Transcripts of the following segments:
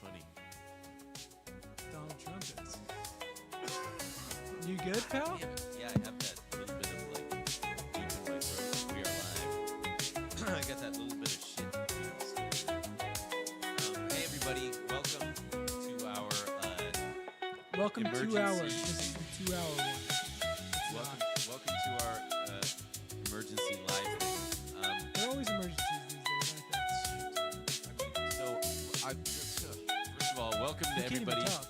funny. Donald Trump is. You good, pal? Damn it. Yeah, I have that little bit of like deep in my throat. We are live. I got that little bit of shit. Hey everybody, welcome to our Welcome to emergency. hours. This is the 2 hour one. welcome to our emergency live thing. There are always emergencies these days, aren't there? First of all, welcome to You can't even everybody. talk.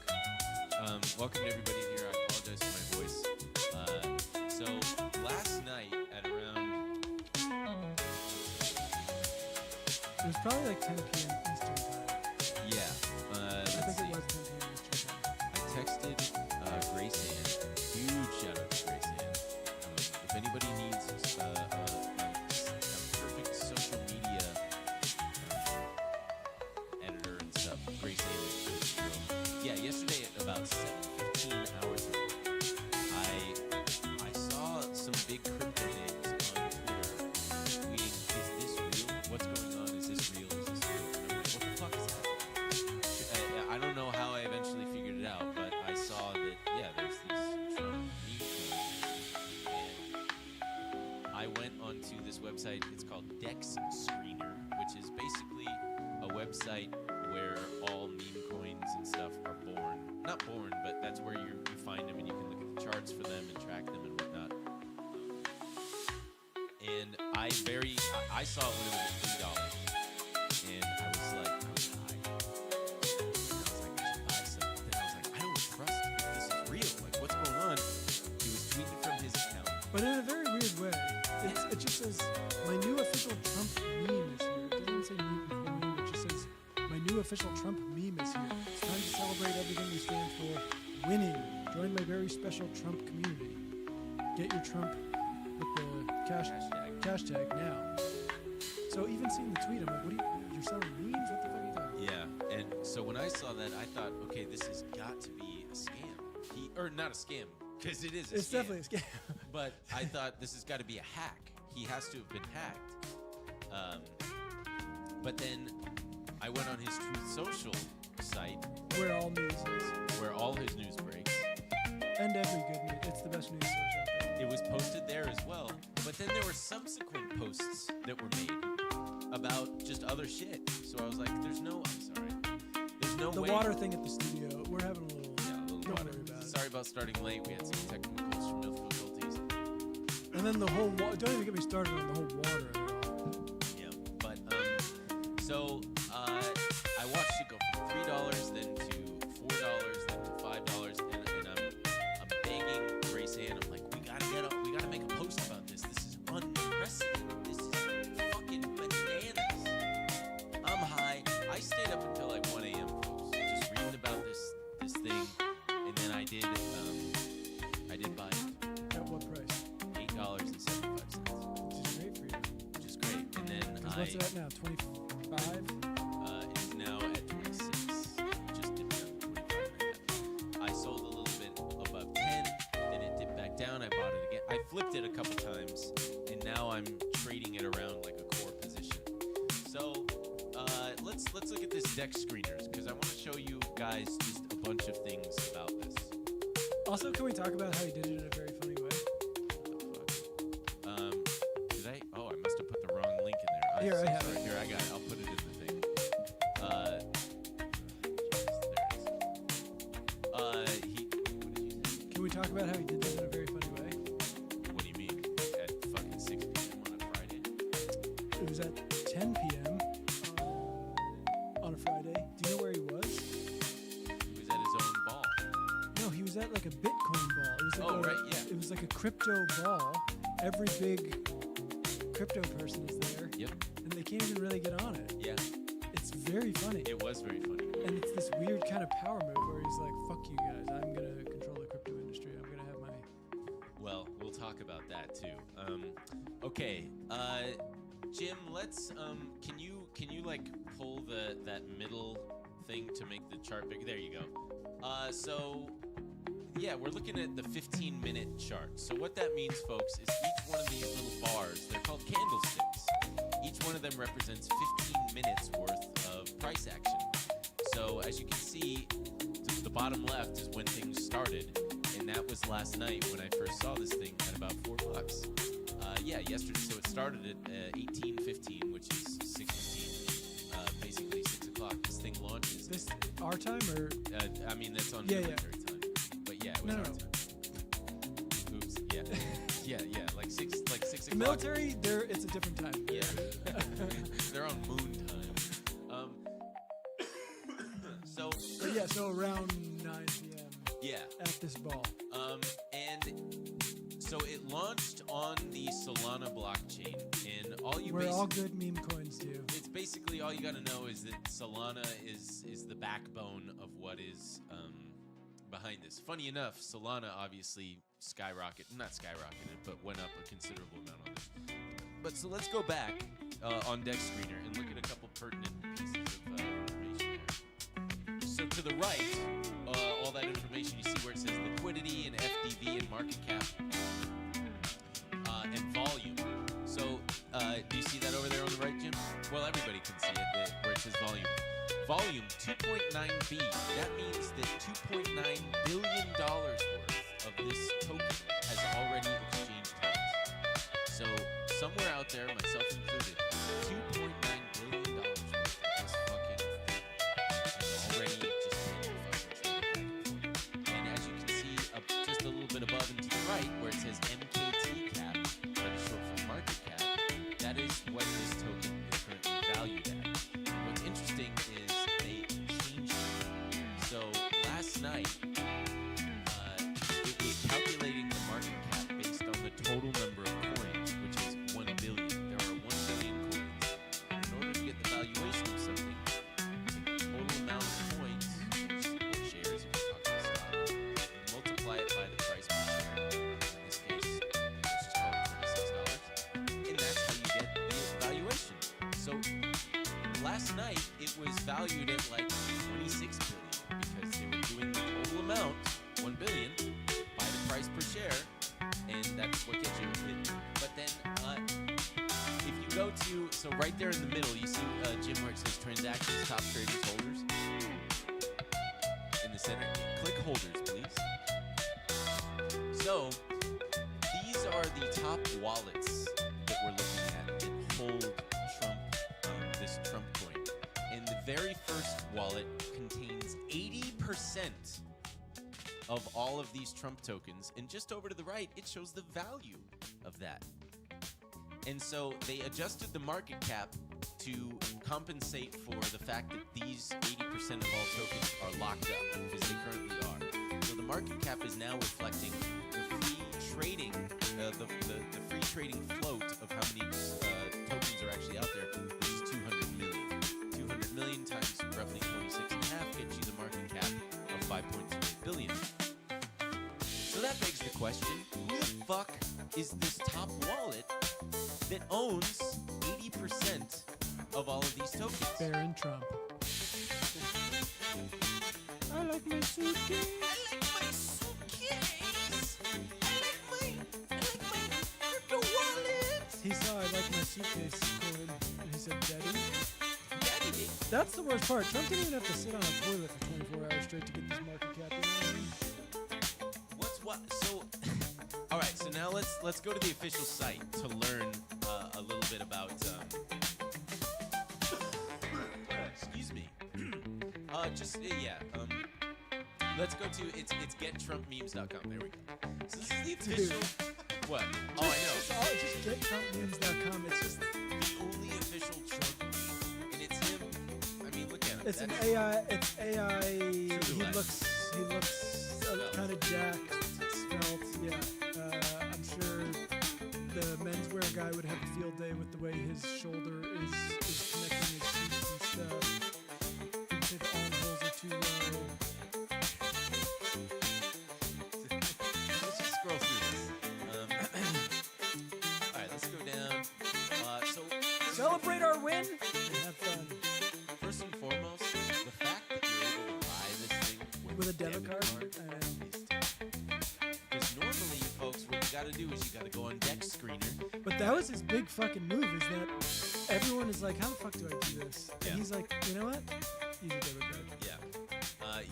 Welcome to everybody here. I apologize for my voice. So last night at around It was probably like 10 p.m. Eastern time. yeah, I let's think see. it was 10 p.m. Eastern time. I texted Grace Ann. Huge shout out to Grace Ann. If anybody needs a perfect social media editor and stuff, Grace Ann is the girl. Yeah, yesterday at about 7:15 hours ago, I saw some big crypto names on Twitter tweeting, "Is this real? What's going on? Is this real? Is this real?" And I'm like, "What the fuck is happening?" I don't know how I eventually figured it out, but I saw that there's these Trump meme coins, and I went onto this website. It's called Dex Screener, which is basically a website where all meme coins and stuff are born. Not born, but that's where you find them and you can look at the charts for them and track them and whatnot. And I saw it when it was at $3, and I was high. And I was like, I should buy some. Then I was like, I don't trust if this is real. Like, what's going on? He was tweeting from his account. But in a very weird way. It just says, my new official Trump meme is here. It doesn't say meme before meme. It just says, my new official Trump meme is here. It's time to celebrate everything we stand for. Winning. Join my very special Trump community. Get your Trump with the hashtag now. So even seeing the tweet, I'm like, you're selling memes? What the fuck are you talking about? Yeah, and so when I saw that, I thought, okay, this has got to be a scam. Or not a scam, because it is a scam. It's definitely a scam. But I thought this has got to be a hack. He has to have been hacked. But then I went on his Truth Social site, Where all news is. where all his news breaks. And every good news. It's the best news source out there. It was posted there as well. But then there were subsequent posts that were made about just other shit. So I was like, there's no The way. water thing at the studio, we're having a little... Yeah, a little Don't water. worry about it. Sorry about starting late. We had some technical difficulties. And then the whole... don't even get me started on the whole water of it all. Yeah, but so I watched it go from $3, then to $4, then to $5, and I'm begging Grace Ann. I'm like, we gotta make a post about this. This is unprecedented. This is fucking bananas. I'm high. I stayed up until like 1 a.m. folks, just reading about this thing, and then I did buy it. At what price? $8.75, Which is great for you. which is great. And then What's it at now? 25? It's now at 26. Just dipped down to 25.5. I sold a little bit above 10, then it dipped back down. I bought it again. I flipped it a couple times, and now I'm trading it around like a core position. So let's look at this Dex Screeners, because I want to show you guys just a bunch of things about this. Also, can we talk about how he did it in a very funny way? Did I? Oh, I must have put the wrong link in there. Here, I have sorry. it. Here, I got it. I'll put it in the thing. There it is. What did you say? Can we talk about how he did that in a very funny way? What do you mean? At fucking 6 p.m. on a Friday? It was at 10 p.m. On a Friday. Do you know where he was? He was at his own ball. No, he was at like a Bitcoin ball. It was like Right, yeah. It was like a crypto ball. Every big crypto person is there. Yep. And they can't even really get on it. Yeah. It's very funny. It was very funny. And it's this weird kind of power move where he's like, fuck you guys, I'm going to control the crypto industry. I'm going to have my... Well, we'll talk about that too. Okay. Jim, let's can you like pull that middle thing to make the chart big? There you go. So yeah, we're looking at the 15-minute chart. So what that means, folks, is each one of these little bars, they're called candlesticks. Each one of them represents 15 minutes worth of price action. So So as you can see, to the bottom left is when things started, and that was last night when I first saw this thing at about $4. Yeah, yesterday. So it started at 18:15, which is 6:15, basically 6 o'clock. This thing launches. This our time or I mean that's on Yeah, military time, but yeah, it was No, our no. time. Oops. Yeah. yeah, like 6 the o'clock. military? It's a different time. Yeah. They're on moon time. So But yeah, so around 9 p.m. yeah. at this ball. And so it launched on the Solana blockchain, and all you Where all good meme coins do. it's basically all you got to know is that Solana is the backbone of what is behind this. Funny enough, Solana obviously not skyrocketed, but went up a considerable amount on this. But so let's go back on Deck Screener and look at a couple pertinent pieces of information there. So to the right, all that information you see where it says liquidity and FDV and market cap and volume. So do you see that over there on the right, Jim? Well, everybody can see it where it says volume. Volume 2.9B. That means that $2.9 billion worth of this token has already exchanged hands. So somewhere out there, myself included, $2.9 billion worth of this fucking thing has already just been fucking traded back and forth. And as you can see, just a little bit above and to the right, where it says MKT cap, that is short for market cap, that is what this token is currently valued at. What's interesting is they changed it. So last night, it was calculating the market cap based on the total number of coins, which is 1 billion. There are 1 billion coins. In order to get the valuation of something, the total amount of coins, or shares if you're talking stock, you multiply it by the price per share. In this case, let's just call it $26. And that's how you get the valuation. So last night, it was valued at like 26 billion because they were doing the total amount, 1 billion, by the price per share, and that's what gets you it. But then, if you go to, so right there in the middle, you see, Jim, where it says transactions, top traders, holders. In the center, click holders, please. So, these are the top wallets that we're looking at that hold Trump, this Trump coin. And the very first wallet contains 80% of all of these Trump tokens, and just over to the right, it shows the value of that. And so they adjusted the market cap to compensate for the fact that these 80% of all tokens are locked up, because they currently are. So the market cap is now reflecting the free trading, the free trading float of how many tokens are actually out there, which is 200 million. 200 million times roughly 26 and a half gets you the market cap of 5.28 billion. So that begs the question, who the fuck is this top wallet that owns 80% of all of these tokens? Baron Trump. I like my suitcase. I like my suitcase. I like my crypto wallet. He saw I like my suitcase coin, and he said, Daddy. Daddy. That's the worst part. Trump didn't even have to sit on a toilet for 24 hours straight to get this market cap. You know what I mean? What's what? So, all right. So now let's go to the official site to learn a little bit about. Excuse me. Let's go to it's gettrumpmemes.com. There we go. So this is the official. What? Oh, I know. Just gettrumpmemes.com. It's just The only official Trump meme, and it's him. I mean, look at him. it's an That's- AI. It's AI. To the He left. looks Svelte. kind of jacked, svelte. Yeah. I'm sure the menswear guy would have a field day with the way his shoulder is connecting his seats and stuff. He'd say the armholes are too low. Let's just scroll through this. All right, let's go down. So Celebrate our win and have fun first and foremost, the fact that you're able to buy this thing with a debit card. I know. Because normally, folks, what you got to do is you got to go on Deck Screener. But that was his big fucking move. Is that everyone is like, how the fuck do I do this? Yeah. And he's like, you know what? Use a debit card. Yeah.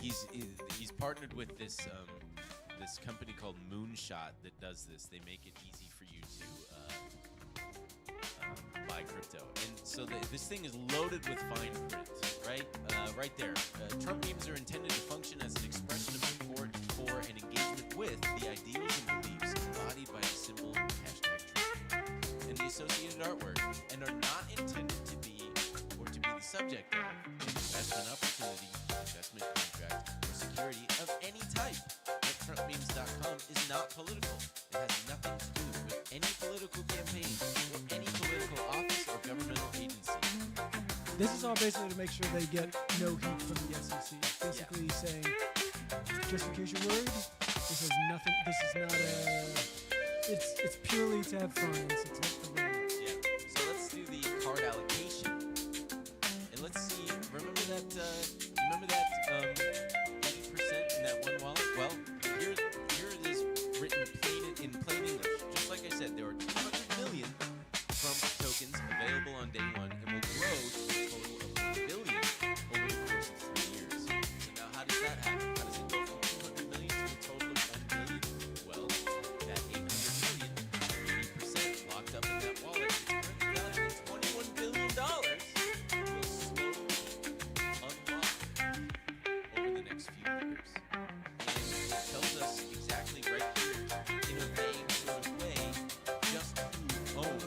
He's partnered with this this company called Moonshot that does this. They make it easy for you to buy crypto, and so this thing is loaded with fine print. Right there. Trump memes are intended to function as an expression of support for and engagement with the ideals and beliefs embodied by the symbol hashtag Trump and the associated artwork, and are not intended to be or to be the subject of an investment opportunity, investment contract, or security of any type. But TrumpMemes.com is not political. It has nothing to do with any political campaign or any political office or governmental agency. This is all basically to make sure they get no heat from the SEC. Basically saying, just in case you're worried, this has nothing. This is not a. It's purely to have fun. It's not for real. Yeah. So let's do the card allocation, and let's see. Remember that? Remember that 80% in that one wallet? Well, here it is written in plain English. Just like I said, there are 200 million Trump tokens available on day one, and will grow to a total of 1 billion over the course of 3 years. So now, how does that happen? How does it go from 200 million to a total of 1 billion? Well, that 800 million, 80% locked up in that wallet, is currently valued at $21 billion, will slowly unlock over the next few years. And it tells us exactly right here, in a vague sort of way, just who owns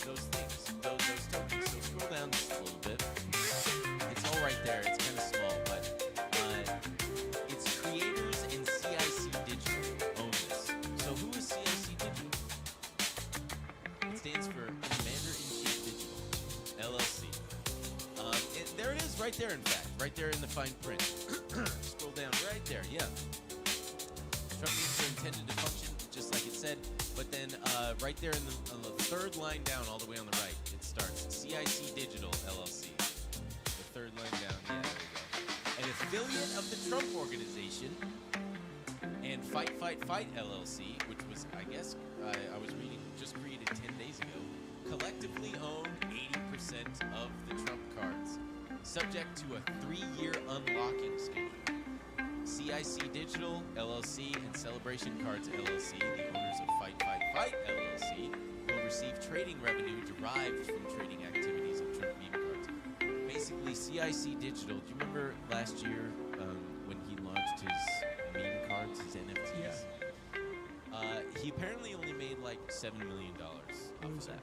those things, those tokens. So scroll down just a little bit. It's all right there. It's kind of small, but its creators and CIC Digital own this. So who is CIC Digital? It stands for Commander-in-Chief Digital, LLC. There it is, right there, in fact. Right there in the fine print. Scroll down right there, yeah. Trump memes are intended to function just like it said, but then right there on the third line down, all the way on the right, it starts CIC Digital LLC. The third line down, yeah, there we go. An affiliate of the Trump Organization and Fight LLC, which was, I guess, I was reading, just created 10 days ago, collectively own 80% of the Trump cards, subject to a 3-year unlocking schedule. CIC Digital LLC and Celebration Cards LLC, the owners of Fight LLC, will receive trading revenue derived from trading activities of Trump meme cards. Basically, CIC Digital, do you remember last year when he launched his meme cards, his NFTs? Yeah. He apparently only made like $7 million off of that.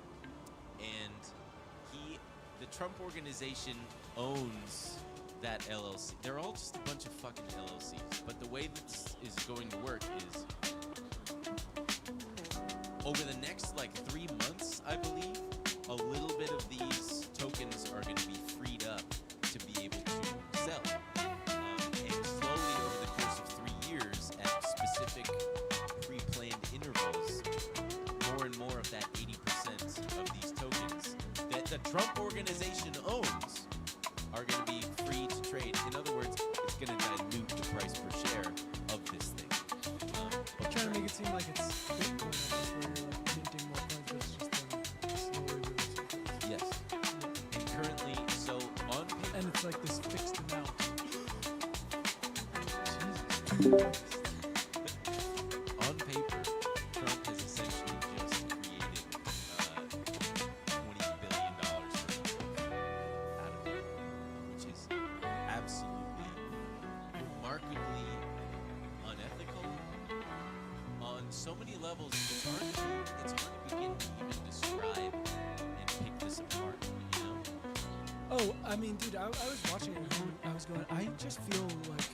And the Trump Organization owns that LLC. They're all just a bunch of fucking LLCs. But the way this is going to work is over the next like 3 months, I believe, a little bit of these tokens are going to be freed up to be able to sell. And slowly over the course of 3 years at specific pre-planned intervals, more and more of that 80% of these tokens that the Trump Organization owns are going to be free to trade. In other words, it's going to dilute the price per share of this thing. Trying to make it seem like it's Bitcoin, where you're like minting more coins, but it's just slower moving. Yes. Yeah. And currently, so on paper, and it's like this fixed amount. Jesus. On paper, Trump has essentially just created $20 billion out of it, which is absolutely remarkably unethical on so many levels. It's hard to begin to even describe and pick this apart, you know? Oh, I mean, dude, I was watching it and I was going, I just feel like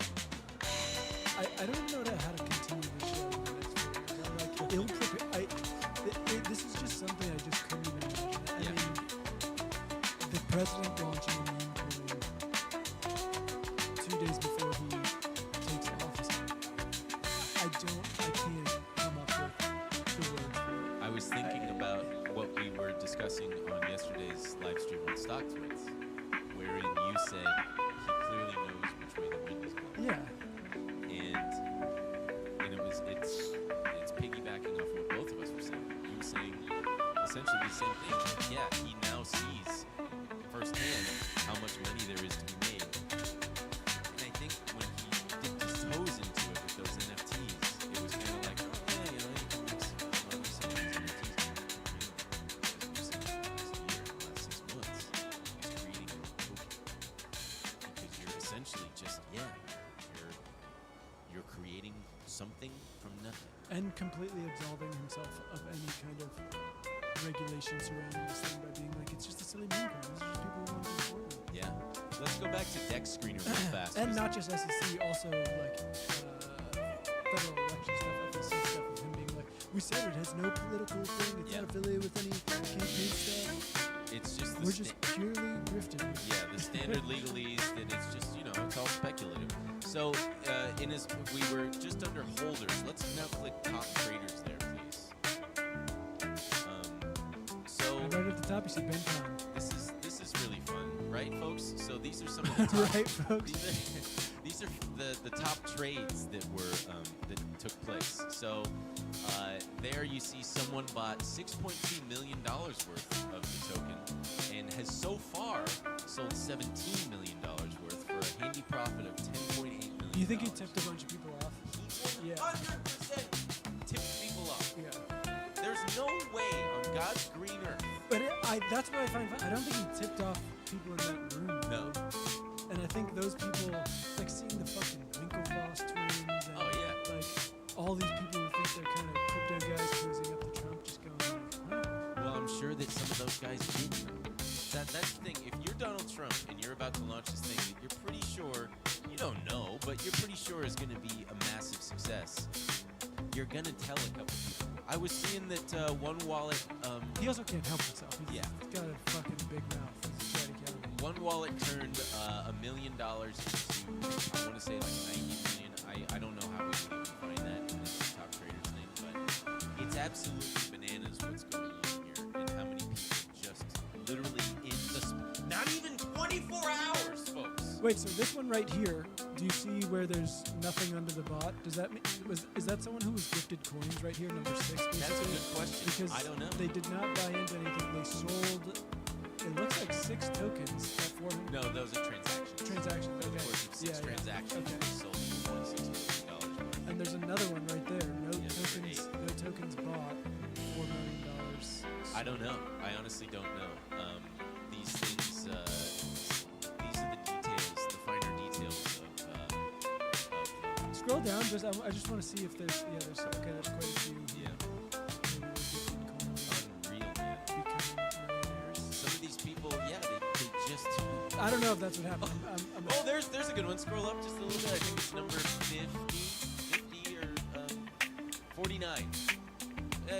I don't even know how to continue this show in the next 4 years. I'm like ill-prepared. This is just something I just couldn't even imagine. I mean, the president launching a meme coin 2 days before he takes office. I can't come up with the words for it. I was thinking about what we were discussing on yesterday's live stream on Stock Twits, wherein you said he clearly knows which way the wind is blowing. Yeah. And it's piggybacking off what both of us were saying. You were saying essentially the same thing. Like, yeah, he now sees firsthand how much money there is to be made. And I think when he yeah, you're creating something from nothing. And completely absolving himself of any kind of regulation surrounding this thing by being like, it's just a silly meme coin. These are just people who want to support them. Yeah. Let's go back to Dex Screener real fast. And not just SEC, also like federal election stuff, FEC stuff of him being like, we said it has no political thing, it's not affiliated with any campaign stuff. It's just We're just purely grifting. Yeah, the standard legalese, and it's just, it's all speculative. So, we were just under holders. Let's now click top traders there, please. Right at the top, you see Ben Kahn. This is really fun, right, folks? So these are some of the top, right, folks. These are the top trades that were that took place. So there you see someone bought $6.2 million worth of the token and has so far sold $17 million worth for a handy profit of $10.8 million. You think he tipped a bunch of people off? He 100% tipped people off. Yeah. There's no way on God's green earth. But that's what I find fun. I don't think he tipped off people in that room. No. And I think those people, like seeing the fucking Winklevoss twins and like all these people who think they're kind of crypto guys closing up the Trump, just going like, huh? Well, I'm sure that some of those guys did know. That's the thing. If you're Donald Trump and you're about to launch this thing that you're pretty sure, you don't know, but you're pretty sure is going to be a massive success, you're going to tell a couple people. I was seeing that one wallet... he also can't help himself. He's got a fucking big mouth. He's a chatty Cali. One wallet turned $1 million into, I want to say like 90 million. I don't know how we can even find that in this top traders thing, but it's absolutely bananas what's going on here and how many people just literally in the... Not even 24 hours, folks! Wait, so this one right here, do you see where there's nothing under the bot? Does that mean, is that someone who was gifted coins right here, number 6? Basically? That's a good question. Because I don't know. They did not buy into anything. They sold, it looks like 6 tokens at 400. No, those are transactions. Transactions, okay. Of course, it's 6 transactions. Okay. They sold for $26 million. And there's another one right there. No Yeah, tokens bought. $4 million. I don't know. I honestly don't know. These things, these are the details, the finer details of Scroll down. I just want to see if there's there's okay. There's quite a few. Yeah. Unreal, man. Becoming millionaires. Some of these people, they just. I don't know if that's what happened. Oh, there's a good one. Scroll up just a little bit. I think it's number 50 or 49.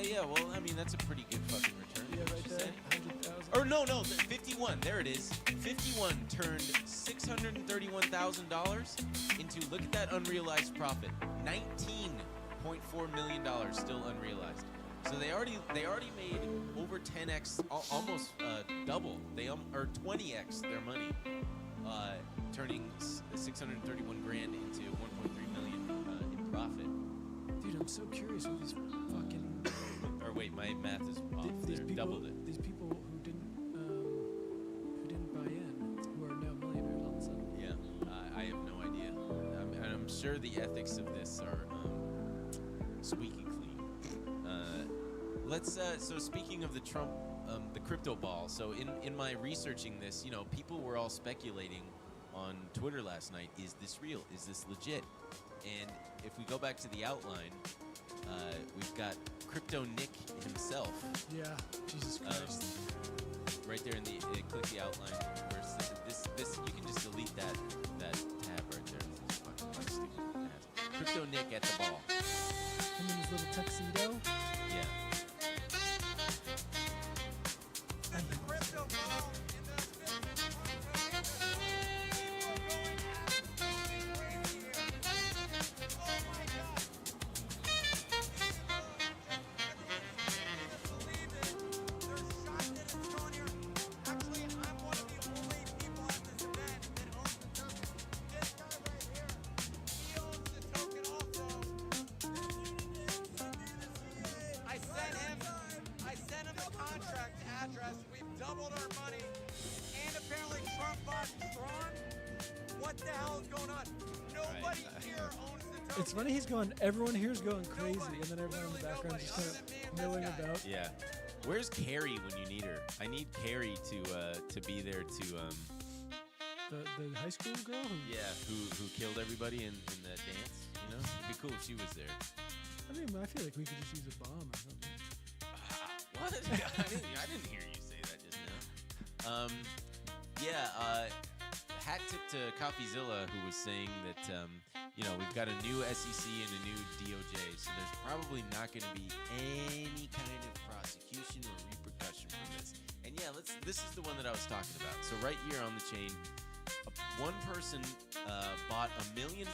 Yeah. Well, I mean that's a pretty good fucking return. Yeah, right there. 100,000. Or no, 51. There it is. 51 turned $631,000 into, look at that unrealized profit, $19.4 million still unrealized. So they already made over 10x, almost double. Or 20x their money, turning 631 grand into 1.3 million in profit. Dude, I'm so curious with these fucking. Or wait, my math is off. These people, doubled it. These people who didn't buy in, who are now millionaires all of a sudden. Yeah, I have no idea. I'm sure the ethics of this are squeaky clean. So speaking of the Trump, the crypto ball. So in my researching this, people were all speculating on Twitter last night. Is this real? Is this legit? And if we go back to the outline, we've got Crypto Nick himself. Yeah, Jesus Christ. Right there in the click the outline. Where this you can just delete that tab right there. This fucking stupid ass. Crypto Nick at the ball. Him in his little tuxedo. Yeah. And the Crypto ball in the doubled our money, and apparently Trump bought Tron. What the hell is going on? Nobody here owns the token. It's funny, everyone here's going crazy, and then everyone in the background just kind of milling about. Yeah. Where's Carrie when you need her? I need Carrie to be there to The high school girl? Who killed everybody in that dance? You know, it'd be cool if she was there. I mean, I feel like we could just use a bomb or something. What? I didn't hear you say that just now. Hat tip to CoffeeZilla, who was saying that we've got a new SEC and a new DOJ, so there's probably not going to be any kind of prosecution or repercussion from this. And yeah, this is the one that I was talking about. So right here on the chain, one person bought $1 million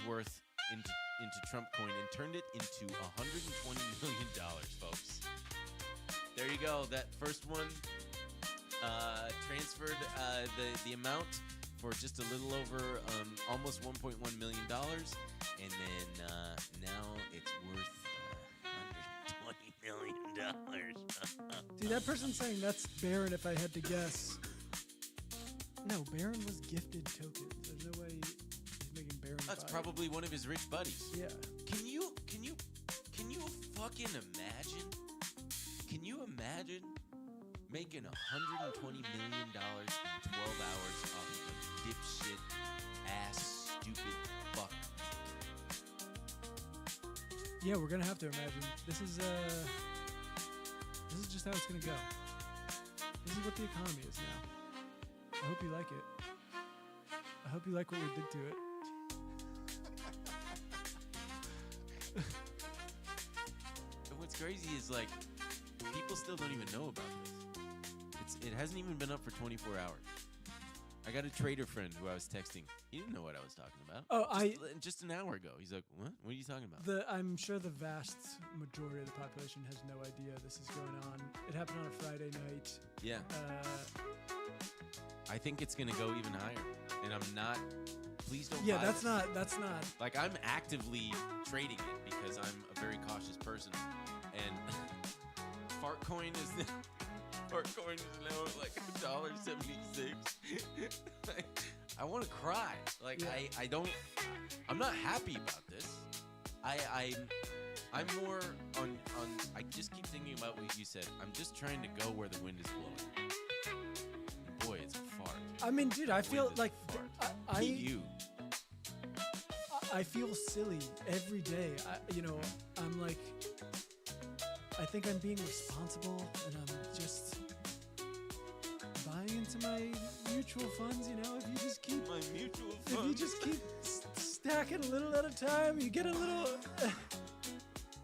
worth into Trump coin and turned it into $120 million, folks. There you go. That first one transferred the amount for just a little over almost $1.1 million, and then now it's worth $120 million. See, that person's saying that's Barron if I had to guess. No, Barron was gifted tokens. There's no way he's making Barron. That's probably one of his rich buddies. Yeah. Can you fucking imagine? Can you imagine making $120 million in 12 hours off of a dipshit ass stupid fuck? Yeah, we're gonna have to imagine. This is just how it's gonna go. This is what the economy is now. I hope you like it. I hope you like what we did to it. And what's crazy is like people still don't even know about this. It hasn't even been up for 24 hours. I got a trader friend who I was texting. He didn't know what I was talking about. Just an hour ago. He's like, "What? What are you talking about?" I'm sure the vast majority of the population has no idea this is going on. It happened on a Friday night. Yeah. I think it's gonna go even higher, and I'm not. Please don't. Yeah, buy that's this. That's not. Like I'm actively trading it because I'm a very cautious person, and Fartcoin is. Fartcoin is now at like $1.76. I want to cry. Like yeah. I'm not happy about this. I'm more on. I just keep thinking about what you said. I'm just trying to go where the wind is blowing. And boy, it's far. I mean, dude, I feel like I feel silly every day. I'm like, I think I'm being responsible, and I'm just buying into my mutual funds. If you just keep my mutual funds, if you just keep stacking a little at a time, you get a little.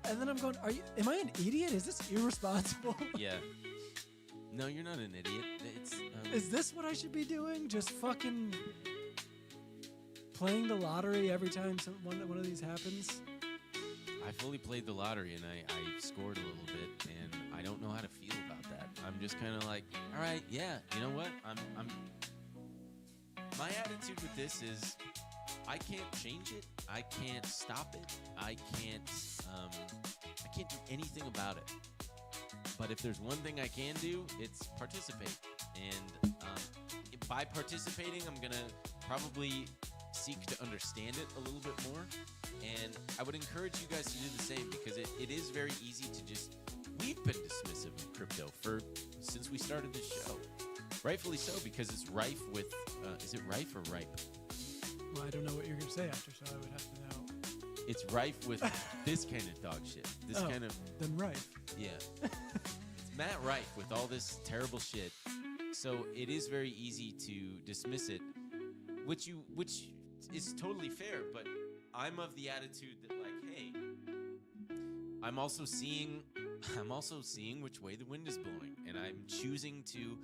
And then I'm going, am I an idiot? Is this irresponsible? Yeah. No, you're not an idiot. Is this what I should be doing? Just fucking playing the lottery every time one of these happens? I fully played the lottery, and I scored a little bit, and I don't know how to feel about that. I'm just kind of like, all right, yeah, you know what? My attitude with this is, I can't change it. I can't stop it. I can't do anything about it. But if there's one thing I can do, it's participate. And by participating, I'm gonna probably seek to understand it a little bit more. And I would encourage you guys to do the same, because it is very easy to just. We've been dismissive of crypto since we started this show. Rightfully so, because it's rife with. Is it rife or ripe? Well, I don't know what you're going to say after, so I would have to know. It's rife with this kind of dog shit. This kind of. Then rife. Yeah. It's Matt rife with all this terrible shit. So it is very easy to dismiss it, which is totally fair. But I'm of the attitude that, like, hey, I'm also seeing which way the wind is blowing, and I'm choosing to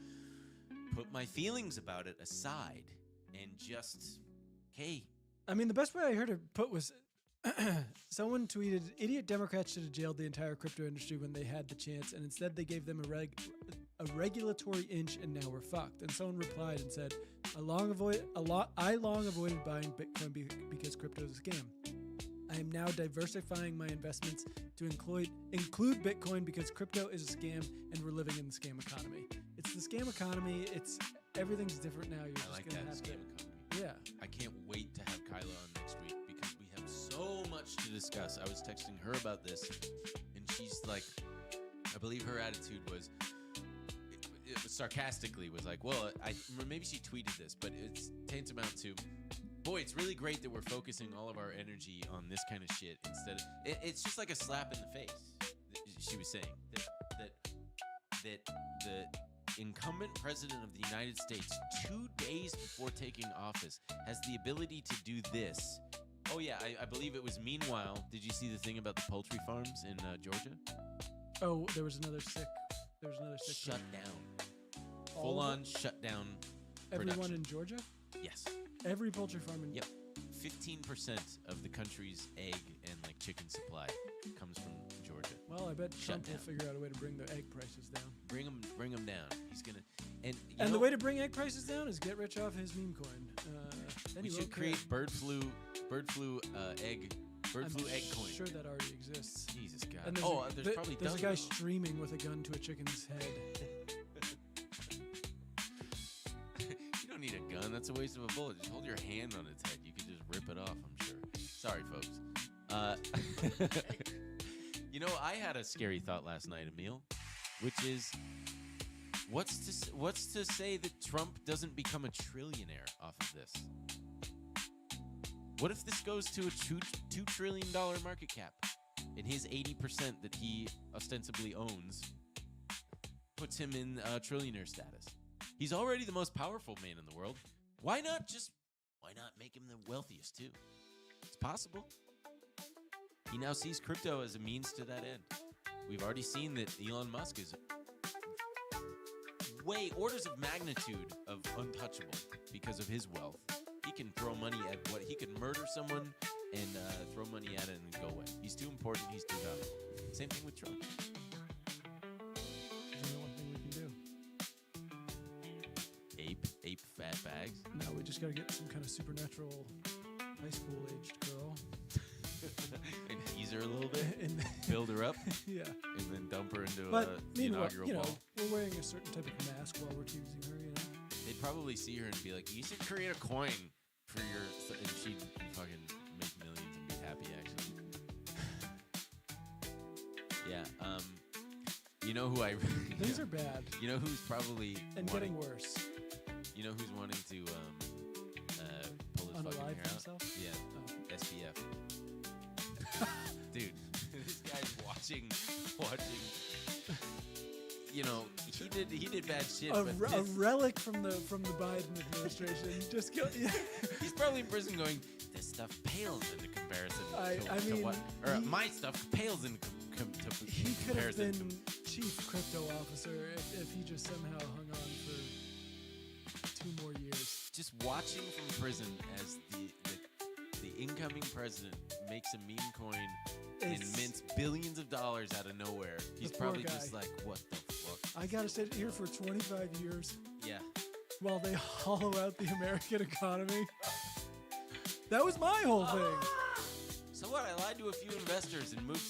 put my feelings about it aside and just, hey. I mean, the best way I heard it put was someone tweeted, "Idiot Democrats should have jailed the entire crypto industry when they had the chance, and instead they gave them a regulatory inch, and now we're fucked." And someone replied and said, I long avoided buying Bitcoin because crypto is a scam. I am now diversifying my investments to include Bitcoin because crypto is a scam and we're living in the scam economy. It's the scam economy. Everything's different now. You're just gonna have scam to. Economy. Yeah. I can't wait to have Kyla on next week because we have so much to discuss. I was texting her about this, and she's like, I believe her attitude was, sarcastically was like, well, maybe she tweeted this, but it's tantamount to, boy, it's really great that we're focusing all of our energy on this kind of shit instead of. It's just like a slap in the face. She was saying that the incumbent president of the United States, 2 days before taking office, has the ability to do this. Oh yeah, I believe it was. Meanwhile, did you see the thing about the poultry farms in Georgia? Oh, there was another sick. Shut down. All Full of on shut down. Everyone production. in Georgia? Yes. Every poultry farm in. Yep. 15% of the country's egg and like chicken supply comes from Georgia. Well, I bet Trump will down. figure out a way to bring the egg prices down. Bring them down. He's gonna. And The way to bring egg prices down is get rich off his meme coin. Then we he should won't create care. bird flu egg coin. Sure that already exists. Jesus God. And There's probably there's a dozens guy of them. streaming with a gun to a chicken's head. You don't need a gun. That's a waste of a bullet. Just hold your hand on its head. You could just rip it off, I'm sure. Sorry, folks. I had a scary thought last night, Emil, which is, what's to say that Trump doesn't become a trillionaire off of this? What if this goes to a $2 trillion market cap, and his 80% that he ostensibly owns puts him in trillionaire status? He's already the most powerful man in the world. Why not make him the wealthiest too? It's possible. He now sees crypto as a means to that end. We've already seen that Elon Musk is orders of magnitude of untouchable because of his wealth. He can throw money at he can murder someone and throw money at it and go away. He's too important. He's too valuable. Same thing with Trump. There's only one thing we can do. Ape fat bags. No, we just gotta get some kind of supernatural high school aged girl. And tease her a little bit. And Build her up. yeah. And then dump her into But the meanwhile, inaugural ball. we're wearing a certain type of mask while we're teasing her, They'd probably see her and be like, you should create a coin for your... And she'd fucking make millions and be happy, actually. Yeah, you know who I... Things are bad. You know who's probably... And getting worse. You know who's wanting to pull his fucking Unalive hair out? himself? Yeah, Oh. SPF. Dude, this guy's watching. He did bad shit. A But relic from the Biden administration. Just go. Yeah. he's probably in prison going, this stuff pales into comparison I to mean, what... Or he- my stuff pales in He could have comparison been chief crypto officer if he just somehow hung on for 2 more years. Just watching from prison as the incoming president makes a meme coin and It's- mints billions of dollars out of nowhere. He's The poor probably guy. just like, what the fuck? I gotta sit here for 25 years Yeah. while they hollow out the American economy. That was my whole thing. So what? I lied to a few investors and moved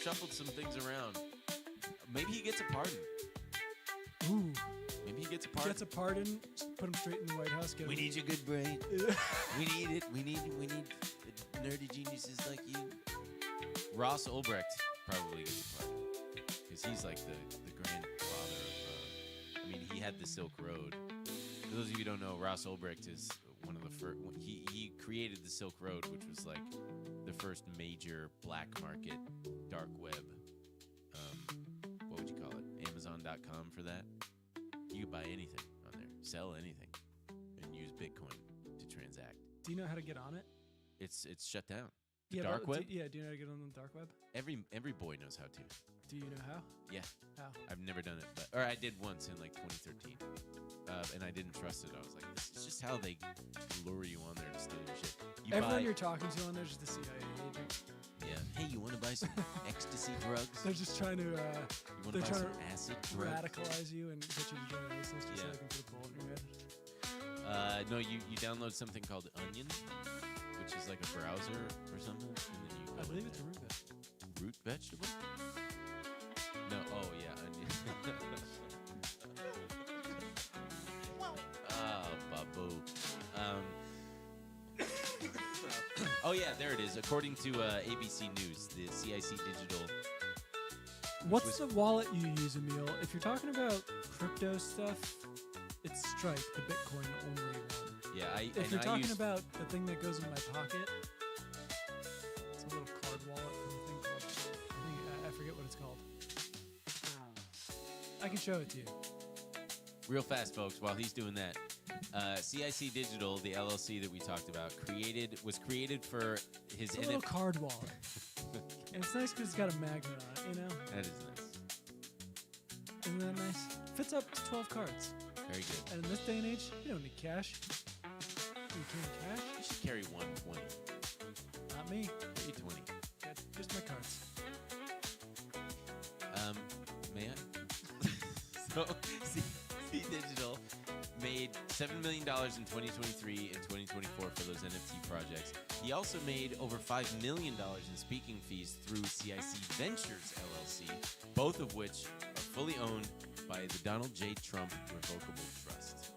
shuffled some things around. Maybe he gets a pardon. Ooh, Maybe he gets a pardon. gets a pardon. Put him straight in the White House. Get We him. need your good brain. We need it. We need nerdy geniuses like you. Ross Ulbricht probably gets a pardon because he's like the grandfather of. He had the Silk Road. For those of you who don't know, Ross Ulbricht is one of the first. He created the Silk Road, which was like the first major black market dark web. What would you call it? Amazon.com for that. You could buy anything on there, sell anything, and use Bitcoin to transact. Do you know how to get on it? It's shut down. The Yeah, dark but web. Do you know how to get on the dark web? Every boy knows how to. Do you know how? Yeah, How? I've never done it, or I did once in like 2013, and I didn't trust it. I was like, this is just how they lure you on there to steal your shit. You Everyone buy, you're talking to on there's just a CIA agent. yeah. Hey, you want to buy some ecstasy drugs? They're just trying to You want to they're buy trying some to acid drugs? radicalize you and get you to join ISIS just so Yeah. they can put a bullet in your head. No, you download something called Onion, which is like a browser or something, and then you. I go believe in it's a there. root vegetable. Root vegetable? No. Oh yeah, onion. Oh, babu. Oh yeah, there it is. According to ABC News, the CIC Digital What's the wallet you use, Emil? If you're talking about crypto stuff, it's Stripe, the Bitcoin only one. Yeah, if you're talking about the thing that goes in my pocket, it's a little card wallet from a thing called, I forget what it's called. I can show it to you. Real fast, folks, while he's doing that. CIC Digital, the LLC that we talked about, was created for his It's a little card wallet. And it's nice because it's got a magnet on it, you know? That is nice. Isn't that nice? Fits up to 12 cards. Very good. And in this day and age, you don't need cash. You carry cash? You should carry 120. Not me. Carry 20. Just my cards. May I? So, CIC Digital made $7 million in 2023 and 2024 for those NFT projects. He also made over $5 million in speaking fees through CIC Ventures LLC, both of which are fully owned by the Donald J. Trump Revocable Trust.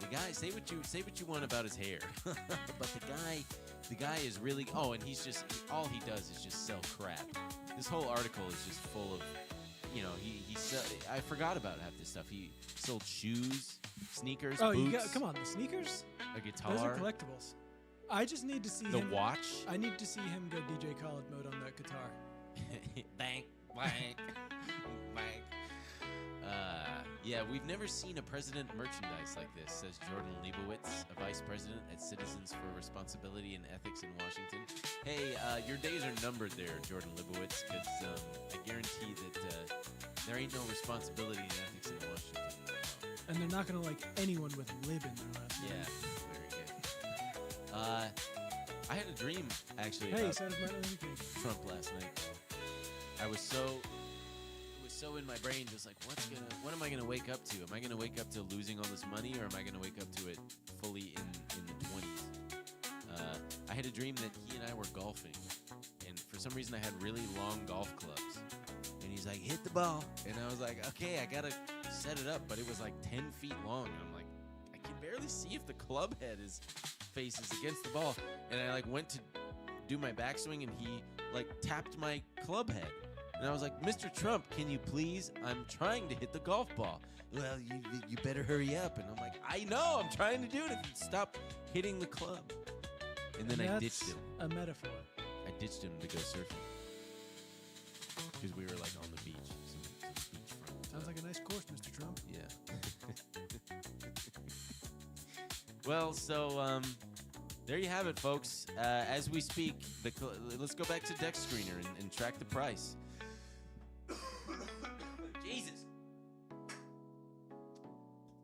The guy, say what you want about his hair, but the guy is really. Oh, and all he does is just sell crap. This whole article is just full of. I forgot about half this stuff. He sold shoes, sneakers, Oh, boots, come on, the sneakers? a guitar, Those are collectibles. I just need to see the him. watch. I need to see him go DJ Khaled mode on that guitar. Bang, bang, bang. Yeah, we've never seen a president merchandise like this, says Jordan Leibowitz, a vice president at Citizens for Responsibility and Ethics in Washington. Hey, your days are numbered there, Jordan Leibowitz, because I guarantee that there ain't no responsibility and ethics in Washington. And they're not going to like anyone with lib in their last name. Yeah, very good. I had a dream, actually, Hey, about so does Martin Luther King. Trump last night. I was so in my brain, just like, what am I gonna wake up to? Am I gonna wake up to losing all this money, or am I gonna wake up to it fully in the 20s? I had a dream that he and I were golfing, and for some reason I had really long golf clubs, and he's like, hit the ball, and I was like, okay, I gotta set it up, but it was like 10 feet long, and I'm like, I can barely see if the club head faces against the ball, and I like went to do my backswing, and he like tapped my club head. And I was like, Mr. Trump, can you please? I'm trying to hit the golf ball. Well, you better hurry up. And I'm like, I know, I'm trying to do it. If you'd stop hitting the club. And then I ditched him. A metaphor. I ditched him to go surfing. Because we were like on the beach. Some beachfront. Sounds like a nice course, Mr. Trump. Yeah. Well, so there you have it, folks. As we speak, let's go back to Deck Screener and track the price. Jesus.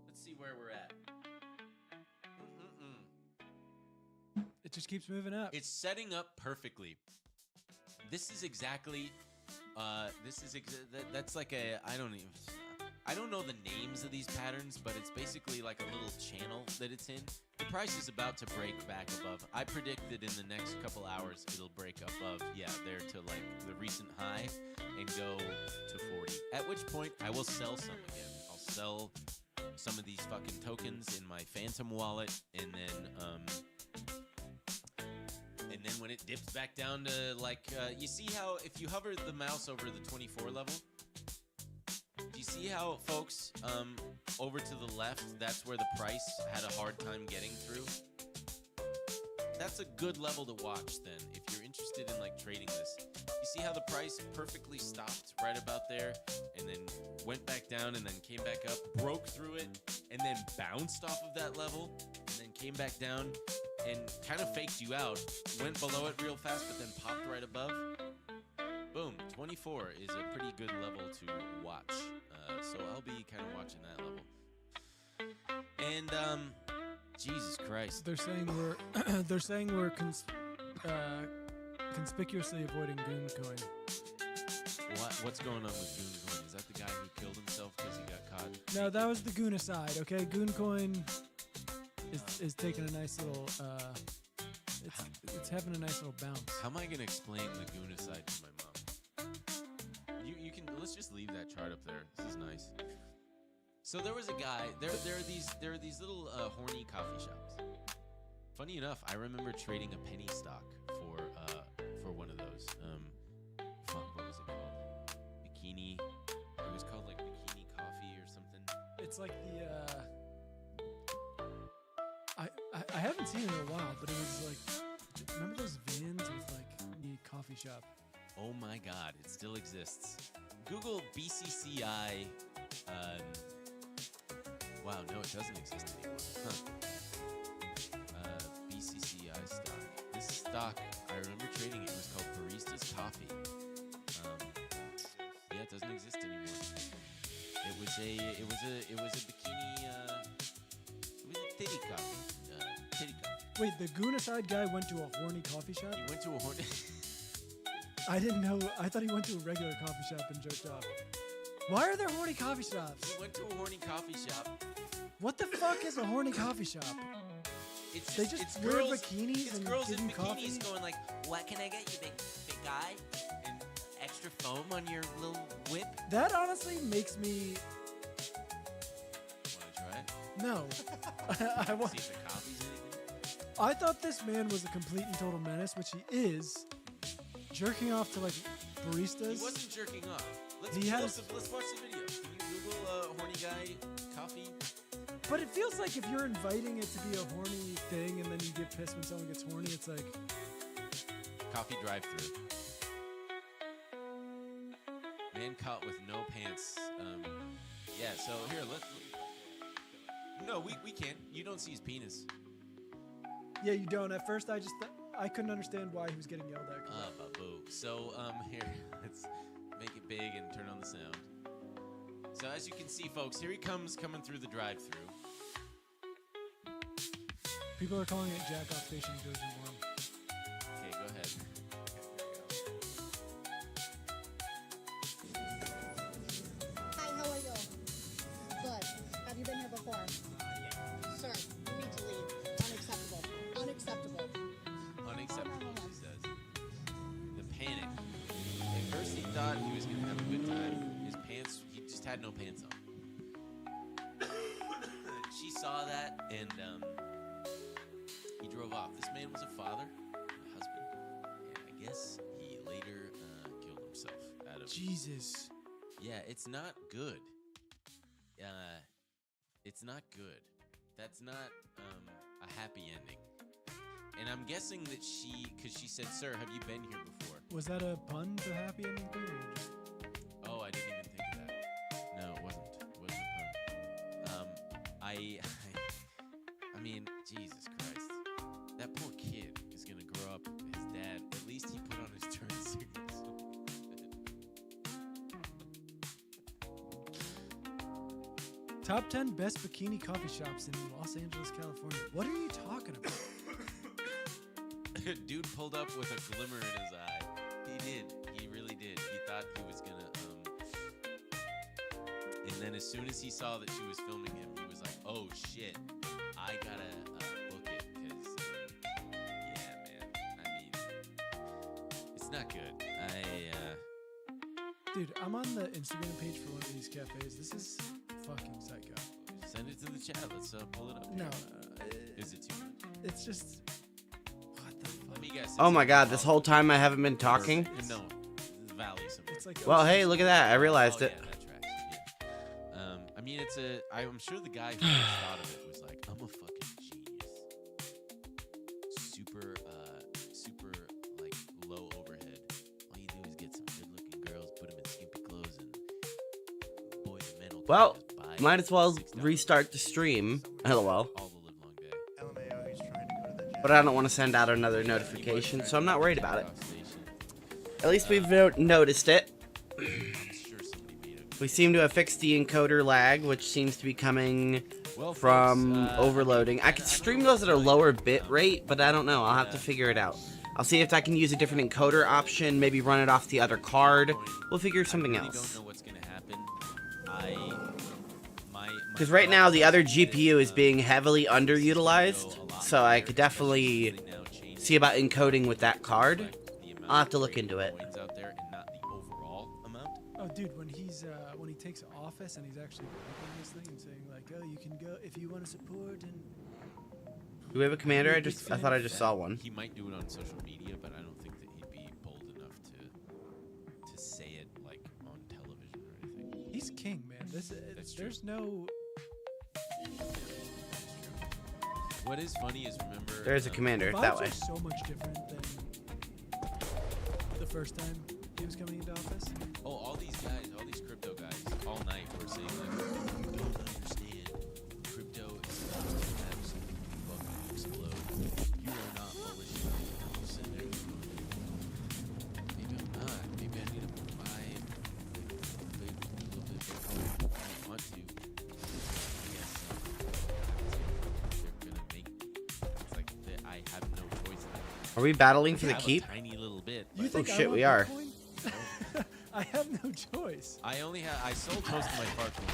Let's see where we're at. It just keeps moving up. It's setting up perfectly. This is exactly. That's like a. I don't know the names of these patterns, but it's basically like a little channel that it's in. The price is about to break back above. I predict that in the next couple hours, it'll break above, there to like the recent high and go to 40. At which point, I will sell some again. I'll sell some of these fucking tokens in my Phantom wallet, and then when it dips back down to like, you see how if you hover the mouse over the 24 level, do you see how, folks, over to the left, that's where the price had a hard time getting through? That's a good level to watch then, if you're interested in like trading this. You see how the price perfectly stopped right about there, and then went back down, and then came back up, broke through it, and then bounced off of that level, and then came back down, and kind of faked you out, went below it real fast, but then popped right above? Boom, 24 is a pretty good level to watch. So I'll be kind of watching that level. And Jesus Christ, They're saying we're conspicuously avoiding Gooncoin. what's going on with Gooncoin? Is that the guy who killed himself because he got caught? No, that was the Goonacide. Okay, Gooncoin is taking a nice little. It's having a nice little bounce. How am I gonna explain the Goonacide to my mom? You can. Let's just leave that chart up there. This is nice. So there was a guy. There are these little horny coffee shops. Funny enough, I remember trading a penny stock for one of those. What was it called? bikini. It was called like bikini coffee or something. It's like the I haven't seen it in a while, but it was like, remember those vans with like the coffee shop? Oh my God, it still exists. Google BCCI. Wow, no, it doesn't exist anymore. Huh. BCCI stock. This stock, I remember trading it. It was called Barista's Coffee. Yeah, it doesn't exist anymore. It was a bikini. It was a titty coffee. Titty coffee. Wait, the Goonaside guy went to a horny coffee shop? He went to a horny. I didn't know. I thought he went to a regular coffee shop and jerked off. Why are there horny coffee shops? He went to a horny coffee shop. What the fuck is a horny coffee shop? It's They just it's wear girls, bikinis it's and girls give in them bikinis coffee? going like, "What can I get you, big guy?" And extra foam on your little whip. That honestly makes me Want to try it? no. I want. See if it copies anything. I thought this man was a complete and total menace, which he is, jerking off to like baristas. He wasn't jerking off. Let's He let's has- watch the video. Can you Google horny guy coffee? But it feels like if you're inviting it to be a horny thing and then you get pissed when someone gets horny, it's like, Coffee drive-through. Man caught with no pants. Yeah. So here, let's. No, we can't. You don't see his penis. yeah, you don't. At first, I couldn't understand why he was getting yelled at. Babu. So here, let's make it big and turn on the sound. So as you can see, folks, here he comes coming through the drive-through. People are calling it Jack Off Station Version 1. Okay, go ahead. Hi, how are you? Good. Have you been here before? Yeah. Sir, you need to leave. Unacceptable. Unacceptable. Unacceptable, she says. The panic. At first he thought he was going to have a good time. His pants, he just had no pants on. She saw that and he drove off. This man was a father, a husband, and I guess he later killed himself out of... Jesus. Yeah, it's not good. It's not good. That's not a happy ending. And I'm guessing that because she said, "Sir, have you been here before?" Was that a pun to happy ending thing? Or just... Oh, I didn't even think of that. No, it wasn't. It wasn't a pun. I mean, Jesus Christ. That poor kid is gonna grow up. His dad, at least he put on his turn signals. Top 10 best bikini coffee shops in Los Angeles, California. What are you talking about? Dude pulled up with a glimmer in his eye. He did. He really did. He thought he was gonna. And then as soon as he saw that she was filming him, he was like, "Oh shit, I gotta book it because, yeah, man. I mean, it's not good. Dude, I'm on the Instagram page for one of these cafes. This is fucking psycho. Send it to the chat. Let's pull it up. No, Is it too much? it's just what the fuck. Let me guess. Oh my god, this whole time I haven't been talking? No, Valley somewhere. It's like Well, hey, look at that. I realized Oh, it. yeah, that tracks. Yeah. I mean, I'm sure the guy who first thought of it was like, I'm a fucking genius. Super, like low overhead. All you do is get some good-looking girls, put them in skimpy clothes, and boy, the men will Well, just buy might as well $6 restart the stream. LOL. all the livelong day. LMAO, he's trying to go to the gym. But I don't want to send out another notification, so I'm not worried about it. Station. At least we've noticed it. I'm sure somebody made it. We seem to have fixed the encoder lag, which seems to be coming Well, from folks, overloading. I could stream those at a lower bit rate, but I don't know. I'll have to figure it out. I'll see if I can use a different encoder option, maybe run it off the other card. We'll figure something I really else. don't know what's gonna happen. Because right now the other GPU is being heavily underutilized, so I could definitely see about encoding with that card. I'll have to look into it. Oh, dude, when he takes office and he's actually making this thing and saying like, oh, you can go if you want to support and. Do we have a commander? I thought I just saw one. He might do it on social media, but I don't think that he'd be bold enough to say it like on television. He's king, man. That's true. There's no. What is funny is remember. There's a commander Vibes that way. are so much different than the first time he was coming into office. Oh, all these guys, all these crypto guys, all night were saying like, you don't understand. Crypto is about to absolutely fucking explode. You are not bullish enough. You said everyone. Maybe I'm not. Maybe I need to buy a little bit more. I want to. I guess they're gonna make me. It's like I have no choice. Are we battling for I the have keep? a tiny little bit. You but- think shit, I want we are. Bitcoin? I have no choice. I sold most of my Farcoin.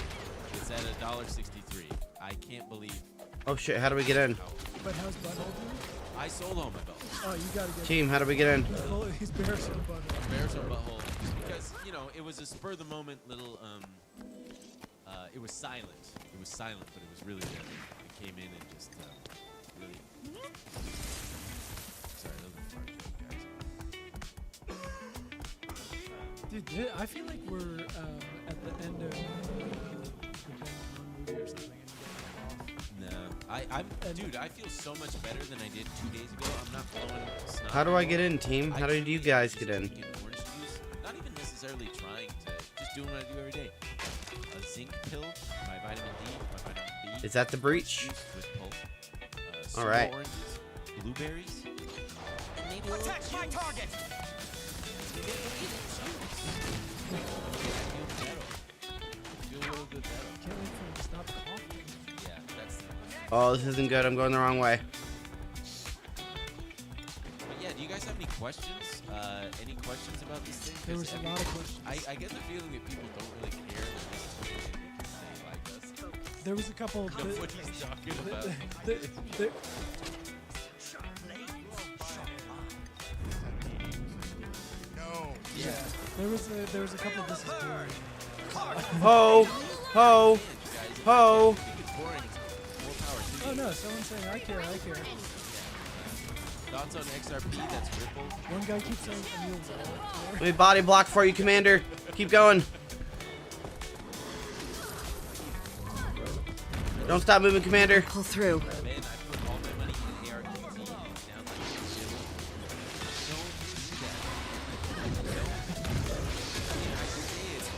It's at $1.63. I can't believe. Oh shit, how do we get in? But how's Butthole doing? I sold all my belt. Oh, you gotta get. Team, how do we get in? He's bears on Butthole. Bears on butthole. Just because, it was a spur of the moment little, it was silent. It was silent, but it was really there. It came in and just, really. Sorry, that was a fart joke, guys. Dude, I feel like we're at the end of the Ben Kong movie or something. No, dude, I feel so much better than I did 2 days ago. I'm not blowing snot. How do I get in, team? How do you guys get in? Drinking orange juice, not even necessarily trying to, just doing what I do every day. A zinc pill, my vitamin D, my vitamin B. Is that the breach? Juice with pulp. All right. Oranges, blueberries, and maybe a little Protect my juice. target. Maybe a little juice. I feel better. I feel a little bit better. Can't wait for him to stop coughing. Yeah, that's. Oh, this isn't good. I'm going the wrong way. But yeah, do you guys have any questions? Any questions about this thing? There 'Cause was a lot of questions. I get the feeling that people don't really care when this is happening because they like us. There was a couple. Know what he's talking about. the- No. Yeah. there was a couple of this is boring. Ho! Ho! Guys, Ho! if you think it's boring, more power to Oh you. no, someone's saying I care. Thoughts on XRP? That's Ripple. One guy keeps saying Emil Let me body block for you, Commander. Keep going. Don't stop moving, Commander. Pull through. Man, I put all my money in ARKT and it's down like shit. Don't do that. I say it's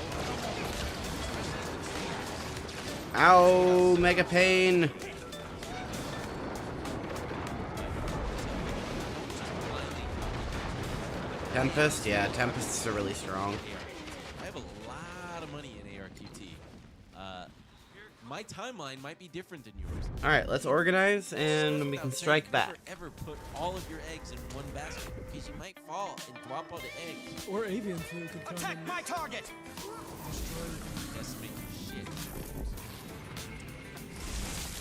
over. Ow, mega pain. Tempest? Yeah, Tempests are really strong. I have a lot of money in ARQT. My timeline might be different than yours. Alright, let's organize and we can strike back. Never put all of your eggs in one basket because you might fall and drop all the eggs. Or avian flu could come Protect and my target. Decimate shit.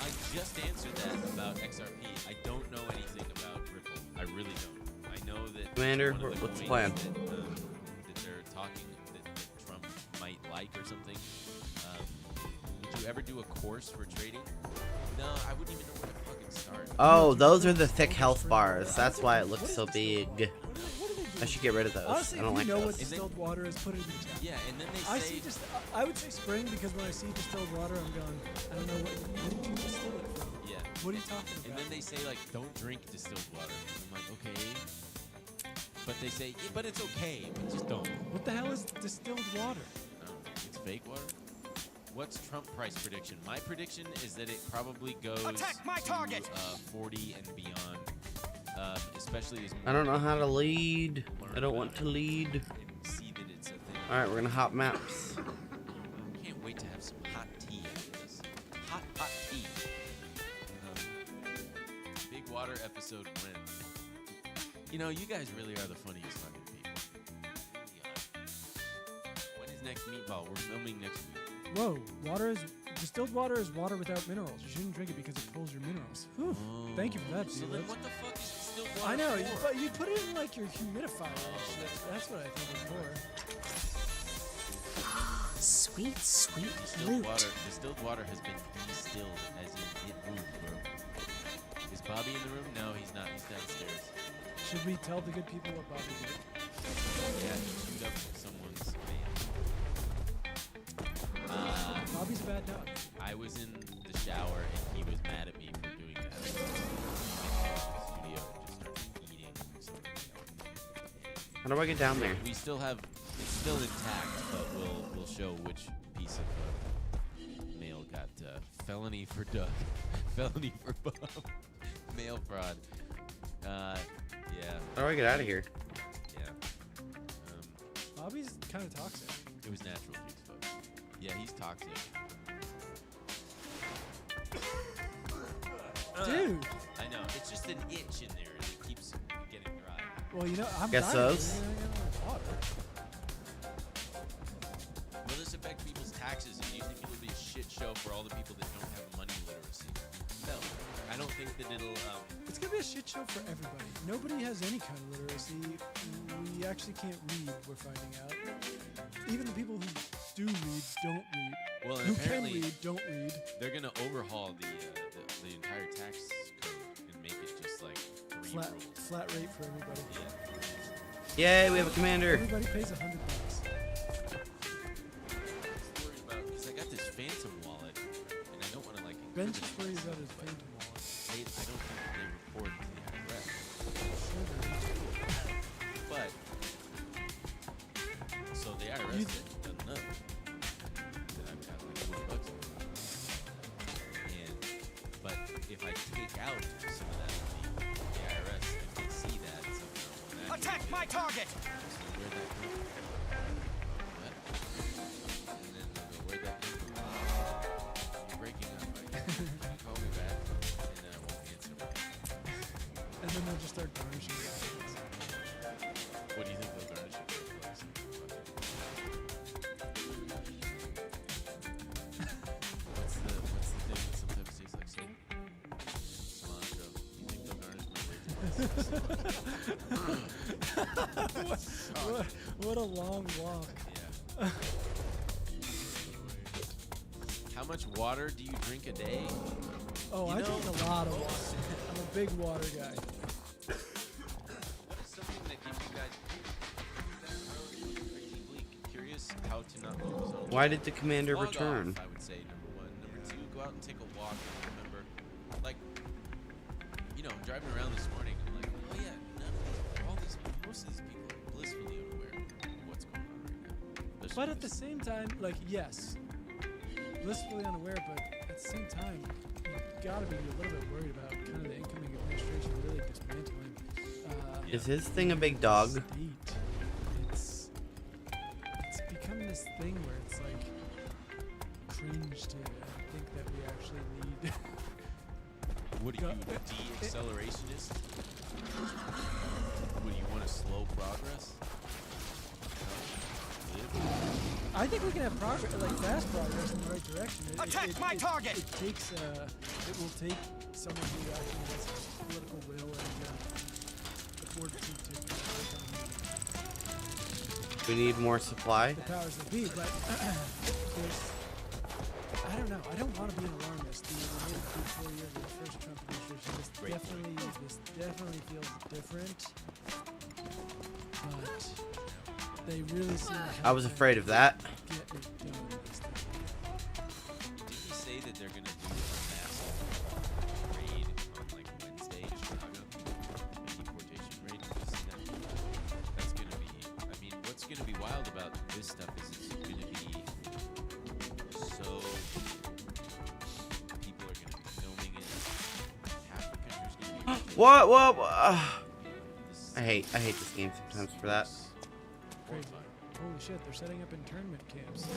I just answered that about XRP. I don't know anything about Ripple. I really don't. I know that Commander, one of what's the plan? that they're talking that Trump might like or something. Would you ever do a course for trading? No, I wouldn't even know where to fucking start. Oh, those are the thick health bars. That's why it looks so big. I should get rid of those. Honestly, I don't if like you know what those. distilled water is, put it in the chat. Yeah, and then they I say see I would say spring because when I see distilled water, I'm going, I don't know what did you distill it from? yeah. What are you talking about? And then they say like, don't drink distilled water. I'm like, okay. But they say, yeah, but it's okay, but just don't. What the hell is distilled water? It's fake water. What's Trump price prediction? My prediction is that it probably goes Attack my target! to 40 and beyond. Especially as I don't know how to lead. I don't want to lead. and see that it's a thing. Alright, we're gonna hop maps. Can't wait to have some hot tea after this. Hot tea. Big water episode when? You guys really are the funniest fucking people. Really are. When is next meatball? We're filming next week. Whoa, distilled water is water without minerals. You shouldn't drink it because it pulls your minerals. Whew. Thank you for that, So dude. then That's- what the fuck is distilled water I know, for? but you put it in like your humidifier and shit. That's what I think it's for. Sweet, sweet Distilled loot. distilled water has been distilled, as in it moved, bro. Is Bobby in the room? No, he's not. He's downstairs. Should we tell the good people what Bobby did? Yeah, he shoot up someone's van. How do I get down there? We still have it's still intact, but we'll show which piece of mail got felony for Doug, felony for Bob, mail fraud. Yeah. How do I get out of here? Yeah. Bobby's kind of toxic. It was natural fix, folks. Yeah, he's toxic. Dude. I know. It's just an itch in there, and it keeps getting dry. Well, you know, I'm Guess dying. so. Water. Will this affect people's taxes? And do you think it'll be a shit show for all the people that don't have money literacy? No, I don't think that it'll. It's gonna be a shit show for everybody. Nobody has any kind of literacy. We actually can't read. We're finding out. Even the people who do read don't read. Well, and Who can apparently read don't read. they're gonna overhaul the entire tax code and make it just like three Flat rules. flat rate for everybody. Yeah. Yay, we have a commander. Everybody pays $100. I'm just worried about because I got this Phantom wallet, and I don't want to like. Ben encrypt just it worries about myself, his but Phantom wallet. I don't think that they report it to the IRS. Sure there is. But so the IRS You- doesn't know that I've got like $40 in it. And but if I take out some of that money, the IRS, if they see that somehow, will Attack naturally my target! So where'd that come from? What? And then they'll go, where'd that come from? You're breaking up. Can you call me back? And then I won't answer back. And then they'll just start garnishing it. What do you think they'll garnish it for? What's the thing that sometimes tastes like soap? Cilantro. You think they'll garnish my weight? What a long walk. Yeah. How much water do you drink a day? Oh, You I know- drink a lot of water. I'm a big water guy. What is something that keeps you guys deeply curious how to not lose on Why did the commander Log return? Off, I would say, number one. Number two, go out and take a walk and remember, like, you know, I'm driving around this morning and I'm like, oh yeah, most of these people are blissfully unaware of what's going on right now. Especially But at the this- same time, like, yes, blissfully unaware, but at the same time, you gotta be a little bit worried about kind of the incoming administration really dismantling. Is his thing a big dog? State. It's become this thing where it's like cringe to think that we actually need. What are Go- you, a de-accelerationist? Would you want to slow progress? No? Live? I think we can have progress, like fast progress in the right direction. Attack my target! It takes, it will take someone who actually has political will and the fortitude to overcome We need more supply. the powers that be. But there's, I don't know. I don't want to be an alarmist. We made it through 4 years of the first Trump administration. This Great. definitely feels different. But they really seem to I was afraid of that. get it done this time. Did he say that they're going to do a massive raid on like Wednesday in Chicago? A deportation raid? Did you see that? That's going to be, I mean, what's going to be wild about this stuff is it's going to be so, people are going to be filming it. Half the country's going to be What? What? This I hate this game sometimes for that. Crazy. Holy shit, they're setting up internment camps.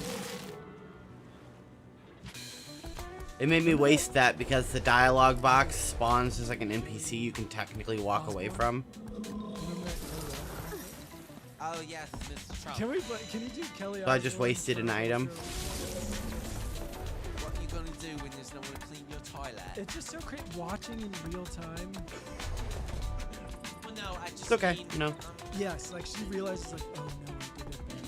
It made me waste that because the dialogue box spawns as like an NPC you can technically walk away from. Remember that Oh yes, Mr. Trump. Can you do Kelly? So I just Osbourne wasted an for- item. What are you going to do when there's no one to clean your toilet? It's just so great watching in real time. Well, no, I just It's okay, mean, you know. Yes, like she realizes like, oh no, I did a bad thing,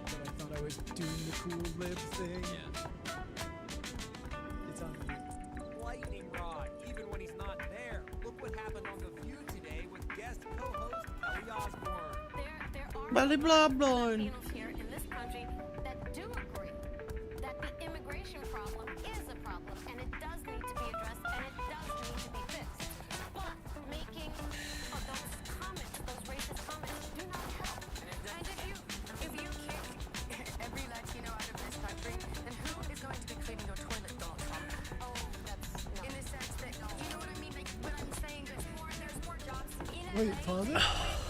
but I thought I was doing the cool lib thing. Yeah. It's on mute. Lightning rod, even when he's not there. Look what happened on The View today with guest co-host Kelly Osbourne. There are Blah, blah, blah. Filipinos here in this country that do agree that the immigration problem is a problem and it does need to be addressed and it does need to be fixed. But making those comments, those racist comments, do not help. Wait, pause it?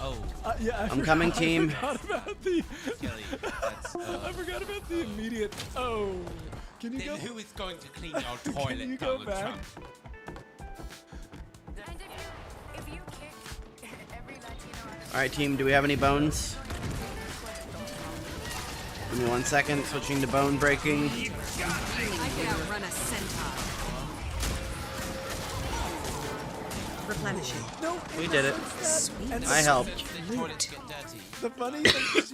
Oh, Yeah, I'm coming, team. I forgot about the... Kelly, that's. I forgot about the immediate... Oh. Can you Then go... who is going to clean our toilet, Can you go Donald back? Trump? And if you kick every Latino out of All right, team. Do we have any bones? Give me 1 second. Switching to bone breaking. I could outrun a centaur. Replenishing. No, We did it. Sweet. And I helped. The toilets get dirty. the funny thing is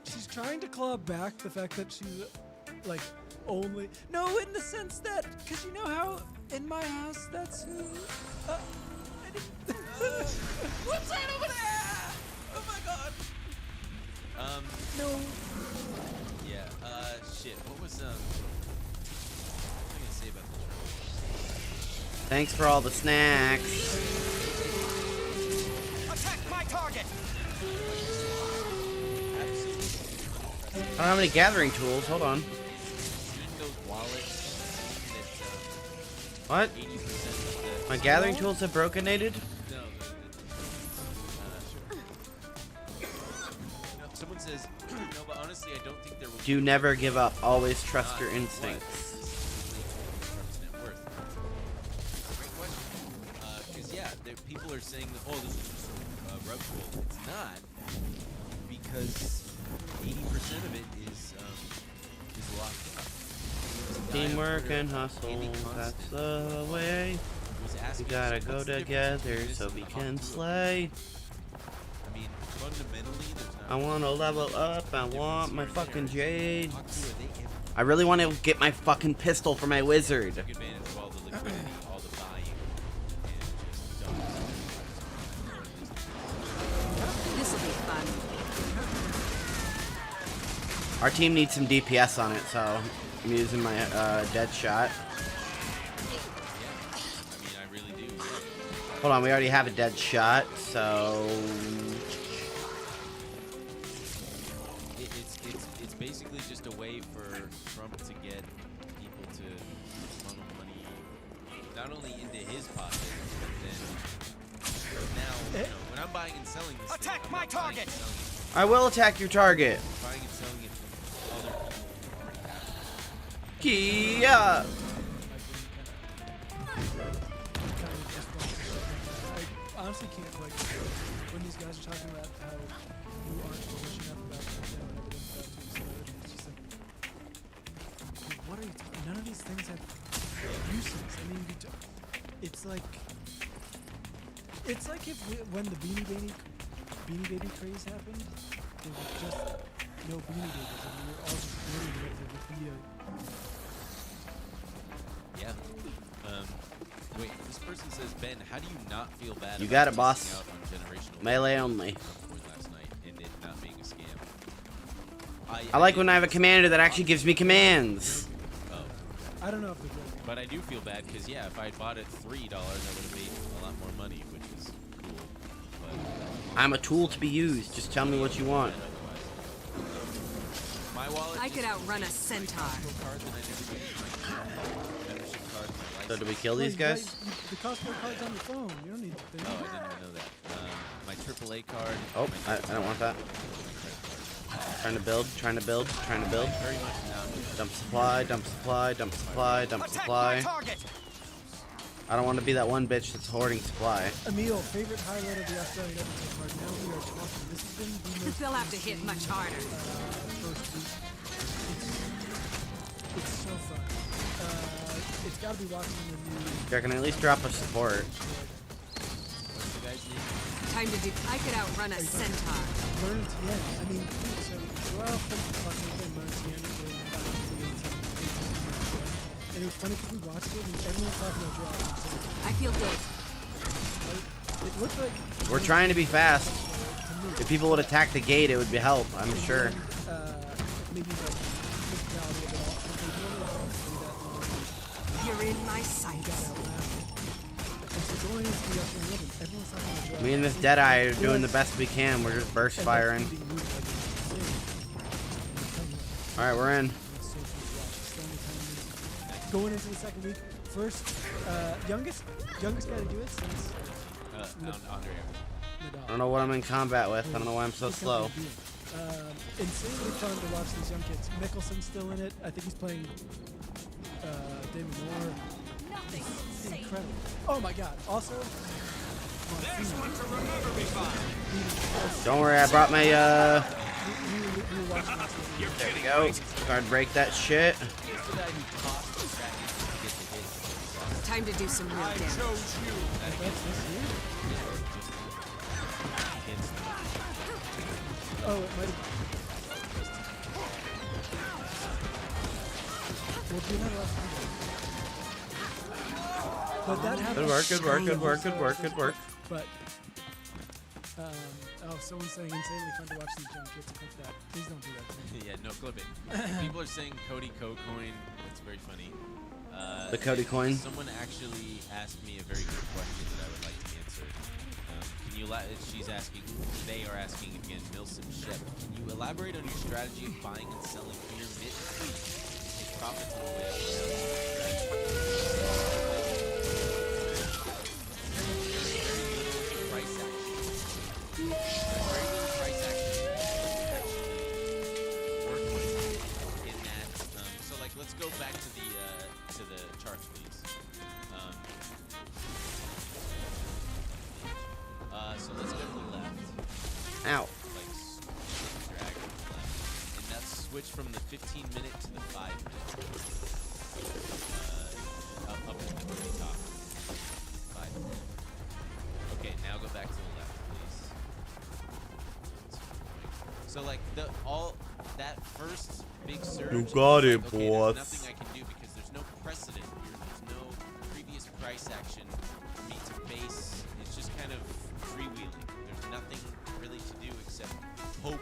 she's trying to claw back the fact that she's like only no in the sense that because you know how in my house that's who what's that over there? Oh my god. No. Yeah. Shit. What was what was I gonna say about the Trump? Thanks for all the snacks. Attack my target! I don't have any gathering tools. Hold on. Seeing those wallets What? that 80% of the My gathering tools have brokenated? no, someone says no, but honestly, I don't think there will. Do never give up. Always trust your instincts. Net worth. Great question. Because yeah, people are saying that oh, this is just a rug pull. It's not, because 80% of it is locked up. There's a guy on Teamwork Twitter, and hustle. Andy That's Constant, the way. was We asking, gotta so go what's the difference together between this so and we the can hot tool? slay. I mean, fundamentally, there's not. I wanna level up. I want my fucking jades. Hot tool, they can I really want to get my fucking pistol for my wizard. take advantage of all the liquidity, all the buying, and just dump. This'll be fun. Our team needs some DPS on it, so I'm using my dead shot. I mean, I really do. Hold on, we already have a dead shot, so It's basically just a way for Trump to get people to funnel money not only into his pocket, but then now, you know, when I'm buying and selling this Attack thing, my I'm not buying target! and selling it I will attack your target. from, buying and selling it from other people who already have it. Kia. I honestly can't like when these guys are talking about how you aren't bullish enough about crypto and everything about doing it's just like dude, what are you talking? None of these things have uses. I mean, it's like if when the Beanie Baby craze happened, there was just no Beanie Babies, and we were all just waiting for it to be a Yeah. Wait, this person says, Ben, how do you not feel bad You about got it, missing boss. out on generational Melee wealth only. from last night and it not being a scam? I like when I have a commander that actually gives me commands. Oh. I don't know if they're good. But I do feel bad because, yeah, if I had bought it $3, I would have made a lot more money, which is cool. But I'm a tool to be used. Just tell me what you want. otherwise. My wallet I could just outrun a centaur. Costco card that I never used. Membership card, my So do we license. kill these guys? The Costco card's on your phone. You don't need the thing. Oh, I didn't even know that. My AAA card. Oh, my I don't want that. Trying to build, trying to build, trying to build. Very much not. Dump supply, dump supply, dump supply, dump Attack my supply. target! I don't want to be that one bitch that's hoarding supply. Emil, favorite highlight of the Australian episode card. Now we are talking. This has been the most They'll have to hit much harder. first week. It's so fun. It's got to be watching the new. Jack, can I at least drop a support? What's the guy's name? Time to do. I could outrun a centaur. Learn Tien. I mean, so Joel fucking played Learn Tien for and it was funny because we watched it and everyone was talking about Joel. I feel good. It looked like We're trying to be fast. to me. If people would attack the gate, it would be help, I'm sure. Maybe like physicality of it all. But they really don't do that. You're in my sights. And so going into the Australian Open, everyone's talking about Joel. Me and this Deadeye are doing the best we can. We're just burst firing. Alright, we're in. Going into the second week, first youngest guy to do it since Andre. Nadal. I don't know what I'm in combat with. I don't know why I'm so He's slow. gonna be insanely fun to watch these young kids. Mickelson's still in it. I think he's playing Damon Moore. He's incredible. Oh my God. Also, Don't worry, I brought my we were watching this. There we go. Guard break that shit. Time to do some real damage. That's this year. Oh, it might have. Well, do not last time. But that happened. Good work, good work, good work, good work, good work. But, oh, someone's saying insanely fun to watch these young kids. Clip that. Please don't do that to me. Yeah, no, clip it. People are saying Cody Cocoin. It's very funny. The Cody coin. Someone actually asked me a very good question that I would like to answer. Can you? She's asking. They are asking again. Milsim Shep. Can you elaborate on your strategy of buying and selling beer mid-tweet? Take profits all the way up and down. Price action. Very little price action. Actually work in that. So like, let's go back to the charts, please. So let's go to the left. Ow. Like, drag to the left. And that's switch from the 15-minute to the 5-minute. Up to the very top. 5 minutes. Okay, now go back to the left, please. So like that first big surge. You got it, okay, boss. There's nothing I can do because there's no precedent here. There's no previous price action for me to base. It's just kind of freewheeling. There's nothing really to do except hope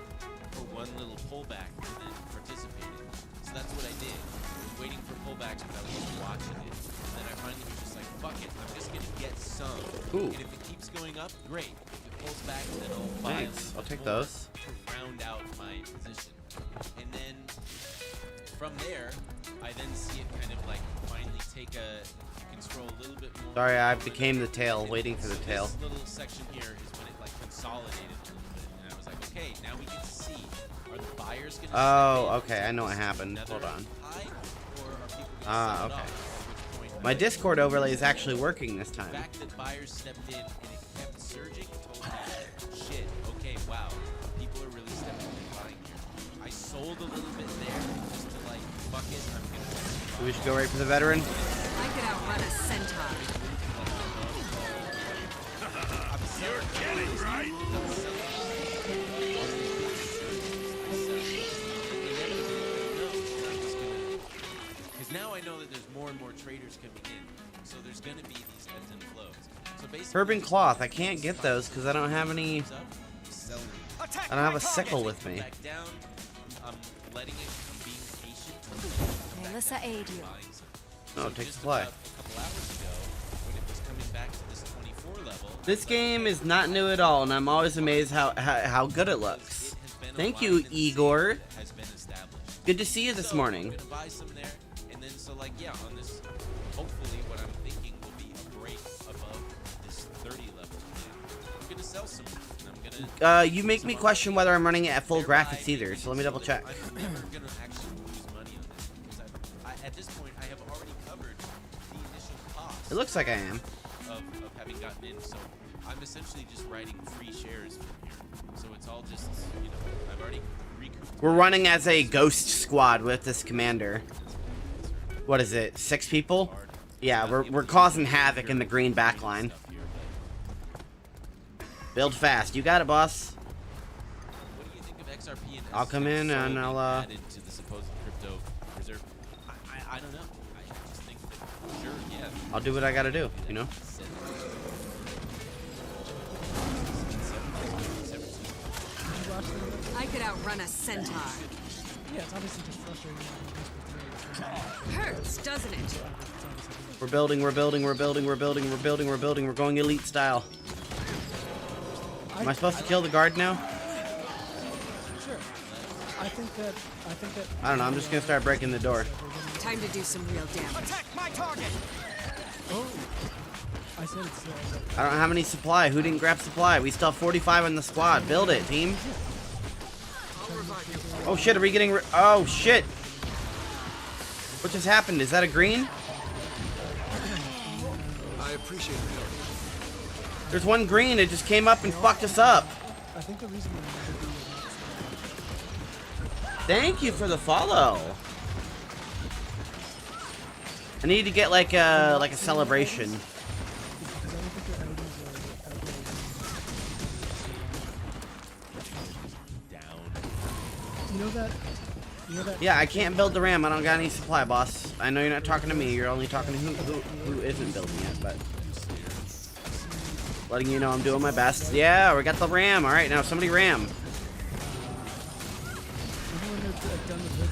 for one little pullback and then participate in it. So that's what I did. I was waiting for pullbacks, but I was just watching it. And then I finally was just like, fuck it, I'm just gonna get some. Ooh. And if it keeps going up, great. If it pulls back, then I'll buy Thanks. a little I'll take more those. to round out my position. And then from there, I then see it kind of like finally take control a little bit more. Sorry, I became the tail, waiting for the So tail. This little section here is when it like consolidated a little bit, and I was like, okay, now we can see. Are the buyers gonna? Oh, step in okay, I know what and happened. another Hold on. high, or are people gonna Ah, sell it okay. off? At which point, My Discord overlay is actually working this the time. fact that buyers stepped in and it kept surging told me, shit, okay, wow, people are really stepping in and buying here. I sold a little bit there just to like, fuck it, I'm gonna. We should go right for the veteran. I could outrun a centaur. You're kidding, right? Because now I know that there's more and more traders coming in, so there's going to be these ebbs and flows. So basically, Urban cloth. I can't get those because I don't have any. selling. I don't have a sickle with me. Back down. I'm letting it. I'm being patient. Melissa aid you. Buying some. Oh, So take the just fly. about a couple hours ago, when it was coming back to this 24 level, This game is not new at all, and I'm always amazed how good it looks. Thank you, Igor. has been established. Good to see you this So, morning. I'm gonna buy some there, and then so like yeah, on this, hopefully what I'm thinking will be a break above this 30 level. I'm gonna sell some, and I'm gonna. You make me question whether I'm running it at full graphics either, so let me double check. I'm never gonna actually lose money on this because at this point I have already covered the initial cost It looks like I am. of having gotten in. So I'm essentially just writing free shares from here. So it's all just I've already recouped. We're running as a ghost squad with this commander. What is it? 6 people? Yeah, we're causing havoc in the green backline. Build fast. You got it, boss. What do you think of XRP and I'll come in and I'll, added to the supposed crypto reserve? I don't know. I just think that sure, yeah. I'll do what I gotta do, you know? I could outrun a centaur. Yeah, it's obviously just frustrating. Hurts, doesn't it? We're building, we're building, we're building, we're building, we're building, we're building. We're going elite style. Am I supposed to kill the guard now? Sure. I think that. I don't know, I'm just gonna start breaking the door. Time to do some real damage. Attack my target! Oh. I said it's. I don't have any supply. Who didn't grab supply? We still have 45 in the squad. Build it, team. Oh shit, are we getting oh shit. What just happened? Is that a green? I appreciate the help. There's one green. It just came up and fucked us up. I think the reason we never do is Thank you for the follow. I need to get like a celebration. because I don't think their outings are Down. You know that? You know that? Yeah, I can't build the ram. I don't got any supply, boss. I know you're not talking to me. You're only talking to who isn't building it, but letting you know I'm doing my best. Yeah, we got the ram. All right, now somebody ram. Even when they're done with it,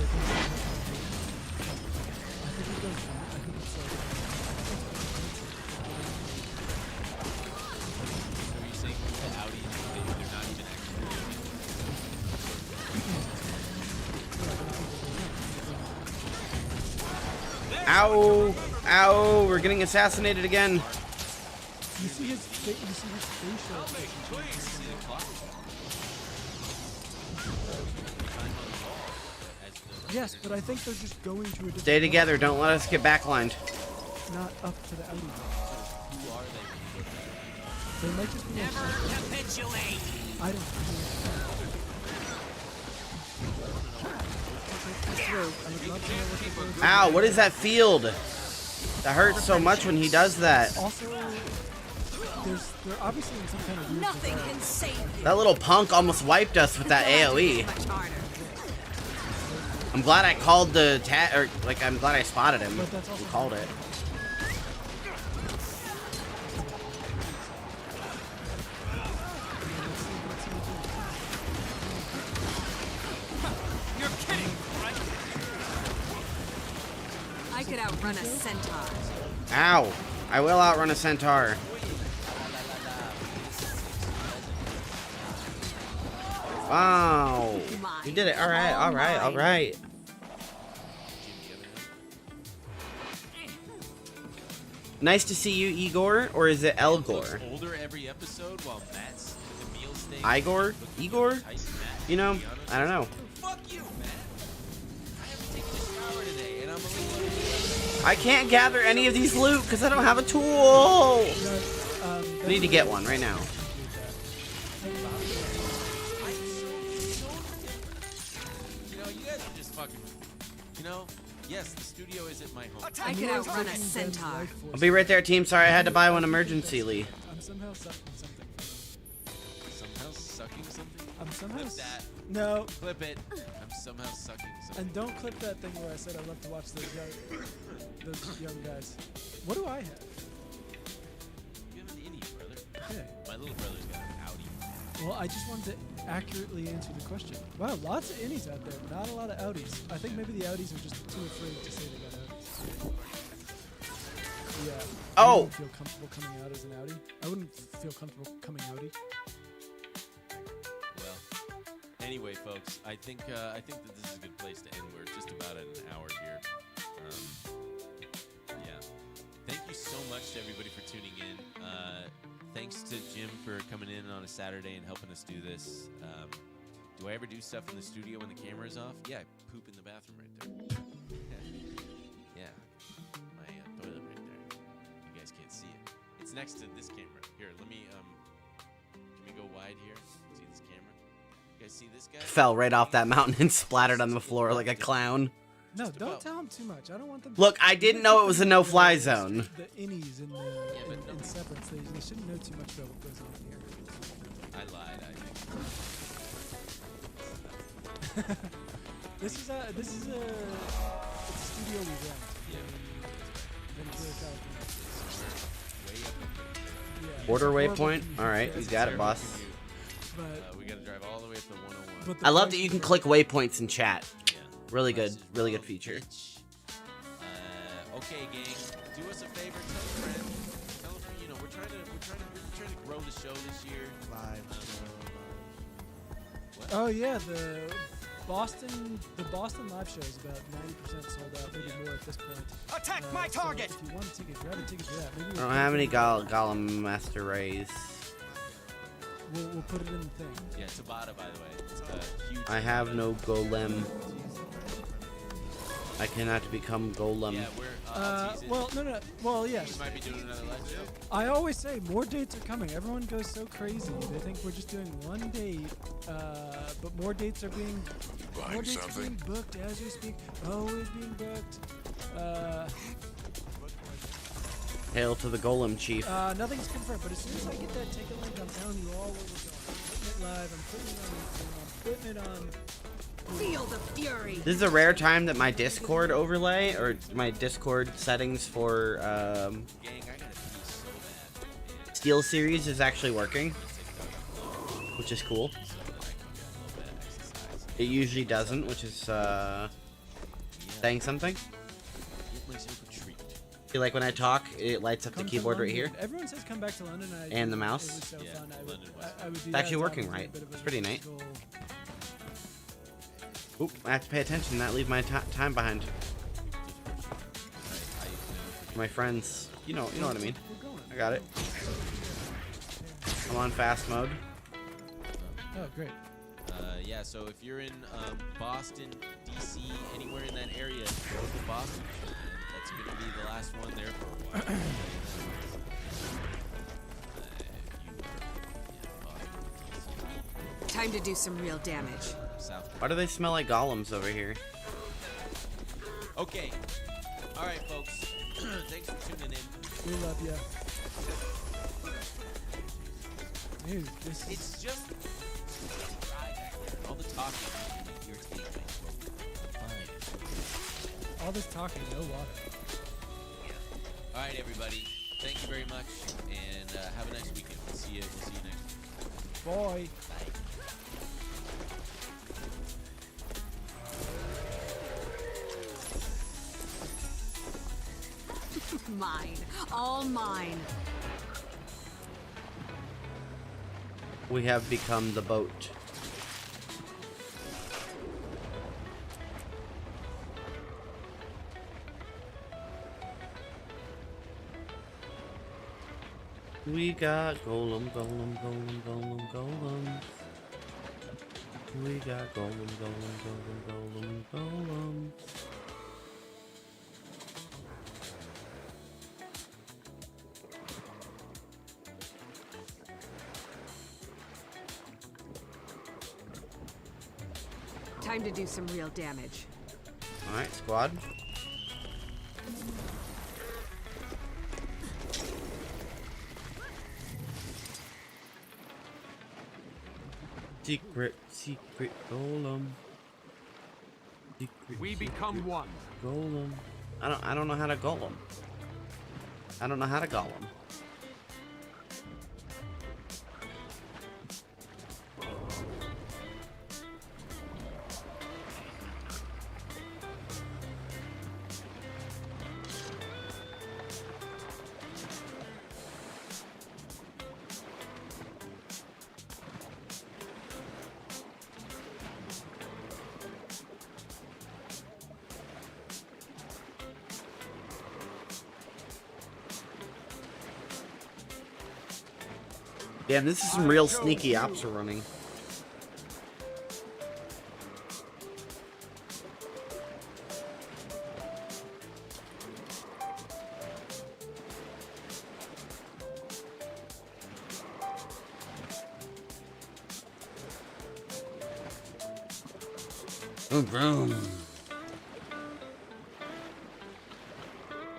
I think it goes. I think it's like. So are you saying the Audis, they're not even Ow! Ow! We're getting assassinated again. You see his facial. Yes, but I think they're just going to a different. Stay together. Don't let us get backlined. Not up to the Audi. Who are they? They might just be. Never capitulate. I don't. Ow! What is that field? That hurts so much when he does that. Also, they're obviously in some kind of weird. Nothing can save you. That little punk almost wiped us with that AOE. Much harder. I'm glad I called the I'm glad I spotted him. But that's also And called it. You're kidding, right? I could outrun a centaur. Ow! I will outrun a centaur. Wow! You did it. All right. All right. All right. Nice to see you, Igor, or is it Elgor? Older every episode while Matt's in the meal stage. Igor? Igor? You know, I don't know. Fuck you, Matt. I haven't taken a shower today, and I'm a little. I can't gather any of these loot because I don't have a tool. I need to get one right now. You know, you guys are just fucking. You know, yes, the studio isn't my home. I could outrun a centaur. I'll be right there, team. Sorry, I had to buy one emergencyly. I'm somehow sucking something. Somehow sucking something? I'm somehow. Clip that. No. Clip it. I'm somehow sucking something. And don't clip that thing where I said I love to watch those young guys. What do I have? You have an innie, brother. Okay. My little brother's got an Audi. Well, I just wanted to accurately answer the question. Wow, lots of innies out there, not a lot of Audis. I think maybe the Audis are just too afraid to say they got Audis. Yeah. I Oh! wouldn't feel comfortable coming out as an Audi. I wouldn't feel comfortable coming Audi. Well, anyway, folks, I think that this is a good place to end. We're just about at an hour here. Yeah. Thank you so much to everybody for tuning in. Thanks to Jim for coming in on a Saturday and helping us do this. Do I ever do stuff in the studio when the camera's off? Yeah, I poop in the bathroom right there. Yeah. My toilet right there. You guys can't see it. It's next to this camera. Here, let me, can we go wide here? See this camera? You guys see this guy? Fell right off that mountain and splattered on the floor like a clown. No, Just don't about. tell them too much. I don't want them. Look, I didn't know it was a no-fly zone. The innies in Severance, they shouldn't know too much about what goes on here. I lied, I think. This is a it's a studio we rent. Ventura, California. Yeah, Order it's a horrible waypoint? commute. Alright, Yeah, you it's got it, terrible boss. commute. But, We gotta drive all the way up to 101. but the I love price that you is can right. click waypoints in chat. Yeah. Really good, Price is really good wrong, feature. bitch. Okay, gang, do us a favor, tell a friend. Tell a friend, you know, we're trying to grow the show this year. Oh yeah, the The Boston live show is about 90% sold out, maybe more at this point. Attack my target! So if you want a ticket, grab a ticket for that. Maybe I don't have any Gollum Master Rays. We'll put it in the thing. Yeah, Tabata, by the way. It's a huge. I have no golem. I cannot become golem. Yeah, we're. I'll tease it. Well, no. Well, yes. We might be doing another live show. I always say more dates are coming. Everyone goes so crazy. They think we're just doing one date, but more dates are being booked as we speak. Always being booked. Hail to the golem chief. Nothing's confirmed, but as soon as I get that ticket link, I'm telling you all where we're going. I'm putting it live. I'm putting it on Instagram. I'm putting it on. Feel the fury. This is a rare time that my Discord overlay or my Discord settings for Gang, I gotta pee so bad. Steel Series is actually working, which is cool. It usually doesn't, which is saying something. Get myself a treat. See, like when I talk, it lights up the Come to keyboard right London. here. Everyone says come back to London. And the It mouse. was so Yeah, fun. London was I would do It's that actually as working a right. bit of It's a pretty neat. physical- Oop, I have to pay attention, not leave my time behind. My friends, you know what I mean. We're going. I got it. I'm on fast mode. Oh, great. Yeah, so if you're in Boston, DC, anywhere in that area, go to Boston. That's going to be the last one there for a while. Time to do some real damage. South. Why do they smell like golems over here? Okay. All right, folks. Thanks for tuning in. We love you. Dude, this is... It's just dry back there. All the talking irritating my throat. Fine. all this talking, no water. All right, everybody. Thank you very much, and have a nice weekend. We'll see you next week. Boy. Bye. Mine. All mine. We have become the boat. We got golem, golem, golem, golem, golem. We got golem, golem, golem, golem, golem. Time to do some real damage. Alright, squad. Secret golem. Secret, We become one. golem. I don't know how to golem. I don't know how to golem. Damn, this is some real sneaky ops we're running. Boom, boom.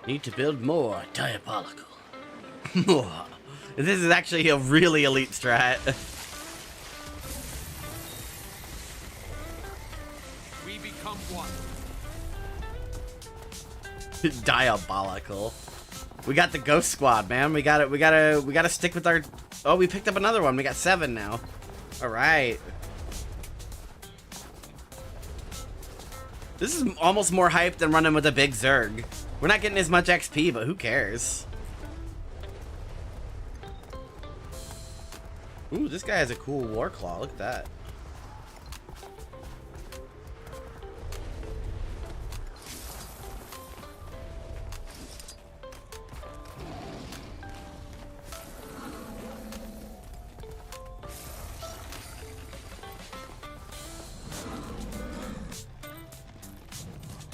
Need to build more diabolical. More. This is actually a really elite strat. We become one. Diabolical. We got the ghost squad, man. We gotta stick with our. Oh, we picked up another one. We got 7 now. All right. This is almost more hype than running with a big Zerg. We're not getting as much XP, but who cares? Ooh, this guy has a cool war claw. Look at that.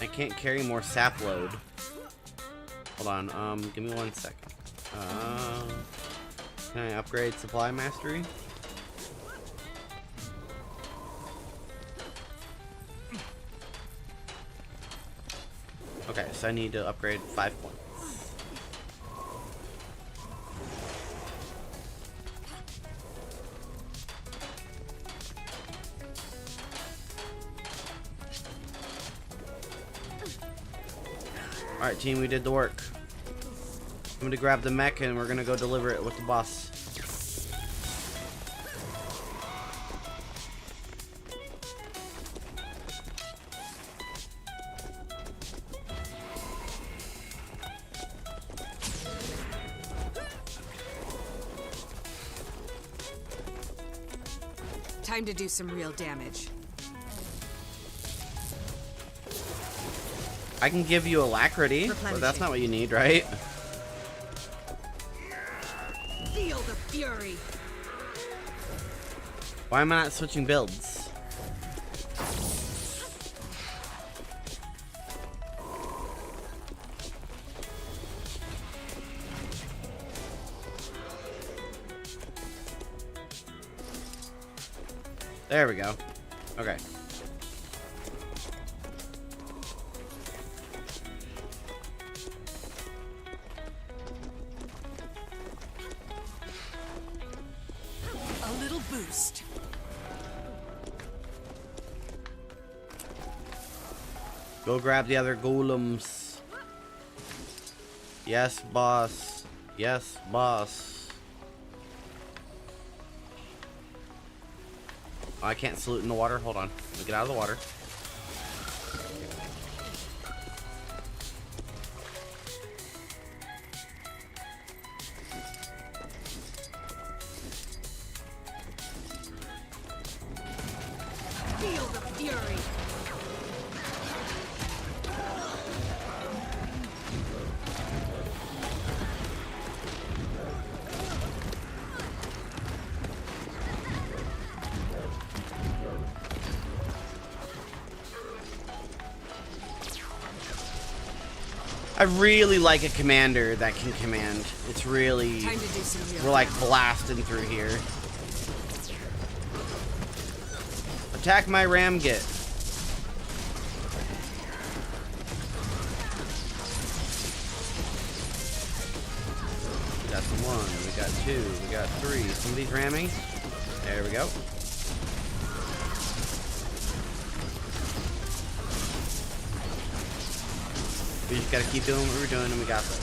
I can't carry more sap load. Hold on, give me 1 second. Can I upgrade supply mastery? Okay, so I need to upgrade 5 points. Alright, team, we did the work. I'm gonna grab the mech and we're gonna go deliver it with the boss. Time to do some real damage. I can give you alacrity, but that's not what you need, right? Feel the fury. Why am I not switching builds? There we go. Okay. A little boost. Go grab the other golems. Yes, boss. Yes, boss. Oh, I can't salute in the water. Hold on. Let me get out of the water. Feel the fury. I really like a commander that can command. It's really... Time to do some real We're like damage. blasting through here. Attack my ramgit. That's one. We got two. We got three. Somebody's ramming. There we go. We just gotta keep doing what we're doing, and we got this.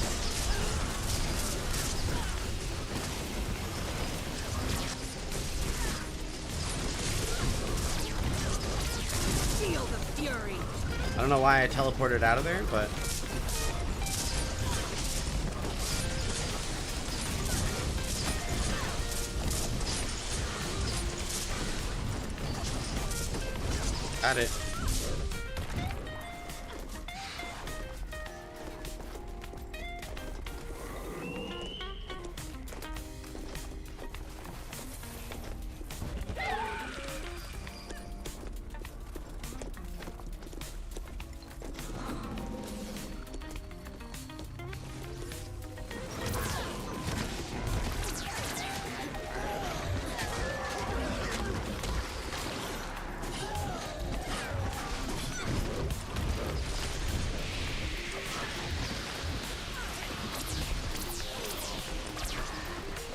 Feel the fury. I don't know why I teleported out of there, but... Got it.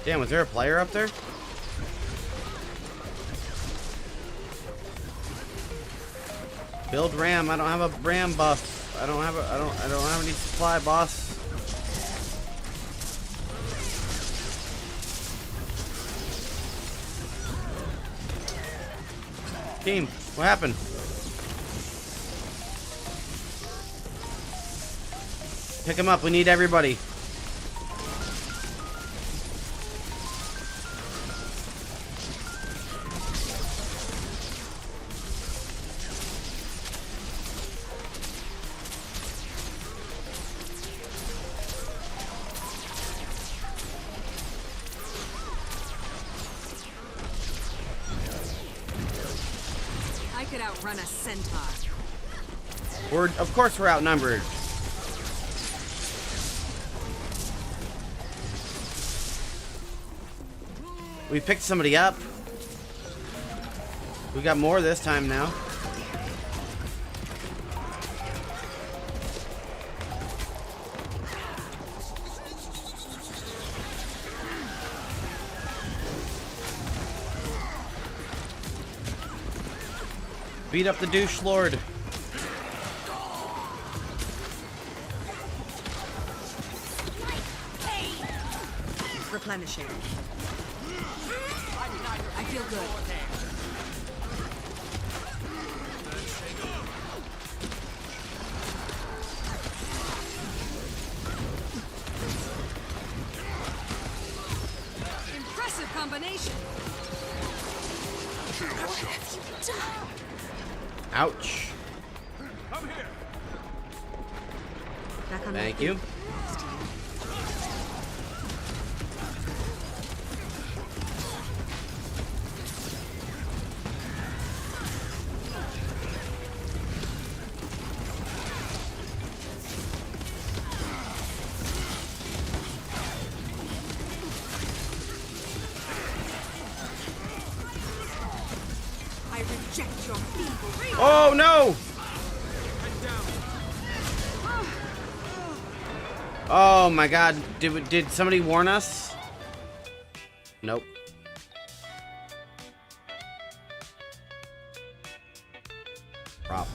Damn, was there a player up there? Build ram. I don't have a ram buff. I don't have any supply, boss. Team, what happened? Pick him up. We need everybody. I could outrun a centaur. Of course we're outnumbered. We picked somebody up. We got more this time now. Beat up the douche lord. Replenishing. I feel good. Impressive combination. Ouch. Come here. Back on Thank my you. feet. I reject your feeble. Oh no! Oh my god, did somebody warn us? Nope. Prop.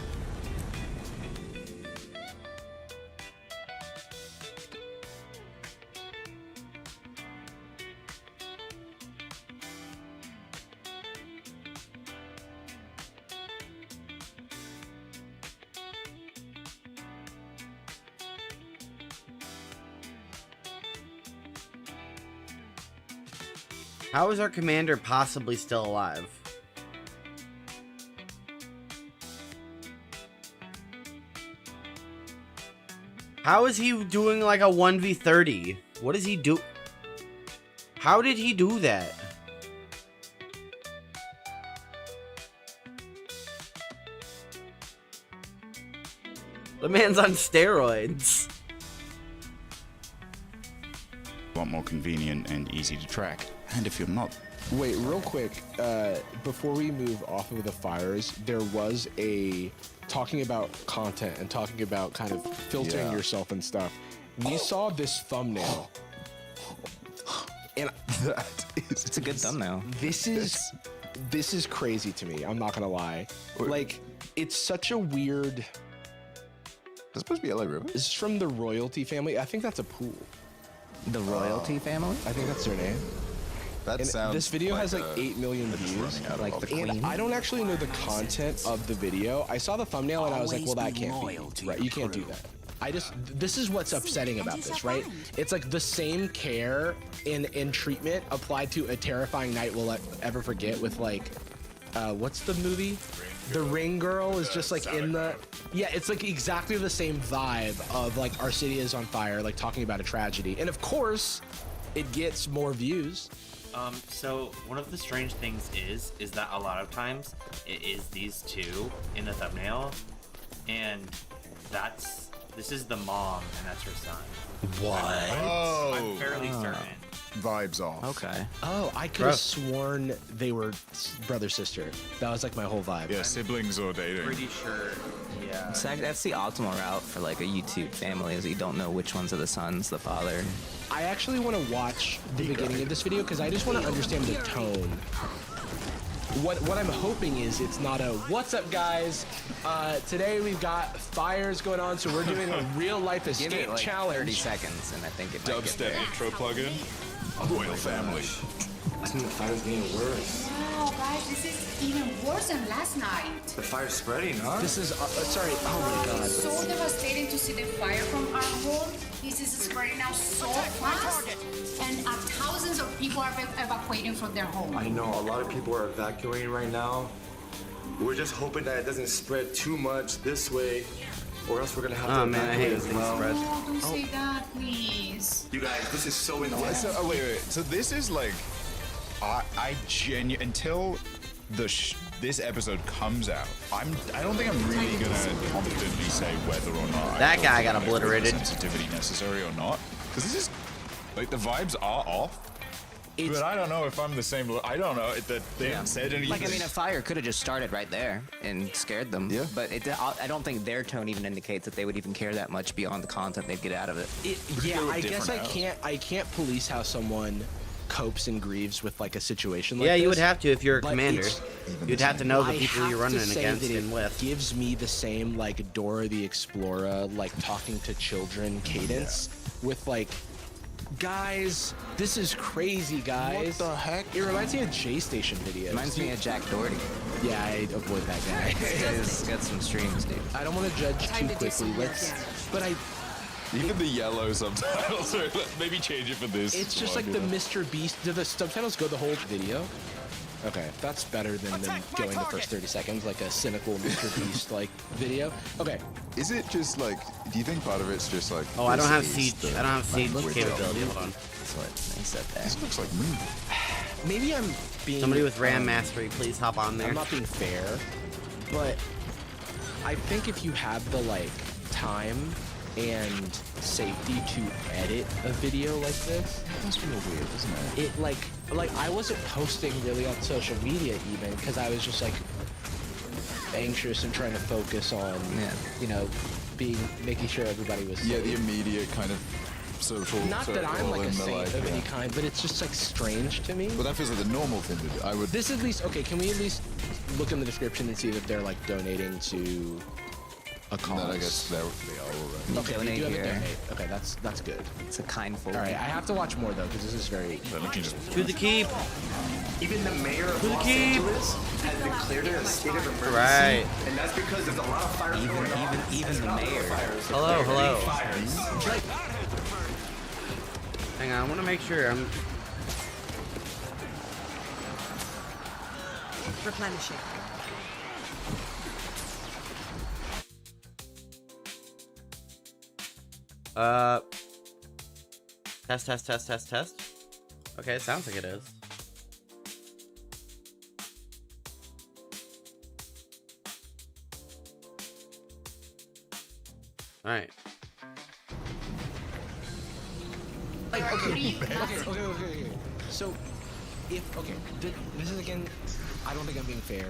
How is our commander possibly still alive? How is he doing like a 1v30? What does he do? How did he do that? The man's on steroids. A lot more convenient and easy to track. And if you're not, Wait, real quick, before we move off of the fires, there was a talking about content and talking about kind of filtering yourself and stuff. We saw this thumbnail, and It's a good thumbnail. this is crazy to me. I'm not gonna lie. Like, it's such a weird. It's supposed to be LA River. This is from the royalty family. I think that's a pool. The royalty family? I think that's their name. That And sounds this video has like a- 8 million they're just views. running out of Like options. and Queen? I don't actually know the content of the video. I saw the thumbnail and I was like, well, that can't be right. You can't do that. This is what's upsetting about this, right? It's like the same care in treatment applied to a terrifying night we'll ever forget with like, what's the movie? The Ring Girl is just like in the, yeah, it's like exactly the same vibe of like our city is on fire, like talking about a tragedy. And of course, it gets more views. So one of the strange things is that a lot of times it is these two in the thumbnail, and this is the mom and that's her son. What? I'm fairly certain. vibes off. Okay. Oh, I could have sworn they were brother sister. That was like my whole vibe. Yeah, siblings or dating. Pretty sure. Yeah. That's the optimal route for like a YouTube family, is you don't know which ones are the sons, the father. I actually want to watch the beginning of this video because I just want to understand the tone. What I'm hoping is it's not a "What's up, guys? Today we've got fires going on, so we're doing a real life escape Give it like challenge." 30 seconds, and I think it might get there. intro plugin. Royal family. I think the fire's getting worse. Wow, guys, this is even worse than last night. The fire's spreading, huh? This is sorry. Oh my god. So devastating to see the fire from our home. This is spreading out so fast, and thousands of people are evacuating from their home. I know a lot of people are evacuating right now. We're just hoping that it doesn't spread too much this way, or else we're gonna have to Oh man, I hate evacuate when as things well. spread. Oh, don't say that, please. You guys, this is so intense. So, oh wait. So this is like, I genuinely until this episode comes out, I don't think I'm really gonna confidently say whether or not That guy got like, obliterated. sensitivity necessary or not, because this is like the vibes are off. But I don't know if I'm the same. I don't know that they haven't said anything. Like, I mean, a fire could have just started right there and scared them. Yeah. But I don't think their tone even indicates that they would even care that much beyond the content they'd get out of it. Yeah, I guess I can't police how someone copes and grieves with like a situation like Yeah, this. you would have to if you're a But commander. You'd have to know the I people have you're to running say against that and it with. gives me the same like Dora the Explorer, like talking to children cadence with like, guys, this is crazy, guys. What the heck? It reminds me of J-Station videos. Reminds me of Jack Doherty. Yeah, I avoid that guy. He's got some streams, dude. I don't want to judge too quickly. Even the yellow subtitles are, maybe change it for this. It's just like the Mr. Beast. Do the subtitles go the whole video? Okay, that's better than going the first 30 seconds, like a cynical Mr. Beast like video. Okay. Is it just like? Do you think part of it's just like? Oh, I don't have this siege. is the I don't have siege language capability. of- Hold on. That's what they said there. This looks like me. Maybe I'm being Somebody with RAM mastery, please hop on there. I'm not being fair, but I think if you have the like time and safety to edit a video like this, That's real weird, isn't it? it like I wasn't posting really on social media even because I was just like anxious and trying to focus on you know making sure everybody was Yeah, safe. the immediate kind of social. Not that I'm circle like a and the, saint like, of any yeah. kind, but it's just like strange to me. But that feels like the normal thing to do. I would. This at least okay. Can we at least look in the description and see that they're like donating to a cause? Then I guess they are already. Okay, they do have a donate. Okay, that's good. It's a kind fold. All right, I have to watch more though because this is very. To the keep. Even the mayor of To the Los keep. Angeles has declared it a state of emergency. Right. And that's because there's a lot of fires going on. Even the mayor. Hello. Fires. Hang on, I want to make sure I'm. Replenishing. Test. Okay, it sounds like it is. All right. Like, okay. So, if this is again, I don't think I'm being fair.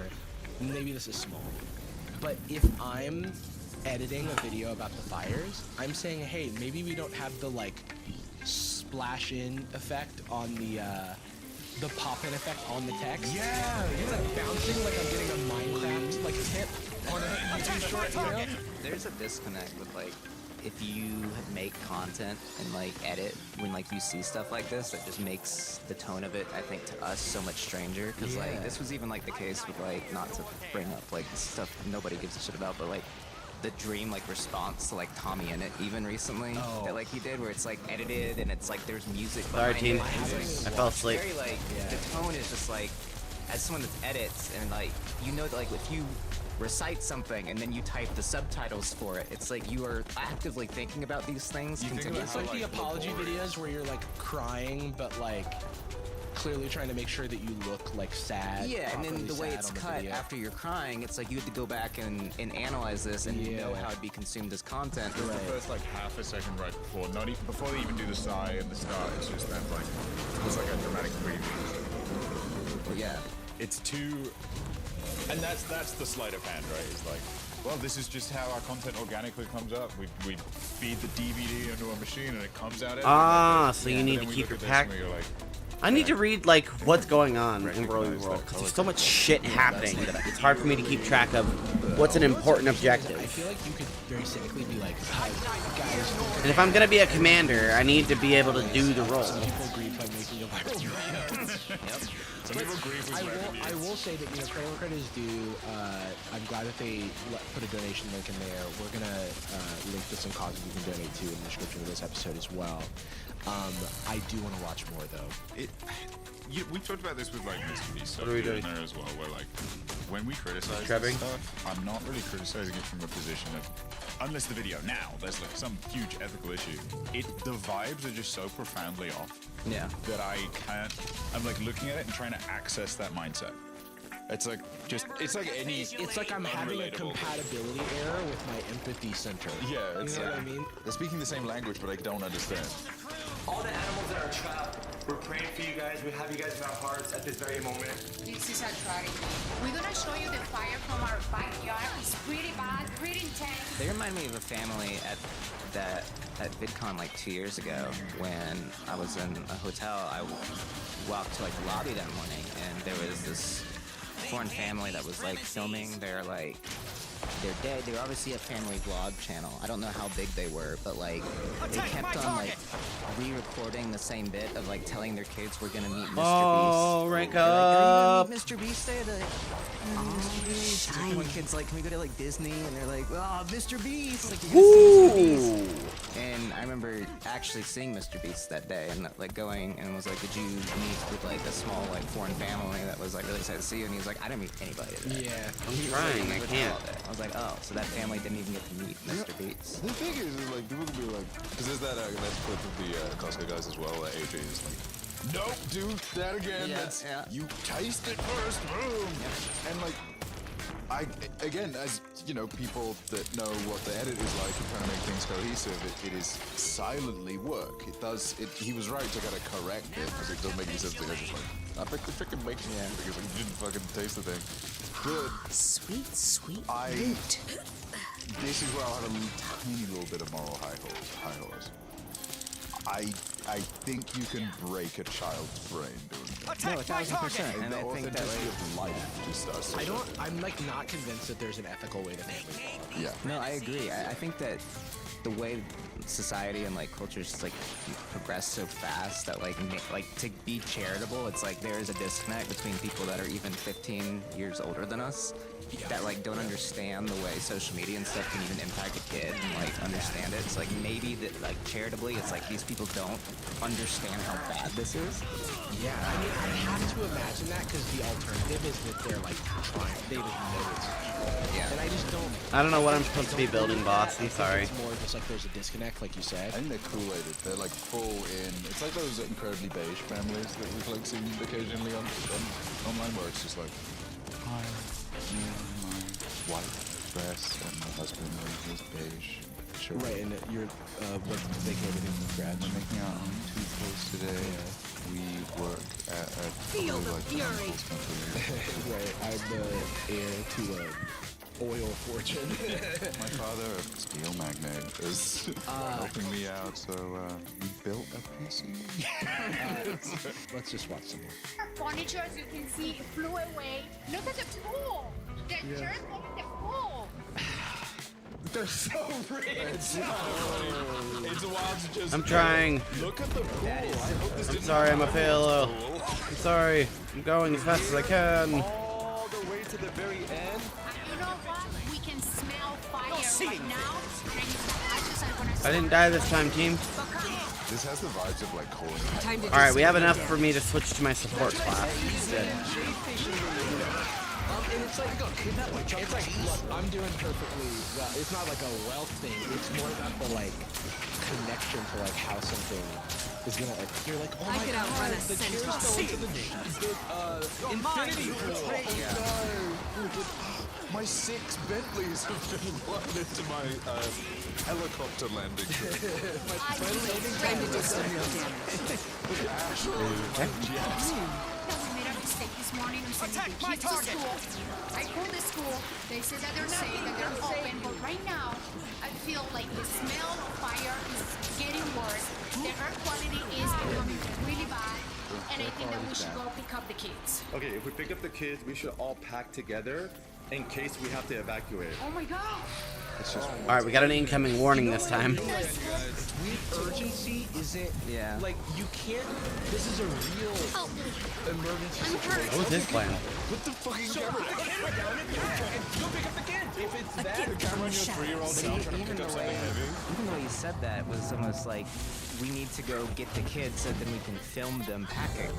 Maybe this is small, but if I'm editing a video about the fires, I'm saying, hey, maybe we don't have the like splash-in effect on the pop-in effect on the text. Yeah, It's like bouncing like I'm getting a Minecraft like tip on a YouTube short, you know? There's a disconnect with like if you make content and like edit when like you see stuff like this, that just makes the tone of it, I think, to us so much stranger. Because like this was even like the case with like, not to bring up like stuff nobody gives a shit about, but like the dream like response to like Tommy in it even recently that like he did, where it's like edited and it's like there's music Sorry, behind team. it. It's, like, I fell asleep. Very like the tone is just like, as someone that edits and like you know that like if you recite something and then you type the subtitles for it, it's like you are actively thinking about these things. It's like the apology videos where you're like crying but like clearly trying to make sure that you look like sad. Yeah, and then the way sad it's on the cut video. after you're crying, it's like you had to go back and analyze this and know how it'd be consumed as content. The first like half a second right before, not even before they even do the sigh and the start, it's just that like it's like a dramatic preview. Yeah, it's too, and that's the sleight of hand, right? It's like, well, this is just how our content organically comes up. We feed the DVD into a machine and it comes out. So you need to keep your pack. I need to read like what's going on in Roly World because there's so much shit happening that it's hard for me to keep track of what's an important objective. I feel like you could very cynically be like, hi, guys. And if I'm gonna be a commander, I need to be able to do the role. I will say that, you know, credit is due. I'm glad that they put a donation link in there. We're gonna link to some causes you can donate to in the description of this episode as well. I do want to watch more though. We talked about this with like Mr. Beast stuff What are we here and doing? there as well, where like when we criticize Scrubbing? this stuff, I'm not really criticizing it from a position of, unless the video now there's like some huge ethical issue. The vibes are just so profoundly off. Yeah. That I can't. I'm like looking at it and trying to access that mindset. It's like it's like any. It's like I'm having a compatibility error with my empathy center. Yeah, it's you know what I mean? They're speaking the same language, but I don't understand. All the animals that are trapped, we're praying for you guys. We have you guys in our hearts at this very moment. This is a tragedy. We're gonna show you the fire from our backyard. It's pretty bad, pretty intense. They remind me of a family at VidCon like 2 years ago when I was in a hotel. I walked to like the lobby that morning, and there was this foreign family that was like filming their like their day. They were obviously a family vlog channel. I don't know how big they were, but like they kept on like re-recording the same bit of like telling their kids we're gonna meet Mr. Oh, Beast. rank They're like, "Are up. you gonna meet Mr. Beast today?" They're like, Mr. Beast. Like, one kid's like, "Can we go to like Disney?" And they're like, "Oh, Mr. Beast!" Like, you're gonna see Mr. Beast. And I remember actually seeing Mr. Beast that day, and like going and was like, "Did you meet with like a small like foreign family that was like really excited to see you?" And he was like, "I didn't meet anybody today." Yeah, I'm trying. I can't. I was like, "Oh, so that family didn't even get to meet Mr. Beast." The thing is like people can be like, because there's that clip of the Costco guys as well. That AJ is like, "Nope, do that again. You taste it first, boom." And like, again, as you know, people that know what the edit is like and trying to make things cohesive, it is silently work. It does. He was right to kind of correct it because it doesn't make any sense to go just like, "I picked the chicken bacon," because like, you didn't fucking taste the thing. Good. Sweet mint. This is where I'll have a tiny little bit of moral high horse. I think you can break a child's brain doing that. No, 1,000%. And the I think that authenticity like, of life just does. I'm like not convinced that there's an ethical way to family vlog. Yeah. No, I agree. I think that the way society and like cultures just like progress so fast that like to be charitable, it's like there is a disconnect between people that are even 15 years older than us that like don't understand the way social media and stuff can even impact a kid and like understand it. It's like maybe that like charitably, it's like these people don't understand how bad this is. Yeah, I mean, I have to imagine that because the alternative is that they're like trying, they just know it's evil. Yeah. And I just don't. I don't know what I'm supposed to be building, boss. I'm sorry. It's more just like there's a disconnect, like you said. I think they're Kool-Aided. They're like full in. It's like those incredibly beige families that we've like seen occasionally on online, where it's just like, "Hi, me and my wife dress and my husband is beige." Sure. Right, and you're making everything from scratch. We're making our own toothpaste today. Yeah. We work at a Feel the like fury. company. Right, I'm the heir to a oil fortune. My father, a steel magnate, is helping me out, so we built a PC. Let's just watch some more. Furniture, as you can see, flew away. Look at the pool. The chairs went in the pool. They're so rich. It's wild to just. I'm trying. Look at the pool. I hope this I'm didn't sorry, I'm a happen. failure. I'm sorry. I'm going as fast as I can. All the way to the very end. And you know what? We can smell fire right now. And I use the ashes. I'm gonna I didn't die this time, team. This has the vibes of like calling. Alright, we have enough for me to switch to my support class. And it's like, look, I'm doing perfectly well. It's not like a wealth thing. It's more about the like connection to like how something is gonna like. You're like, oh I my could god, outrun a the chairs centaur. go into the infinity pool. My 6 Bentleys have been blown into my helicopter landing. Time to do some real damage. We made a mistake this morning. We sent the kids to school. I called the school. They said that they're safe, that they're open. But right now, I feel like the smell of fire is getting worse. The air quality is becoming really bad. And I think that we should go pick up the kids. Okay, if we pick up the kids, we should all pack together in case we have to evacuate. Oh my God. Alright, we got an incoming warning this time. With urgency isn't like you can't. This is a real emergency situation. What was his plan? What the fucking camera? Go pick up the kids. If it's that, The camera on your 3-year-old self trying to pick up something heavy. Even the way you said that was almost like we need to go get the kids so then we can film them packing.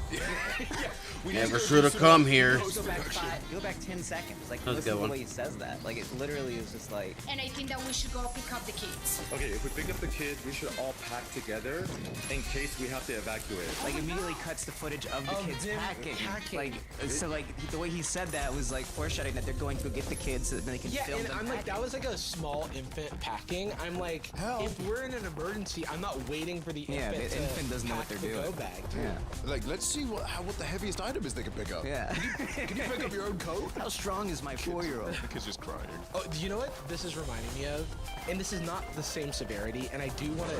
Never should have come here. Go back 10 seconds. Like, That was a listen good to the one. way he says that. Like, it literally is just like. And I think that we should go pick up the kids. Okay, if we pick up the kids, we should all packed together in case we have to evacuate. Like immediately cuts the footage of the kids packing. Like so, like the way he said that was like foreshadowing that they're going to go get the kids so that they can film and them I'm like, packing. that was like a small infant packing. I'm like, if we're in an emergency, I'm not waiting for the infant. The infant doesn't know what they're doing. Go bag. Yeah. Like, let's see what the heaviest item is they can pick up. Yeah. Can you pick up your own coat? How strong is my 4-year-old? The kid's just crying. Oh, do you know what this is reminding me of? And this is not the same severity, and I do want to.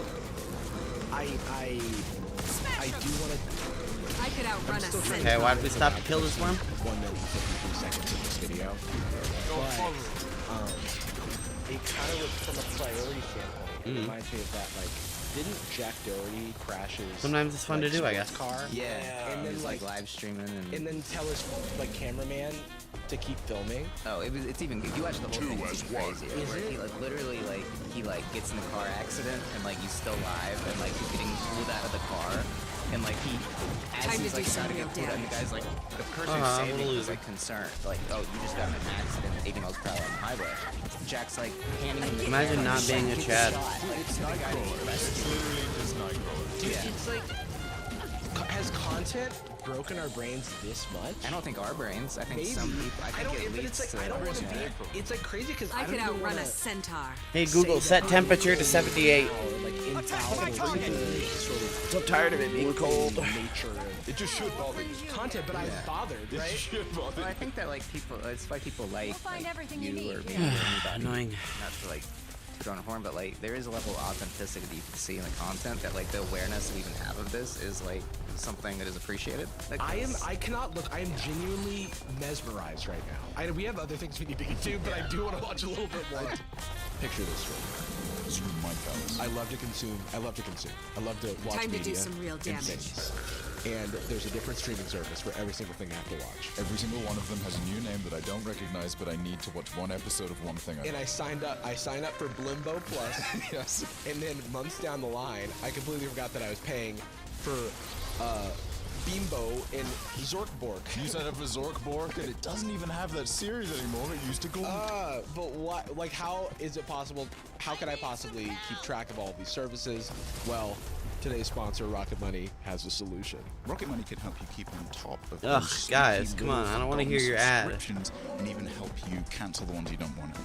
I do want to. I could outrun a centaur. Okay, why did we stop to kill this worm? 1 minute and 53 seconds of this video. But, it kind of, from a priority standpoint, it reminds me of that, like, didn't Jack Doherty crashes? Sometimes it's fun to do, I guess. Car? Yeah. And then, like live streaming and then tell his, like, cameraman to keep filming. Oh, it's even good. You watch the whole thing, it's even crazy. Where he like literally like gets in the car accident and like he's still alive and like he's getting pulled out of the car and like he as Time he's to like do trying to some get pulled out and the guy's like the person Uh-huh, saving little is like concerned. Like, oh, you just got in an accident 80 miles per hour on the highway. Jack's like handing him the Imagine camera, not like, being a "Get the Chad." shot." Like, it's not a guy It's literally just Nightcrawler. Dude, it's like, has content broken our brains this much? I don't think our brains. I think Maybe. some people. I think it but leads it's like, to. I don't want to be. It's like crazy because I I could don't even outrun wanna a centaur. Hey Google, set temperature to 78. like infallible to the sort of So tired of it being cold. nature of It just should bother you. content, but I'm bothered, It right? should bother Well, I you. think that like people. It's why people like find everything you you need. or maybe anybody. Annoying. Not to like put on a horn, but like there is a level of authenticity that you can see in the content that like the awareness we even have of this is like something that is appreciated. Like, I cannot look. I am genuinely mesmerized right now. We have other things we need to get to, but I do want to watch a little bit more. Picture this for me. This is my palace. I love to consume. I love to watch Time to media do some real in damage. things. And there's a different streaming service for every single thing I have to watch. Every single one of them has a new name that I don't recognize, but I need to watch one episode of one thing. And I signed up for Blimbo Plus. Yes. And then months down the line, I completely forgot that I was paying for Bimbo and Zorkborg. You signed up for Zorkborg, and it doesn't even have that series anymore. It used to go. But what? Like, how is it possible? How could I possibly keep track of all of these services? Well, today's sponsor, Rocket Money, has a solution. Rocket Money can help you keep on top of Ugh, those guys, sneaky come on, little I don't wanna hear your forgotten ad. subscriptions, and even help you cancel the ones you don't want to.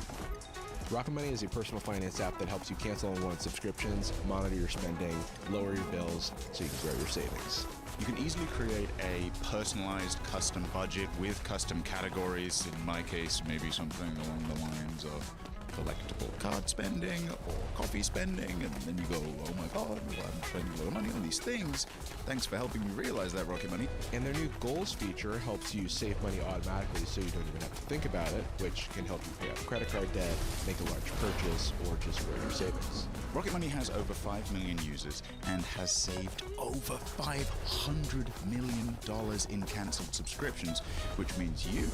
Rocket Money is a personal finance app that helps you cancel unwanted subscriptions, monitor your spending, lower your bills, so you can grow your savings. You can easily create a personalized custom budget with custom categories. In my case, maybe something along the lines of collectible card spending or coffee spending, and then you go, oh my god, well, I'm spending a lot of money on these things. Thanks for helping me realize that, Rocket Money. And their new goals feature helps you save money automatically so you don't even have to think about it, which can help you pay off credit card debt, make a large purchase, or just grow your savings. Rocket Money has over 5 million users and has saved over $500 million in cancelled subscriptions, which means you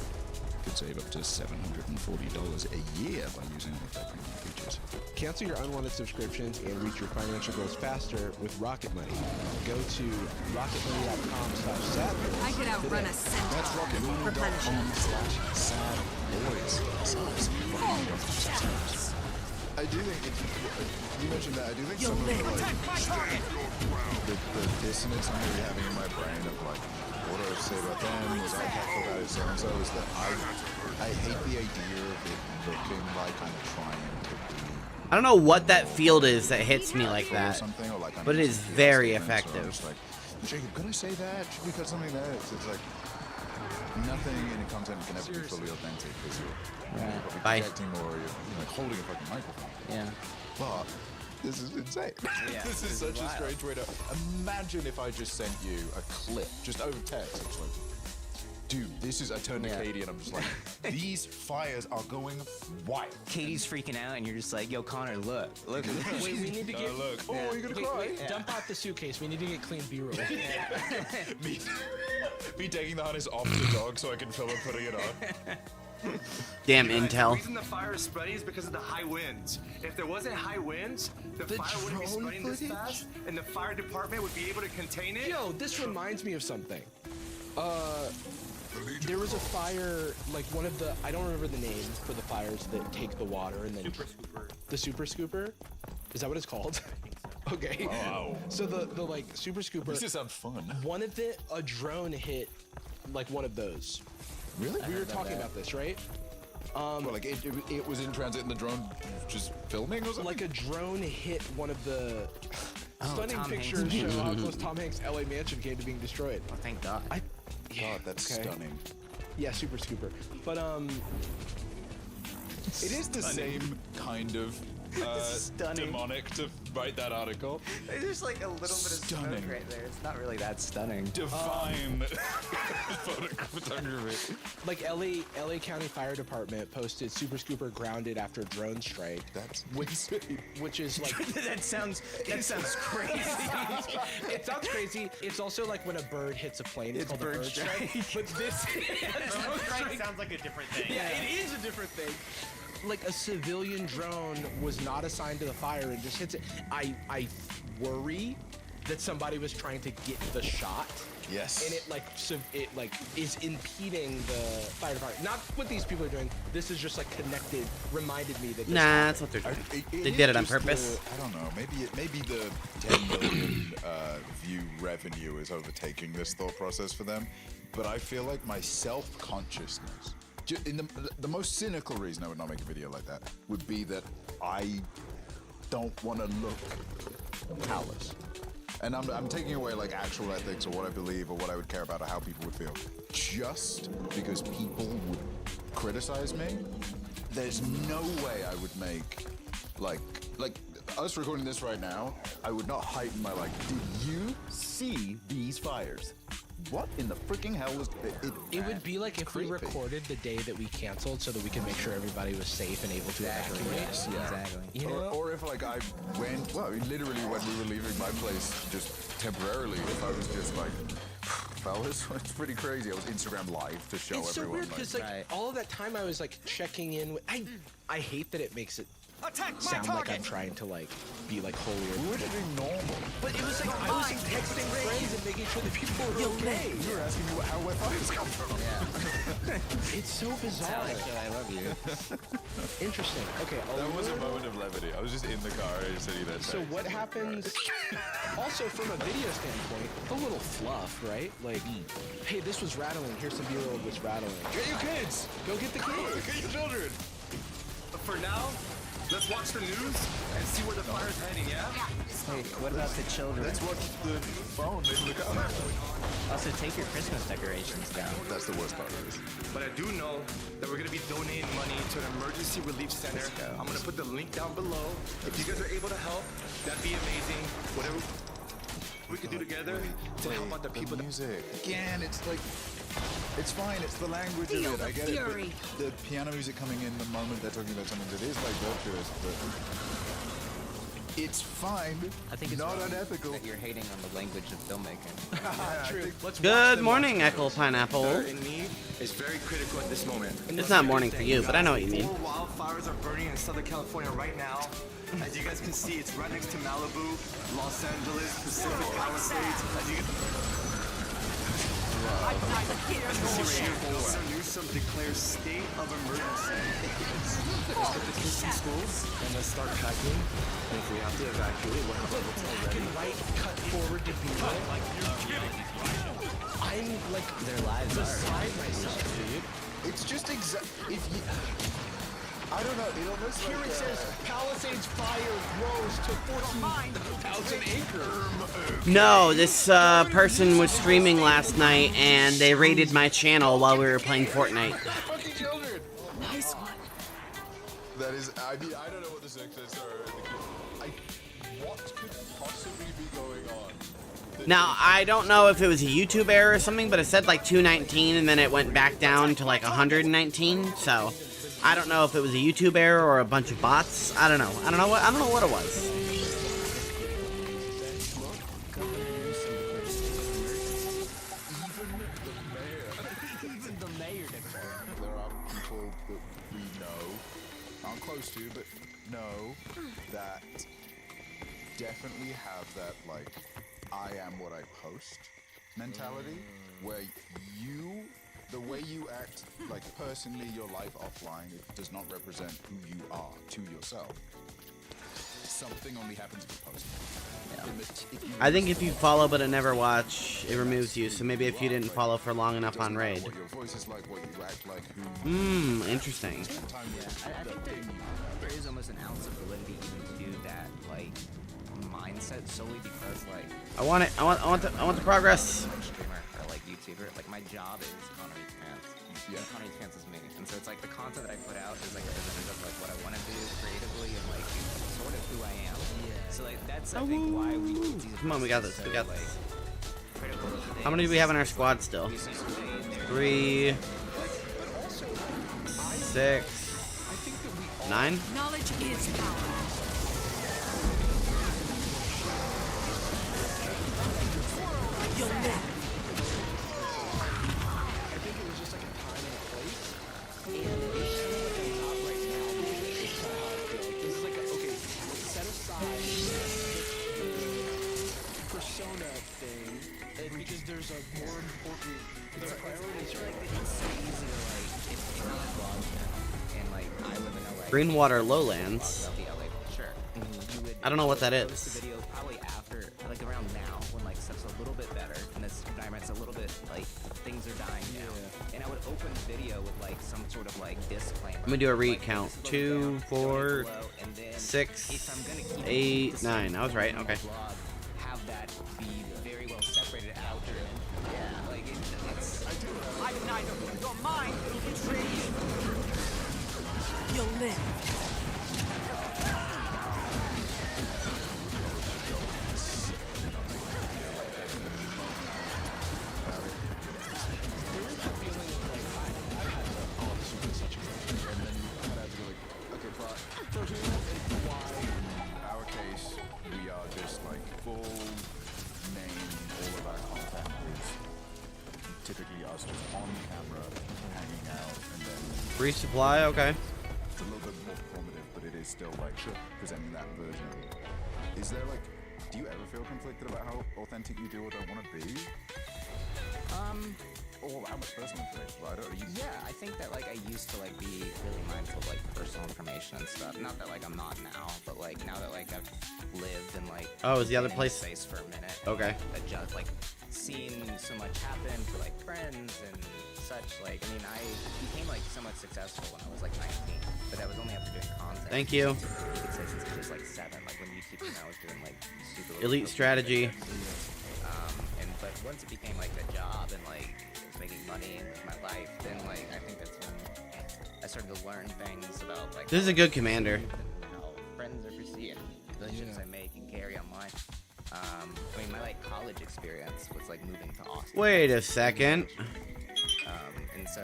could save up to $740 a year by using all of their premium features. Cancel your unwanted subscriptions and reach your financial goals faster with Rocket Money. Go to rocketmoney.com/sadboys. I could outrun a centaur. That's rocketmoney.com/sadboys. I do think you mentioned that. I do think some of the dissonance I'm maybe having in my brain of like, what do I say about them? Was I helpful about it? So and so is that I hate the idea of it looking like I'm trying to be. I don't know what that field is that hits me like that, Or like but it is very effective. Like, Jacob, could I say that? Should we cut something there? It's like nothing in the content can ever be fully authentic because you're probably Bye. projecting or you're like holding a fucking microphone. Yeah. But this is insane. Yeah, this is such a strange way to imagine if I just sent you a clip just over text. It's like, dude, this is. I turn to Katie and I'm just like, these fires are going wild. Katie's freaking out, and you're just like, "Yo, Connor, look." Wait, we need to get. Look. Oh, you're gonna cry. Dump out the suitcase. We need to get clean B-roll. Me taking the harness off the dog so I can film it putting it on. Damn The intel. reason the fire is spreading is because of the high winds. If there wasn't high winds, the fire wouldn't be spreading this fast, and the fire department would be able to contain it. Yo, this reminds me of something. There was a fire, like one of the, I don't remember the name for the fires that take the water and then. Super scooper. The super scooper? Is that what it's called? Okay. Wow. So the like Super Scooper. This sounds fun. One of a drone hit like one of those. Really? We were talking about this, right? Well, like it was in transit and the drone just filming or something? Like a drone hit one of the stunning Tom Hanks. pictures show how close Tom Hanks' LA mansion came to being destroyed. Oh, thank God. God, that's stunning. Yeah, Super Scooper. But it is the same kind of demonic to write that article. There's just like a little bit of Stunning. smoke right there. It's not really that stunning. Divine photography. like LA County Fire Department posted Super Scooper grounded after drone strike. That's which is like that sounds crazy. It sounds crazy. It's also like when a bird hits a plane. It's called a bird strike. But this Drone strike sounds like a different thing. Yeah, it is a different thing. Like a civilian drone was not assigned to the fire and just hits it. I worry that somebody was trying to get the shot. Yes. And it like is impeding the fire department. Not what these people are doing. This is just like connected. Reminded me that. Nah, that's what they're doing. They did it on purpose. I don't know. Maybe the 10 million view revenue is overtaking this thought process for them. But I feel like my self-consciousness, in the most cynical reason I would not make a video like that would be that I don't want to look callous. And I'm taking away like actual ethics or what I believe or what I would care about or how people would feel. Just because people would criticize me, there's no way I would make like us recording this right now, I would not heighten my like, did you see these fires? What in the freaking hell was it? It would be like if we recorded the day that we canceled so that we could make sure everybody was safe and able to evacuate. Yeah. Exactly. You know? Or if like I went, well, literally when we were leaving my place just temporarily, if I was just like, fellas, it's pretty crazy. I was Instagram live to show It's so everyone. weird because like all of that time I was like checking in with. I hate that it makes it sound like I'm trying to like be like holier. We were doing normal. But it was like I was like texting friends and making sure that people were okay. You were asking me how where fires come from. Yeah. It's so bizarre. I love you. Interesting. Okay. That was a moment of levity. I was just in the car and sitting there. So what happens? Also, from a video standpoint, a little fluff, right? Like, hey, this was rattling. Here's some B-roll of this rattling. Get your kids. Go get the kids. Get your children. But for now, let's watch the news and see where the fire's heading, yeah? Hey, what about the children? Let's watch the phone in the car. Also, take your Christmas decorations down. That's the worst part of this. But I do know that we're gonna be donating money to an emergency relief center. I'm gonna put the link down below. If you guys are able to help, that'd be amazing. Whatever we could do together to help out the people. Music. Again, it's like, it's fine. It's the language of it. I get it. But the piano music coming in the moment they're talking about something that is like virtuous, but it's fine. I think it's not wrong unethical. that you're hating on the language of filmmaking. True. Let's Good morning, Echo Pineapple. In need is very critical at this moment. It's not morning for you, but I know what you mean. 4 wildfires are burning in Southern California right now. As you guys can see, it's right next to Malibu, Los Angeles, Pacific Palisades. As you Governor Newsom declares state of emergency. Let's get the kids in schools and let's start packing. And if we have to evacuate, we'll have a hotel ready. Right, cut forward to be I'm like Their lives beside myself, dude. It's just if you. I don't know. It almost Here like, it says Palisades fire rose to 14,000 acres. No, this person was streaming last night and they raided my channel while we were playing Fortnite. fucking children. Nice one. That is. I mean, I don't know what the success are. What could possibly be going on? Now, I don't know if it was a YouTube error or something, but it said like 219 and then it went back down to like 119. So I don't know if it was a YouTube error or a bunch of bots. I don't know. I don't know what it was. Even the mayor declared. There are people that we know, aren't close to, but know that definitely have that like I am what I post mentality, where the way you act, like personally, your life offline, it does not represent who you are to yourself. something only happens if you post. I think if you follow but never watch, it removes you. So maybe if you didn't follow for long enough on raid. What your voice is like, what you act like, Interesting. Yeah, I think there is almost an ounce of validity even to that, like, mindset solely because, like, I want it. I want the progress. Like streamer or like YouTuber, like my job is Connor Eats Pants. Yeah, Connor Eats Pants is me, and so it's like the content that I put out is like representative of like what I want to do creatively and like sort of who I am. Yeah. So like that's I think why we. Come on, we got this. We got like, this. critical of How many do we have in our squad still? 3, 6, 9. Knowledge is power. You'll live. I think it was just like a time and a place, and it's kind of like a not right now. It's kind of how I feel. Like this is like okay, set aside the persona thing, and because there's a more important. The priorities are like it's so easy to like if I'm a vlog channel and like I live in LA. Greenwater Lowlands. Sure. I don't know what that post is. the video probably after, like around now, when like stuff's a little bit better and this environment's a little bit like things are dying down. And I would open the video with like some sort of like disclaimer. Let me do a recount. 2, 4, 6, 8, 9. I was right. Okay. Have that be very well separated out. Yeah, like it's. I neither. Your mind will betray you. You'll live. our case, we are just like full name, all of our content is typically us just on camera, hanging out, and then Resupply. Okay. it's a little bit more performative, but it is still like presenting that version. Is there like, do you ever feel conflicted about how authentic you do or don't want to be? Or how much personal information provider are you? Yeah, I think that like I used to like be really mindful of like personal information and stuff. Not that like I'm not now, but like now that like I've lived and like Oh, is the other been in place- space for a minute. Okay. Adjust like seen so much happen for like friends and such. Like I mean, I became like somewhat successful when I was like 19, but that was only after doing content. Thank you. You could say since I was like 7, like when YouTube came out, I was doing like super Elite strategy. and but once it became like a job and like it was making money and my life, then like I think that's when I started to learn things about like This is a good commander. how friends are perceived, relationships I make and carry online. I mean, my like college experience was like moving to Austin. Wait a second. And so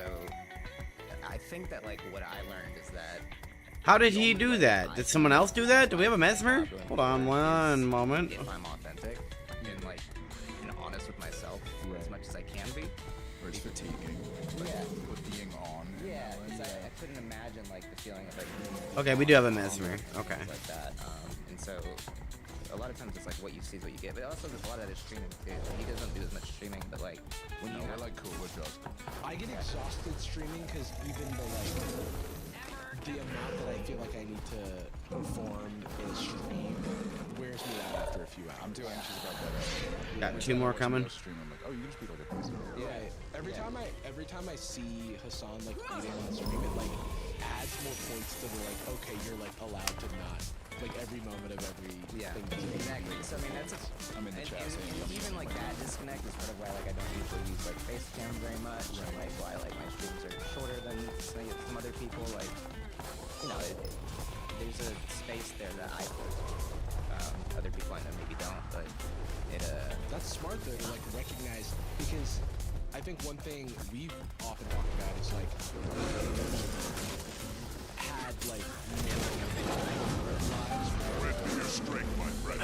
I think that like what I learned is that How did he do that? Did someone else do that? Do we have a mesmer? Hold on one moment. if I'm authentic and like and honest with myself as much as I can be. Or it's fatiguing, like being on. Yeah, because I couldn't imagine like the feeling of like. Okay, we do have a mesmer. Okay. Things like that, and so a lot of times it's like what you see is what you get, but also there's a lot of that is streaming too. He doesn't do as much streaming, but like when you we're like cool with jobs. I get exhausted streaming because even the amount that I feel like I need to perform in a stream wears me out after a few hours. I'm too anxious about that. Got 2 more coming. Stream, I'm like, oh, you can speak like a person. Yeah. Every time I see Hassan like eating on the stream, it like adds more points to the like. Okay, you're like allowed to not like every moment of every thing. Exactly. So I mean that's I'm in the chat saying even like that disconnect is part of why like I don't usually use like Facecam very much, and like why like my streams are shorter than some other people. Like you know, there's a space there that I put. Other people I know maybe don't, but it That's smart though to like recognize, because I think one thing we've often talked about is like had like and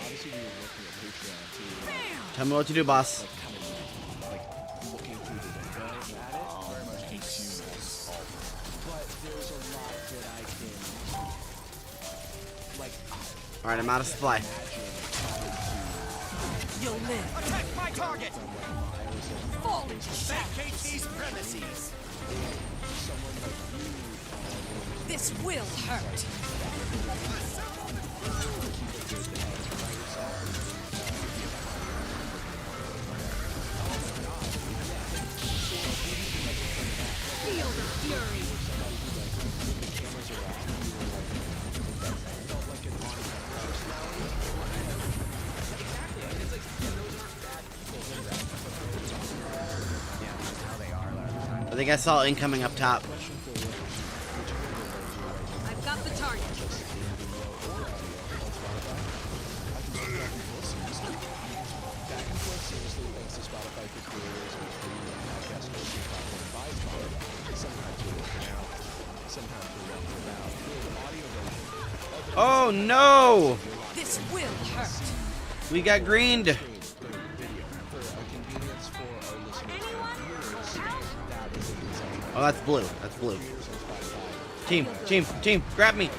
obviously we were working at Patreon too. Tell me what to do, boss. Like looking through the window at it. Very much consume this. But there's a lot that I can like. All right, I'm out of supply. You'll live. Attack my target! Fall. Vacate these premises! Someone like you This will hurt. Feel the fury. I think I saw incoming up top. I've got the target. Oh no! This will hurt. We got greened. Oh, that's blue. That's blue. Team, grab me.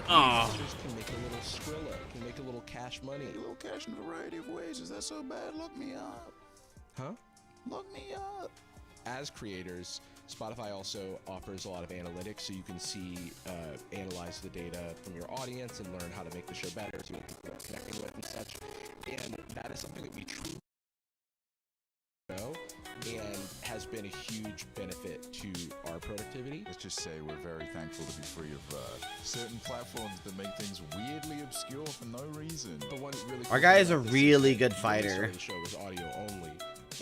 Oh. Can make a little Skrilla, can make a little cash money. A little cash in a variety of ways. Is that so bad? Look me up. Huh? Look me up. As creators, Spotify also offers a lot of analytics, so you can see, analyze the data from your audience and learn how to make the show better, see what people are connecting with and such. And that is something that we truly know and has been a huge benefit to our productivity. Let's just say we're very thankful to be free of certain platforms that make things weirdly obscure for no reason. The one really Our guy is a really good fighter. The show is audio only,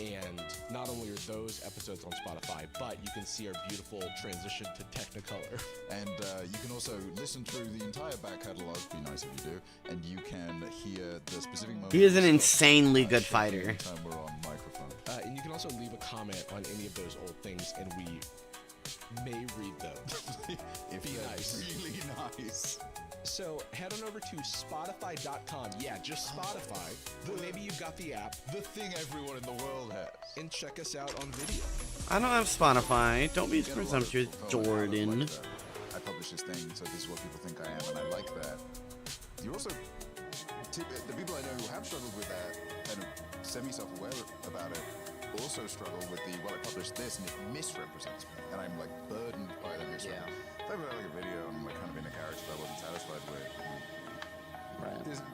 and not only are those episodes on Spotify, but you can see our beautiful transition to Technicolor. And you can also listen through the entire back catalog, be nice if you do, and you can hear the specific moments. He is an insanely good fighter. Anytime we're on microphone. And you can also leave a comment on any of those old things, and we may read them. If be nice. Really nice. So head on over to Spotify.com. Yeah, just Spotify. Or maybe you've got the app. The thing everyone in the world has. And check us out on video. I don't have Spotify. Don't be presumptuous, Jordan. I publish this thing, so this is what people think I am, and I like that. You also, the people I know who have struggled with that and are semi-self-aware about it, also struggle with the, well, I published this and it misrepresents me, and I'm like burdened by the misrepresentation. If I put out like a video and I'm like kind of in a character that I wasn't satisfied with,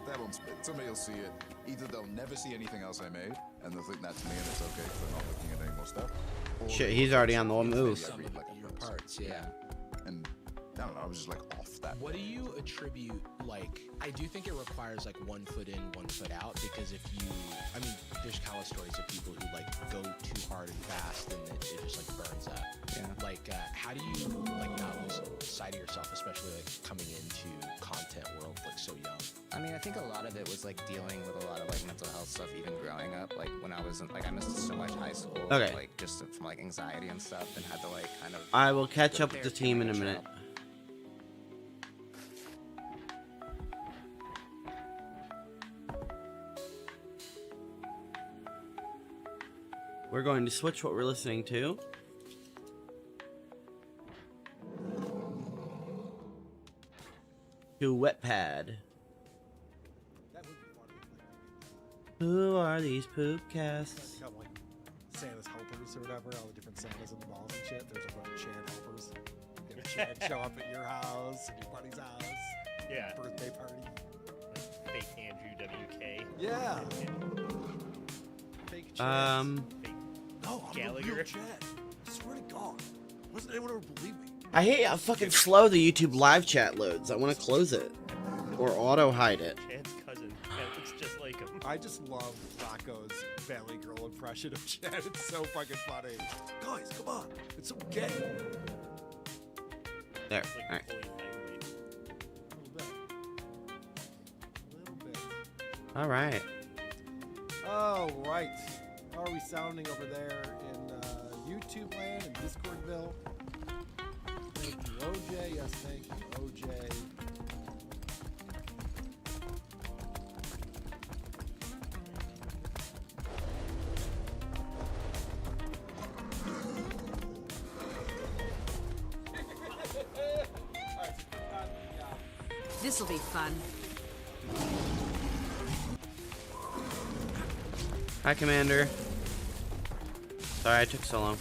that won't spit. Somebody will see it. Either they'll never see anything else I made, and they'll think that's me and it's okay because they're not looking at any more stuff. Shit, he's already on the move. Some of your parts, yeah. And I don't know, I was just like off that. What do you attribute, like, I do think it requires like 1 foot in, 1 foot out, because if you, I mean, there's countless stories of people who like go too hard and fast and it just like burns up. Yeah. Like, how do you like not lose sight of yourself, especially like coming into content world like so young? I mean, I think a lot of it was like dealing with a lot of like mental health stuff, even growing up. Like when I was in, like I missed so much high school, Okay. like just from like anxiety and stuff, and had to like kind of. I will catch up with the team in a minute. We're going to switch what we're listening to. To Wetpad. Who are these poopcasts? Got like Santa's helpers or whatever, all the different Santas in the malls and shit. There's a bunch of Chad helpers. Get a Chad show up at your house, at your buddy's house. Yeah. Birthday party. Like fake Andrew WK. Yeah. Fake Chad. Fake No, I'm Gallagher. a real Chad. I swear to God. Wasn't anyone ever believe me? I hate how fucking slow the YouTube live chat loads. I want to close it. Or auto hide it. Chad's cousin. That looks just like him. I just love Rocco's Valley Girl impression of Chad. It's so fucking funny. Guys, come on. It's so gay. There. It's like All right. Napoleon Dynamite. All right. Oh, right. How are we sounding over there in YouTube land and Discordville? Thank you, OJ. Yes, thank you, OJ. This'll be fun. Hi, Commander. Sorry I took so long.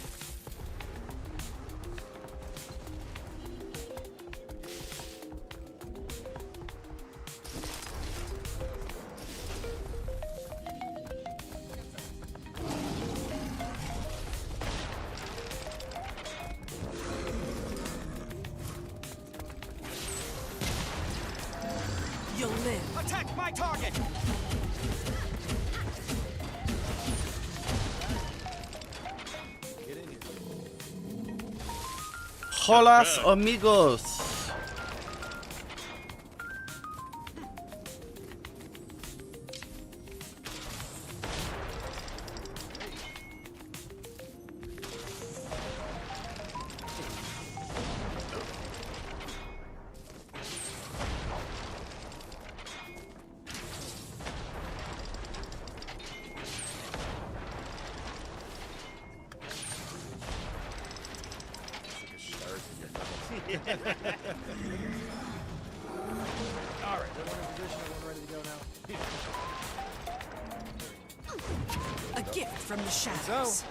You'll live. Attack my target! Get in here. Holas amigos. All right, everyone in position, everyone ready to go now. A gift from the shadows. So,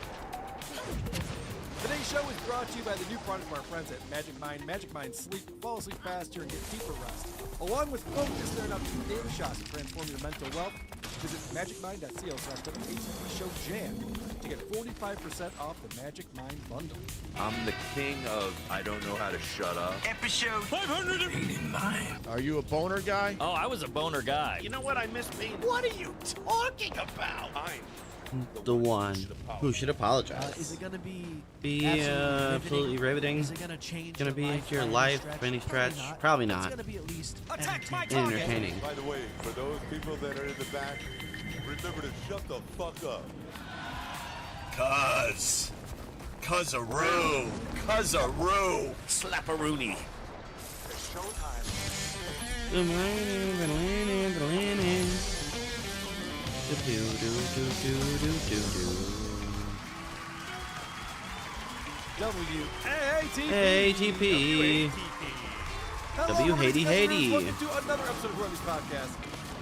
today's show is brought to you by the new product of our friends at Magic Mind. Magic Mind sleep, fall asleep faster, and get deeper rest. Along with focus, they're out to daily shots to transform your mental wealth. Visit magicmind.co/WHTV-SHOW-JAM to get 45% off the Magic Mind bundle. I'm the king of I don't know how to shut up. Episode 589. Are you a boner guy? Oh, I was a boner guy. You know what? I miss being. What are you talking about? The one who should apologize. Is it gonna be absolutely riveting? Is it gonna change Gonna your be life your by any life stretch? by any stretch? Probably not. It's gonna be at least Entertaining. By the way, for those people that are in the back, remember to shut the fuck up. Cuz-a-roo. Cuz-a-roo. Slap-a-rooney. It's showtime. ATP. W Haiti Haiti. Welcome to another episode of Roby's Podcast,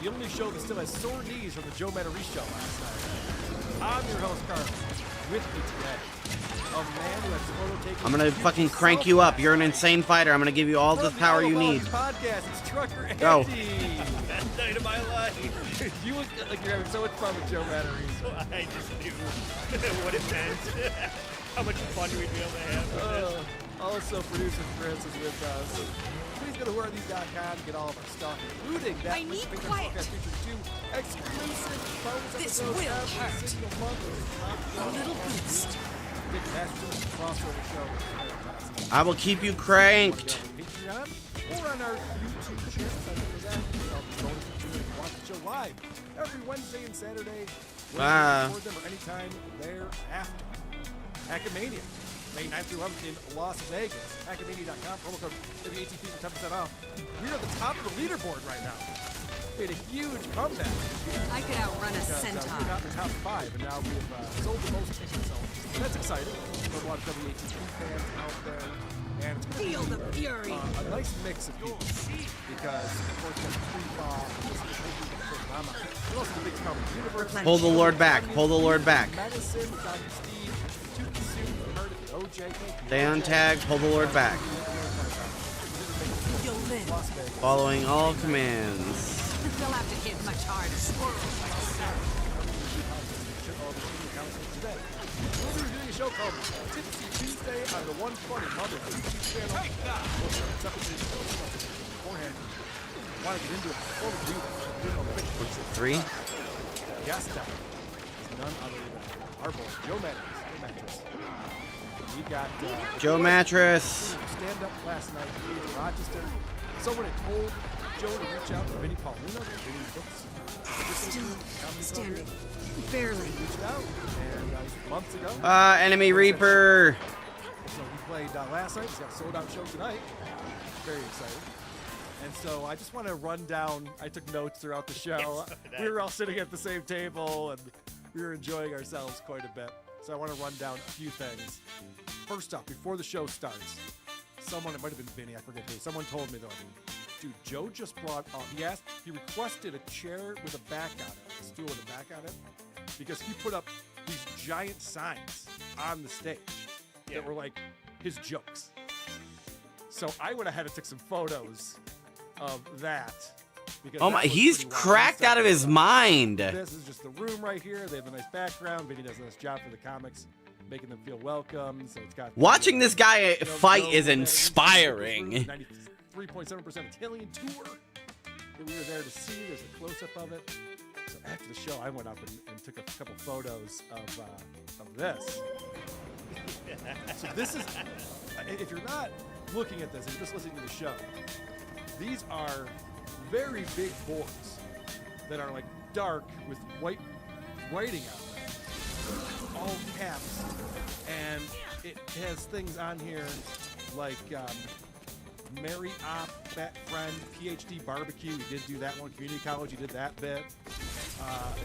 the only show that still has sore knees from the Joe Matarese show last night. I'm your host, Carl. With me today, a man who has photo taken. I'm gonna fucking crank you up. You're an insane fighter. I'm gonna give you all the power you need. Podcast, it's Trucker Andy. Go. Best night of my life. You look like you're having so much fun with Joe Matarese. I just knew what it meant. How much fun we'd be able to have with this. Also, producer Chris is with us. Please go to whoaretheseguys.com to get all of our stuff, including that. I need quiet. Featuring 2 exclusive bonus This episodes will every hurt. single month. A little boost. Big Masters crossover show. I will keep you cranked. Patreon or on our YouTube channel. Watch the show live every Wednesday and Saturday. Record them or anytime thereafter. Hackmania, May 9th through 11th in Las Vegas. Hackmania.com, promo code WATP for 10% off. We're at the top of the leaderboard right now. Made a huge comeback. I could outrun a Because, centaur. we're not in the top 5, and now we've sold the most tickets. So that's exciting. There's a lot of WATP fans out there. And it's Feel the fury. a nice mix of people. Because, of course, there's Free-Fall, there's also the big comic universe. Pull the Lord back. Pull the Lord back. Medicine, Dr. Steve, Tuki Sue, Meredith, OJ, Stay on tag. Pull the Lord back. You'll live. Following all commands. They'll have to hit much harder. We'll be doing a show called Tipsy Tuesday on the 120 Mother YouTube channel. It's up to beforehand. Want to get into it before we do that? What's it, 3? Guest star is none other than our boy Joe Mattress. We got Joe Mattress. Stand up last night in Rochester. Someone had told Joe to reach out to Vinny Paulino, Vinny Books. Still standing. Barely. Reached out, and months ago. Enemy Reaper. So we played last night. He's got a sold-out show tonight. Very excited. And so I just want to run down. I took notes throughout the show. We were all sitting at the same table, and we were enjoying ourselves quite a bit. So I want to run down a few things. First up, before the show starts, someone, it might have been Vinny, I forget who, someone told me though, dude, Joe just brought up, he requested a chair with a back on it, a stool with a back on it, because he put up these giant signs on the stage that were like his jokes. So I went ahead and took some photos of that. Oh my, he's cracked out of his mind. This is just the room right here. They have a nice background. Vinny does a nice job for the comics, making them feel welcome. So it's got Watching this guy fight is inspiring. 93.7% Italian tour. that we were there to see. There's a close-up of it. So after the show, I went up and took a couple photos of this. So this is, if you're not looking at this, if you're just listening to the show, these are very big boards that are like dark with white writing on them, all caps, and it has things on here like Mary Op, Fat Friend, PhD Barbecue. We did do that one. Community College, you did that bit.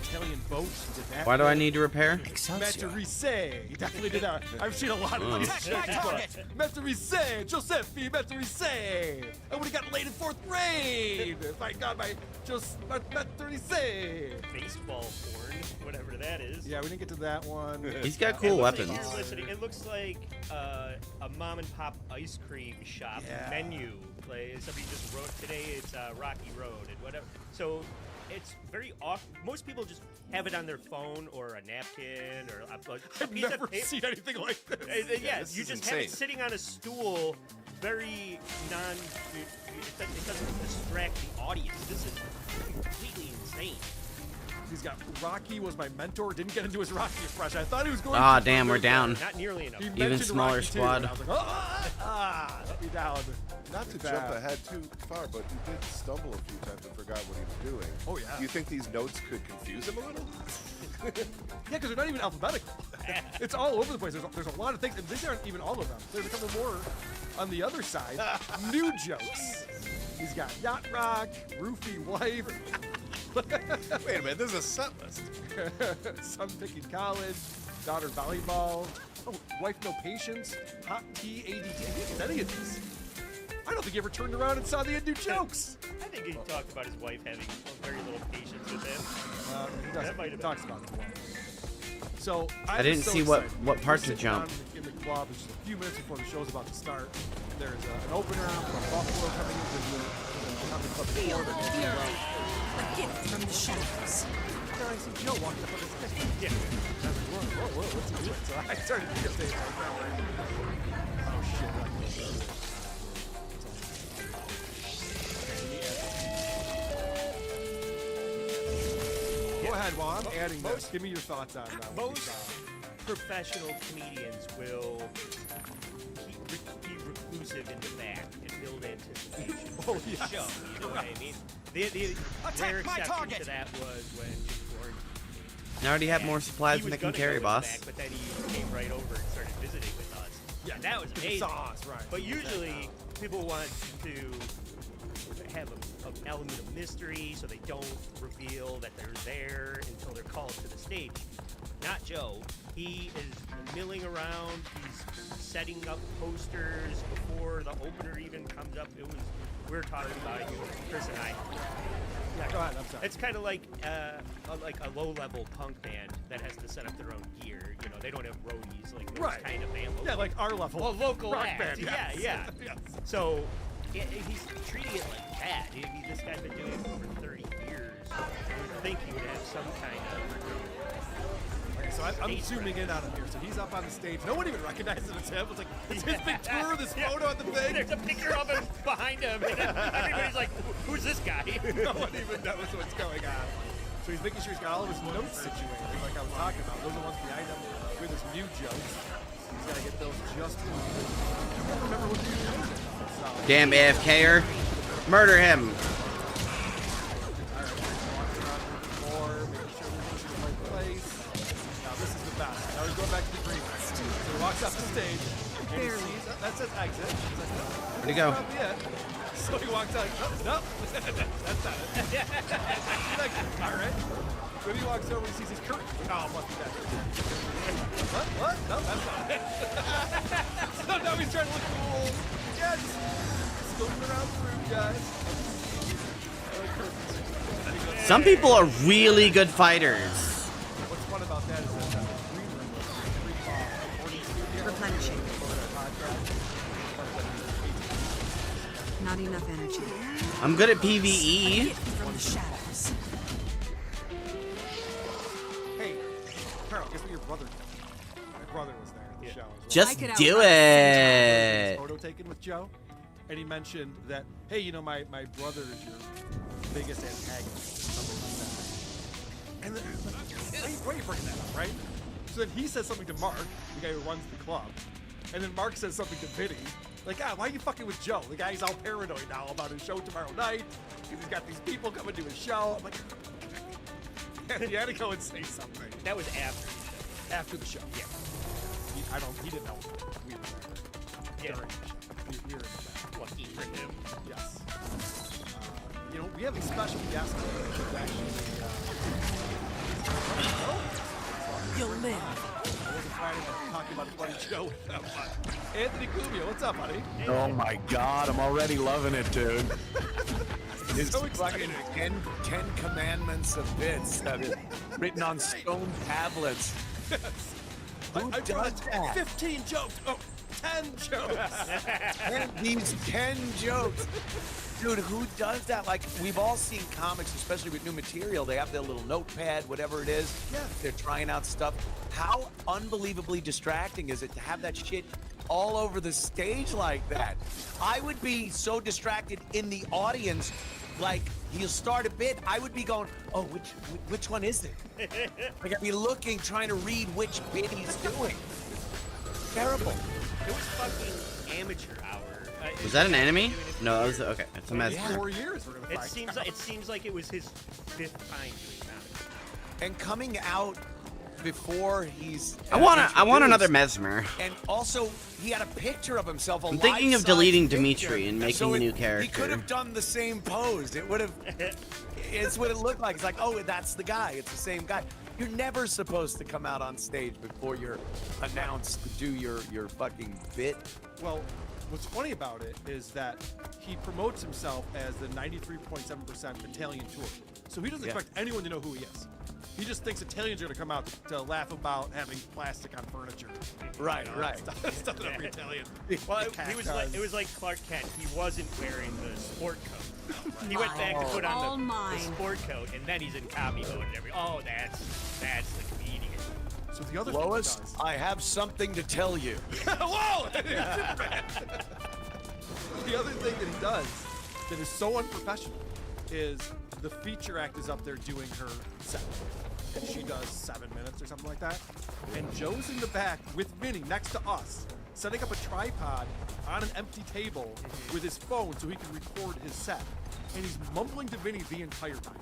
Italian Boats, you did that. Why do I bit. need to repair? Maturise, you definitely did that. I've seen a lot of these. Maturise, Giuseppe Maturise. I would have gotten laid in 4th grade. My God, Maturise. Baseball porn, whatever that is. Yeah, we didn't get to that one. He's got cool weapons. Like, you're listening, it looks like a mom and pop ice cream shop menu. Like somebody just wrote today. It's Rocky Road and whatever. So it's very off. Most people just have it on their phone or a napkin or a I've piece never of paper. seen anything like this. Yeah, this you is just have insane. it sitting on a stool, very it doesn't distract the audience. This is completely insane. He's got Rocky was my mentor. Didn't get into his Rocky impression. I thought he was going. Ah, to damn, we're down. Not nearly enough. He Even mentioned smaller Rocky too, squad. and I was like, let me down. Not to jump ahead too far, but he did stumble a few times and forgot what he was doing. Oh, yeah. You think these notes could confuse him a little? Yeah, because they're not even alphabetical. It's all over the place. There's a lot of things, and these aren't even all of them. There's a couple more on the other side. New jokes. He's got Yacht Rock, Roofie Wife. Wait a minute, this is a set list. Son picking college, daughter volleyball. Oh, wife no patience, hot tea, ADD. I didn't get any of these. I don't think he ever turned around and saw the new jokes. I think he talked about his wife having very little patience with him. He doesn't. That might He have talks been. about the wife. So I didn't see what part to We're sitting jump. down in the club. It's just a few minutes before the show's about to start. There's an opener from Buffalo coming into the comedy club before the Fury, a hit from the shadows. I see Joe walking up on his desk. Yeah. I was like, whoa, what's he doing? So I started videotaping. Oh shit! Go ahead, while I'm adding this. Give me your thoughts on that. Most professional comedians will be reclusive in the back and build anticipation for the yes. show. You know what I mean? The rare exception to that was when Jim Gordon. I already have more supplies he than was I can gonna carry, go in the boss. back, but then he came right over and started visiting with us. Yeah, and that was the amazing. sauce, right. But usually people want to have an element of mystery, so they don't reveal that they're there until they're called to the stage. Not Joe. He is milling around. He's setting up posters before the opener even comes up. We were talking about it, Chris and I. Yeah, go ahead. I'm sorry. It's kind of like a low-level punk band that has to set up their own gear. You know, they don't have roadies like those Right. kind of band. Yeah, like our level. Well, local rock acts. band. Yes. Yeah. Yes. So he's treating it like that. This guy's been doing it for 30 years. You would think he would have some kind of. Okay, so I'm zooming in on him here. So he's up on the stage. No one even recognizes it's him. It's like, it's his big tour, this photo on the thing. There's a picture of him behind him. And everybody's like, who's this guy? No one even knows what's going on. So he's making sure he's got all of his notes situated, like I was talking about. Those are the ones behind him with his new jokes. He's got to get those just right. I can't remember what he was doing. So. Damn AFKer. Murder him. Now he's going back to the green room. So he walks up the stage, and he sees, that says exit. He's like, no, Where'd he go? that's not it. So he walks out, like, no, that's not it. He's like, all right. Then he walks over and he sees his curtain. Oh, must be that. What? No, that's not it. So now he's trying to look cool. Yeah, just scoping around the room, guys. Some people are really good fighters. What's fun about that is that Replenishing. Not enough energy. I'm good at PvE. From the shadows. Hey, Carl, guess what your brother did? My brother was there at the show as well. Just do it. Photo taken with Joe, and he mentioned that, hey, you know, my brother is your biggest antagonist, something like that. And then, why are you bringing that up, right? So then he says something to Mark, the guy who runs the club, and then Mark says something to Vinny. Like, why are you fucking with Joe? The guy's all paranoid now about his show tomorrow night, because he's got these people coming to his show. I'm like, you had to go and say something. That was after the show. After the show, yeah. He didn't know we were there. Yeah. During the show. We were in the back. Lucky for him. Yes. You know, we have a special guest today, which is actually You'll live. I wasn't trying to talk about a funny show with them, but Anthony Cubio, what's up, buddy? Oh my God, I'm already loving it, dude. It's so exciting. fucking 10 commandments of bits that is written on stone tablets. Yes. Who I does brought that? 15 jokes. Oh, 10 jokes. And these 10 jokes. Dude, who does that? Like, we've all seen comics, especially with new material. They have their little notepad, whatever it is. Yeah. They're trying out stuff. How unbelievably distracting is it to have that shit all over the stage like that? I would be so distracted in the audience. Like, he'll start a bit, I would be going, oh, which one is it? Like, I'd be looking, trying to read which bit he's doing. Terrible. It was fucking amateur hour. Was that an enemy? No, that was okay. It's a mess. 4 years we're gonna find It seems like it was his 5th time doing that. And coming out before he's I want introduced, another Mesmer. And also he had a picture of himself. I'm thinking of deleting Dimitri and making so a new He character. could have done the same pose. It would have. It's what it looked like. It's like, oh, that's the guy. It's the same guy. You're never supposed to come out on stage before you're announced to do your fucking bit. Well, what's funny about it is that he promotes himself as the 93.7% Italian tour. So he doesn't expect anyone to know who he is. He just thinks Italians are going to come out to laugh about having plastic on furniture. Right, right. Stuff that every Italian. Well, it was like Clark Kent. He wasn't wearing the sport coat. He went back to put on the sport coat, and then he's in copy mode and everything. Oh, that's the comedian. So the other Lois, thing he does, I have something to tell you. Whoa! The other thing that he does that is so unprofessional is the feature act is up there doing her set. And she does 7 minutes or something like that. And Joe's in the back with Vinny next to us, setting up a tripod on an empty table with his phone so he can record his set. And he's mumbling to Vinny the entire time.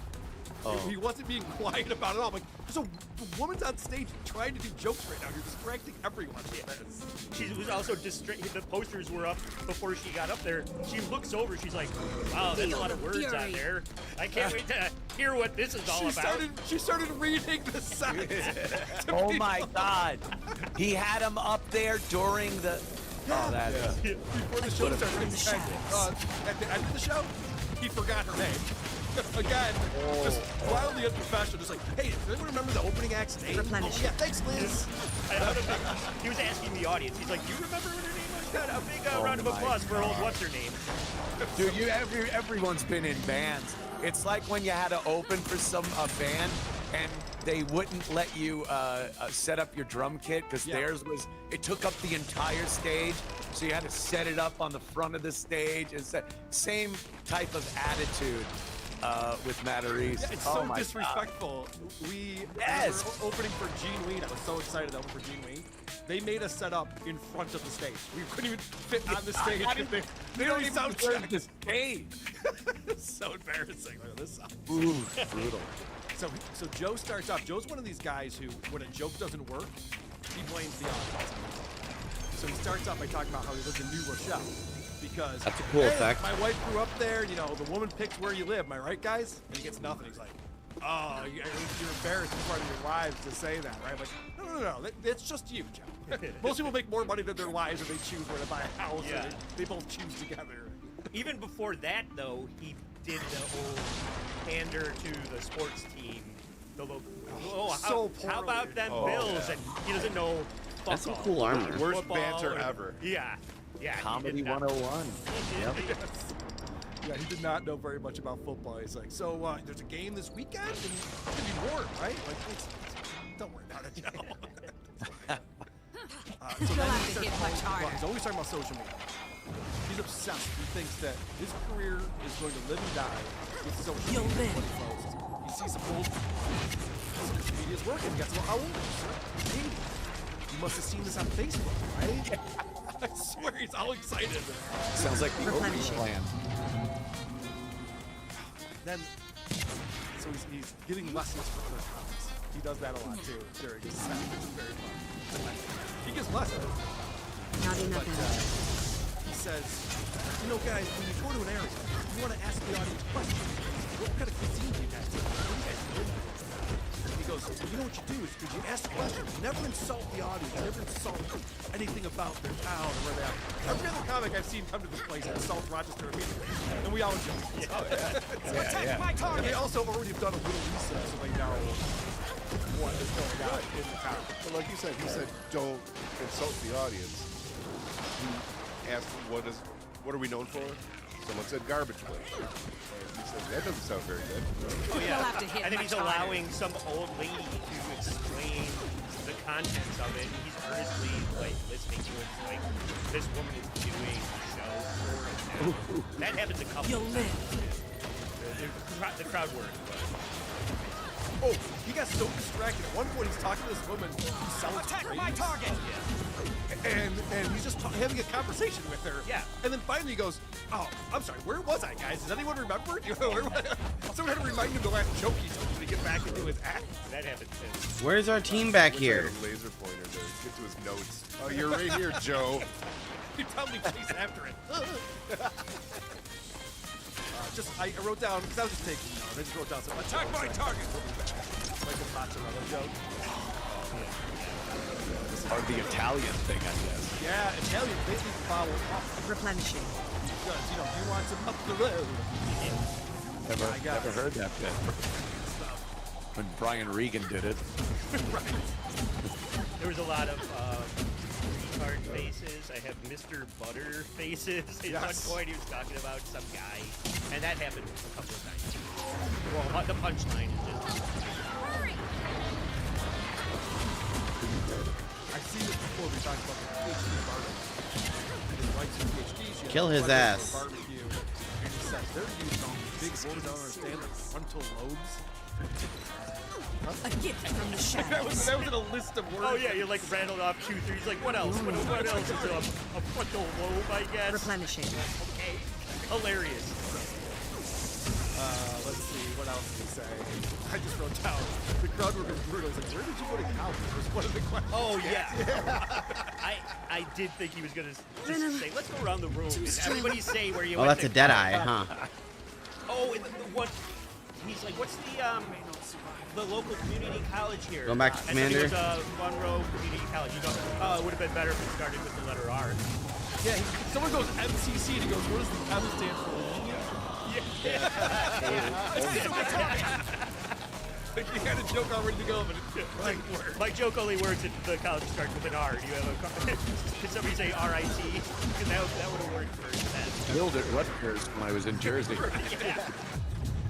He wasn't being quiet about it all. I'm like, there's a woman's on stage trying to do jokes right now. You're distracting everyone with this. She was also distracted. The posters were up before she got up there. She looks over. She's like, wow, that's a lot of words out there. I can't wait to hear what this is all about. She started reading the signs. Oh my God. He had him up there during the... Oh, that's... Before the show started, at the end of the show, he forgot her name. Again, just wildly unprofessional. Just like, hey, does anyone remember the opening act's name? Oh, yeah, thanks, Liz. He was asking the audience. He's like, do you remember what her name was? Got a big round of applause for old what's her name. Dude, everyone's been in bands. It's like when you had to open for a band and they wouldn't let you set up your drum kit because theirs was, it took up the entire stage. So you had to set it up on the front of the stage. It's the same type of attitude with Matarese. Yeah, it's so disrespectful. God. We were opening for Gene Ween. I was so excited to open for Gene Ween. They made us set up in front of the stage. We couldn't even fit on the stage. They don't even sound check the stage. It's so embarrassing. Look at this side. Ooh, brutal. So Joe starts off. Joe's one of these guys who, when a joke doesn't work, he blames the audience. So he starts off by talking about how he lives in New Rochelle. Because that's a cool effect. My wife grew up there, you know, the woman picks where you live, am I right, guys? And he gets nothing. He's like, oh, you're embarrassed in front of your wives to say that, right? I'm like, no, that's just you, Joe. Most people make more money than their wives if they choose where to buy a house. Yeah. They both choose together. Even before that, though, he did the whole pander to the sports team. The local, how about them Bills? And he doesn't know fuck That's some all. cool armor. Worst banter ever. Yeah. Yeah, Comedy 101. Yep. Yeah, he did not know very much about football. He's like, so there's a game this weekend, and it's gonna be warm, right? Like, don't worry about it, Joe. So then he starts, he's always talking about social media. He's He's obsessed. He thinks that his career is going to live and die with social You'll media. live. What he posts. He sees some old social media's working. He gets, well, how old are you, sir? 80. You must have seen this on Facebook, right? I swear he's all excited. Sounds like the Obi plan. Then, so he's getting lessons for other comics. He does that a lot too during his set, which is very fun. He gives lessons. Not enough He says, you know, guys, when you go to an area, you want to ask the audience questions. What kind of cuisine do you guys eat? What do you guys do? He goes, well, you know what you do is you ask questions. Never insult the audience. Never insult anything about their town or where they are. Every other comic I've seen come to this place insults Rochester immediately, and we all joke. And they also already have done a little research, so they know what is going on in the town. But like you said, he said, don't insult the audience. He asked, what are we known for? Someone said garbage plate. And he said, that doesn't sound very good. Oh, yeah. And then he's allowing some old lady to explain the contents of it. And he's earnestly like listening to it. Like, this woman is doing the show for us now. That happens a couple of times. The crowd work. Oh, he got so distracted. At one point, he's talking to this woman who sells my target. And he's just having a conversation with her. Yeah. And then finally he goes, oh, I'm sorry, where was I, guys? Does anyone remember? Someone had to remind him the last joke he told to get back into his act. That happens too. Where's our team back here? Laser pointer to get to his notes. Oh, you're right here, Joe. You probably chase after it. I wrote down, because I was just taking notes. I just wrote down some. Attack my target! Like a mozzarella joke. Or the Italian thing, I guess. Yeah, Italian basically follow up. Replenishing. Because, you know, you want some up the road. Never heard that bit. When Brian Regan did it. Right. There was a lot of retard faces. I have Mr. Butter faces. At one point he was talking about some guy. And that happened a couple of times. Well, the punchline is just... I've seen this before. We talked about the PhD barbecue. His wife's a PhD. Kill his ass. Barbecue, and he says they're using all these big words I don't understand, like frontal lobes. A gift from the shadows. that was in a list of words. Oh yeah, you like rattled off 2, 3. He's like, what else? What else is a frontal lobe, I guess? Replenishing. Okay. Hilarious. Let's see, what else did he say? I just wrote down, the crowd were brutal. He's like, where did you go to college? Was one of the questions. Oh, yeah. I did think he was going to just say, let's go around the room. And everybody say where you Oh, went that's to a dead eye, college. huh? Oh, and the one, he's like, what's the local community college here? Going back to And then he Commander. goes, Monroe Community College. You go, oh, it would have been better if it started with the letter R. Yeah, someone goes MCC and he goes, what does the M stand for? Like you had a joke all ready to go, but it didn't work. My joke only works if the college starts with an R. Do you have a? Did somebody say RIT? Because that would have worked for that. Killed at Rutgers when I was in Jersey. Yeah.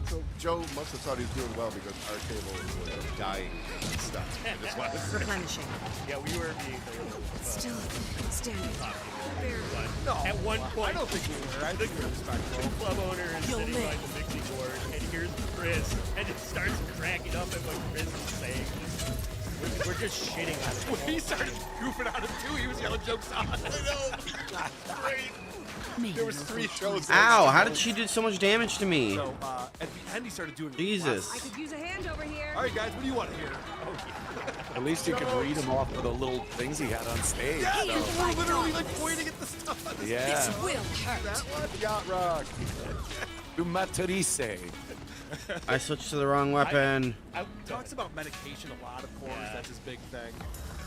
So Joe must have thought he was doing well because our table was dying and stuff. Replenishing. Yeah, we were being a little Still standing. No, at one point, I don't think we were. I think we were respectful. the club owner is You'll sitting live. behind the mixing board, and here's Chris, and it starts cracking up at what Chris is saying. We're just shitting on it. When he started goofing on it too, he was yelling jokes on. I know. Great. There was 3 shows. Ow, how did she do so much damage to me? So at the end, he started doing. Jesus. I could use a hand over here. All right, guys, what do you want to hear? Oh, At least you could read them off of the little things he had on stage. yeah, so. we're literally like pointing at the stuff. Yeah. This will hurt. That one? Yacht rock. Du materise. I switched to the wrong weapon. He talks about medication a lot, of course. Yeah. That's his big thing.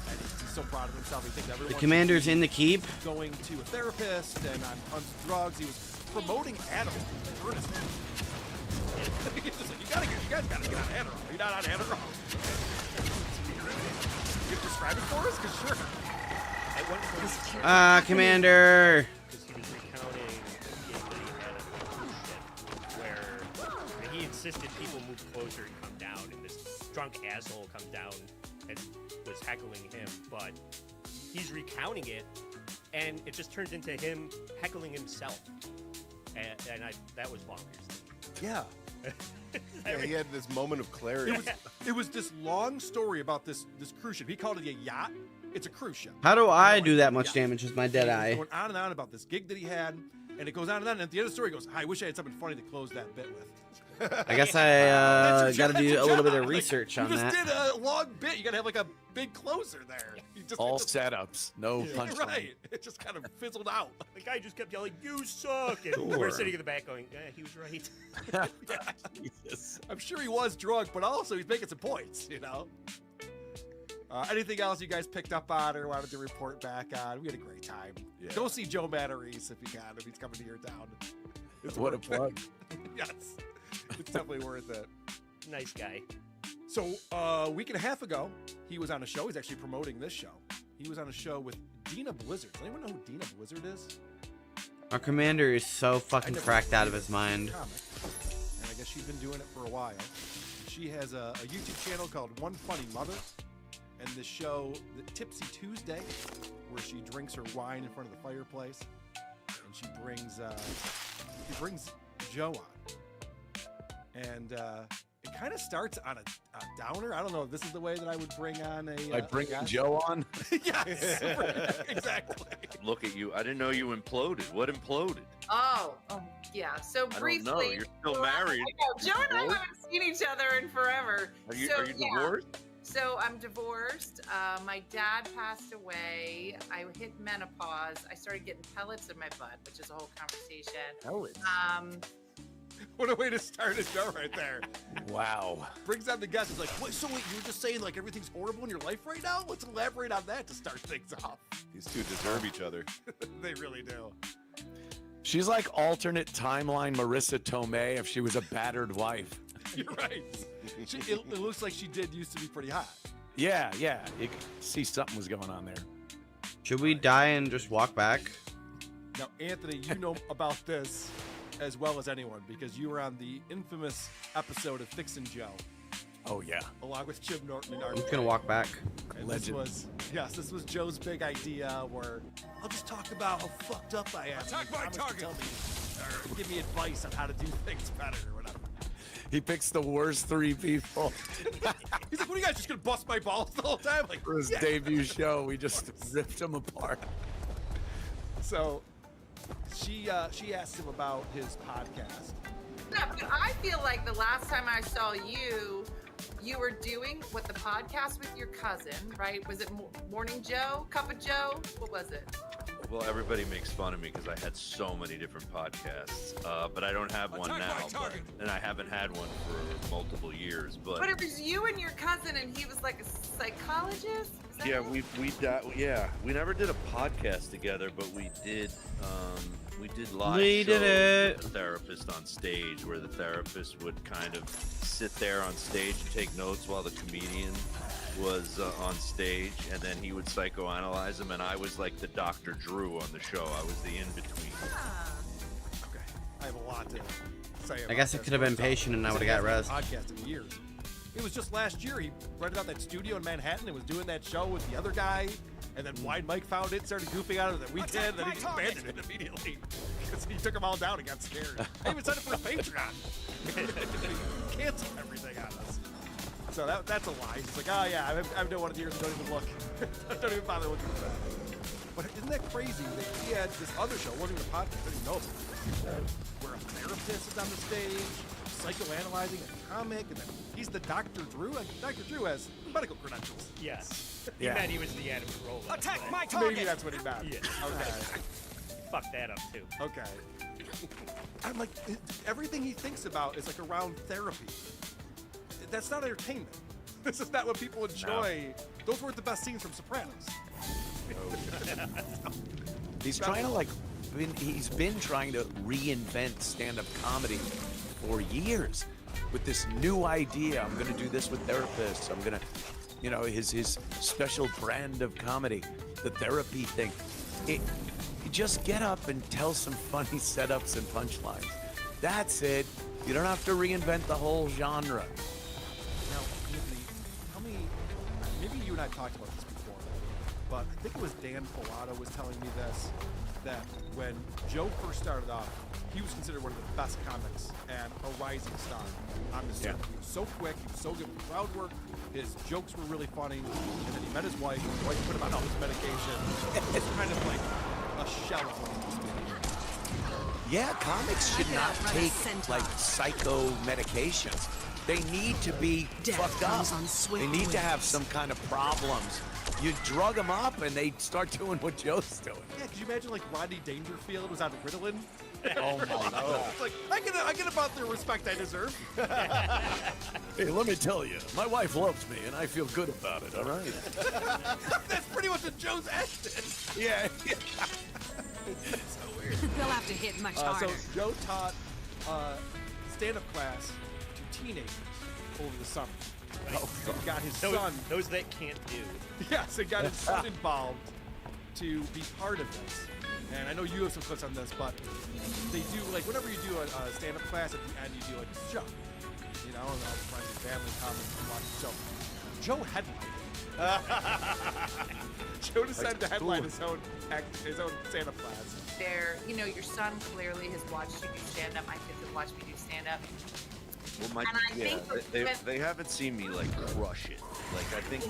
And he's so proud of himself. He thinks everyone The commander's in the keep. going to a therapist and on tons of drugs. He was promoting Adderall earnestly. He's just like, you guys gotta get on Adderall. Are you not on Adderall? You can describe it for us? Because sure. At one point, Commander. because he was recounting a game that he had at the cruise ship where he insisted people move closer and come down, and this drunk asshole come down and was heckling him, but he's recounting it and it just turns into him heckling himself, and that was bonkers. Yeah. Yeah, he had this moment of clarity. It was this long story about this cruise ship. He called it a yacht. It's a cruise ship. How do I do that much damage with my dead eye? Going on and on about this gig that he had, and it goes on and on. And at the end of the story, he goes, I wish I had something funny to close that bit with. I guess I got to do a little bit of research on you that. just did a long bit. You got to have like a big closer there. All setups, no punch. Right. It just kind of fizzled out. The guy just kept yelling, "You suck!" And Sure. we're sitting in the back going, "Yeah, he was right." Jesus. I'm sure he was drunk, but also he's making some points, you know? Anything else you guys picked up on or wanted to report back on? We had a great time. Yeah. Go see Joe Matarese if you can, if he's coming to your town. It's What a worth it. plug. Yes. It's definitely worth it. Nice guy. So a week and a half ago, he was on a show. He's actually promoting this show. He was on a show with Dina Blizzard. Does anyone know who Dina Blizzard is? Our commander is so fucking cracked out of his mind. Comic, and I guess she's been doing it for a while. She has a YouTube channel called One Funny Mother, and the show, the Tipsy Tuesday, where she drinks her wine in front of the fireplace, and she brings Joe on, and it kind of starts on a downer. I don't know if this is the way that I would bring on a. Like bringing Joe on? Yes, exactly. Look at you. I didn't know you imploded. What imploded? Oh, yeah. So I briefly, don't know. You're still married. I know. Joe and I Divorced? haven't seen each other in forever. Are you So, divorced? So I'm divorced. My dad passed away. I hit menopause. I started getting pellets in my butt, which is a whole conversation. Pellets? What a way to start a show right there. Wow. Brings on the guest. It's like, wait, so wait, you were just saying like everything's horrible in your life right now? Let's elaborate on that to start things off. These two deserve each other. They really do. She's like alternate timeline Marissa Tomei if she was a battered wife. You're right. It looks like she did used to be pretty hot. Yeah. You could see something was going on there. Should we die and just walk back? Now, Anthony, you know about this as well as anyone because you were on the infamous episode of Fixin' Joe. Oh, yeah. Along with Jim Norton and I'm Art. just gonna walk back. And Legend. this was Joe's big idea where I'll just talk about how fucked up I am. Attack my target. Tell me, or give me advice on how to do things better or whatever. He picks the worst three people. He's like, what are you guys just gonna bust my balls the whole time? Like, For his yeah. debut show, we just ripped him apart. So she asked him about his podcast. Yeah, but I feel like the last time I saw you, you were doing what the podcast with your cousin, right? Was it Morning Joe, Cup of Joe? What was it? Well, everybody makes fun of me because I had so many different podcasts, but I don't have one now, and I haven't had one for multiple years. But it was you and your cousin, and he was like a psychologist. Is that yeah, it? we never did a podcast together, but we did live We did shows it. with a therapist on stage, where the therapist would kind of sit there on stage and take notes while the comedian was on stage, and then he would psychoanalyze him, and I was like the Dr. Drew on the show. I was the in-between. Okay, I have a lot to say about I guess I this. could have been First off, patient and I he would have got hasn't rest. done a podcast in years. It was just last year he rented out that studio in Manhattan and was doing that show with the other guy, and then Wide Mike found it, started goofing on it that weekend, and then he just abandoned it immediately because he took them all down and got scared. I even signed up for a Patreon. He canceled everything on us. So that's a lie. He's like, oh yeah, I've done one of the years. Don't even look. Don't even bother looking for that. But isn't that crazy that he had this other show? It wasn't even a podcast. I didn't know about it. Where a therapist is on the stage, psychoanalyzing a comic, and then he's the Dr. Drew. And Dr. Drew has medical credentials. Yes. Yeah. He meant he was the Adam Carolla. Attack but- my target. Maybe that's what he meant. Yeah. Okay. Fuck that up too. Okay. I'm like, everything he thinks about is like around therapy. That's not entertainment. This is not what people enjoy. Those weren't the best scenes from Sopranos. He's trying to he's been trying to reinvent stand-up comedy for years with this new idea. I'm going to do this with therapists. I'm going to, his special brand of comedy, the therapy thing. You just get up and tell some funny setups and punchlines. That's it. You don't have to reinvent the whole genre. Now, Anthony, tell me, maybe you and I talked about this before. but I think it was Dan Pilato was telling me this, that when Joe first started off, he was considered one of the best comics and a rising star on the circuit. He was so quick, he was so good with crowd work, his jokes were really funny, and then he met his wife, and his wife put him on all his medication. It's kind of like a shell of what he used to be. Yeah, comics should not take like psycho medications. They need to be fucked up. They need to have some kind of problems. You drug them up and they start doing what Joe's doing. Yeah, could you imagine like Rodney Dangerfield was on Ritalin? Oh my God. It's like, I get about the respect I deserve. Hey, let me tell you, my wife loves me and I feel good about it, all right? That's pretty much what Joe's acted. Yeah. So weird. They'll have to hit much harder. So Joe taught stand-up class to teenagers over the summer. Right. He got his son. Those that can't do. Yes, it got his son involved to be part of this. And I know you have some clips on this, but they do, like, whenever you do a stand-up class, at the end you do, like, a show. You know, and all the friends and family come and watch the show. Joe headlined. Joe decided to headline his own stand-up class. There, you know, your son clearly has watched you do stand-up. My kids have watched me do stand-up. Well, And I think they haven't seen me like crush it. Like I think,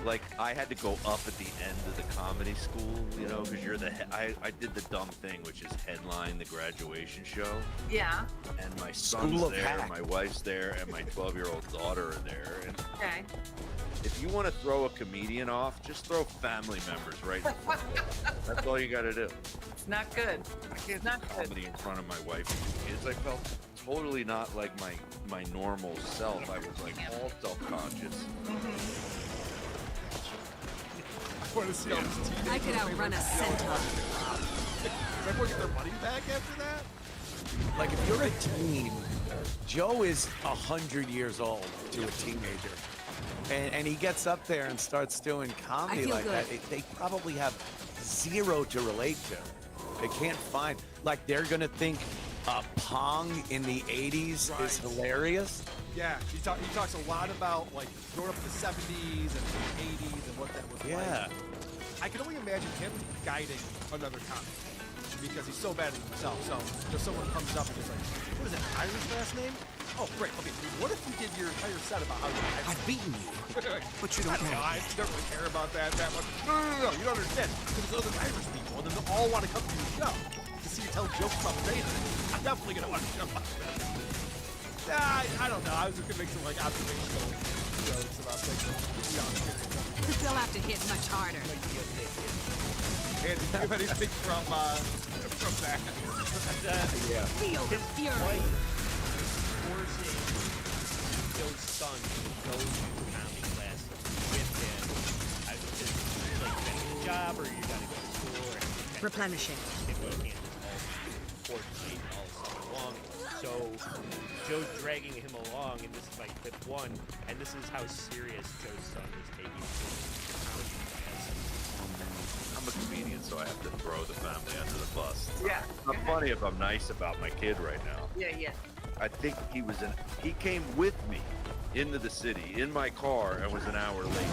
like I had to go up at the end of the comedy school, you know, because you're the I did the dumb thing, which is headline the graduation show. Yeah. And my son's School of there, Hack. my wife's there, and my 12-year-old daughter are there. And Okay. if you want to throw a comedian off, just throw family members right in front of them. That's all you got to do. It's not good. I can't do comedy in front of my wife and kids. I felt totally not like my normal self. I was like all self-conscious. I want to see all these teenagers. I could outrun a centaur. Does everyone get their money back after that? Like if you're a teen, Joe is 100 years old to a teenager. And he gets up there and starts doing comedy like that. They probably have zero to relate to. They can't find, like they're gonna think Pong in the 80s is hilarious. Yeah, he talks a lot about like growing up in the 70s and the 80s and what that was like. I can only imagine him guiding another comic because he's so bad at himself. So if someone comes up and is like, what is that, Irish last name? Oh, great. Okay, what if you did your entire set about how you're Irish? I've beaten you, but you I don't know. I don't really care about that much. No, you don't understand. Because there's other Irish people, and then they all want to come to your show to see you tell jokes about Vader. I'm definitely going to want to show up. I don't know. I was just going to make some, like, observational jokes about things. They'll have to hit much harder. And did you have anything from that? Yeah. Feel the fury. Forcing Joe's son to go to comedy class with him. I was just like getting a job, or you gotta go to school, or Replenishing. if you can't just all coordinate all summer long. So Joe's dragging him along, and this is my clip one, and this is how serious Joe's son is taking comedy class. I'm a comedian, so I have to throw the family under the bus. Yeah. It's not funny if I'm nice about my kid right now. Yeah. I think he came with me into the city in my car and was an hour late.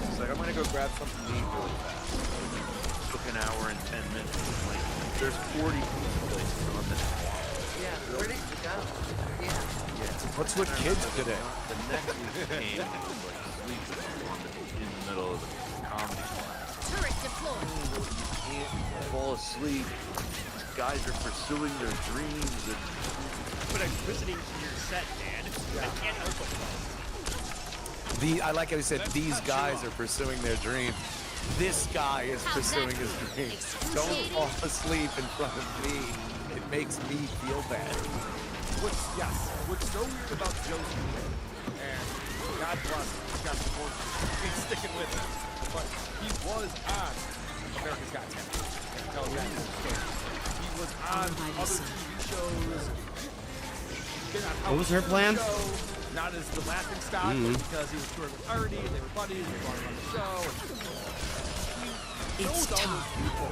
He's like, I'm gonna go grab something to eat really fast. It took an hour and 10 minutes. Like, there's 40 places on this block. Yeah. Where did you go? Yeah. What's with kids today? The next week came and was like sleeping in the middle of the comedy class. Turret deployed. You can't fall asleep. These guys are pursuing their dreams. And But I'm listening to your set, man. I can't help but fall asleep. I like how you said, these guys are pursuing their dream. This guy is pursuing his dream. Don't fall asleep in front of me. It makes me feel bad. What's so weird about Joe's career, and God bless him, he's got some work. He's sticking with it. But he was on America's Got Talent. I can tell you that. He was on other TV shows. What was her plan? Show, not as the laughing stock, but because he was touring with Artie and they were buddies, they brought him on the show. And he knows all those people.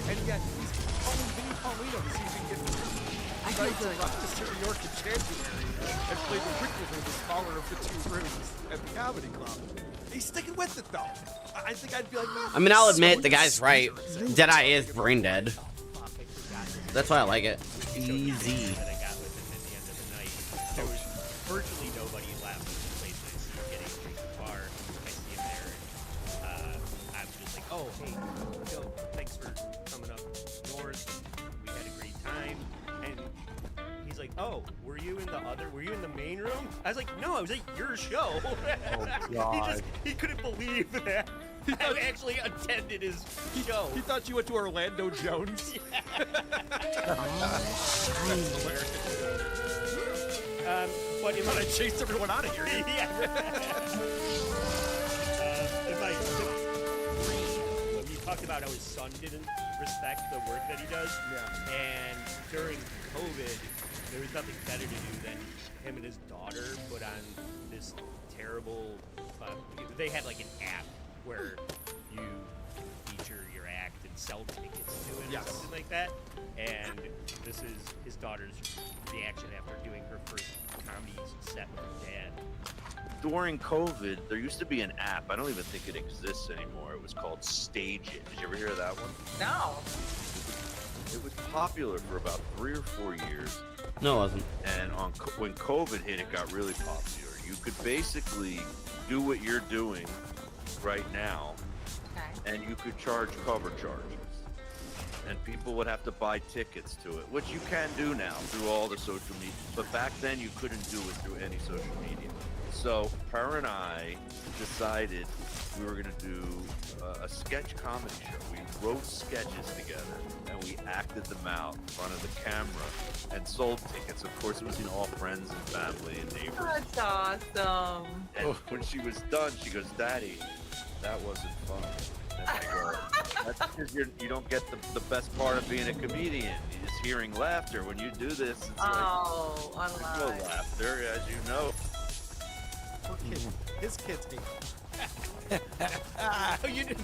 And yet he's calling Vinny Paulino to see if he can get I feel nights good. to New York in January and play the Wicked in the smaller of the two rooms at the comedy club. He's sticking with it though. I think I'd be like, I mean, I'll admit the guy's right. Deadeye is brain dead. That's why I like it. Easy. That I got with him at the end of the night. There was virtually nobody left in the place I see him getting a drink at the bar. I see him there, and I'm just like, oh, hey, yo, thanks for coming up north. We had a great time. And he's like, oh, were you in the main room? I was like, no, I was at your show. God. He couldn't believe that. I actually attended his show. He thought you went to Orlando Jones. But I chased everyone out of here. Yeah. When he talked about how his son didn't respect the work that he does, and during COVID, there was nothing better to do than him and his daughter put on this terrible. They had like an app where you feature your act and sell tickets to it or something like that. And this is his daughter's reaction after doing her first comedy set with her dad. During COVID, there used to be an app. I don't even think it exists anymore. It was called Stage It. Did you ever hear of that one? No. It was popular for about 3 or 4 years. No, it wasn't. And when COVID hit, it got really popular. You could basically do what you're doing right now, and you could charge cover charges. And people would have to buy tickets to it, which you can do now through all the social media. But back then, you couldn't do it through any social media. So her and I decided we were going to do a sketch comedy show. We wrote sketches together, and we acted them out in front of the camera and sold tickets. Of course, it was all friends and family and neighbors. That's awesome. And when she was done, she goes, "Daddy, that wasn't fun." And I go, "That's because you don't get the best part of being a comedian. Is hearing laughter. When you do this, it's I like love no it. laughter, as you know." His kids hate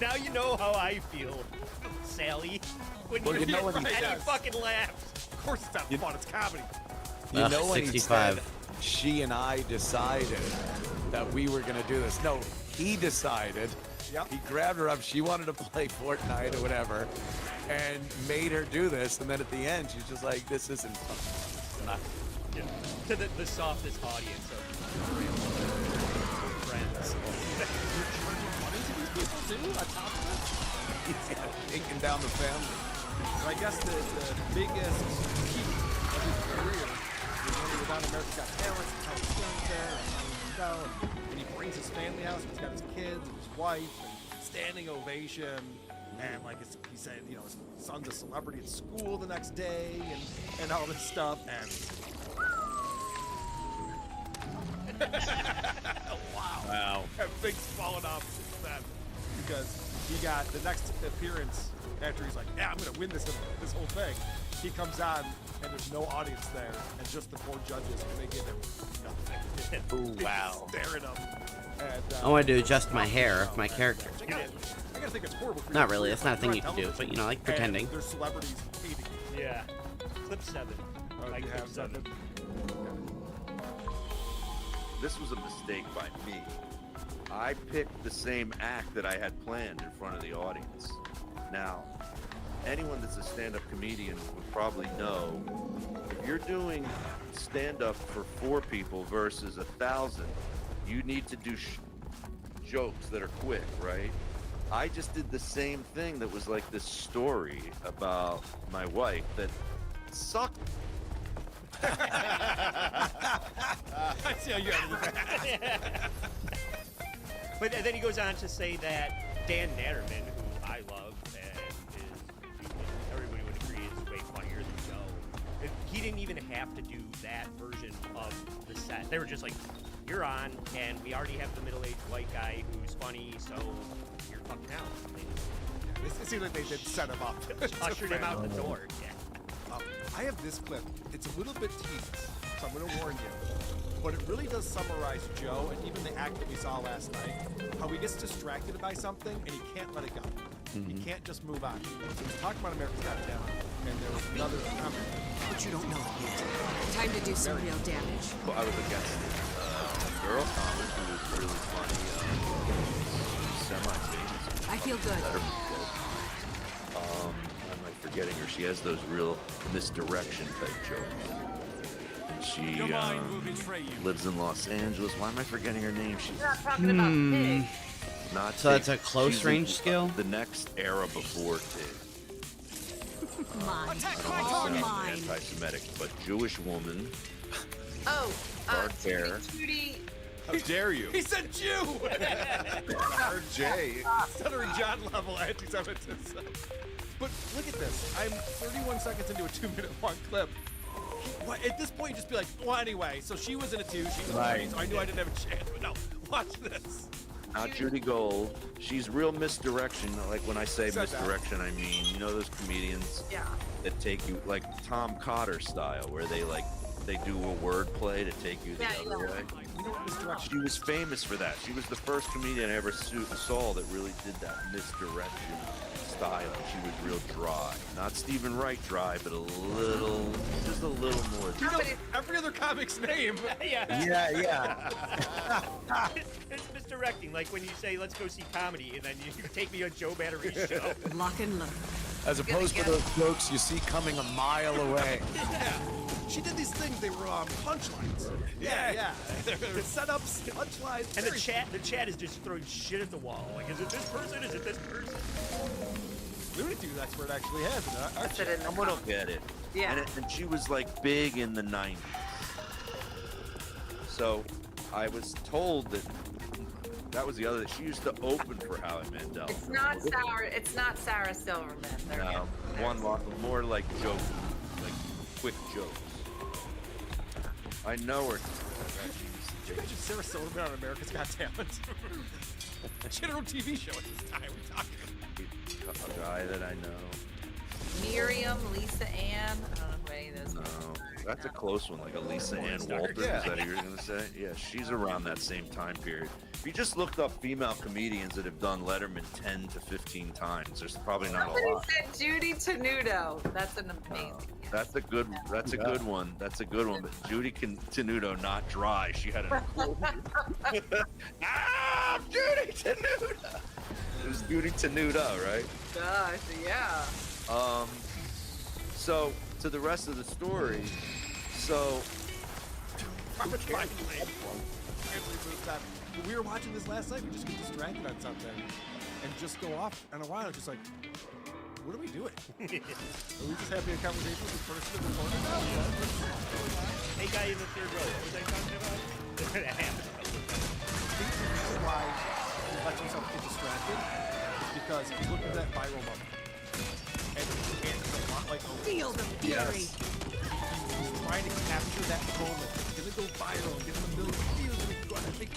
Now you know how I feel, Sally. When Well, you're you know when he and he does. fucking laughs. Of course it's not fun, it's comedy. You know when 65. he said she and I decided that we were gonna do this. No, he decided. Yep. He grabbed her up. She wanted to play Fortnite or whatever, and made her do this. And then at the end, she's just like, "This isn't fun." Yeah. To the softest audience of friends. He's taking down the family. So I guess the biggest peak of his career was when he was on America's Got Talent, and how he's doing there, and how he's down, and he brings his family out, so he's got his kids and his wife, and standing ovation, and like he said, you know, his son's a celebrity at school the next day, and all this stuff, and wow, everything's fallen off since then, because he got the next appearance after he's like, yeah, I'm gonna win this whole thing. He comes on and there's no audience there, and just the 4 judges, and they give him nothing. Ooh, wow. Staring at him. And, I want to do just my hair of my character. I gotta think it's horrible. For Not you. really. It's not a thing You're you on can do, but you know, like television, pretending. and there's celebrities hating you. Yeah. Clip 7. Oh, Like you clip have something? This was a mistake by me. I picked the same act that I had planned in front of the audience. Now, anyone that's a stand-up comedian would probably know if you're doing stand-up for 4 people versus 1,000, you need to do jokes that are quick, right? I just did the same thing that was like this story about my wife that sucked. I see how you edited that. But then he goes on to say that Dan Natterman, who I love and everybody would agree is way funnier than Joe, he didn't even have to do that version of the set. They were just like, you're on, and we already have the middle-aged white guy who's funny, so you're fucking out. It seems like they did set him up. Ushered him out the door. Yeah. I have this clip. It's a little bit tedious, so I'm going to warn you. But it really does summarize Joe and even the act that we saw last night, how he gets distracted by something and he can't let it go. He can't just move on. So he's talking about America's Got Talent. and there was another comment. But you don't know it yet. Time to do some real damage. Well, I was against a girl comic who was really funny. Semi-famous. I feel good. I'm like forgetting her. She has those real misdirection type jokes. She lives in Los Angeles. Why am I forgetting her name? She's You're not talking about Pig. not So that's Tig. a close She's range in skill? The next era before Tig. Mine. I don't All want to sound mine. anti-Semitic, but Jewish woman, Oh, dark hair. Judy. How dare you? He said Jew! Or Jay. Stuttering John level anti-Semitism. But look at this. I'm 31 seconds into a 2-minute long clip. At this point, you just be like, well, anyway, so she was in it too. She was Right. great, so I knew I didn't have a chance. But no, watch this. Not Judy Gold. She's real misdirection. Like when I say Said that. misdirection, I mean, you know those comedians that take you, like Tom Cotter style, where they do a word play to take you the other way. You know what misdirection? She was famous for that. She was the first comedian I ever saw that really did that misdirection style. She was real dry. Not Stephen Wright dry, but just a little more. You know every other comic's name. Yeah. It's misdirecting. Like when you say, let's go see comedy, and then you take me on Joe Battery's show. Lock and load. As opposed to those jokes you see coming a mile away. Yeah. She did these things, they were punchlines. Yeah. They're setups, punchlines. And the chat is just throwing shit at the wall. Like, is it this person? Is it this person? Looney Tunes expert actually has it. Aren't you? Someone will get it. Yeah. And she was like big in the 90s. So I was told that was the other. She used to open for Howie Mandel. It's not Sarah Silverman. No, one lot more like jokes, like quick jokes. I know her. Imagine Sarah Silverman on America's Got Talent. She had her own TV show at this time. We're talking. A guy that I know. Miriam, Lisa Ann. I don't know who any of those No, are. that's a close one, like a Lisa Ann Walters. Is that what you were gonna say? Yeah, she's around that same time period. If you just looked up female comedians that have done Letterman 10 to 15 times, there's probably not a Somebody lot. said Judy Tenuto. That's an amazing. That's a good. That's a good one. That's a good one. But Judy Tenuto, not dry. She had a. Judy Tenuto. It was Judy Tenuto, right? Gosh, yeah. So to the rest of the story. So. We were watching this last night. We just get distracted on something and just go off on a while. Just like, what are we doing? Are we just having a conversation with the person in the corner now? Hey, guy in the third row. What was I talking about? That happened. I think the reason why you let yourself get distracted is because you look at that viral moment. And it's a lot like Feel the fury. He's trying to capture that moment. It's gonna go viral and get a million views. And I think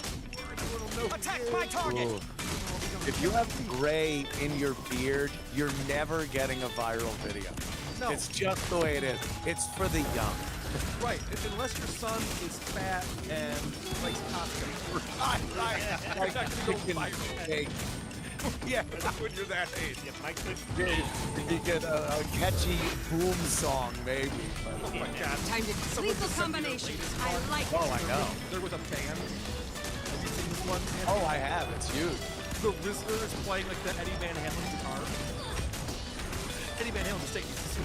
everyone will know. Attack my target! Ooh. If you have gray in your beard, you're never getting a viral video. No. It's just the way it is. It's for the young. Right, unless your son is fat and likes Costco. Right. You're not gonna go viral. Yeah, when you're that age. Yeah, my clip. You get a catchy boom song, maybe. Oh my God. Time to lethal combination. I like it. Oh, I know. There was a band. Have you seen this one? Oh, I have. It's huge. The Whistler is playing like the Eddie Van Halen guitar. Eddie Van Halen just taking this.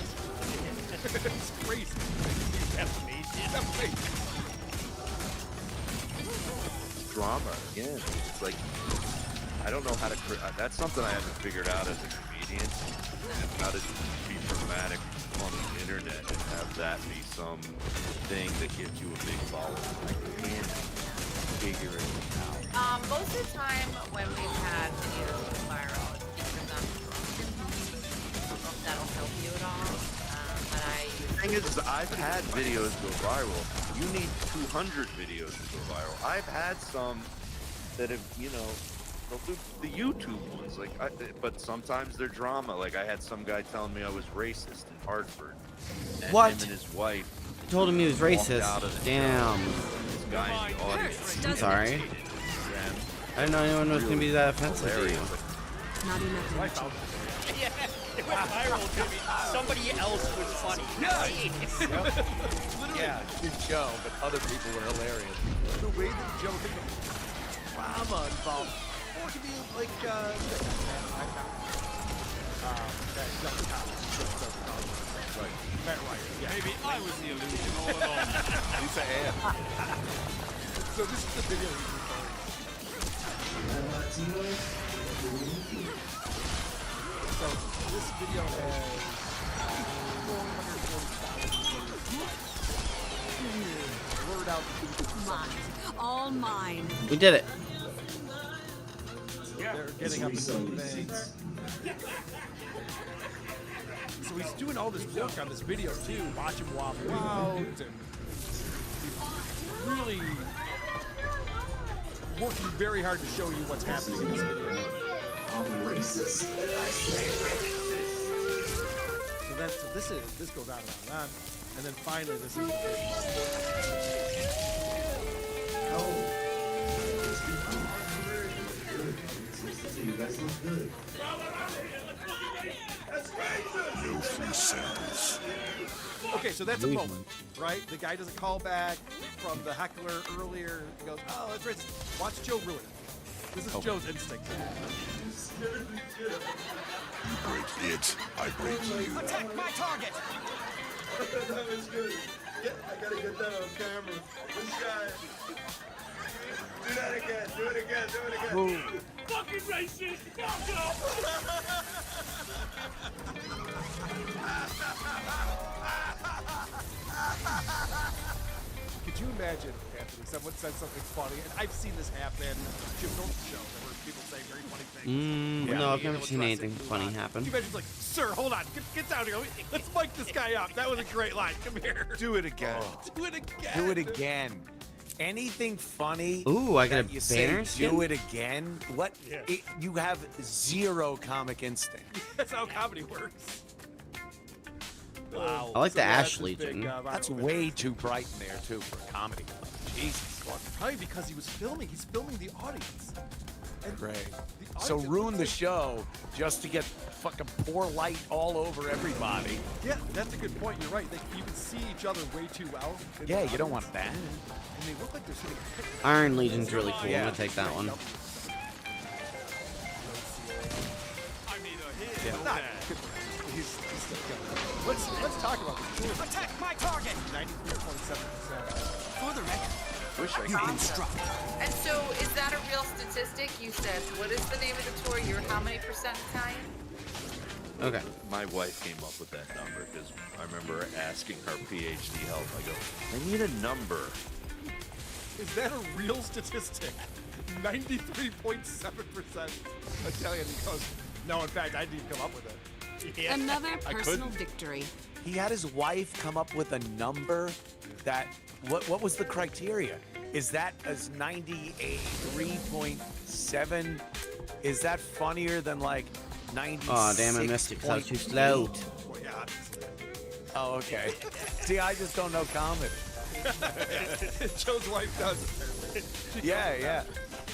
It's crazy. That's amazing. That's amazing. Drama again. It's like I don't know how to. That's something I haven't figured out as a comedian. How to be dramatic on the internet and have that be some thing that gives you a big following. I can't figure it out. Most of the time when we've had videos go viral, it's because I'm drunk. That'll help you at all. But The thing is, I've had videos go viral. You need 200 videos to go viral. I've had some that have, they'll do the YouTube ones, but sometimes they're drama. Like I had some guy telling me I was racist in Hartford. And What? him and his wife Told him he was walked racist. out of the Damn. This guy in the audience. I'm sorry. And I didn't know anyone was gonna be that offensive to you. Not enough. Yeah. It went viral because somebody else was funny. Yeah, Joe, but other people were hilarious. The way that Joe thinks of drama involved. Or it could be like, that young college. Right. Matt Ryan. Yeah. Maybe I was the illusion all along. Lisa Ann. So this is the video he's recording. So this video has 440,000 word out. Mine. All mine. We did it. They're getting up to something. So he's doing all this work on this video too. Watch him wobble out, and he's really working very hard to show you what's happening in this video. So this goes on and on and on, and then finally this is. You guys look good. No free samples. Okay, so that's a moment, right? The guy doesn't call back from the heckler earlier. He goes, "Oh, that's right. Watch Joe ruin it." This is Joe's instinct. You break it, I break you. Attack my target! That was good. I gotta get that on camera. This guy. Do that again. Do it again. Do it again. Boom. Fucking racist! Could you imagine, Anthony, someone said something funny, and I've seen this happen on Jim Norton's show, where people say very funny things. No, I've never seen anything funny happen. Could you imagine, like, sir, hold on, get down here. Let's mic this guy up. That was a great line. Come here. Do it again. Do it again. Do it again. Anything funny? Ooh, I got a that you say, banner skin? do it again. What? You have zero comic instinct. That's how comedy works. Wow. I like the Ash Legion. That's way too bright in there too for a comedy club. Jesus. Probably because he was filming. He's filming the audience. And Right. the So audience- ruin the show just to get fucking pour light all over everybody. Yeah, that's a good point. You're right. You can see each other way too well. in the Yeah, you don't audience. want that. And they look like they're sitting. Iron Legion's really cool. Yeah. I'm gonna take that one. Yeah. He's still going. Let's talk about this. Attack my target! 93.7%. For the record, Wish I you've could. been struck. And so, is that a real statistic? You said, what is the name of the tour? You're how many percent Italian? Okay. My wife came up with that number because I remember asking her PhD help. I go, I need a number. Is that a real statistic? 93.7% Italian. He goes, no, in fact, I didn't come up with it. Another I personal couldn't. victory. He had his wife come up with a number that what was the criteria? Is that as 93.7? Is that funnier than like 96? Oh damn, I missed it because I was too slow. Well, yeah, obviously. Oh, okay. See, I just don't know comedy. Joe's wife does it. Yeah.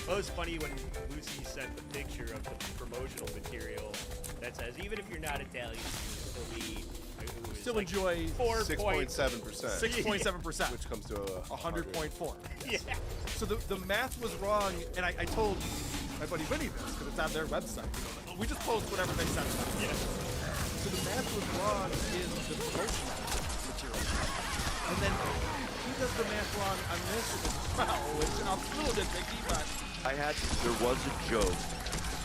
Well, it was funny when Lucy sent the picture of the promotional material that says, even if you're not Italian, you Still enjoy 6.7%. 6.7%. Which comes to 100.4. Yeah. So the math was wrong, and I told my buddy Vinny this because it's on their website. We just post whatever they send us. Yeah. So the math was wrong in the promotional material. And then he does the math wrong on this as well, which I'm still a bit picky, but There was a joke.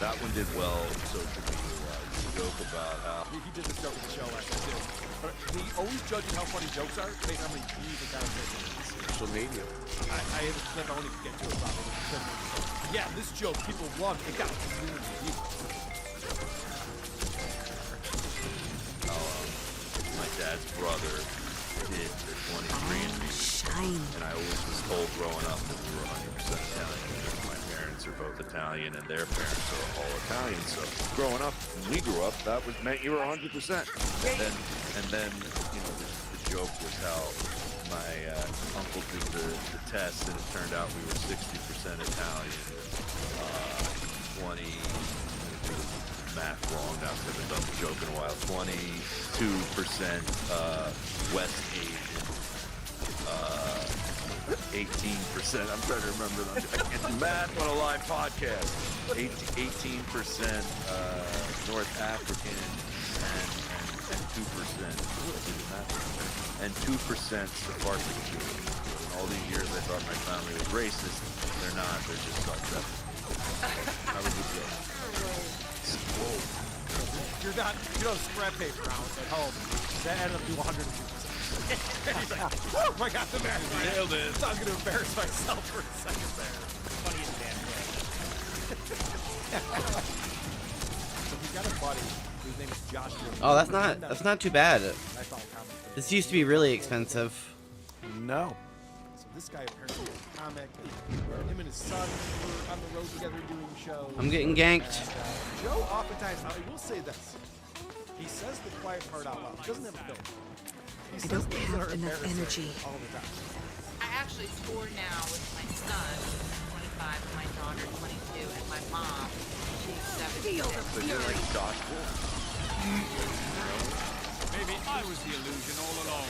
That one did well in social media. A joke about how he did this joke at the show last night too. But he always judges how funny jokes are based on how many views it got on Facebook. Social media. I have a clip I won't even get to it probably. Yeah, this joke people loved. It got a million views. my dad's brother did the 23andMe. And I always was told growing up that we were 100% Italian because my parents are both Italian and their parents are all Italian. So growing up, when we grew up, that meant you were 100%. And then you know, the joke was how my uncle did the test and it turned out we were 60% Italian, 20 math wrong now because I've done the joke in a while. 22% West Asian. 18%. I'm trying to remember them. I can't do math on a live podcast. 18% North African and 2%. And 2% Sephardic Jewish. All these years I thought my family was racist. They're not. They're just subject. That was a joke. You don't scrap paper out at home. That ended up to 102%. He's like, woo, I got the math right. Nailed it. So I was going to embarrass myself for a second there. Funny as damn way. So we got a buddy whose name is Josh. Oh, that's not too bad. I follow comments. This used to be really expensive. No. So this guy apparently is a comic. Him and his son were on the road together doing shows. I'm getting ganked. And, Joe oftentimes, I will say this. He says the quiet part out loud. He doesn't have a filter. He I says don't things that have are enough embarrassing energy. all the time. I actually score now with my son, 25, and my daughter, 22, and my mom, she's 76. So you're like Josh Wolf. Maybe I was the illusion all along.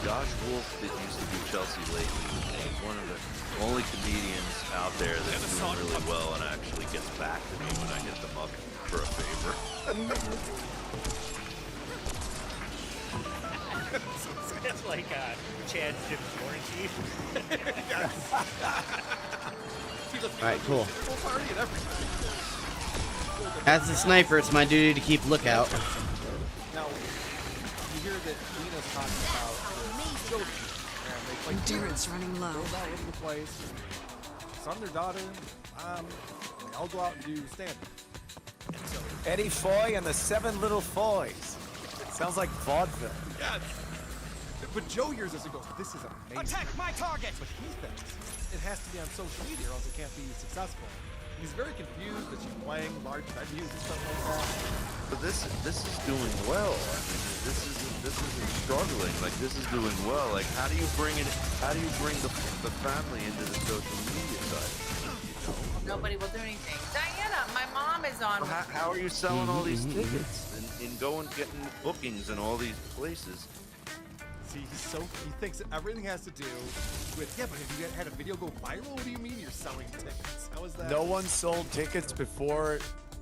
Josh Wolf that used to do Chelsea lately. He's one of the only comedians out there that's doing really well and actually gets back to me when I hit them up for a favor. That's like Chad's Jim's morning chief. Alright, cool. As a sniper, it's my duty to keep lookout. Now, you hear that Lena's talking about the children. And they play Endurance running low. Goes all over the place. Son or daughter, they all go out and do stand-up. So, Eddie Foy and the 7 Little Foys. Sounds like vaudeville. yes. But Joe hears this and goes, this is amazing. Attack my target! But he thinks it has to be on social media or else it can't be successful. He's very confused that she's playing large venues and stuff like that. But this is doing well. I mean, this isn't struggling. Like this is doing well. Like how do you bring the family into the social media side? Nobody will do anything. Diana, my mom is on. How are you selling all these tickets and going getting bookings in all these places? See, he thinks that everything has to do with, yeah, but have you had a video go viral? What do you mean you're selling tickets? How is that? No one sold tickets before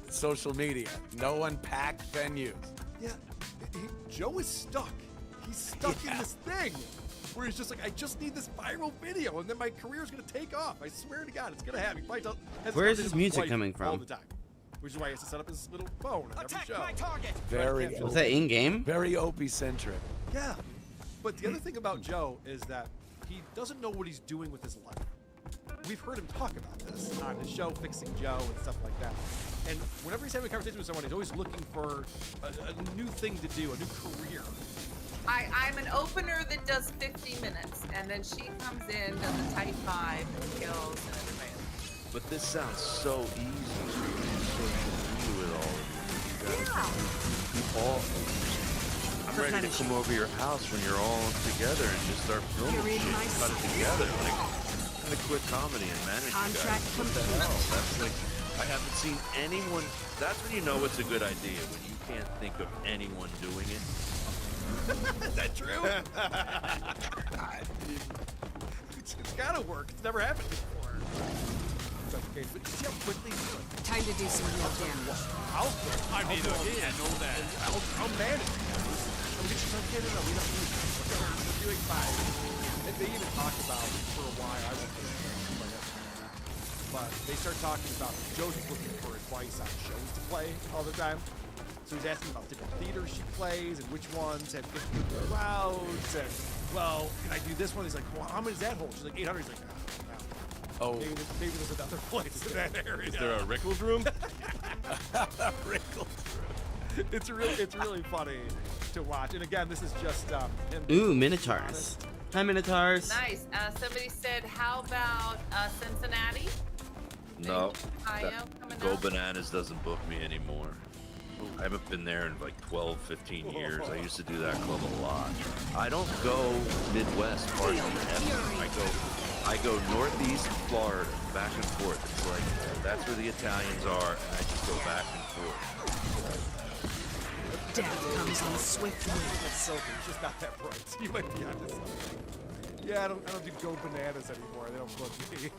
social media. No one packed venues. Yeah, Joe is stuck. He's stuck in this thing where he's just like, I just need this viral video, and then my career's gonna take off. I swear to God, it's gonna happen. He probably has Where is to his do music wife coming all from? the time, which is why he has to set up his little phone on every show. Very. Was that in-game? Very Opie-centric. Yeah, but the other thing about Joe is that he doesn't know what he's doing with his life. We've heard him talk about this on his show, Fixing Joe, and stuff like that. And whenever he's having a conversation with someone, he's always looking for a new thing to do, a new career. I'm an opener that does 50 minutes, and then she comes in, does a tight 5, and kills, and everybody else. But this sounds so easy with all of you. I'm ready to come over your house when you're all together and just start filming shit and cut it together. Like, kind of quit comedy and manage you guys. What the hell? That's like, I haven't seen anyone. That's when you know it's a good idea, when you can't think of anyone doing it. Is that true? It's gotta work. It's never happened before. Okay, but see how quickly you do it. Time to do some real damage. I'm neither here nor there. I'll manage. We don't need it. We're doing fine. And they even talk about for a while. I won't get into it, but they start talking about Joe's looking for advice on shows to play all the time. So he's asking about different theaters she plays and which ones have different crowds. And, well, can I do this one? He's like, well, how many does that hold? She's like, 800. He's like, oh. Maybe there's another place in that area. Is there a Rickles room? Rickles room. It's really funny to watch. And again, this is just him. Ooh, Minotaurs. Hi, Minotaurs. Nice. Somebody said, how about Cincinnati? No. Ohio coming Go up? Bananas doesn't book me anymore. I haven't been there in like 12, 15 years. I used to do that club a lot. I don't go Midwest partying ever. I go northeast Florida, back and forth. It's like, that's where the Italians are, and I just go back and forth. Death comes on swift wind. That's so good. It's just not that bright. You might be onto something. Yeah, I don't do Go Bananas anymore. They don't plug me.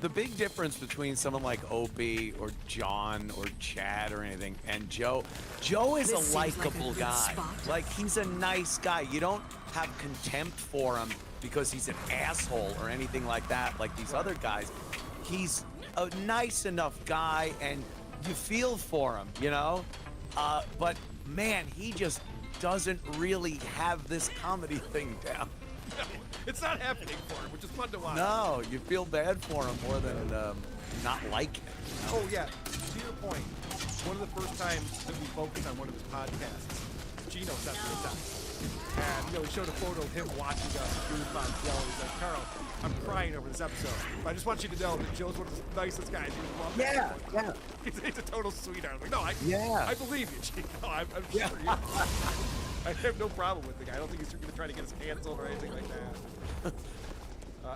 The big difference between someone like Opie or John or Chad or anything and Joe is This a seems like a likable good guy. spot. Like, he's a nice guy. You don't have contempt for him because he's an asshole or anything like that, like these other guys. He's a nice enough guy, and you feel for him, you know? But, man, he just doesn't really have this comedy thing down. It's not happening for him, which is fun to watch. No, you feel bad for him more than not like him. Oh, yeah. To your point, one of the first times that we focused on one of his podcasts, Gino sent me a text. And, you know, he showed a photo of him watching us do my Joe. He's like, Carl, I'm crying over this episode. But I just want you to know that Joe's one of the nicest guys. He would love this. Yeah. He's a total sweetheart. I'm like, no, I believe you, Gino. I'm Yeah. sure you I have no problem with the guy. I don't think he's going to try to get us canceled or anything like that.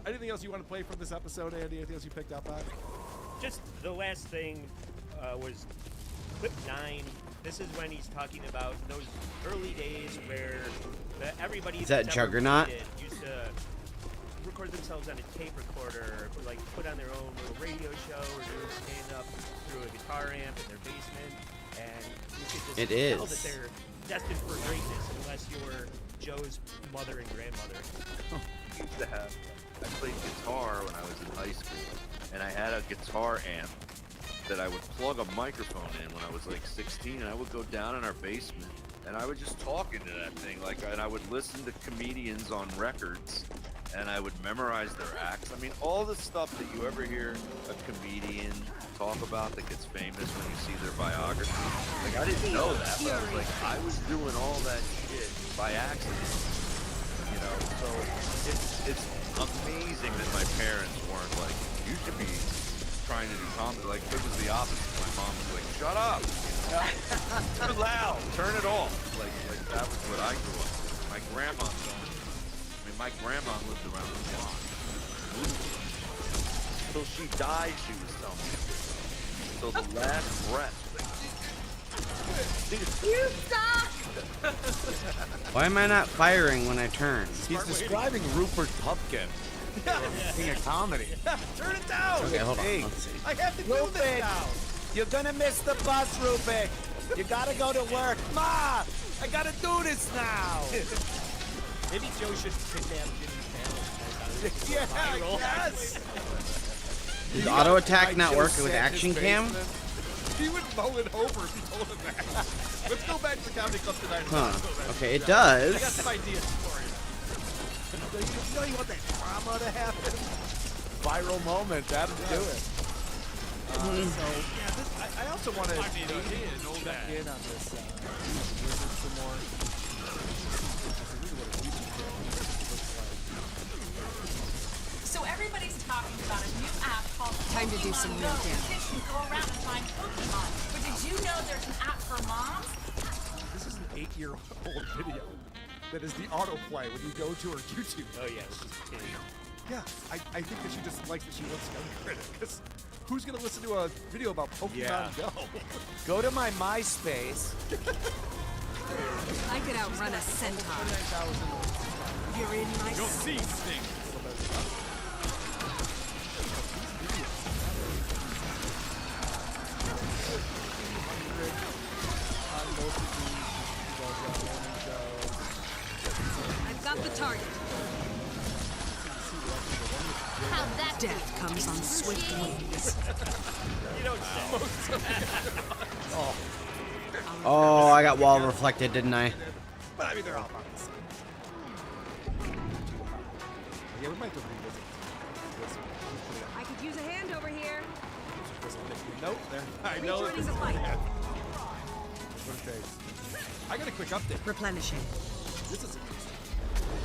Anything else you want to play from this episode, Andy? Anything else you picked up on? Just the last thing was clip 9. This is when he's talking about those early days where everybody Is that that's ever Juggernaut? recorded used to record themselves on a tape recorder, or like put on their own little radio show, or do stand up through a guitar amp in their basement, and you could just It tell is. that they're destined for greatness unless you're Joe's mother and grandmother. I used to have, I played guitar when I was in high school, and I had a guitar amp that I would plug a microphone in when I was like 16, and I would go down in our basement, and I would just talk into that thing, and I would listen to comedians on records, and I would memorize their acts. I mean, all the stuff that you ever hear a comedian talk about that gets famous when you see their biography. Like, I didn't know that, but I was like, I was doing all that shit by accident. You know, so it's amazing that my parents weren't like, you should be trying to do comedy. Like, it was the opposite. My mom was like, shut up! You know? Too loud! Turn it off! Like that was what I grew up with. My grandma, my grandma lived around the block. Till she died, she was telling me. So the last breath. You suck! Why am I not firing when I turn? He's describing Rupert Pupkin. King of comedy. Turn it down! Okay, hold on. Hey. Let's see. I have to do this now! You're gonna miss the bus, Rupert. You gotta go to work. Ma, I gotta do this now. Maybe Joe should kidnap Jimmy's family. Yeah, yes! Does auto attack not work with action cam? He would mow it over if you told him that. Let's go back to the comedy club tonight. Huh. Okay, it I does. got some ideas for you. You know you want that drama to happen? Viral moment. That'll do it. So, yeah, I also want to check in on this Wizard some more. So everybody's talking about a new app called Time to do some real Pokemon Go. damage. Kids can go around and find Pokemon. But did you know there's an app for moms? This is an 8-year-old video that is the autoplay when you go to her YouTube. Oh yeah, she's kidding. Yeah, I think that she just likes that she looks younger. Because who's going to listen to a video about Pokemon Go? Go to my MySpace. I could outrun a centaur. You're in my You'll see things. I've got the target. How'd that Death comes on swift wings. You don't say. Oh, I got wall reflected, didn't I? But I mean, they're all about the same. Yeah, we might have to revisit this one. I could use a hand over here. Nope, there. I know. Rejoining the fight. What a face. I got a quick update. Replenishing. This is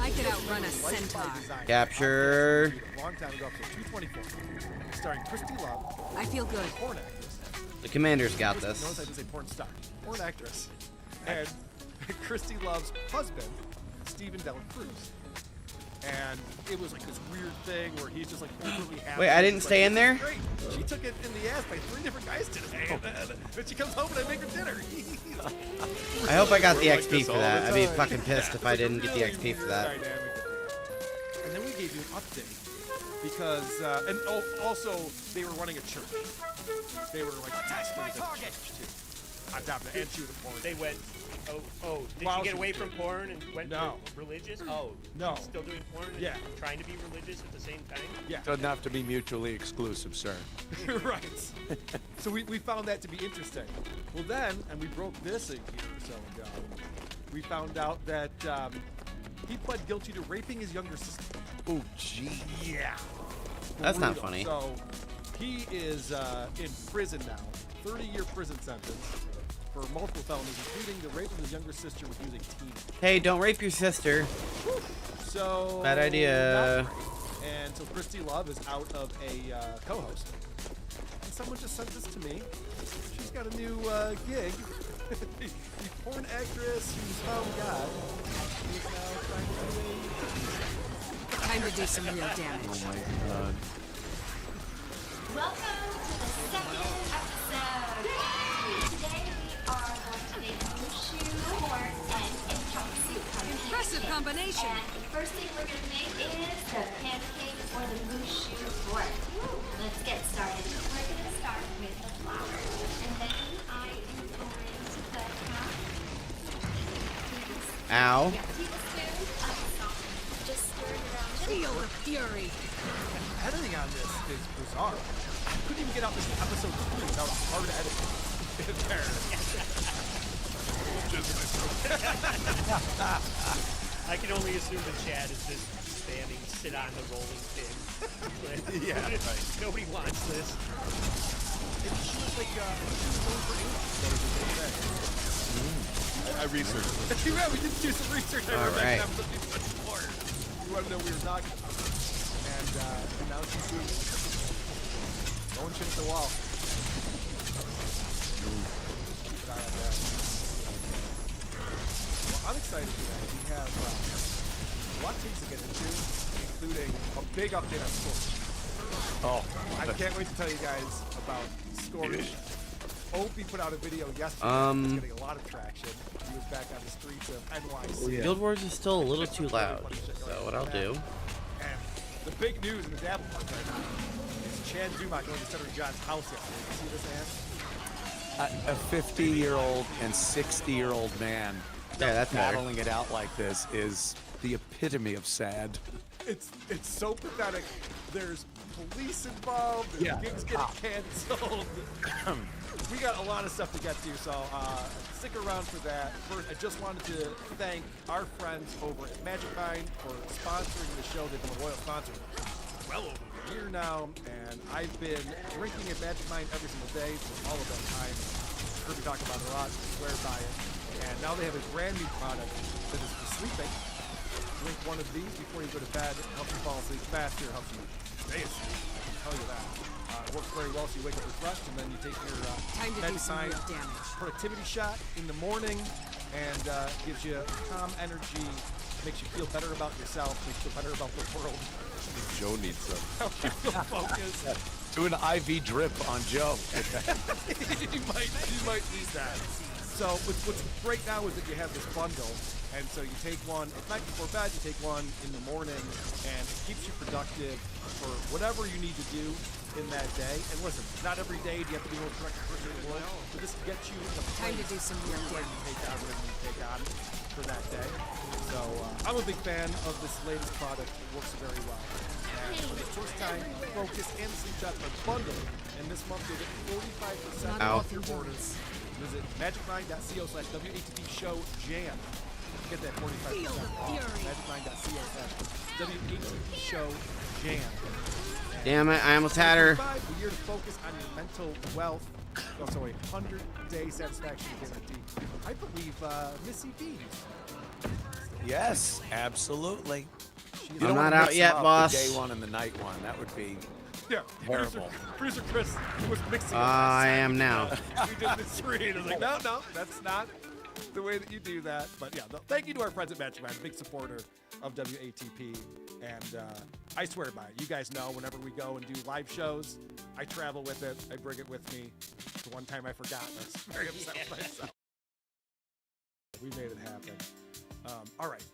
I could outrun a centaur. Capture. a long time ago, episode 224, starring Christy Love. I feel good. Porn actress. The commander's got Notice I this. didn't say porn star. Porn actress. And Christy Love's husband, Stephen Dela Cruz. And it was like this weird thing where he's just like overly happy. Wait, I didn't He's stay like, in there? "Great. She took it in the ass by 3 different guys today. And then she comes home and I make her dinner. I hope I got the We're like XP this for all that. the I'd be time. fucking pissed if I It's a didn't get the really XP for weird that. dynamic. And then we gave you an update because, and also they were running a church. They were like testing the church too. On top of it, and she was a porn. They went. Oh! Did While you get she away was from doing porn and went No. religious? Oh, No. Still doing porn? And Yeah. Trying to be religious at the same time? Yeah. Doesn't have to be mutually exclusive, sir. Right. So we found that to be interesting. Well then, and we broke this a year or so ago, we found out that he pled guilty to raping his younger sister. Oh, gee. Yeah. That's not Brutal. funny. So he is in prison now, 30-year prison sentence for multiple felonies, including the rape of his younger sister when he was 18. Hey, don't rape your sister. So Bad idea. not great. And so Christy Love is out of a co-host. And someone just sent this to me. She's got a new gig. The porn actress who's found God is now trying to do a... Time to do some real damage. Oh my God. Welcome to the second episode. Today we are going to make mushu, corn, and chop soup. Impressive combination. And the first thing we're going to make is the pancake or the mushu corn. Let's get started. We're going to start with the flour. And then I am going to put Ow. tablespoon of salt. Just stir it around. Feel the fury. Editing on this is bizarre. I couldn't even get out this episode 3 without a hard edit in there. I can only assume that Chad is just standing, sit on the rolling pin. Yeah, right. Nobody wants this. She was like, she was going for English. So it was okay. I researched it. Yeah, we did do some research. All right. You want to know what we were talking about. And now she's doing going chin to the wall. Keep an eye on that. Well, I'm excited today. We have a lot of things to get into, including a big update on Scorch. Oh. I can't wait to tell you guys about Scorch. Opie put out a video yesterday. It's getting a lot of traction. He was back on the streets of NYC. Guild Wars is still a little too loud. So what I'll do. And the big news in the Dabble Park right now is Chad Dumont going to Senator John's house yesterday. You see this, Ann? A 50-year-old and 60-year-old man Yeah, that's better. battling it out like this is the epitome of sad. It's so pathetic. There's police involved. There's Yeah. gigs getting canceled. We got a lot of stuff to get to, so stick around for that. First, I just wanted to thank our friends over at Magic Mind for sponsoring the show. They've been a loyal sponsor well over a year now, and I've been drinking at Magic Mind every single day for all of that time. You've heard me talk about it a lot, swear by it. And now they have a brand new product that is for sleeping. Drink one of these before you go to bed. It helps you fall asleep faster, helps you stay asleep. I'll tell you that. It works very well, so you wake up refreshed, and then you take your Time to do some Medic real damage. productivity shot in the morning, and gives you calm energy, makes you feel better about yourself, makes you feel better about the world. Joe needs some. Helps you feel focused. Do an IV drip on Joe. you might need that. So what's great now is that you have this bundle, and so you take one at night before bed, you take one in the morning, and it keeps you productive for whatever you need to do in that day. And listen, not every day do you have to be the most productive person in the world, but this gets you in a Time to do some real where you damage. take on whatever you take on for that day. So I'm a big fan of this latest product. It works very well. And for the first time, Focus and Sleep Shots are bundled, and this month you'll get 45% Ow. off your orders. Visit magicmind.co/WATP show jam. Get that 45% off. Magicmind.co/WATP show jam. Damn it, I almost had her. A year to focus on your mental wealth. Also a 100-day satisfaction guarantee. I believe Missy B. Yes, absolutely. I'm don't not wanna out mix yet, them up, boss. The day one and the night one. That would be Yeah, terrible. Producer Chris was mixing. I am now. We did the three, and I was like, no, that's not the way that you do that. But yeah, thank you to our friends at Mastermind, big supporter of WATP. And I swear by it. You guys know whenever we go and do live shows, I travel with it. I bring it with me. The one time I forgot, I was very upset with myself. We made it happen. All right.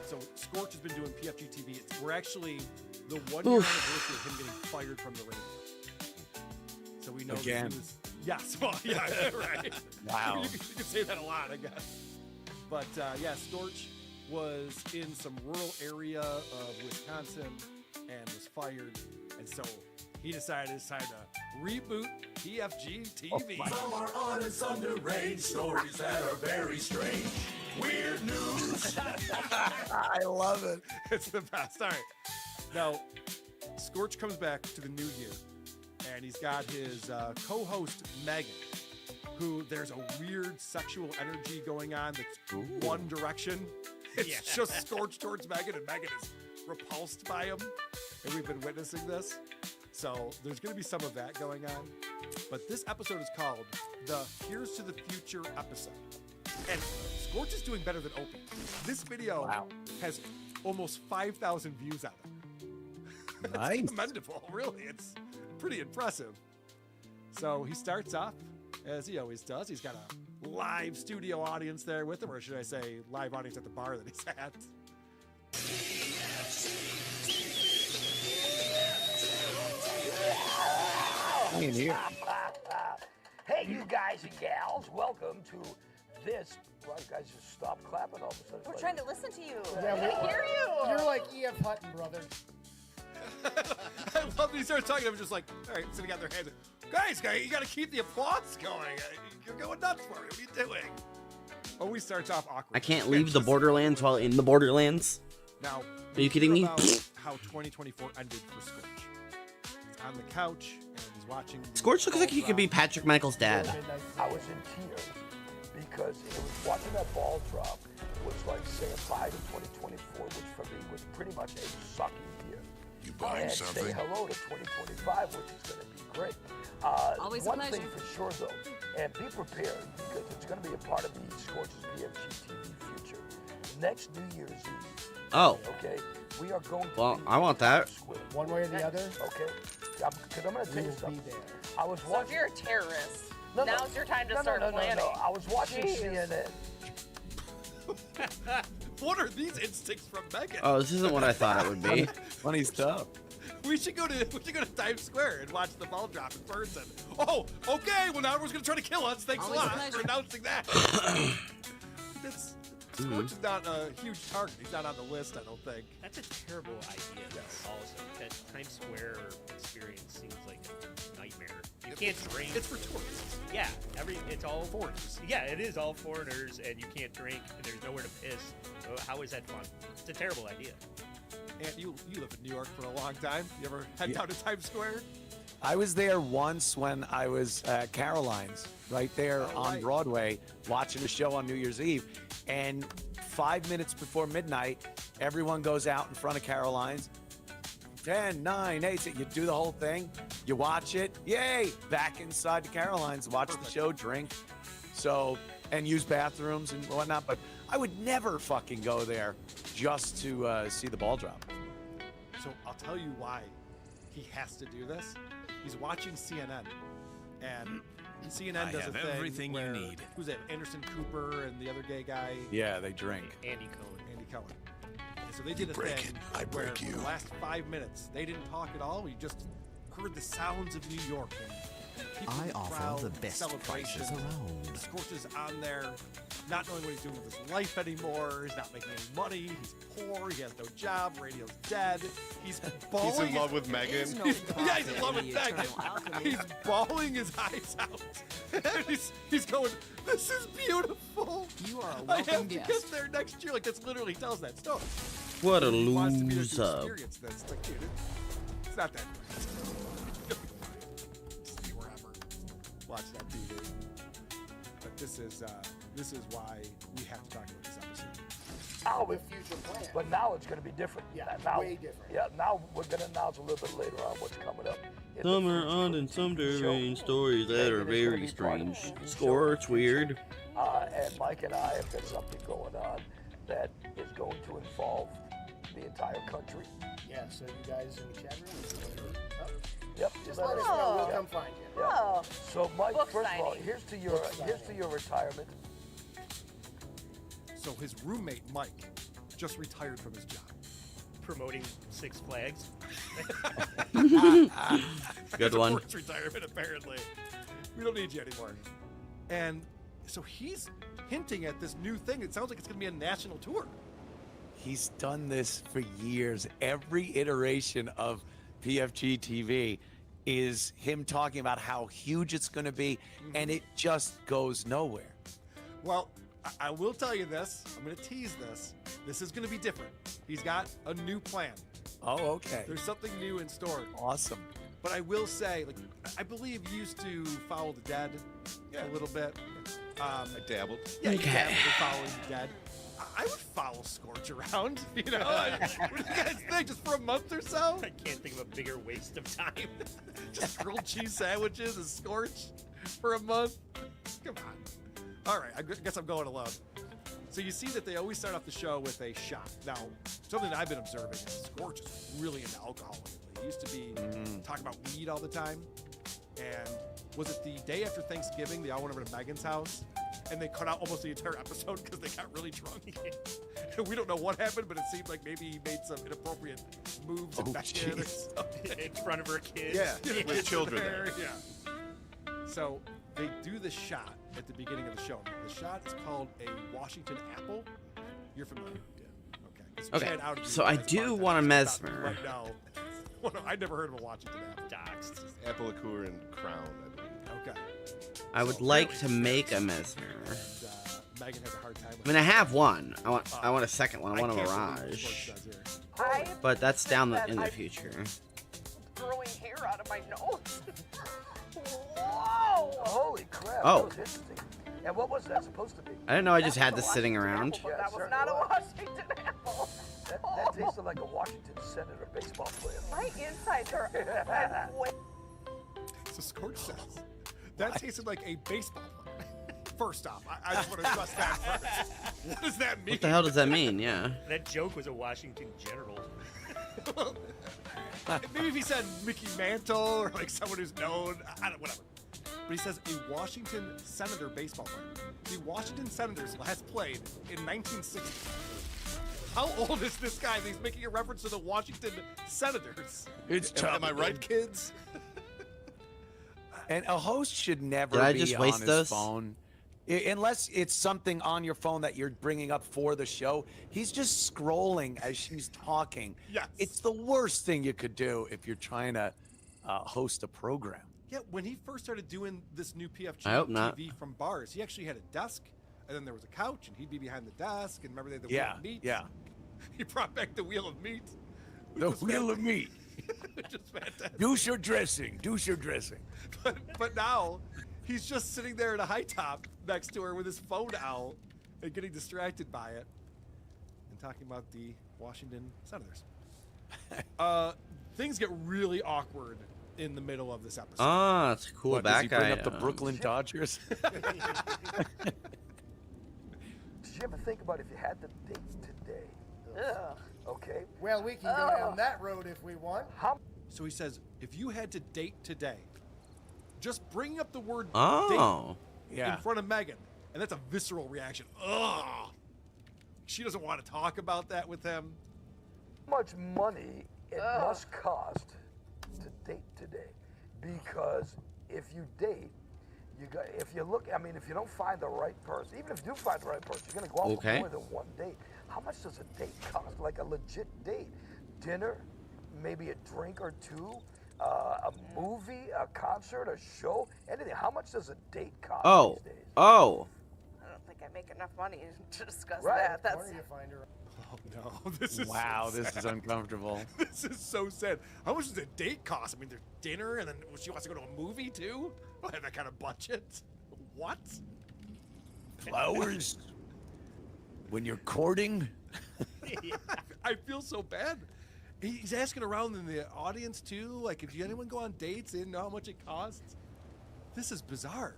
So Scorch has been doing PFG TV. We're actually the 1 year anniversary of him getting fired from the radio. So we know Again. Yes. Well, yeah, right. Wow. You can say that a lot, I guess. But yeah, Scorch was in some rural area of Wisconsin and was fired. And so he decided it's time to reboot PFG TV. Some are honest, underage stories that are very strange. Weird news. I love it. It's the best. All right. Now, Scorch comes back to the new year, and he's got his co-host, Megan, who there's a weird sexual energy going on that's one direction. It's just Scorch towards Megan, and Megan is repulsed by him, and we've been witnessing this. So there's going to be some of that going on. But this episode is called the Here's to the Future episode. And Scorch is doing better than Opie. This video has almost 5,000 views on it. Nice. It's commendable, really. It's pretty impressive. So he starts off, as he always does. He's got a live studio audience there with him, or should I say live audience at the bar that he's at. Hey, you guys and gals, welcome to this. Well, guys, just stop clapping all of a sudden. We're trying to listen to you. Yeah, we can hear you. You're like E.F. Hutton, brother. I love that he starts talking. I'm just like, all right, sitting out their hands. Guys, you got to keep the applause going. You're going nuts for it. What are you doing? Always starts off awkward. I can't leave the Borderlands while in the Borderlands. Now, are you kidding me? How 2024 ended for Scorch. He's on the couch and he's watching. Scorch looks like he could be Patrick Michael's dad. I was in tears because it was watching that ball drop was like saying bye to 2024, which for me was pretty much a sucky year. You buying and something? Say hello to 2025, which is going to be great. Always a one pleasure. thing for sure though, and be prepared because it's going to be a part of the Scorch's PFG TV future. Next New Year's Eve. Oh. Okay. We are going to Well, be I want that. One way or the other. Okay. Because I'm going to tell you something. I was So watching. if you're a terrorist, No, now's your time to no, start no, planning. No. I was watching Jeez. CNN. What are these instincts from Megan? Oh, this isn't what I thought it would be. Funny stuff. We should go to Times Square and watch the ball drop in person. Oh, okay. Well, now everyone's gonna try to kill us. Thanks Always a a lot pleasure. for announcing that. Scorch is not a huge target. He's not on the list, I don't think. That's a terrible idea. Also, that Times Square experience seems like a nightmare. You can't drink. It's for tourists. Yeah, it's all foreigners. Yeah, it is all foreigners, and you can't drink, and there's nowhere to piss. How is that fun? It's a terrible idea. And you live in New York for a long time. You ever head down to Times Square? I was there once when I was at Caroline's, right there on Broadway, watching a show on New Year's Eve. And 5 minutes before midnight, everyone goes out in front of Caroline's. 10, 9, 8, you do the whole thing. You watch it. Yay! Back inside the Caroline's, watch the show, drink. So, and use bathrooms and whatnot. But I would never fucking go there just to see the ball drop. So I'll tell you why he has to do this. He's watching CNN, and CNN does a thing everything you where, need. Who's that? Anderson Cooper and the other gay guy. Yeah, they drink. Andy Cohen. Andy Cohen. And so they did a break thing it, I where break you. for the last 5 minutes they didn't talk at all. We just heard the sounds of New York. And people in the crowd, celebration. Scorch is on there, not knowing what he's doing with his life anymore. He's not making any money. He's poor. He has no job. Radio's dead. He's bawling. He's in love with Megan. Yeah, he's in love with Megan. He's bawling his eyes out. And he's going, this is beautiful. You are a I welcome have to guest. get there next year. Like, that's literally tells that story. What a He wants to be there to loser. experience this. Like, dude, it's not that great. Just be wherever. Watch that TV. But this is why we have to talk about this episode. now with future plans. But now it's going to be different. Yeah, now, way different. Yeah, now we're going to announce a little bit later on what's coming up. in the Some are future odd and some deranged stories that are very strange. Scorch, weird. And Mike and I have got something going on that is going to involve the entire country. Yeah, so you guys in the chat room? Yep. Just let us know. We'll come find you. Yeah. Oh. So, Mike, Book first of all, signing. here's to your retirement. So his roommate, Mike, just retired from his job. Promoting Six Flags. Good one. Forced retirement, apparently. We don't need you anymore. And so he's hinting at this new thing. It sounds like it's going to be a national tour. He's done this for years. Every iteration of PFG TV is him talking about how huge it's going to be, and it just goes nowhere. Well, I will tell you this. I'm going to tease this. This is going to be different. He's got a new plan. Oh, okay. There's something new in store. Awesome. But I will say, like, I believe you used to follow the dead a little bit. I dabbled. Yeah, you dabbled in following the dead. I would follow Scorch around, you know? What do you guys think? Just for a month or so? I can't think of a bigger waste of time. Just grilled cheese sandwiches and Scorch for a month? Come on. All right, I guess I'm going alone. So you see that they always start off the show with a shot. Now, something that I've been observing is Scorch is really into alcohol lately. He used to be talking about weed all the time. And was it the day after Thanksgiving, they all went over to Megan's house? And they cut out almost the entire episode because they got really drunk. We don't know what happened, but it seemed like maybe he made some inappropriate moves in Megan or something. In front of her kids. Yeah, with children there. Yeah. So they do the shot at the beginning of the show. The shot is called a Washington apple. You're familiar? Yeah. Okay. It's Okay, Chad Out of so you I guys do podcast want a about mesmer. Right now. Well, no, I'd never heard of a Washington apple. Doxed. Apple liqueur and Crown, I believe. Okay. I would like to make a mesmer. Megan has a hard time with I mean, I have one. I want a second one. I want a can't believe what Mirage. Scorch does here. But that's down in the future. Growing hair out of my nose. Whoa! Holy crap. Oh. That was interesting. And what was that supposed to be? I didn't know I just had this sitting around. Yeah, That was certainly not a was. Washington apple. That tasted like a Washington senator baseball player. My insides are way. So Scorch says that tasted like a baseball player. First off, I just want to address that first. What does that mean? What the hell does that mean? Yeah. That joke was a Washington general. Maybe if he said Mickey Mantle or like someone who's known, I don't, whatever. But he says a Washington Senator baseball player. The Washington Senators last played in 1960. How old is this guy that he's making a reference to the Washington Senators? It's Am I right, kids? And a host should never Did I be just on waste his those? phone. Unless it's something on your phone that you're bringing up for the show. He's just scrolling as she's talking. Yes. It's the worst thing you could do if you're trying to host a program. Yeah, when he first started doing this new PFG I hope not. TV from bars, he actually had a desk, and then there was a couch, and he'd be behind the desk. And remember they had the wheel of meat? Yeah. He brought back the wheel of meat. The wheel of meat. Just fantastic. Douche your dressing. Douche your dressing. But now he's just sitting there in a high top next to her with his phone out and getting distracted by it and talking about the Washington Senators. Things get really awkward in the middle of this episode. Ah, it's a cool What, does he back bring item. up the Brooklyn Dodgers? Did you ever think about if you had to date today? Ugh. Okay. Well, we can go down that road if we want. So he says, if you had to date today, just bring up the word Oh. date Yeah. in front of Megan. And that's a visceral reaction. Ugh. She doesn't want to talk about that with him. How much money it must cost to date today? Because if you date, if you don't find the right person, even if you do find the right person, you're gonna go out Okay. for more than one date. How much does a date cost? Like a legit date, dinner, maybe a drink or two, a movie, a concert, a show, anything. How much does a date cost Oh. these days? Oh. I don't think I make enough money to discuss Right. that. That's Where do you find her? Oh no, this is Wow, so this sad. is uncomfortable. This is so sad. How much does a date cost? I mean, there's dinner, and then she wants to go to a movie too. I don't have that kind of budget. What? Flowers. When you're courting, I feel so bad. He's asking around in the audience too. Like, if anyone go on dates, they know how much it costs. This is bizarre.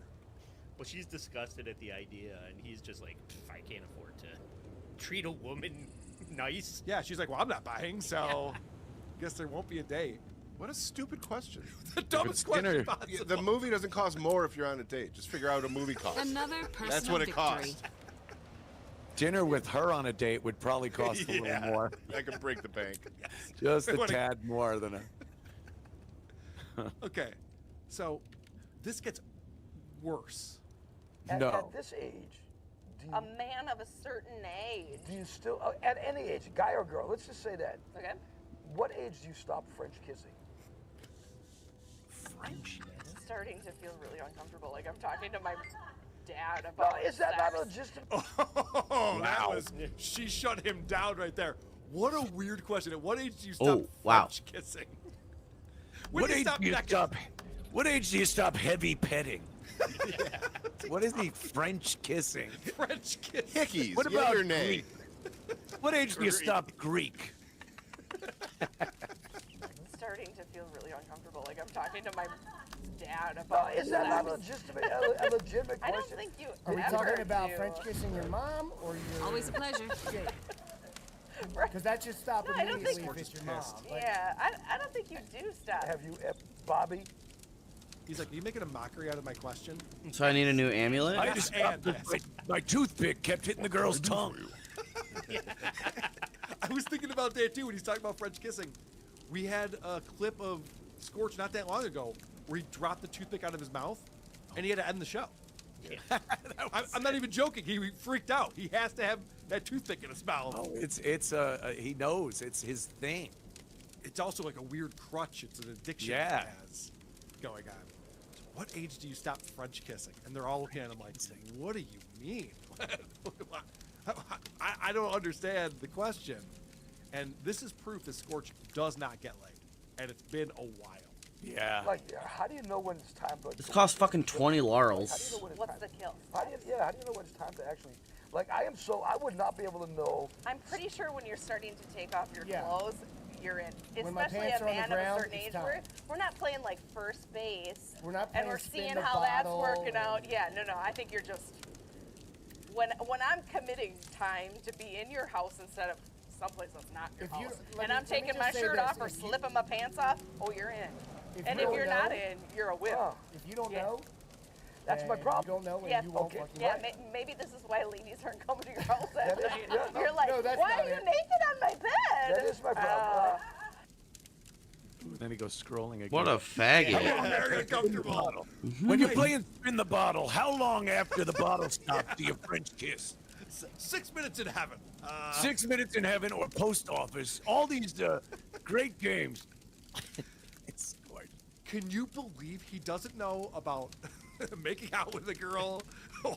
Well, she's disgusted at the idea, and he's just like, I can't afford to treat a woman nice. Yeah, she's like, well, I'm not buying, so guess there won't be a date. What a stupid question. The dumbest question possible. The movie doesn't cost more if you're on a date. Just figure out what a movie costs. Another personal That's what it victory. costs. Dinner with her on a date would probably cost a little more. That could break the bank. Just a tad more than a. Okay, so this gets worse. At this age, A man of a certain age. do you still, at any age, guy or girl, let's just say that. Okay. What age do you stop French kissing? French. It's starting to feel really uncomfortable. Like I'm talking to my dad Well, about. is that not sex. legitimate? Oh, that was, she shut him down right there. What a weird question. At what age do you stop wow. French kissing? What age do you stop? What age do you stop heavy petting? What is he French kissing? French kissing. Hickeys. What about your name? Greek? What age do you stop Greek? It's starting to feel really uncomfortable. Like I'm talking to my dad No, about. is that not sex. a legitimate I question? don't think you. Are we ever talking about do. French kissing your mom or your? Always a pleasure. Because that should stop No, I don't immediately think- if it's your mom. Like, Yeah, I don't think you do stop. Have you, Bobby? He's like, are you making a mockery out of my question? So I need a new amulet? I just my toothpick kept hitting the girl's tongue. I was thinking about that too when he's talking about French kissing. We had a clip of Scorch not that long ago where he dropped the toothpick out of his mouth and he had to end the show. I'm not even joking. He freaked out. He has to have that toothpick in his mouth. Oh, it's he knows it's his thing. It's also like a weird crutch. It's an addiction Yeah. he has going on. So what age do you stop French kissing? And they're all looking at him like, what do you mean? I don't understand the question. And this is proof that Scorch does not get laid. And it's been a while. Yeah. Like, how do you know when it's time to... This costs fucking 20 laurels. How do you know when it's What's time the kill? How do you know when it's time to actually... Like, I would not be able to know... I'm pretty sure when you're starting to take off your Yeah. clothes, you're in. When my Especially pants a are on the man of a ground, certain it's age. time. We're not playing like first base. We're not and playing we're spin seeing the how that's bottle working out. and- Yeah, no, I think you're just when I'm committing time to be in your house instead of someplace that's not your If you- house, let and me- I'm let me taking just my say shirt this, off or if you- slipping my pants off, oh, you're in. And you if don't you're not know- in, you're a whip. If you don't Yeah. know, That's my then problem. You don't know, and Yeah, you won't fucking yeah. like it. Maybe this is why ladies aren't coming to your house that That is- night. yeah, no, You're like, no, that's why not are you it. naked on my bed? That is my problem. Then he goes scrolling again. What a faggot. Very uncomfortable. When you're playing spin the bottle, how long after the bottle stops do you French kiss? 6 minutes in heaven. 6 minutes in heaven or post office. All these great games. It's gorgeous. Can you believe he doesn't know about making out with a girl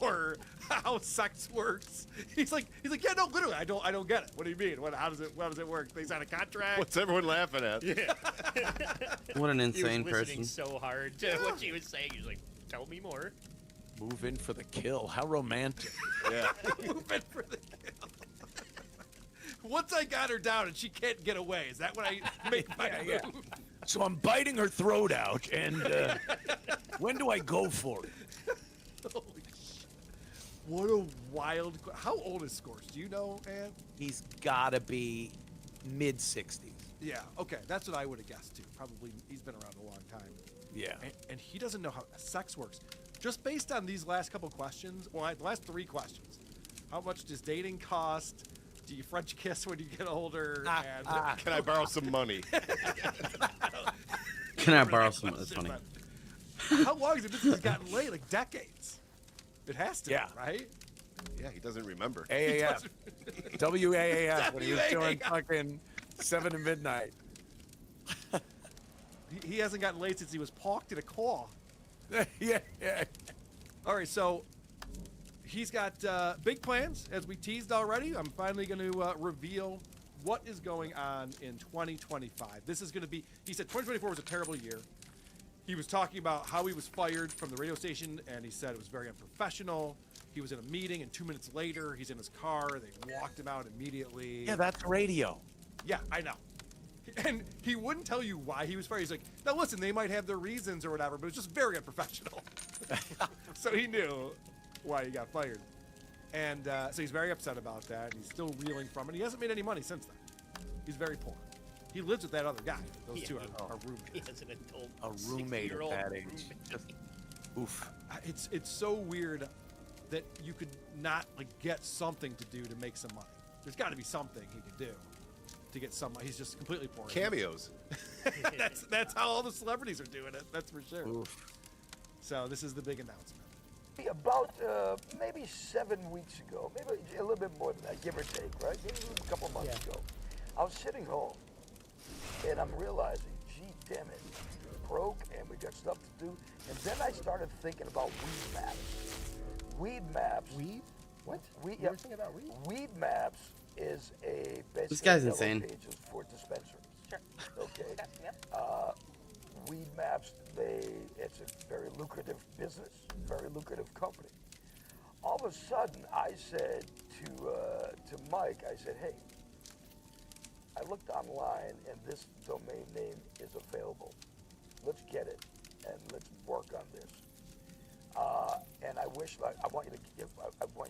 or how sex works? He's like, yeah, no, literally, I don't get it. What do you mean? How does it work? They sign a contract? What's everyone laughing at? Yeah. What an He was insane listening person. so hard to what she was saying. He was like, tell me more. Move in for the kill. How romantic. Yeah. Move in for the kill. Once I got her down and she can't get away, is that when I make my Yeah. move? So I'm biting her throat out, and when do I go for it? Holy shit. What a wild... How old is Scorch? Do you know, Ann? He's gotta be mid-60s. Yeah, okay. That's what I would have guessed, too. Probably he's been around a long time. Yeah. And he doesn't know how sex works. Just based on these last couple questions, well, the last 3 questions. How much does dating cost? Do you French kiss when you get older? And Can I borrow some money? Can I borrow some? That's funny. How long has it been since he's gotten laid? Like decades. It has to, Yeah. be, right? Yeah, he doesn't remember. AAF. WAAF when he was doing WAAF. fucking 7 to midnight. He hasn't gotten laid since he was pawked in a claw. yeah. All right, so he's got big plans, as we teased already. I'm finally going to reveal what is going on in 2025. This is going to be, he said 2024 was a terrible year. he was talking about how he was fired from the radio station, and he said it was very unprofessional. He was in a meeting, and 2 minutes later, he's in his car. They walked him out immediately. Yeah, that's radio. Yeah, I know. And he wouldn't tell you why he was fired. He's like, now listen, they might have their reasons or whatever, but it's just very unprofessional. So he knew why he got fired. And so he's very upset about that, and he's still reeling from it. He hasn't made any money since then. He's very poor. He lives with that other guy. Those two are roommates. He has an adult A roommate at 60-year-old that age. roommate. Just, oof. It's so weird that you could not like get something to do to make some money. There's got to be something he could do to get some money. He's just completely poor. Cameos. that's how all the celebrities are doing it. That's for sure. Oof. So this is the big announcement. About maybe 7 weeks ago, maybe a little bit more than that, give or take, right? Maybe a couple months ago. I was sitting home, and I'm realizing, gee, damn it, broke, and we got stuff to do. And then I started thinking about weed maps. Weed maps. Weed? What? Weed, You were thinking about weed? Weed maps is a basically This guy's yellow insane. pages for dispensaries. Sure. Okay. Yep. Weed maps, it's a very lucrative business, very lucrative company. All of a sudden, I said to Mike, I said, hey, I looked online and this domain name is available. Let's get it and let's work on this. And I wish, like, I want you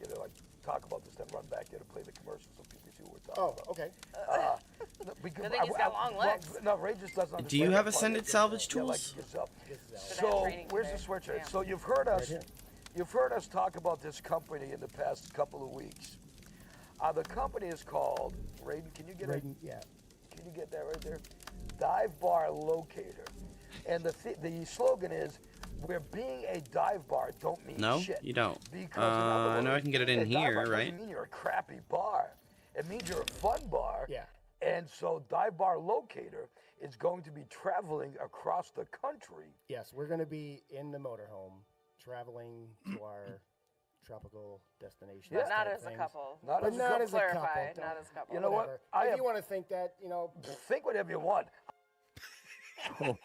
to like talk about this, then run back there to play the commercials so people see what we're talking about. okay. Because I think he's got long legs. No, Ray just doesn't understand. Do you have that part. ascended salvage Yeah, like tools? Gazelle. that So training where's today. the switcher? Yeah. So you've heard us, Right here. you've heard us talk about this company in the past couple of weeks. The company is called Raiden. Can you get it? Yeah. Can you get that right there? Dive Bar Locator, and the slogan is, "We're being a dive bar don't mean No, shit." you don't. Because I know I can get it in being a dive here, bar right? doesn't mean you're a crappy bar. It means you're a fun bar. Yeah. And so Dive Bar Locator is going to be traveling across the country. Yes, we're going to be in the motorhome, traveling to our tropical destination. But not as a couple. Not But as a not couple. as a couple. Clarify, Don't- not as a couple. You know what? Whatever. I If have- you want to think that, Think whatever you want. Holy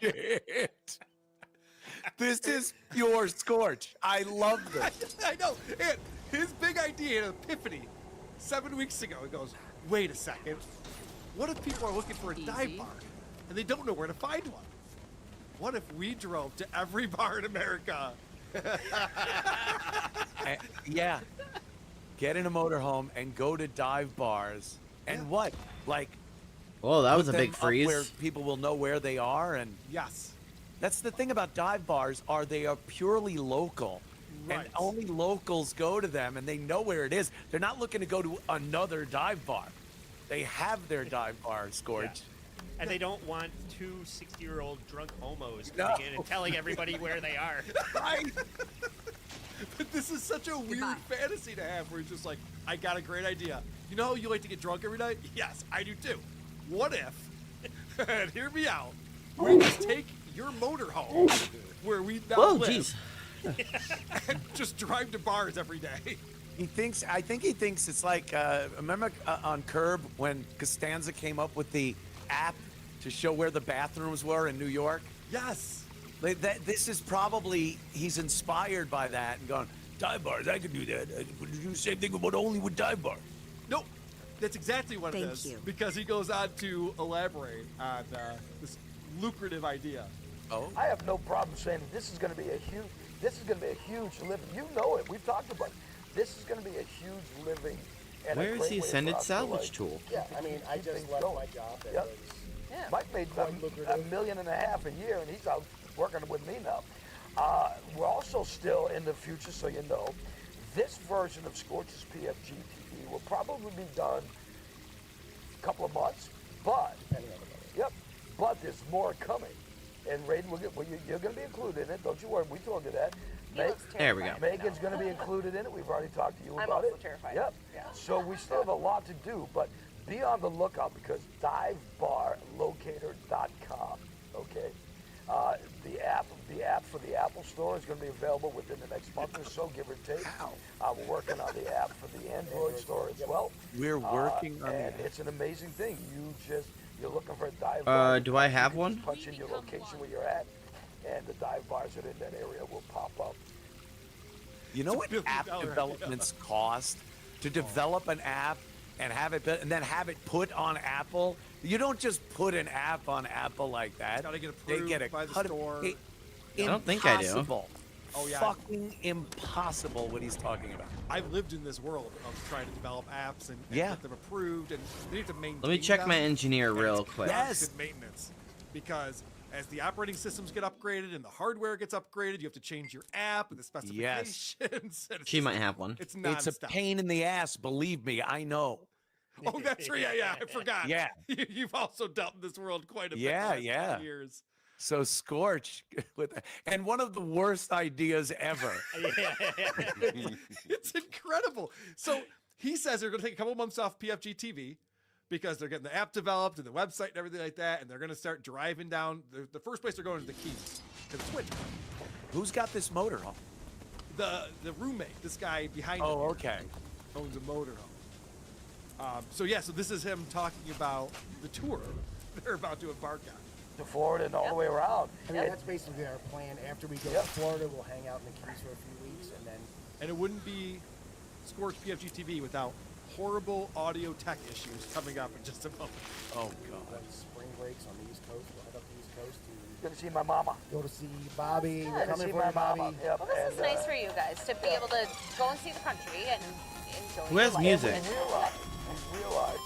shit. This is pure Scorch. I love this. I know. And his big idea, an epiphany, 7 weeks ago, he goes, wait a second. What if people are looking for a dive bar and they don't know where to find one? What if we drove to every bar in America? Yeah. Get in a motorhome and go to dive bars. And what? Like, Whoa, that was put a big them up where freeze. people will know where they are. And Yes. that's the thing about dive bars, are they are purely local. Right. And only locals go to them, and they know where it is. They're not looking to go to another dive bar. They have their dive bar, Scorch. And they don't want two 60-year-old drunk homos No. coming in and telling everybody where they are. Right. But this is such a weird fantasy to have where it's just like, I got a great idea. You know how you like to get drunk every night? Yes, I do too. What if, and hear me out, we just take your motorhome where we now Whoa, live jeez. and just drive to bars every day. I think he thinks it's like, remember on Curb when Costanza came up with the app to show where the bathrooms were in New York? Yes. This is probably, he's inspired by that and going, dive bars, I could do that. I could do the same thing, but only with dive bars. Nope. That's exactly what it Thank is. you. Because he goes on to elaborate on this lucrative idea. Oh. I have no problem saying this is going to be a huge living. You know it. We've talked about it. This is going to be a huge living. And Where a is great the way for ascended us to, salvage like, tool? Yeah, I mean, I just left my job. That Yep. was Mike made quite $1.5 lucrative. million a year, and he's out working with me now. We're also still in the future, so you know. This version of Scorch's PFG TV will probably be done a couple of months, but but there's more coming. And Raiden, you're going to be included in it. Don't you worry. We told you that. There we go. Megan's going to be included in it. We've already talked to you I'm about also it. terrified. Yep. Yeah. So we still have a lot to do, but be on the lookout because divebarlocator.com. Okay. The app for the Apple Store is going to be available within the next month or so, give or take. We're working on the app for the Android store as well. We're working on and the it's an amazing thing. you're looking for a dive bar, do I have you can one? just punch in your location where you're at, and the dive bars that are in that area will pop up. You know what app developments cost to develop an app and have it and then have it put on Apple? You don't just put an app on Apple like that. Gotta get approved They get a by the cut store. I don't think I do. Impossible. Oh, yeah. Fucking impossible what he's talking about. I've lived in this world of trying to develop apps and Yeah. get them approved, and they need to maintain. Let me check them, my engineer and real it's quick. constant maintenance, because as the operating systems get upgraded and the hardware gets upgraded, you have to change your app and the specifications. and it's She just- might have one. It's It's a nonstop. pain in the ass, believe me, I know. Oh, that's right. Yeah, I forgot. Yeah. You've also dealt in this world quite a bit. Yeah, the last yeah. 5 years. So Scorch with and one of the worst ideas ever. It's incredible. So he says they're going to take a couple months off PFG TV because they're getting the app developed and the website and everything like that, and they're going to start driving down. The first place they're going is the Keys, because it's winter. Who's got this motorhome? The roommate, this guy behind Oh, him, okay. owns a motorhome. So this is him talking about the tour they're about to embark on. To Florida and all the way around. I mean, And- that's basically our plan. After we go Yep. to Florida, we'll hang out in the Keys for a few weeks, and then And it wouldn't be Scorch PFG TV without horrible audio tech issues coming up in just a moment. Oh, when spring breaks on the East Coast, we'll head up the East Coast to Gonna see my mama. go to see Bobby. We're Gonna coming see for my you, Bobby. mama. Yep. Well, this and, is nice for you guys to be able to go and see the country and enjoy Who has your life. music? We realize,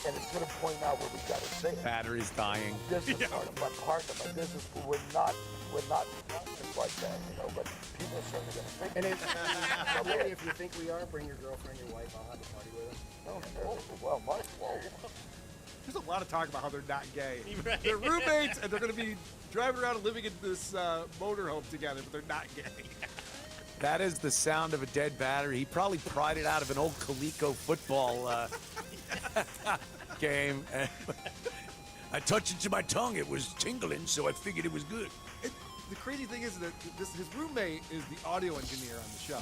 and it's to the point now where we gotta say it. Battery's dying. This is part of my partner, my business. We're not just like that, but people are certainly gonna think. And if, So maybe if you think we are, bring your girlfriend, your wife. I'll have a party with them. well, Mike, whoa. There's a lot of talk about how they're not gay. They're roommates, and they're going to be driving around and living in this motorhome together, but they're not gay. That is the sound of a dead battery. He probably pried it out of an old Coleco football game. I touched it to my tongue. It was tingling, so I figured it was good. The crazy thing is that his roommate is the audio engineer on the show.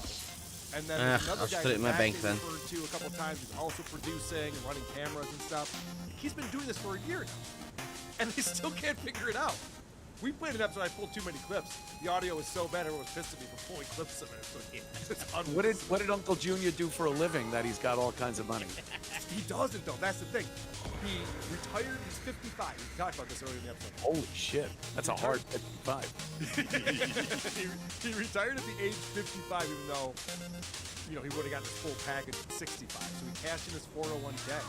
And then Ugh, there's another I'll guy put it in my Zach bank they then. referred to a couple times who's also producing and running cameras and stuff. He's been doing this for a year now, and they still can't figure it out. We played an episode. I pulled too many clips. The audio was so bad, everyone was pissed at me for pulling clips of it. So it's What did Uncle Junior do for a living that he's got all kinds of money? He doesn't though. That's the thing. He retired. He's 55. We talked about this earlier in the episode. Holy shit. That's a hard 55. he retired at the age 55, even though, he would have gotten his full package at 65. So he cashed in his 401k.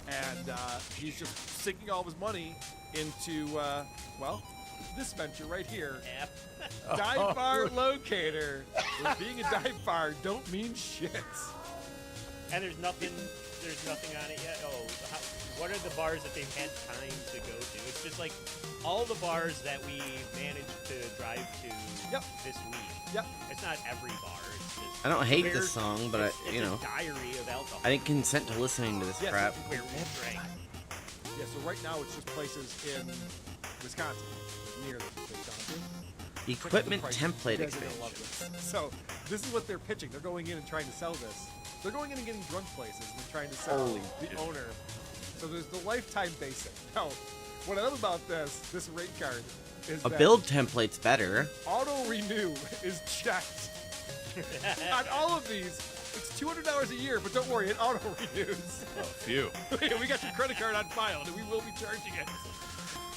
And he's just sinking all of his money into, this venture right here. Dive bar locator. Where being a dive bar don't mean shit. And there's nothing on it yet. What are the bars that they've had time to go to? It's just like all the bars that we managed to drive to this week. Yep. It's not every bar. It's just I don't hate where- this song, but it's you know, a diary of alcohol. I didn't consent to listening to this Yes, crap. Where we drank. Yeah, so right now it's just places in Wisconsin near the big Donaldson. Equipment template You guys are gonna love this. So this is what they're pitching. They're going in and trying to sell this. They're going in and getting drunk places and they're trying to sell Holy the shit. owner. So there's the lifetime basic. Now, what I love about this rate card is A that build template's better. auto renew is checked. On all of these, it's $200 a year, but don't worry, it auto renews. Oh, phew. We got your credit card on file, and we will be charging it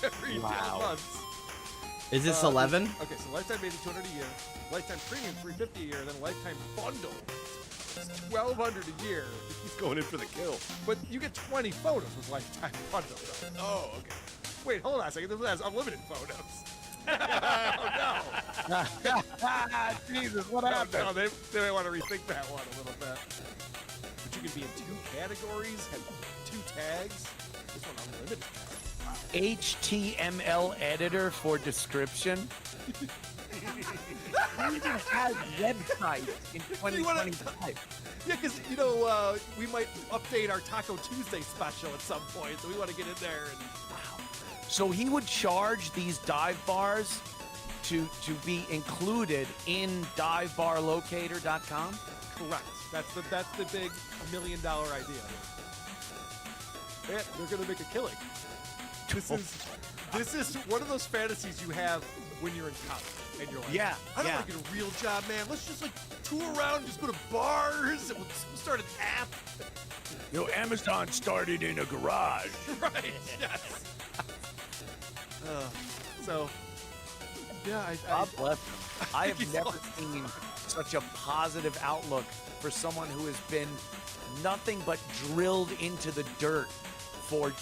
every Wow. months. Is this 11? Okay, so lifetime basic $200 a year, lifetime premium $350 a year, and then lifetime bundle is $1,200 a year. He's going in for the kill. But you get 20 photos with lifetime bundle. Though. Oh, okay. Wait, hold on a second. This has unlimited photos. Oh no! Jesus, what Oh, happened? no, they may want to rethink that one a little bit. But you can be in 2 categories, have 2 tags. This one unlimited. HTML editor for description. Who even has websites in 2025? Yeah, because, we might update our Taco Tuesday special at some point, so we want to get in there and... So he would charge these dive bars to be included in divebarlocator.com? Correct. That's the big $1 million idea. man, they're gonna make a killing. This is one of those fantasies you have when you're in college and you're like, I don't want to get a real job, man. Let's just like tour around, just go to bars, and we'll start an app. Amazon started in a garage. Right. Yes. So, yeah, God bless him. I have never seen such a positive outlook for someone who has been nothing but drilled into the dirt for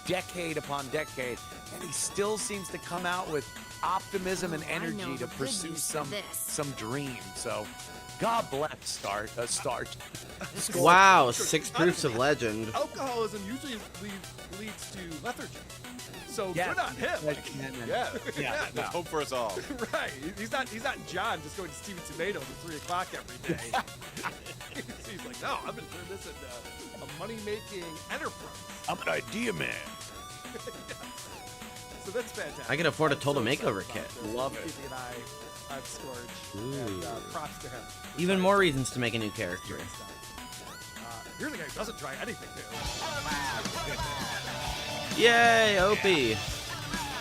decade upon decade, and he still seems to come out with optimism and energy to pursue some dream. So, God bless Start. Wow, 6 proofs of legend. Alcoholism usually leads to lethargy. So good on him. Yeah. There's hope for us all. Right. He's not John just going to Steven Tomatoes at 3 o'clock every day. He's like, no, I'm going to turn this into a money-making enterprise. I'm an idea man. So that's fantastic. I can afford a total makeover kit. Love it. Kitty and I'm Scorch. And props to him. Even more reasons to make a new character. Here's the guy who doesn't try anything new. Yay, Opie.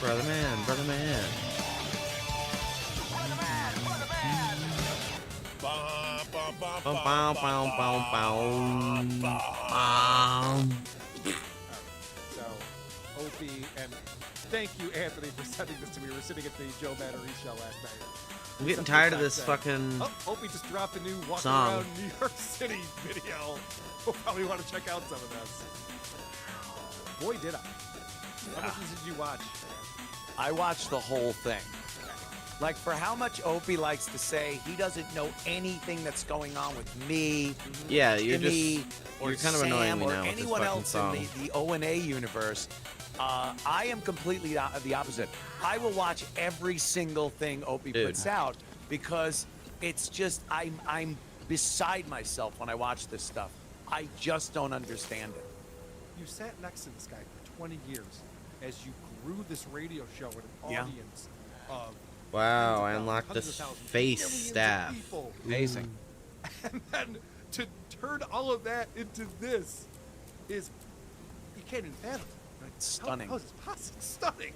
Brother man, brother man. Bow, bow, bow, bow, bow. So, Opie, and thank you, Anthony, for sending this to me. We were sitting at the Joe Battery show last night. I'm getting tired of this fucking Oh, Opie just dropped a new walking song. around New York City video. We'll probably want to check out some of this. Boy, did I. How much did you watch? I watched the whole thing. Like, for how much Opie likes to say he doesn't know anything that's going on with me, Yeah, you're Jimmy, you're or kind of Sam, annoying me or now with this anyone fucking else song. in the O&A universe. I am completely the opposite. I will watch every single thing Opie puts out because it's just I'm beside myself when I watch this stuff. I just don't understand it. You sat next to this guy for 20 years as you grew this radio show with an Yeah. audience of Wow, I unlocked the hundreds of thousands, face millions of staff. people. Amazing. And then to turn all of that into this is, you can't even fathom it. Right? Stunning. How is it possible? Stunning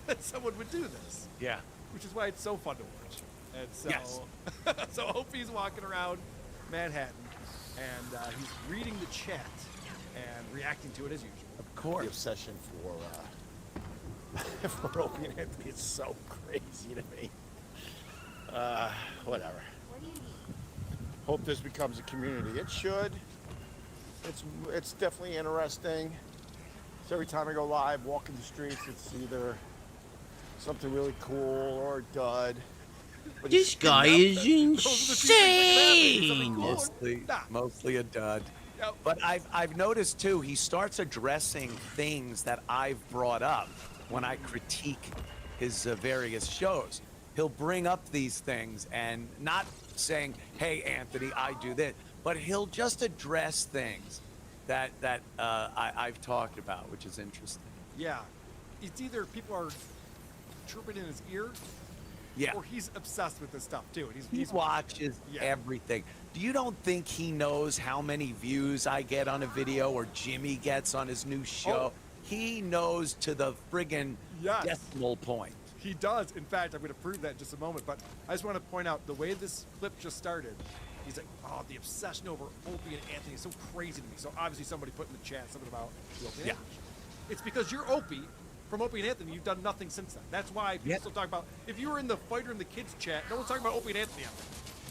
that someone would do this. Yeah. Which is why it's so fun to watch. And so, Yes. so Opie's walking around Manhattan, and he's reading the chat and reacting to it as usual. Of course. The obsession for Opie and Anthony is so crazy to me. Whatever. Hope this becomes a community. It should. It's definitely interesting. So every time I go live, walking the streets, it's either something really cool or a dud. But This guy is insane. Mostly a dud. But I've noticed too, he starts addressing things that I've brought up when I critique his various shows. He'll bring up these things and not saying, "Hey, Anthony, I do this," but he'll just address things that I've talked about, which is interesting. Yeah, it's either people are chirping in his ear, Yeah. or he's obsessed with this stuff too. And He watches everything. You don't think he knows how many views I get on a video or Jimmy gets on his new show? He knows to the friggin' decimal point. He does. In fact, I'm going to prove that in just a moment. But I just want to point out the way this clip just started. He's like, oh, the obsession over Opie and Anthony is so crazy to me. So obviously somebody put in the chat something about the Opie and Anthony show. It's because you're Opie. From Opie and Anthony, you've done nothing since then. That's why people still talk about, if you were in the Fighter and the Kids chat, no one's talking about Opie and Anthony out there.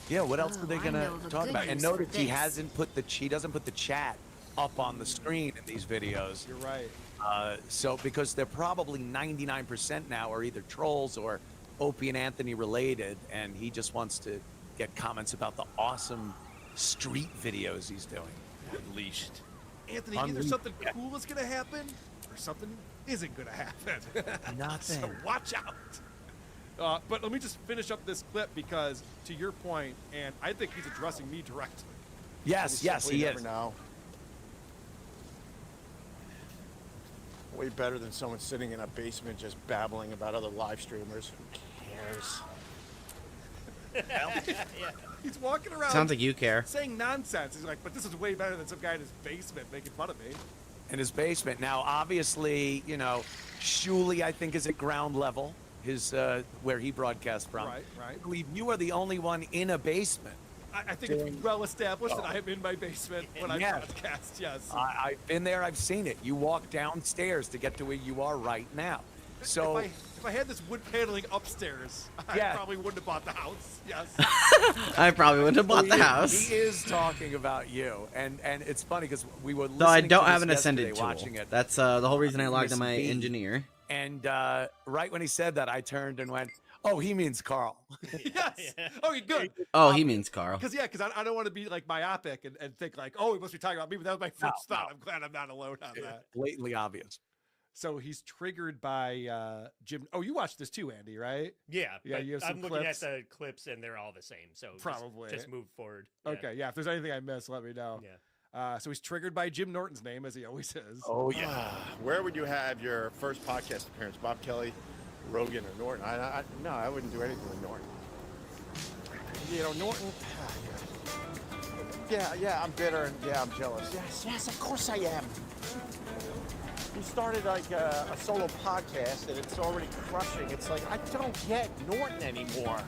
Yeah, what else are they gonna talk about? And notice he doesn't put the chat up on the screen in these videos. You're right. So because they're probably 99% now are either trolls or Opie and Anthony related, and he just wants to get comments about the awesome street videos he's doing. Unleashed. Anthony, either something cool is going to happen or something isn't going to happen. Nothing. So watch out. But let me just finish up this clip because, to your point, and I think he's addressing me directly. Yes, he is. Now. Way better than someone sitting in a basement just babbling about other live streamers. Who cares? He's walking around. Sounds like you care. Saying nonsense. He's like, but this is way better than some guy in his basement making fun of me. in his basement. Now, obviously, you know, Shuley, I think, is at ground level, his where he broadcasts from. Right. I believe you are the only one in a basement. I think it's well established that I am in my basement when I broadcast. Yes. I've been there. I've seen it. You walk downstairs to get to where you are right now. So if I had this wood paneling upstairs, I probably wouldn't have bought the house. Yes. I probably wouldn't have bought the house. He is talking about you, and it's funny because we were listening So I don't to have this an ascended yesterday, tool. watching it. That's the whole reason I logged Miss on my B. engineer. And right when he said that, I turned and went, "Oh, he means Carl." Yes. Okay, good. Oh, he means Carl. Because I don't want to be like myopic and think like, oh, he must be talking about me. But that was my first thought. I'm glad I'm not alone on that. Blatantly obvious. So he's triggered by Jim. Oh, you watched this too, Andy, right? Yeah. Yeah. You have some I'm looking clips. at the clips and they're all the same. So Probably. just move forward. Yeah. Okay. Yeah. If there's anything I missed, let me know. Yeah. So he's triggered by Jim Norton's name, as he always is. Oh yeah. Where would you have your first podcast appearance? Bob Kelly, Rogan, or Norton? No, I wouldn't do anything with Norton. You know, Norton. Yeah, I'm bitter and yeah, I'm jealous. Yes, of course I am. He started like a solo podcast and it's already crushing. It's like, I don't get Norton anymore.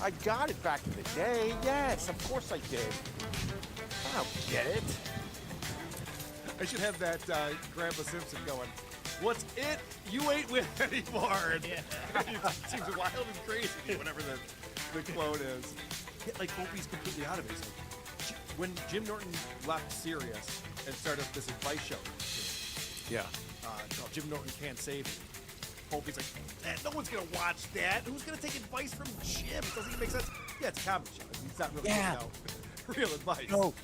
I got it back in the day. Yes, of course I did. I don't get it. I should have that Grandpa Simpson going. What's it you ain't with anymore? And it seems wild and crazy, whatever the quote is. Yeah, like Opie's completely out of it. Like, when Jim Norton left Sirius and started this advice show, called Jim Norton Can't Save Me. Opie's like, no one's gonna watch that. Who's gonna take advice from Jim? It doesn't even make sense. Yeah, it's a comedy show. It's not really real advice. No.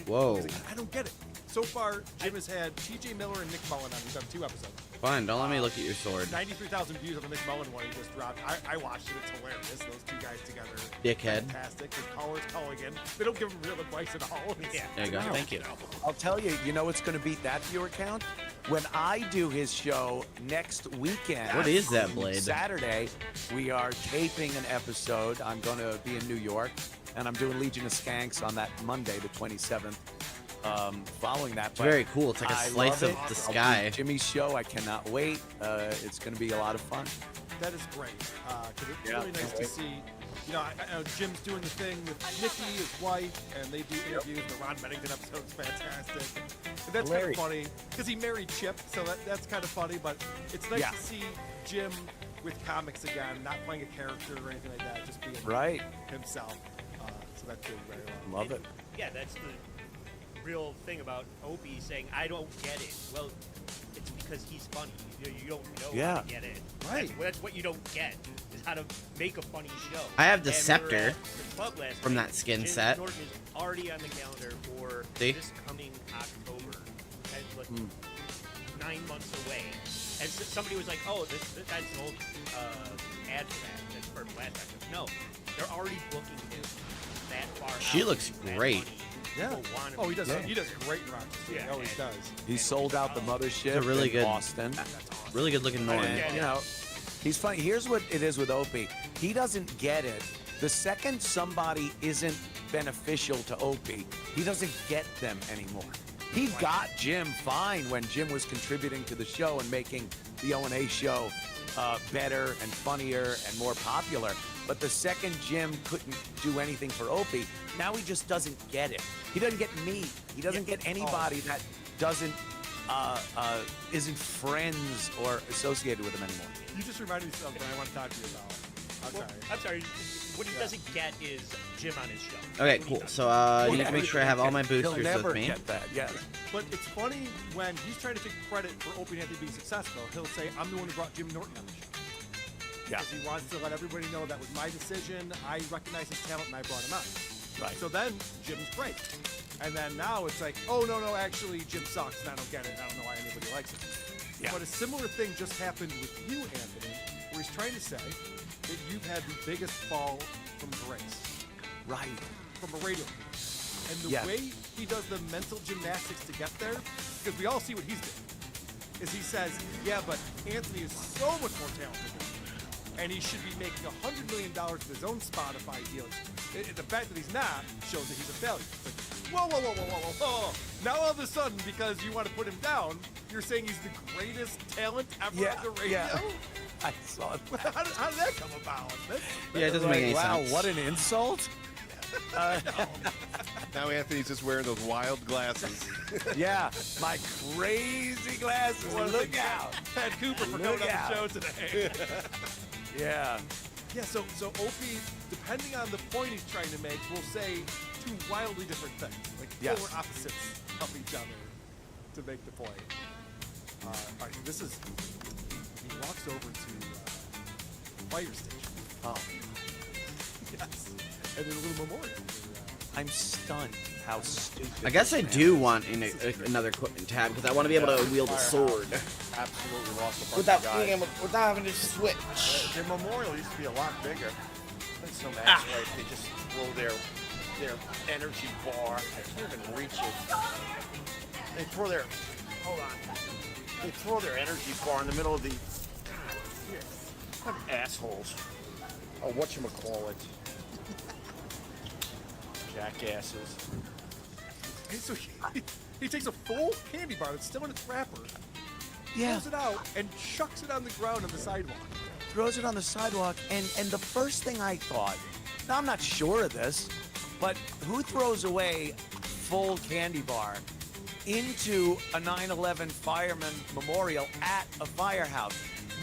Whoa. He's like, I don't get it. So far, Jim has had T.J. Miller and Nick Mullen on. He's done 2 episodes. Fine, don't let me look at your sword. 93,000 views on the Nick Mullen one he just dropped. I watched it. It's hilarious. Those 2 guys together. Dickhead. Fantastic. His callers calling in. They don't give him real advice at all. There you go. Thank you. I'll tell you, you know what's going to beat that viewer count? When I do his show next weekend. What is that, Blade? Saturday, we are taping an episode. I'm going to be in New York, and I'm doing Legion of Skanks on that Monday, the 27th. Following that, It's very cool. It's like a slice of the sky. Jimmy's show. I cannot wait. It's going to be a lot of fun. That is great. Because it's really nice to see. You know, I know Jim's doing the thing with Nikki, his wife, and they do interviews. The Ron Bennington episode's fantastic. And that's kind of funny because he married Chip, so that's kind of funny. But it's nice to see Jim with comics again, not playing a character or anything like that, just being himself. So that's doing very well. Love it. Yeah, that's the real thing about Opie saying, I don't get it. Well, it's because he's funny. You don't know how to get it. Right. That's what you don't get, is how to make a funny show. I have the And scepter we're at the club last from night. that skin Jim set. Norton is already on the calendar for See? this coming October. That's like 9 months away. And somebody was like, oh, that's an old ad for that. That's for flashback. No, they're already booking him that far She out. looks That great. money. Yeah. People want him Oh, he to does. do He it. does great in Rochester. Yeah, He always does. He sold out the mothership He's a really in good Boston. Really good looking Norton. And, you know, he's funny. Here's what it is with Opie. He doesn't get it. The second somebody isn't beneficial to Opie, he doesn't get them anymore. He got Jim fine when Jim was contributing to the show and making the O&A show better and funnier and more popular. But the second Jim couldn't do anything for Opie, now he just doesn't get it. He doesn't get me. He doesn't get anybody that doesn't isn't friends or associated with him anymore. You just reminded me of something I want to talk to you about. I'm sorry. What he doesn't get is Jim on his show. Okay, cool. So I need to make sure I have all my He'll boosters never with me. get that. Yeah. But it's funny when he's trying to take credit for Opie and Anthony being successful, he'll say, I'm the one who brought Jim Norton on the show. Yeah. Because he wants to let everybody know that was my decision. I recognize his talent and I brought him on. Right. So then Jim's great. And then now it's like, oh, no, actually, Jim sucks and I don't get it. I don't know why anybody likes him. Yeah. But a similar thing just happened with you, Anthony, where he's trying to say that you've had the biggest fall from grace. Right. From a radio career. And the Yeah. way he does the mental gymnastics to get there, because we all see what he's doing, is he says, yeah, but Anthony is so much more talented than me, and he should be making $100 million with his own Spotify deals. The fact that he's not shows that he's a failure. But Whoa. Now all of a sudden, because you want to put him down, you're saying he's the greatest talent ever on the radio? Yeah. I saw that. How did that come about? Yeah, it doesn't make any wow, sense. what an insult. Now Anthony's just wearing those wild glasses. Yeah, my crazy glasses. Look out. Pat Cooper for Look coming on out. the show today. Yeah. Yeah, so Opie, depending on the point he's trying to make, will say two wildly different things, like Yes. polar opposites of each other to make the point. All right, this is, he walks over to the fire station. Oh. Yes. And there's a little memorial. I'm stunned how stupid. I guess I this do man want another equipment tab because I want to be able to wield a sword Absolutely lost a bunch without of guys. without having to switch. Their memorial used to be a lot bigger. That's some ass right. They just throw their energy bar. I can't even reach it. They throw their They throw their energy bar in the middle of the. What assholes? Oh, whatchamacallit. Jackasses. Hey, so he takes a full candy bar that's still in its wrapper, Yeah. pulls it out, and chucks it on the ground on the sidewalk. Throws it on the sidewalk, and the first thing I thought, now I'm not sure of this, but who throws away full candy bar into a 9/11 fireman memorial at a firehouse?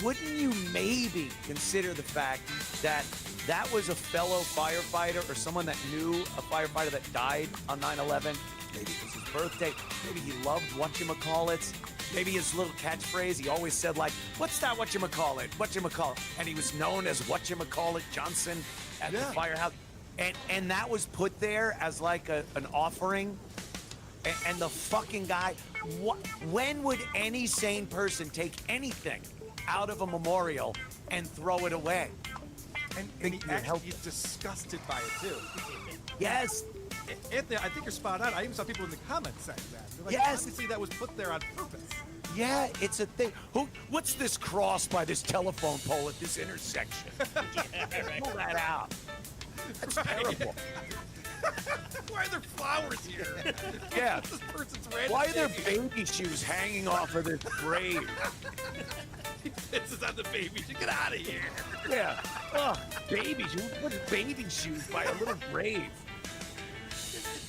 Wouldn't you maybe consider the fact that that was a fellow firefighter or someone that knew a firefighter that died on 9/11? Maybe it was his birthday. Maybe he loved whatchamacallits. Maybe his little catchphrase, he always said like, what's that whatchamacallit? Whatchamacallit? And he was known as whatchamacallit Johnson at the firehouse. And that was put there as like an offering. And the fucking guy, when would any sane person take anything out of a memorial and throw it away? And he actually gets disgusted by it too. Yes. Anthony, I think you're spot on. I even saw people in the comments saying that. They're like, Yes. obviously that was put there on purpose. Yeah, it's a thing. What's this cross by this telephone pole at this intersection? Pull that out. That's terrible. Why are there flowers here? Yeah. This person's random. Why are there baby shoes hanging off of this grave? He pisses on the baby. Get out of here. Yeah. Oh, baby shoes. Who puts baby shoes by a little grave?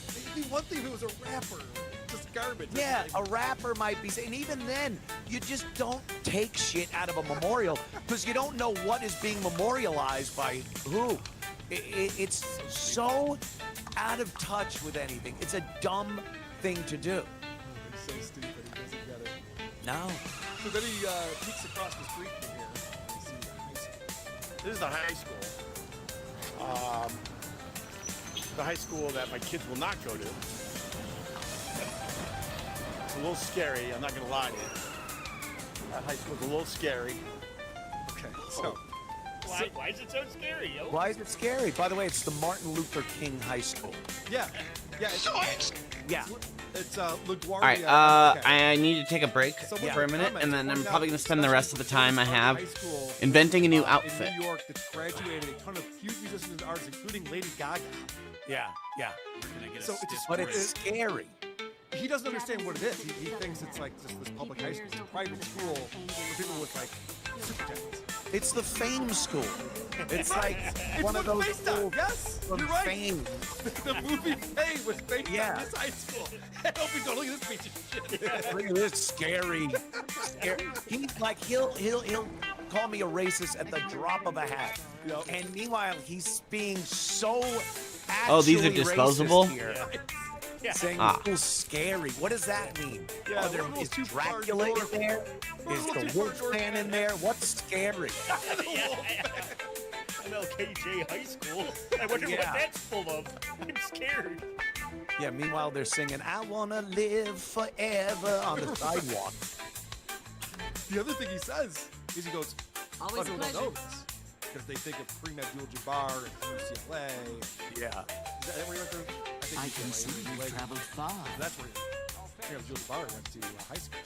It'd be one thing if it was a rapper. Just garbage. Yeah, a rapper might be saying, even then, you just don't take shit out of a memorial because you don't know what is being memorialized by who. It's so out of touch with anything. It's a dumb thing to do. He's so stupid. He doesn't get it. No. So then he peeks across the street from here. And you see the high school. This is the high school. The high school that my kids will not go to. It's a little scary, I'm not gonna lie to you. That high school's a little scary. Okay, so. Why is it so scary, yo? Why is it scary? By the way, it's the Martin Luther King High School. Yeah. Yeah. Yeah. It's LaGuardia. All right, okay. I need to take a break for a minute, and then I'm probably gonna spend the rest of the time I have inventing a new outfit. In New York that graduated a ton of huge musicians and artists, including Lady Gaga. Yeah, yeah. So it's just, But it's scary. He doesn't understand what it is. He thinks it's like just this public high school. It's a private school for people with like super talents. It's the Fame School. It's like It's one of what those it's based on. schools Yes, from you're right. Fame. The movie Fame was based on Yeah. this high school. And Opie go, look at this piece of shit. Look at this scary. He's like he'll call me a racist at the drop of a hat. And meanwhile, he's being so Oh, these are actually disposable? racist here. Yeah. Saying Ah. it's scary. What does that mean? Yeah, Are there, we're a is little too far Dracula north. in there? We're a Is little the too far Wolfman north. in there? What's scary? MLKJ High School. I wonder what Yeah. that's full of. I'm scared. Yeah, meanwhile, they're singing, I wanna live forever on the sidewalk. The other thing he says is he goes, Always "Oh, a we don't know pleasure." this." Because they think of Kareem Abdul-Jabbar and UCLA. Yeah. Is that where he went to? I UCLA, can see UCLA. you've traveled far. That's where Kareem Abdul-Jabbar went to high school.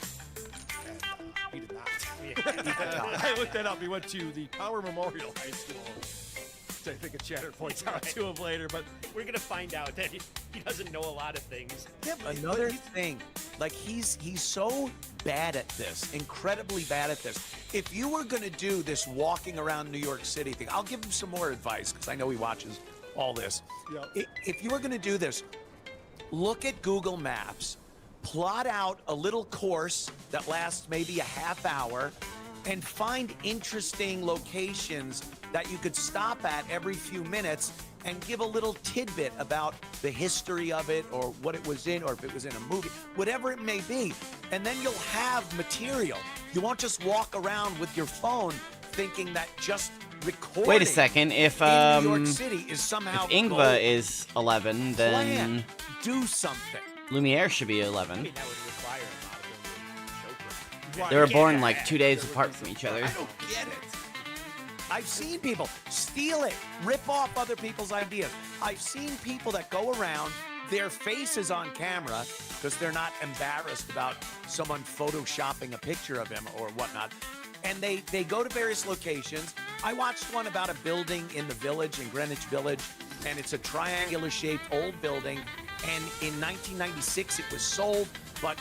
And he did not. I looked that up. He went to the Power Memorial High School. Which I think a chatter points out to him later, but We're gonna find out that he doesn't know a lot of things. Yeah, another thing, like he's so bad at this, incredibly bad at this. If you were gonna do this walking around New York City thing, I'll give him some more advice because I know he watches all this. Yep. If you were gonna do this, look at Google Maps, plot out a little course that lasts maybe a half hour, and find interesting locations that you could stop at every few minutes and give a little tidbit about the history of it or what it was in or if it was in a movie, whatever it may be. And then you'll have material. You won't just walk around with your phone thinking that just recording Wait a second. If in New York City is somehow if Ingva is 11, then plan. Do something. Lumiere should be 11. I mean, that would require a lot of them to They were born like 2 days apart from each other. I don't get it. I've seen people steal it, rip off other people's ideas. I've seen people that go around, their face is on camera because they're not embarrassed about someone photoshopping a picture of him or whatnot. And they go to various locations. I watched one about a building in the Village, in Greenwich Village, and it's a triangular-shaped old building. And in 1996, it was sold, but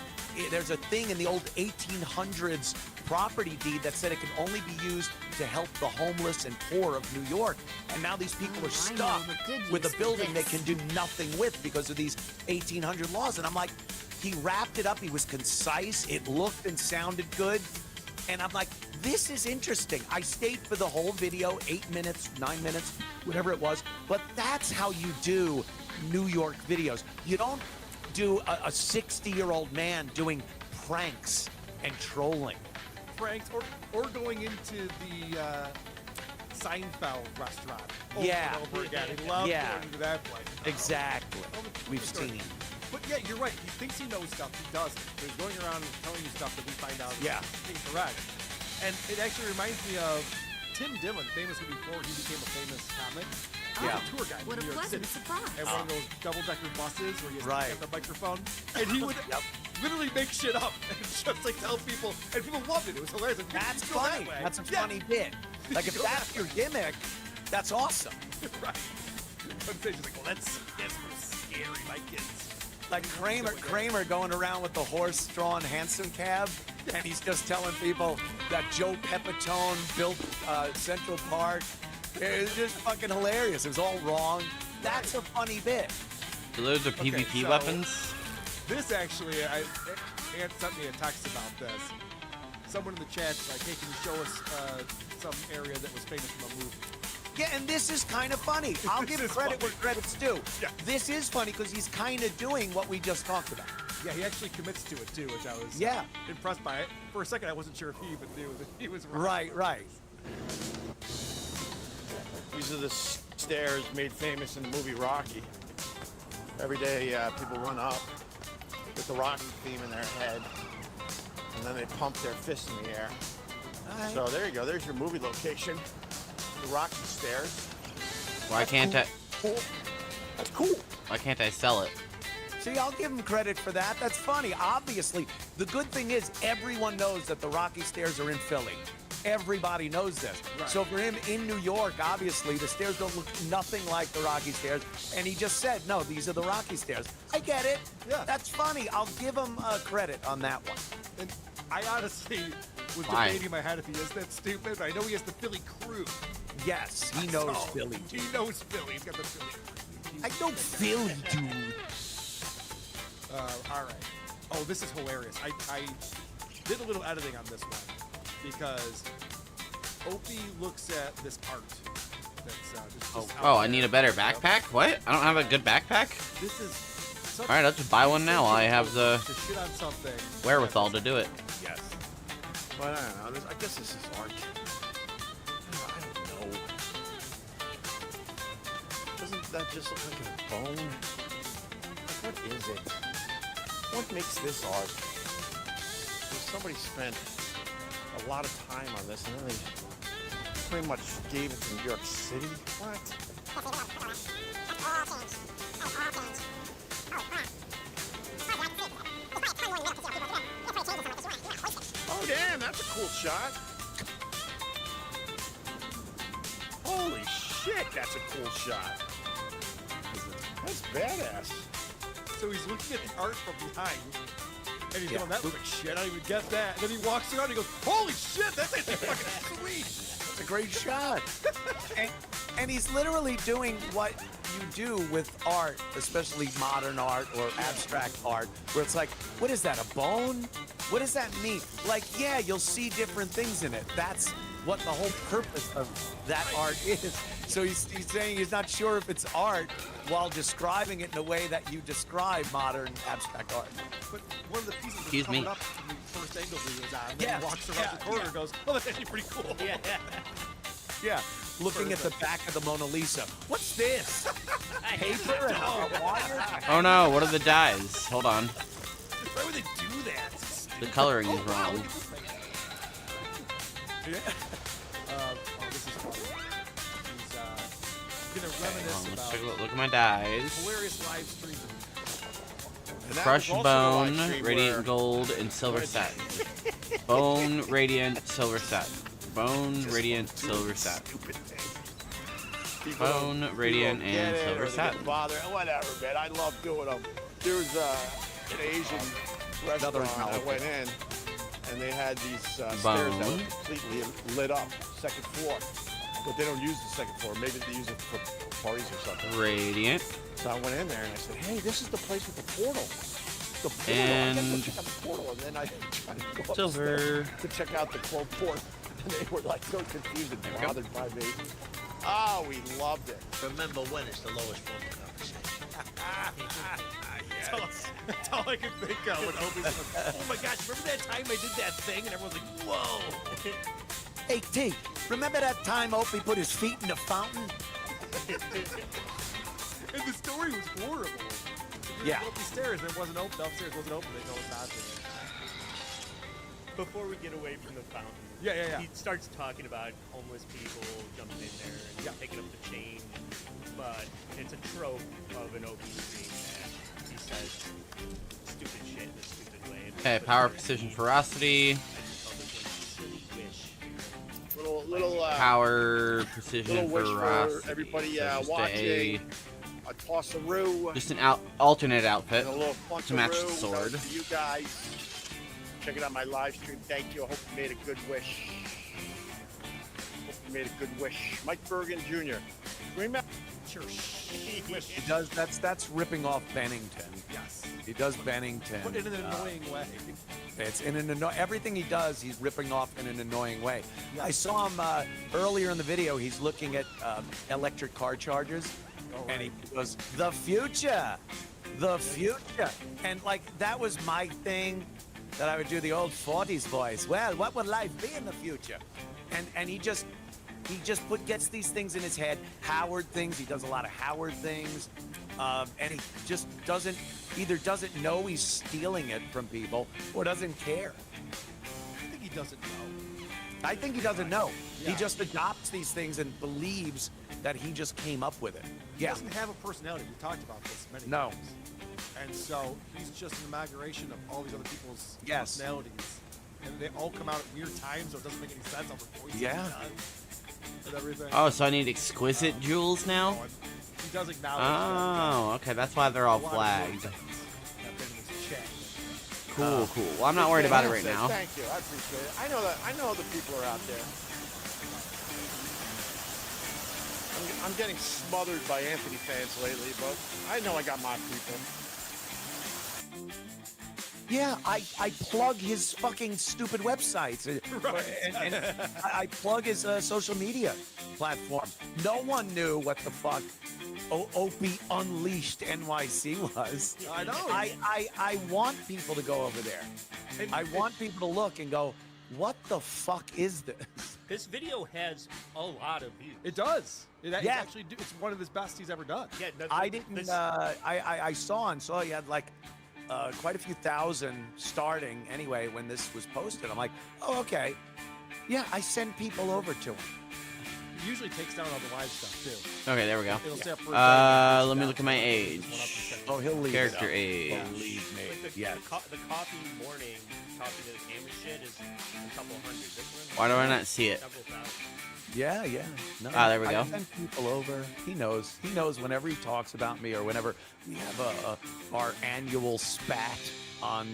there's a thing in the old 1800s property deed that said it can only be used to help the homeless and poor of New York. And now these people are stuck with a building they can do nothing with because of these 1800 laws. And I'm like, he wrapped it up. He was concise. It looked and sounded good. And I'm like, this is interesting. I stayed for the whole video, 8 minutes, 9 minutes, whatever it was. But that's how you do New York videos. You don't do a 60-year-old man doing pranks and trolling. Pranks or going into the Seinfeld restaurant over Yeah. and over again. He loves Yeah. going to that place. Exactly. We've seen. But yeah, you're right. He thinks he knows stuff. He doesn't. So he's going around and telling you stuff that we find out is incorrect. And it actually reminds me of Tim Dillon, famously before he became a famous comic. He was a tour guide What in a New York pleasant City. surprise. And one of those double-decker buses where you Right. have the microphone. And he would literally make shit up and just like tell people. And people loved it. It was hilarious. Like, That's "You go that funny. way." That's a Yeah. funny bit. Like, if Go that's that your way. gimmick, that's awesome. Right. On stage, he's like, well, that's scary, my kids. Like Kramer going around with the horse-drawn Hansom cab, and he's just telling people that Joe Pepitone built Central Park. It's just fucking hilarious. It was all wrong. That's a funny bit. So those are PvP so- weapons? This actually, Ant sent me a text about this. Someone in the chat's like, hey, can you show us some area that was famous from a movie? Yeah, and this is kind of funny. I'll give credit where credit's due. Yeah. This is funny because he's kind of doing what we just talked about. Yeah, he actually commits to it too, which I was impressed by it. For a second, I wasn't sure if he even knew that he was Right. These are the stairs made famous in the movie Rocky. Every day, people run up with the Rocky theme in their head, and then they pump their fists in the air. Right. So there you go. There's your movie location. The Rocky stairs. Why can't I? Cool. That's cool. Why can't I sell it? See, I'll give him credit for that. That's funny. Obviously, the good thing is everyone knows that the Rocky Stairs are in Philly. Everybody knows this. Right. So for him in New York, obviously, the stairs don't look nothing like the Rocky Stairs. And he just said, no, these are the Rocky Stairs. I get it. Yeah. That's funny. I'll give him credit on that one. And I honestly was Fine. debating in my head if he is that stupid, but I know he has the Philly crew. Yes, he knows Philly, dude. He knows Philly. He's got the Philly crew. I know Philly, dude. All right. Oh, this is hilarious. I did a little editing on this one because Opie looks at this art. That's just Oh, I need a better backpack? What? I don't have a good backpack? This is. Alright, I'll just buy one now while I have the To shit on something. wherewithal to do it. Yes. But I don't know. I guess this is art. I don't know. Doesn't that just look like a bone? What is it? What makes this art? Somebody spent a lot of time on this, and then they pretty much gave it to New York City. What? Oh, damn, that's a cool shot. Holy shit, that's a cool shot. That's badass. So he's looking at the art from behind, and he's going, that looks like shit. I don't even get that. And then he walks around and he goes, holy shit, that's actually fucking sweet. It's a great shot. and he's literally doing what you do with art, especially modern art or abstract art, where it's like, what is that, a bone? What does that mean? Like, yeah, you'll see different things in it. That's what the whole purpose of that art is. So he's saying he's not sure if it's art while describing it in a way that you describe modern abstract art. But one of the pieces Excuse was me. covered up in the first angle he was on. And then he walks around the corner and goes, oh, that's actually pretty cool. Yeah, looking at the back of the Mona Lisa. What's this? Paper and wire? Oh no, what are the dyes? Hold on. Why would they do that? The coloring is wrong. Yeah. Oh, this is funny. He's gonna reminisce Let's about take a look at my dyes. hilarious live streams. Crushed bone, radiant gold, and silver satin. Bone, radiant, silver satin. Bone, radiant, silver satin. Bone, radiant, and silver satin. Bother, whatever, man. I love doing them. There was an Asian restaurant I went in, and they had these stairs that were completely lit up, second floor. But they don't use the second floor. Maybe they use it for parties or something. Radiant. So I went in there and I said, hey, this is the place with the portal. The portal. And I gotta go check out the portal. And then I tried to go silver. upstairs to check out the quote port. And they were like so confused and bothered by me. Oh, we loved it. Remember when it's the lowest form of conversation. That's all I could think of when Opie's like, oh my gosh, remember that time I did that thing? And everyone's like, whoa. Hey, T, remember that time Opie put his feet in the fountain? And the story was horrible. Yeah. Go up the stairs and it wasn't open. The upstairs wasn't open. They know it's not there. Before we get away from the fountain, he starts talking about homeless people jumping in there and picking up the change. But it's a trope of an Opie stream that he says stupid shit in a stupid way. Okay, power, precision, ferocity. Little Power, precision, little wish ferocity. for everybody So just watching. A toss-a-roo. Just an alternate outfit And a little to match the punch-a-roo. sword. That was for you guys checking out my live stream. Thank you. I hope you made a good wish. Hope you made a good wish. Mike Bergen Jr. Remember your wish. He does. That's ripping off Bennington. Yes. He does Bennington. But in an annoying way. It's in an everything he does, he's ripping off in an annoying way. I saw him earlier in the video. He's looking at electric car chargers, and he goes, "The future, the future," and like that was my thing, that I would do the old 40s voice. Well, what would life be in the future? And he just gets these things in his head. Howard things. He does a lot of Howard things, and he just doesn't know he's stealing it from people or doesn't care. I think he doesn't know. I think he doesn't know. Yeah. He just adopts these things and believes that he just came up with it. He Yeah. doesn't have a personality. We talked about this many No. times. And so he's just an amalgamation of all these other people's Yes. personalities. And they all come out at weird times, so it doesn't make any sense. All the voices Yeah. he does and everything. Oh, so I need exquisite jewels now? He does acknowledge Oh, okay. That's why they're all flagged. Cool, cool. Well, I'm not worried about it right now. Thank you. I appreciate it. I know the people are out there. I'm getting smothered by Anthony fans lately, but I know I got my people. Yeah, I plug his fucking stupid websites. And I plug his social media platform. No one knew what the fuck Opie Unleashed NYC was. I know. I want people to go over there. I want people to look and go, what the fuck is this? This video has a lot of views. It does. It's Yeah. actually it's one of his best he's ever done. Yeah, I didn't. I saw he had like quite a few thousand starting anyway when this was posted. I'm like, oh, okay. Yeah, I send people over to him. He usually takes down all the live stuff too. Okay, there we go. It'll say up for a Let me look at my age. Oh, he'll leave Character it up. age. Believe me. But the coffee morning talking to the camera shit is a couple hundred. This one, Why do I not see it? several thousand. Yeah, yeah. No, there we go. I send people over. He knows. He knows whenever he talks about me or whenever we have our annual spat on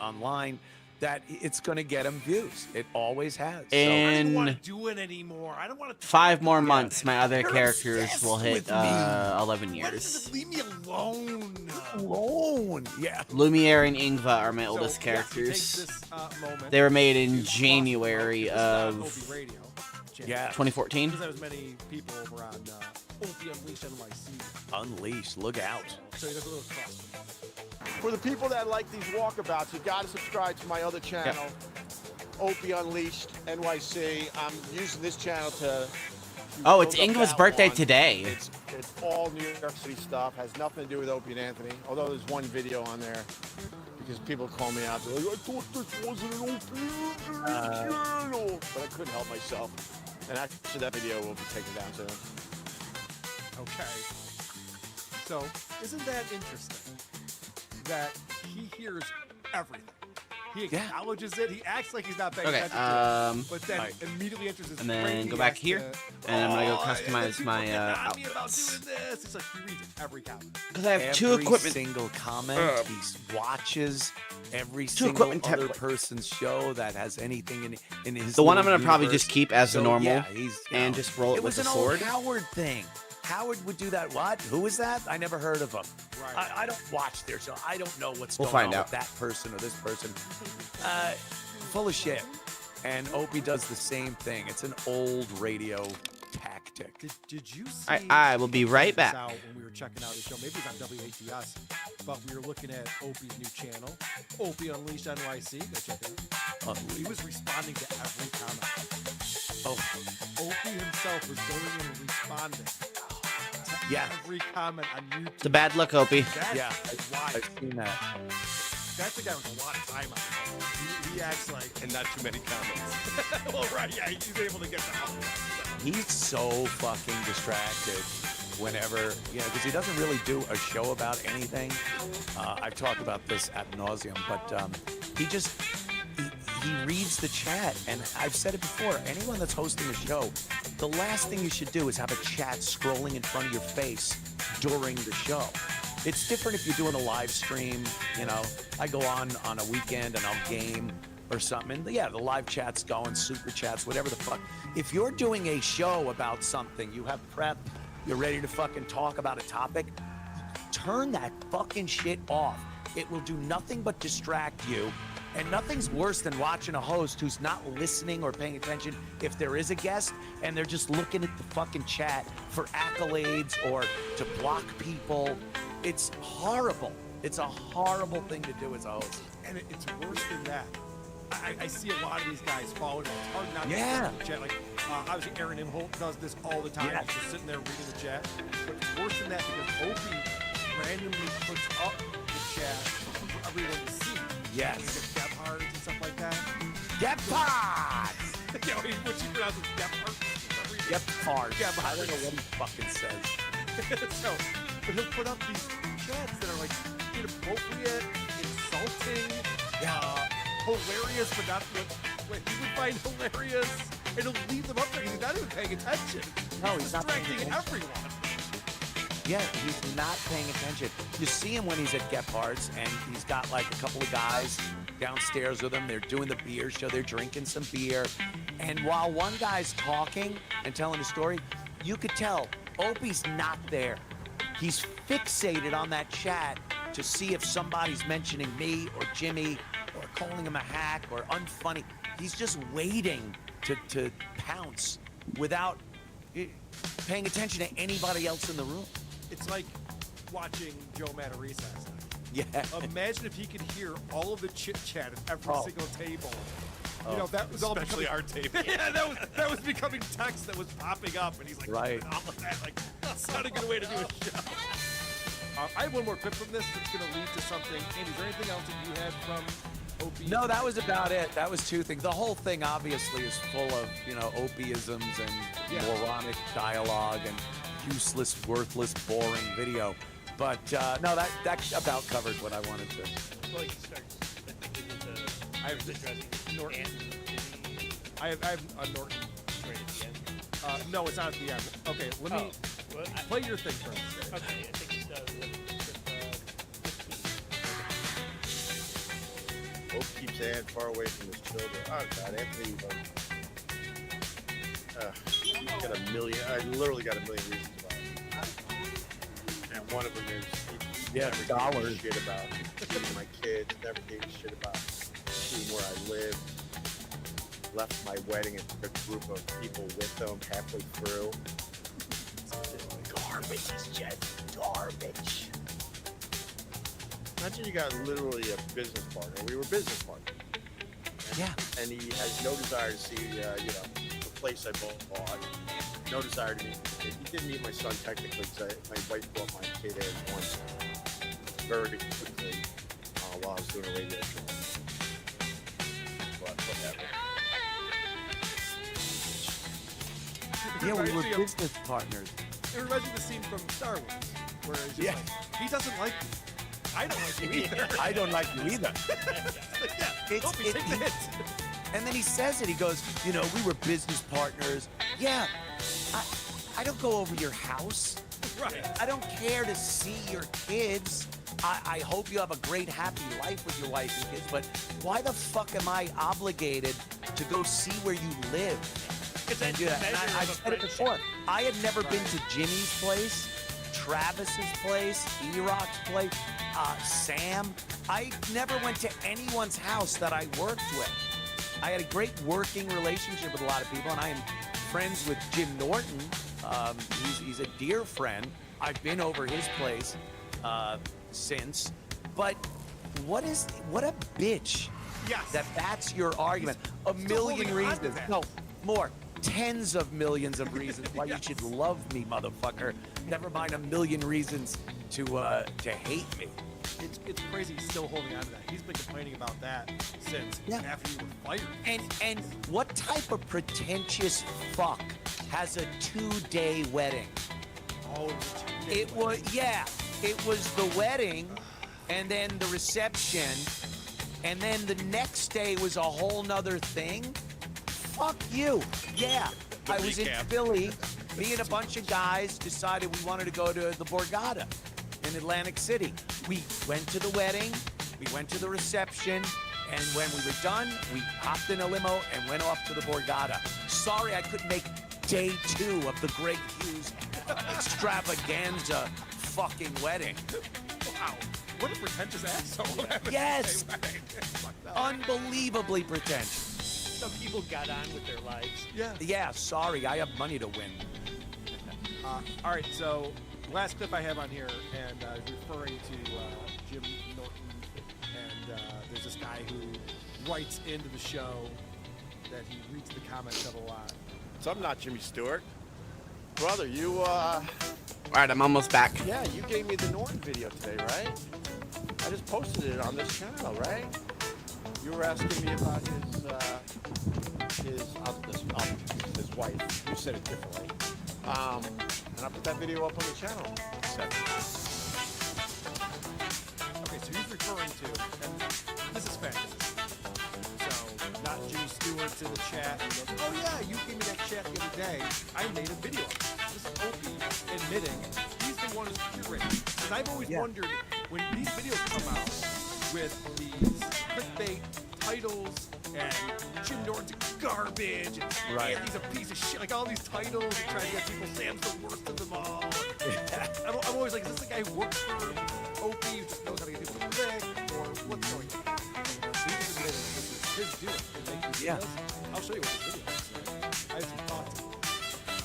online that it's going to get him views. It always has. I don't In want to do it anymore. I don't want to. 5 more months, my other You're characters obsessed will hit with me. 11 Why years. does it leave me alone? Alone. Yeah. Lumiere and Ingva are my So, oldest yeah, characters. take this, moment They were made in to January this is not of Opie Radio channel. Yeah. 2014. Because there was many people over on Opie Unleashed NYC. Unleashed. Look out. So there's a little cross. For the people that like these walkabouts, you got to subscribe to my other channel, Opie Unleashed NYC. I'm using this channel to. Oh, it's build up Ingva's that birthday one. today. It's all New York City stuff. Has nothing to do with Opie and Anthony. Although there's one video on there because people call me out. They're like, I thought this wasn't an Opie channel, but I couldn't help myself. And actually, that video will be taken down soon. Okay. So, isn't that interesting? That he hears everything. He acknowledges it. He acts like he's not paying Okay, attention to it, but then immediately enters his And brain. then He go back has here, to- and I'm gonna go Oh, customize my me about outfits. doing this. It's like he reads every comment. Because I have two Every equipment. single comment. He watches every Two single equipment other templates. person's show that has anything in his. The one I'm little gonna probably universe. just keep as the So, normal yeah, he's, you and know, just roll it with was the an sword. old Howard thing. Howard would do that. What? Who is that? I never heard of him. Right. I don't watch their show. I don't know what's We'll going find on out. with that person or this person. Full of shit. And Opie does the same thing. It's an old radio tactic. Did you see? I will be right this back. out when we were checking out his show, maybe it's on WATS, but we were looking at Opie's new channel, Opie Unleashed NYC. Go check it out. He was responding to every comment. Oh, Opie himself was going in and responding to Yeah. every comment on YouTube. It's a bad look, Opie. That's Yeah, why. I've seen that. That's the guy with a lot of time on it. He acts like. And not too many comments. Well, right, yeah, he's able to get the out. He's so fucking distracted whenever, because he doesn't really do a show about anything. I've talked about this ad nauseum, but he reads the chat, and I've said it before, anyone that's hosting a show, the last thing you should do is have a chat scrolling in front of your face during the show. It's different if you're doing a live stream, I go on a weekend and I'll game or something, and yeah, the live chat's going, super chats, whatever the fuck. If you're doing a show about something, you have prep, you're ready to fucking talk about a topic, turn that fucking shit off. It will do nothing but distract you. And nothing's worse than watching a host who's not listening or paying attention if there is a guest and they're just looking at the fucking chat for accolades or to block people. It's horrible. It's a horrible thing to do as a host. And it's worse than that. I see a lot of these guys falling. It's hard not Yeah. to see the chat. Like, obviously, Aaron Imholt does this all the time. Yeah. He's just sitting there reading the chat. But it's worse than that because Opie randomly puts up the chat for everyone to see. Yes. He gets Deb Hards and stuff like that. Deb Hards! What she pronounces Deb Hards. Deb Hards. Deb I don't know what he fucking says. So, but he'll put up these chats that are like inappropriate, insulting, hilarious, but not what he would find hilarious. And he'll leave them up there. He's not even paying attention. No, he's not paying distracting attention. everyone. Yeah, he's not paying attention. You see him when he's at Gephardt's, and he's got like a couple of guys downstairs with him. They're doing the beer show. They're drinking some beer. And while one guy's talking and telling a story, you could tell Opie's not there. He's fixated on that chat to see if somebody's mentioning me or Jimmy or calling him a hack or unfunny. He's just waiting to pounce without paying attention to anybody else in the room. It's like watching Joe Matarese last night. Yeah. Imagine if he could hear all of the chit chat at every single table. That was all Especially becoming, our table. Yeah, that was becoming text that was popping up, and he's like, Right. all of that, like, that's not a good way to do a show. I have one more clip from this that's going to lead to something. Andy, is there anything else that you had from Opie? No, that was about it. That was two things. The whole thing obviously is full of, Opie-isms and moronic dialogue and useless, worthless, boring video. But no, that about covered what I wanted to. Well, you start. I think it was I have addressing Norton. Anthony. I have Norton. Right at the end. No, it's not at the end. Okay, let me play your thing first. Okay, I think it's Hope keeps Ann far away from his children. Oh God, Anthony. Got a million. I literally got a million reasons why. And one of them is he never gave a shit about seeing my kids. Never gave a shit about seeing where I lived. Left my wedding and took a group of people with them halfway through. Garbage is just garbage. Imagine you got literally a business partner. We were business partners. Yeah. And he has no desire to see, the place I bought. No desire to meet. He didn't meet my son technically because my wife brought my kid in once very quickly while I was doing a radio show. But whatever. Yeah, we were business partners. It reminds me of the scene from Star Wars, where it's just like, he doesn't like you. I don't like you either. I don't like you either. Take the hit. And then he says it. He goes, we were business partners. Yeah, I don't go over your house. Right. I don't care to see your kids. I hope you have a great, happy life with your wife and kids, but why the fuck am I obligated to go see where you live? And do that? And I've said it before. I had never been to Jimmy's place, Travis's place, E-Rock's place, Sam. I never went to anyone's house that I worked with. I had a great working relationship with a lot of people, and I am friends with Jim Norton. He's a dear friend. I've been over his place since. But what a bitch. Yes. That's your argument. A million reasons. No, more. Tens of millions of reasons why you should love me, motherfucker. Never mind a million reasons to hate me. It's crazy he's still holding on to that. He's been complaining about that since after you were fired. And what type of pretentious fuck has a 2-day wedding? Oh, it was it was the wedding, and then the reception, and then the next day was a whole nother thing. Fuck you. Yeah, I was in Philly. Me and a bunch of guys decided we wanted to go to the Borgata in Atlantic City. We went to the wedding, we went to the reception, and when we were done, we hopped in a limo and went off to the Borgata. Sorry I couldn't make day 2 of the Greg Hughes extravaganza fucking wedding. Wow, what a pretentious asshole. Yes, unbelievably pretentious. Some people got on with their lives. Yeah, sorry, I have money to win. All right, so last clip I have on here, and referring to Jim Norton, and there's this guy who writes into the show that he reads the comments of a lot. So I'm not Jimmy Stewart. Brother, you, All right, I'm almost back. Yeah, you gave me the Norton video today, right? I just posted it on this channel, right? You were asking me about his wife. You said it differently. And I put that video up on the channel. Okay, so he's referring to, and this is fantasy. So, not Jimmy Stewart's in the chat. He goes, oh yeah, you gave me that chat the other day. I made a video of it. This is Opie admitting he's the one who's curating. Because I've always wondered, when these videos come out with these clickbait titles and Jim Norton's garbage and Anthony's a piece of shit, like all these titles and trying to get people, Sam's the worst of them all. I'm always like, is this the guy who works for Opie who just knows how to get people to click, or what's going on? He's admitted this is his doing. I'll show you what the video is. I have some thoughts.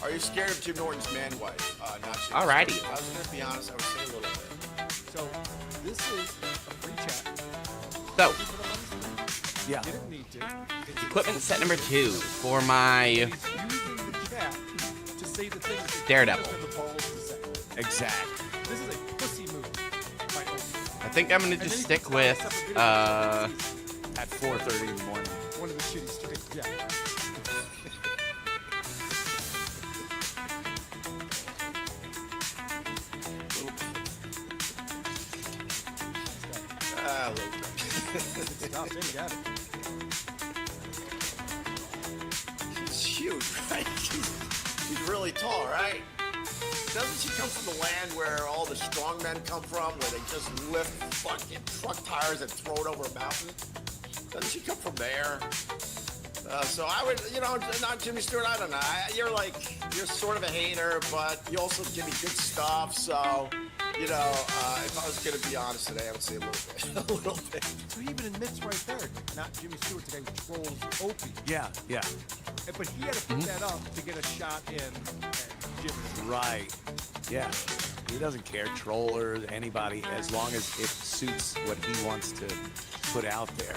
Are you scared of Jim Norton's man wife? Not Jim Alrighty. Stewart. I was going to be honest, I would say a little bit. So, this is a free chat. So, Didn't need to. equipment set number 2 for my He's using the chat to say the things that Daredevil. he doesn't have the balls to say. Exactly. This is a pussy move by Opie. I think I'm gonna just stick with at 4:30 in the morning. One of the shitty streams, yeah. Stop, you got it. He's huge, right? He's She's really tall, right? Doesn't she come from the land where all the strong men come from, where they just lift fucking truck tires and throw it over a mountain? Doesn't she come from there? So I would, not Jimmy Stewart, I don't know. You're sort of a hater, but you also give me good stuff. So, if I was going to be honest today, I would say a little bit. So he even admits right there, not Jimmy Stewart today, who trolls Opie. Yeah. But he had to put that up to get a shot in at Jimmy. Right. Yeah. He doesn't care, troll or anybody, as long as it suits what he wants to put out there.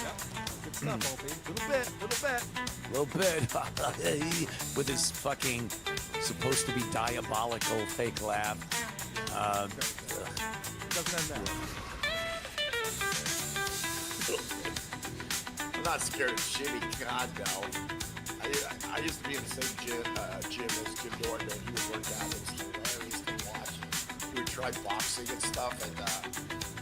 Yep. Good stuff, Opie. Little bit. With his fucking supposed to be diabolical fake laugh. Doesn't end that. I'm not scared of Jimmy. God, no. I used to be in the same gym as Jim Norton, and he would work out. It was hilarious to watch. He would try boxing and stuff, and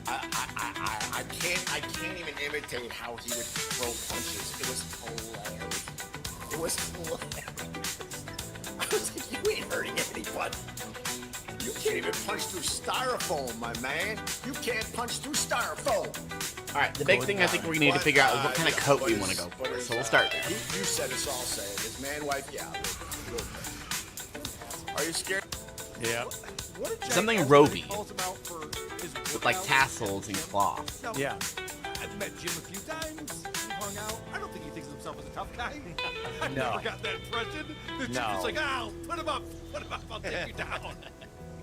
I can't even imitate how he would throw punches. It was hilarious. I was like, you ain't hurting anybody. You can't even punch through styrofoam, my man. You can't punch through styrofoam. All right, the big thing I think we need to figure out is what kind of coat we want to go for. So we'll start there. You said it's all saying. His man, wife, yeah. Are you scared? Yeah. Something rovey with like tassels and cloth. No, Yeah. I've met Jim a few times. We hung out. I don't think he thinks of himself as a tough guy. I No. never got that impression. The No. Jim's like, put him up, I'll take you down.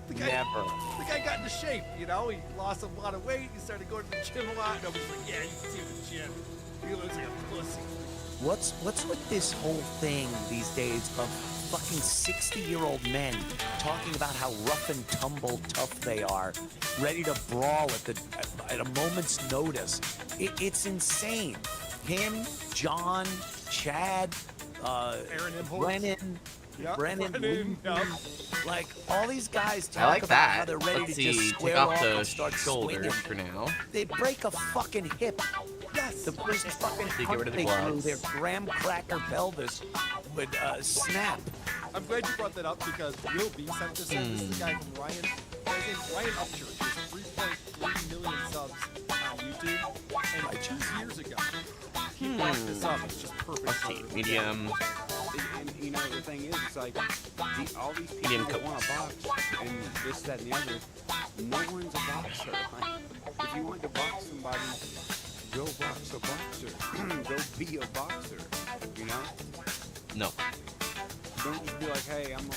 Never. The guy got into shape, He lost a lot of weight. He started going to the gym a lot. Nobody's like, yeah, you can see the gym. He looks like a pussy. What's with this whole thing these days of fucking 60-year-old men talking about how rough and tumble tough they are, ready to brawl at a moment's notice? It's insane. Him, John, Chad, Aaron Imhoff. Brennan. Yep. Brennan, Yep. like all these guys I talk like about that. how they're ready Let's to just see. square Take off off the and start shoulders swinging. for now. They break a fucking hip. Yes. The first fucking So you get hunt rid of the they threw, gloves. their graham cracker pelvis would snap. I'm glad you brought that up because Will B sent this in. This is the guy from Ryan. His name's Ryan Upchurch. He has 3.3 million subs on YouTube. And 2 years ago, he brought this up. It's just perfect. Let's see. Medium. And the thing is, it's like all these people Medium that want to box and this, that, and the other. No one's a boxer. Like, if you want to box somebody, go box a boxer. Go be a boxer. No. Don't just be like, hey, I'm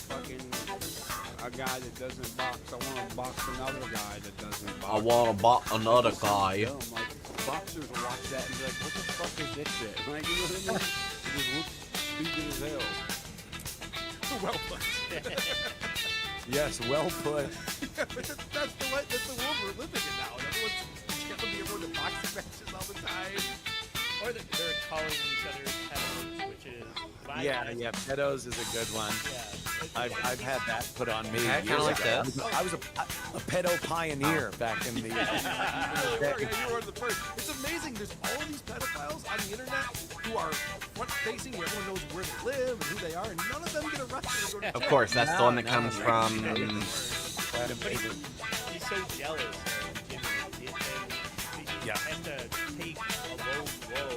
a guy that doesn't box. I want to box another guy that doesn't box. I want to box another guy. Dumb. Like, boxers will watch that and be like, what the fuck is this shit? Like, you know what I mean? It just looks stupid as hell. Well put. Yes, well put. Yeah, but that's the world we're living in now. Everyone's killing me everyone in boxing matches all the time. Or they're calling each other pedos, which is Yeah, pedos is a good one. Yeah. I've had that put on me. I kinda like years this. ago. I was a pedo pioneer back in the. You were one of the first. It's amazing. There's all these pedophiles on the internet who are front-facing. Everyone knows where they live and who they are, and none of them get arrested or go to Of jail. course, that's the one that comes from. But he's so jealous of Jimmy. Yeah. Tend to take a low blow.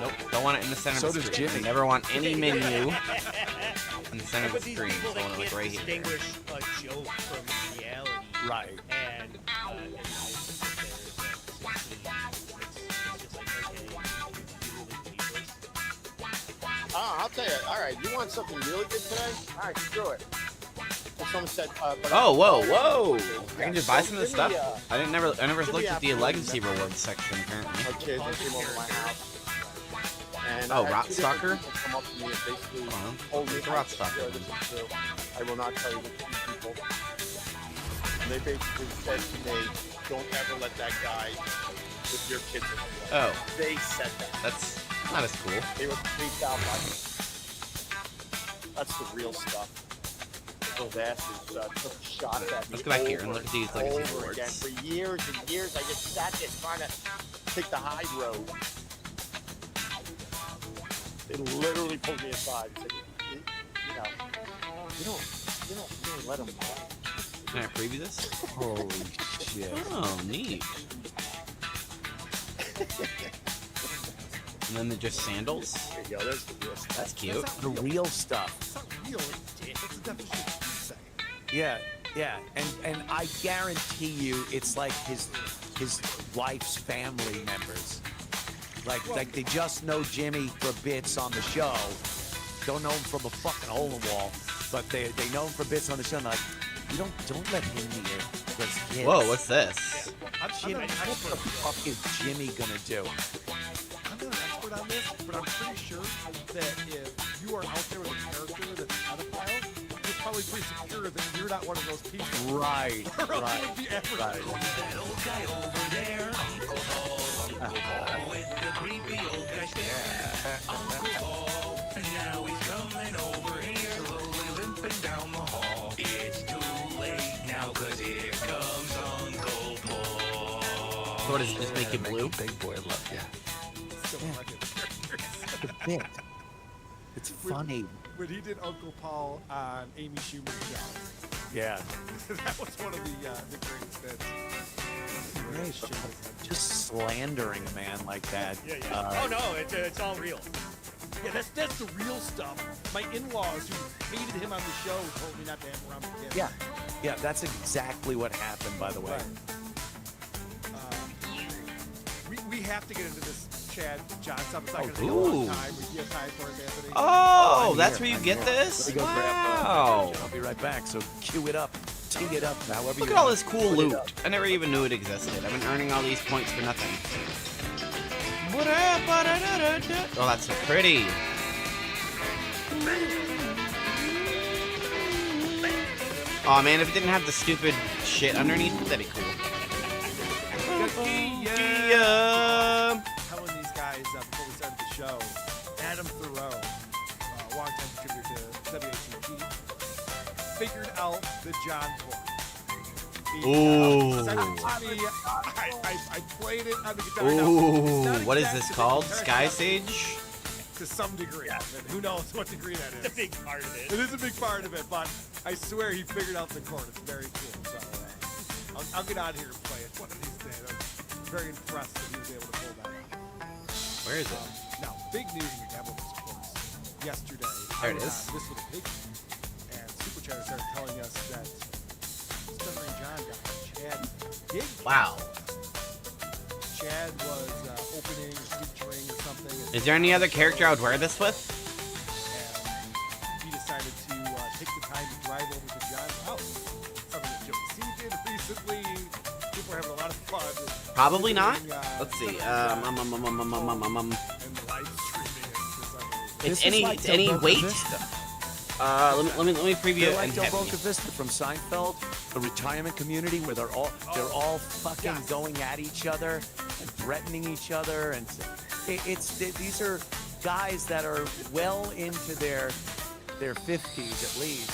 Nope, don't want it in the center So of the does screen. Jimmy. Never want any menu in the center of But the these screen. people So I that want it can't like right here. distinguish a joke from reality. Right. And it's just like, okay, you really believe this? I'll tell you. All right, you want something really good today? All right, screw it. Someone said. Oh, whoa! I can just buy some of this give me, stuff. I never give me looked at the afternoon legacy rewards section apparently. My kids came over to my house. And Oh, I had Rot two different Stalker? people come up to me and basically Uh-huh. told me, Who's the Rot Stalker? "Sure, this is true. I will not tell you which two people." And they basically said to me, "Don't ever let that guy with your kids in the Oh. They said that. That's not as cool. They were freaked out by me. That's the real stuff. Those asses took shots at me. Let's go back here and over look at these and legacy over rewards. again. For years and years, I just sat there trying to take the high road. They literally pulled me aside and said, You don't really let them play. Can I preview this? Holy shit. Oh, neat. And then they're just sandals? There you go, there's the real stuff. That's cute. The real stuff. It's not real. It's the definition of hearsay. Yeah, yeah, and I guarantee you, it's like his wife's family members. Like they just know Jimmy for bits on the show. Don't know him from a fucking hole in the wall, but they know him for bits on the show. And like, you don't let him near those kids. Whoa, what's this? Jimmy, what the fuck is Jimmy gonna do? I'm not an expert on this, but I'm pretty sure that if you are out there with a character that's a pedophile, you're probably pretty secure that you're not one of those people. Right, Or else right, you would be advertised. That old guy over there, Uncle Paul, with the creepy old guy stare. Uncle Paul, and now he's coming over here, slowly limping down the hall. It's too late now, 'cause here comes Uncle Paul. So what does it just make you blue? Big boy love you. The bit. It's funny. When he did Uncle Paul on Amy Schumer's show. Yeah. That was one of the greatest bits. Just slandering a man like that. Yeah. Oh no, it's all real. Yeah, that's the real stuff. My in-laws who hated him on the show told me not to have him around the kids. Yeah, that's exactly what happened, by the way. We have to get into this Chad John stuff. It's not going to take a long time. We have time for it, Anthony. Oh, that's where you get this? Wow. I'll be right back. So cue it up, tee it up, however Look you at all want. this cool loot. I never even knew it existed. I've been earning all these points for nothing. Oh, that's so pretty. Oh man, if it didn't have the stupid shit underneath, that'd be cool. Telling these guys before we started the show, Adam Thoreau, longtime contributor to WHP, figured out the John port. Ooh. I played it on the guitar. Ooh, what is this called? Sky Sage? To some degree. And who knows what degree that is. It's a big part of it. It is a big part of it, but I swear he figured out the chord. It's very cool. So I'll get out here and play it one of these days. I'm very impressed that he was able to pull that off. Where is it? Now, big news in the Gamble of course. Yesterday, There it I was is. on This Little Pig, and Super Chatter started telling us that Spencer and John got a Chad gig. Wow. Chad was opening or featuring or something. Is there any other character I would wear this with? He decided to take the time to drive over to John's house. Something that Joe C did recently. People are having a lot of fun. Probably not. Visiting, Let's see. and live streaming it for some reason. It's any weight. Let me preview They're it like and Del have Boca Vista from Seinfeld, the retirement community where they're all fucking going at each other and threatening each other, and these are guys that are well into their 50s at least,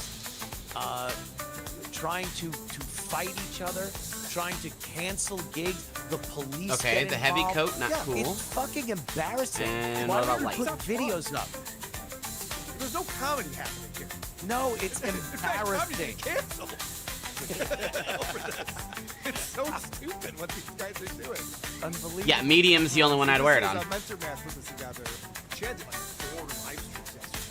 trying to fight each other, trying to cancel gigs. The police. Okay, get the heavy involved. coat, not Yeah, cool. It's fucking embarrassing. And Why what about would light? you put videos up? There's no comedy happening here. No, it's In fact, embarrassing. comedy canceled. Over this. It's so stupid what these guys are doing. Unbelievable. Yeah, medium's the only one I'd wear it on. Mentor Math put this together. Chad did like 4 live streams yesterday.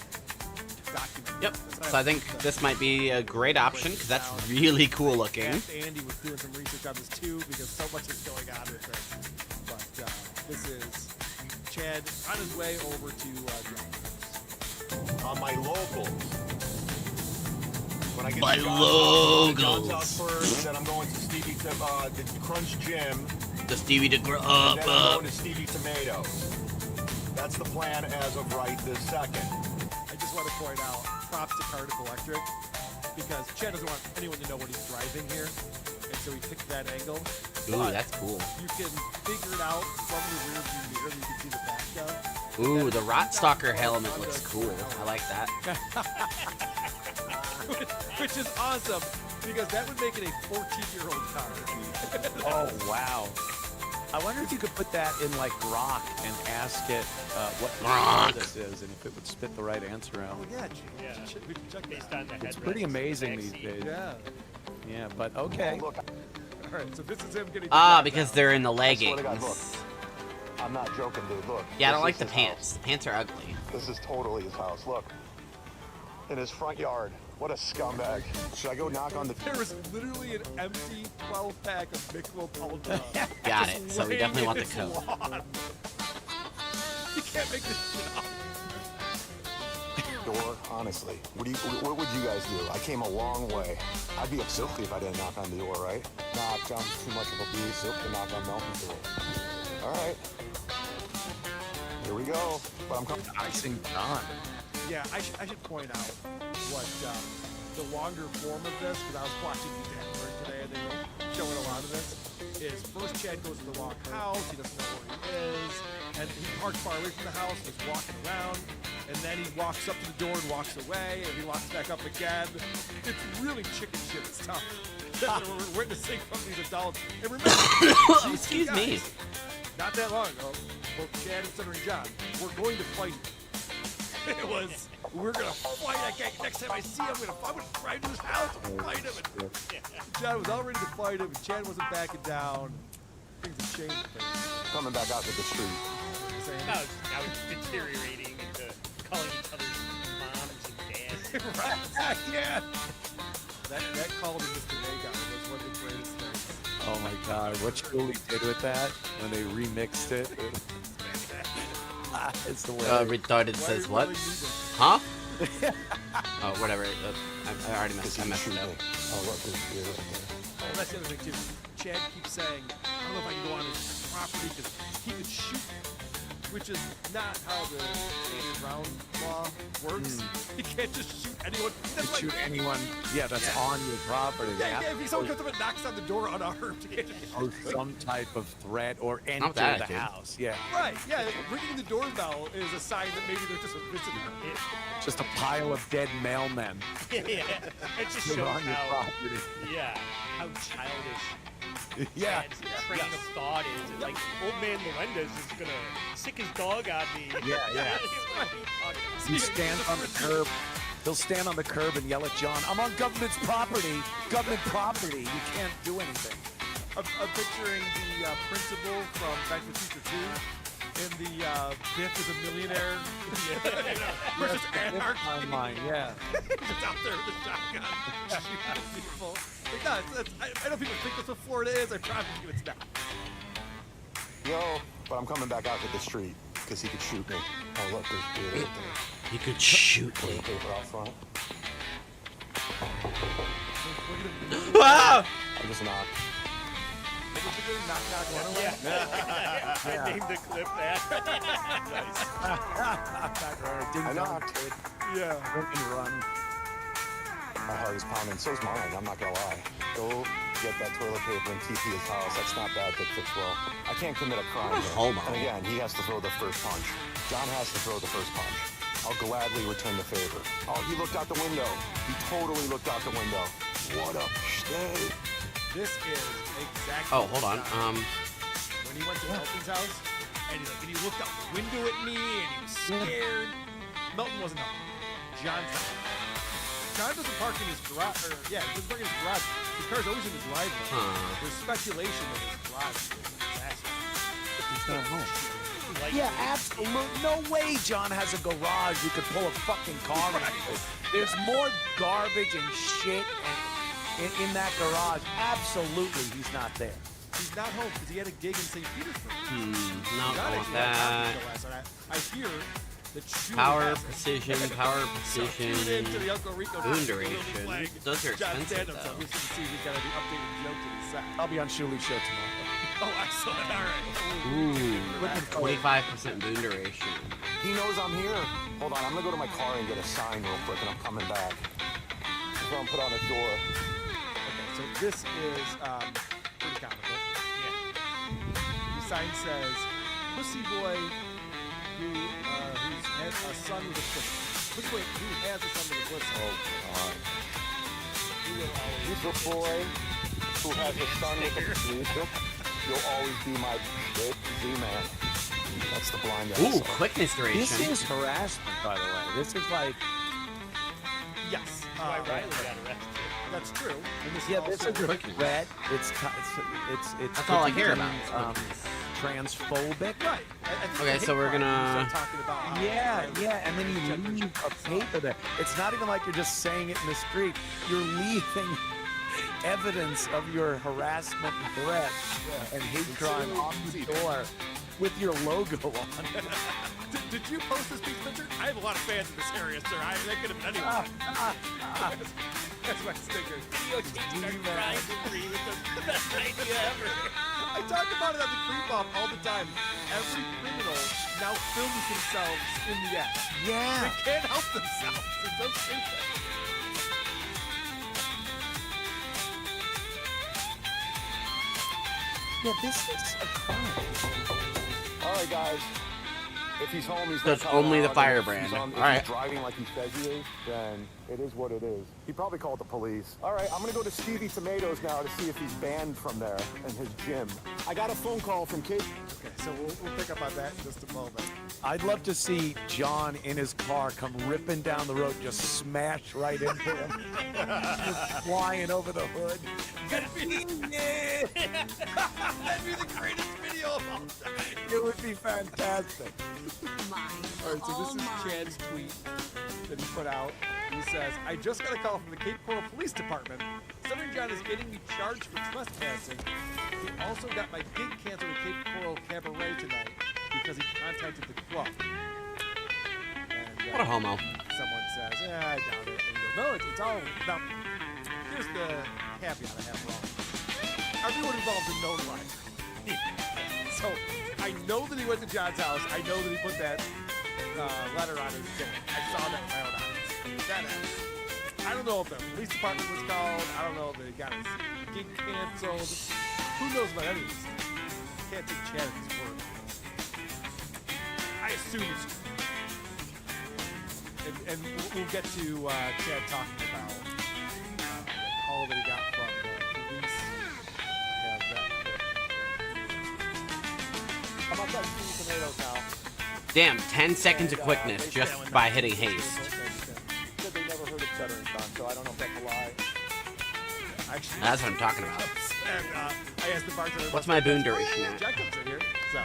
Documented. Yep. So I think this might be a great option because that's really cool looking. Andy was doing some research on this too because so much is going on with it. But this is Chad on his way over to On my locals. When I get My to John's locals. house first, then I'm going to Stevie to the Crunch Gym. The Stevie to grow And then I'm up. going to Stevie Tomatoes. That's the plan as of right this second. I just want to point out props to Cardiff Electric because Chad doesn't want anyone to know what he's driving here, and so he picked that angle. Ooh, But that's cool. You can figure it out from the rear view mirror. You can see the back stuff. Ooh, the Rot Stalker helmet looks cool. I like that. Which is awesome because that would make it a 14-year-old car. Oh wow. I wonder if you could put that in like Grok and ask it what color this is, and if it would spit the right answer out. Oh yeah, we can check Based on the It's headrest pretty and the amazing back these seat. days. Yeah. Yeah, but okay. Look, All right, so this is him getting. Because they're in the I swear leggings. to God, look. I'm not joking, dude. Look. Yeah, I don't this like is the his pants. house. The pants are ugly. This is totally his house. Look. In his front yard. What a scumbag. Should I go knock on the... There was literally an empty 12-pack of Michelob Ultra. Got just it. So we laying definitely in want the his coat. lawn. You can't make this shit up. door, honestly. What would you guys do? I came a long way. I'd be upset if I didn't knock on the door, right? Knock, I'm too much of a beast to knock on Melton's door. All right. Here we go. But I'm coming. Icing John. Yeah, I should point out what the longer form of this, because I was watching the Denver today and they were showing a lot of this, is first Chad goes to the wrong house, he doesn't know where he is, and he parks far away from the house, he's walking around, and then he walks up to the door and walks away, and he walks back up again. It's really chicken shit stuff that we're witnessing from these adults. And remember, these two Excuse me. guys, not that long ago, both Chad and Senator John were going to fight. It was, we're gonna fight that guy. Next time I see him, I'm gonna drive to his house and fight him. And John was all ready to fight him, and Chad wasn't backing down. Things have changed. Coming back out to the street. Now it's deteriorating into calling each other's moms and dads. Right? Yeah. That call to Mr. Nagar was one of the greatest things. Oh my God, what Julie did with that when they remixed it. It's the way. Retarded says what? Huh? Oh, whatever. I already messed it up. Oh, look, there's beer right there. Oh, that's the other thing too. Chad keeps saying, I don't know if I can go on his property because he could shoot me, which is not how the Canadian round law works. You can't just shoot anyone. That's like, Shoot anyone, that's on your property. They yeah, have if someone comes up and knocks on the door unarmed, you can't just or some type of threat or enter that, the dude. house. Yeah. Right, yeah, ringing the doorbell is a sign that maybe they're just a visitor. Just a pile of dead mailmen. Yeah, it just Live shows on your how, property. how childish Yeah. Chad's train of thought is. And, like, old man Melendez is gonna sick his dog on me. Yeah. He stands on the curb. He'll stand on the curb and yell at John, I'm on government's property. Government property. You can't do anything. I'm picturing the principal from Back to the Future 2 in the Biff is a Millionaire versus Anarchy. Online, yeah. Just out there with a shotgun shooting people. Like, no, I know people think that's what Florida is. I promise you it's not. Yo, but I'm coming back out to the street because he could shoot me. Oh, look, there's beer right there. He could shoot me. Toilet paper out front. Wow! I just knocked. Knock, knock, run away. I named the clip that. I knocked. Yeah. Run. My heart is pounding. So's mine. I'm not gonna lie. Go get that toilet paper and TP his house. That's not bad, Dick Fitzwell. I can't commit a crime here. homo. And again, he has to throw the first punch. John has to throw the first punch. I'll gladly return the favor. Oh, he looked out the window. He totally looked out the window. What up, Stay? This is exactly. Oh, hold on. When he went to Melton's house, and he looked out the window at me, and he was scared. Melton wasn't up. John's not. John doesn't park in his garage. He doesn't park in his garage. The car's always in the driveway. There's speculation that his garage is a disaster. He's not home. Yeah, absolutely. No way John has a garage you could pull a fucking car into. There's more garbage and shit in that garage. Absolutely, he's not there. He's not home because he had a gig in St. Petersburg. No, John I want actually had that. a last night. I hear that Shuli Power, has it. precision, So tune in to the Uncle Rico boon We'll be duration. playing Those are John expensive, stand-up, so though. we should see if he's got any updated joke to his set. I'll be on Shuli's show tomorrow. Oh, excellent. All right. Ooh, 25% boon duration. He knows I'm here. Hold on, I'm gonna go to my car and get a sign real quick, and I'm coming back. I'm gonna put on a door. Okay, so this is pretty comical. The sign says, "Pussy boy who's had a son with a pussy." Pussy boy who has a son with a pussy. Oh God. He will always He's a boy who has a son with a pussy. You'll always be my Z-man. That's the blind guy. Ooh, quickness duration. This is harassment, by the way. This is like. Yes. Why Riley got arrested. That's true. And this Yeah, is this also is a threat. It's That's all I care about. Transphobic. Right. Okay, so we're gonna. Talking about how Yeah, and then you leave a paper there. It's not even like you're just saying it in the street. You're leaving evidence of your harassment and threat and hate crime on the door with your logo on. Did you post this picture? I have a lot of fans in this area, sir. That could have been anyone. That's my sticker. The best idea ever. I talk about it on the creep off all the time. Every criminal now films themselves in the act. Yeah. They can't help themselves. It's so stupid. Yeah, this is a crime. All right, guys. If he's home, he's So not it's coming only the out. firebrand. If All he's right. driving like he says he is, then it is what it is. He probably called the police. All right, I'm gonna go to Stevie Tomatoes now to see if he's banned from there and his gym. I got a phone call from Kate. Okay, so we'll pick up on that in just a moment. I'd love to see John in his car come ripping down the road, just smash right into him, just flying over the hood. That'd be the greatest video of all time. It would be fantastic. All right, so this is Chad's tweet that he put out. He says, I just got a call from the Cape Coral Police Department. Stuttering John is getting me charged for trespassing. He also got my gig canceled at Cape Coral Cabaret tonight because he contacted the club. And, What a homo. Someone says, I doubt it. And he goes, no, it's all... Now, here's the caveat I have wrong. Everyone involved is known liar. So, I know that he went to John's house. I know that he put that letter on his door. I saw that with my own eyes. That happened. I don't know if the police department was called. I don't know if they got his gig canceled. Who knows about any of this? Can't take Chad at his word. I assume it's true. And we'll get to Chad talking about the call that he got from the police. I have that. I'm outside Stevie Tomatoes now. Damn, 10 seconds of quickness just by hitting haste. Said they never heard of Stuttering John, so I don't know if that's a lie. Actually, That's what I'm talking about. And I asked the bartender. What's my boon duration at? Jacob's in here, so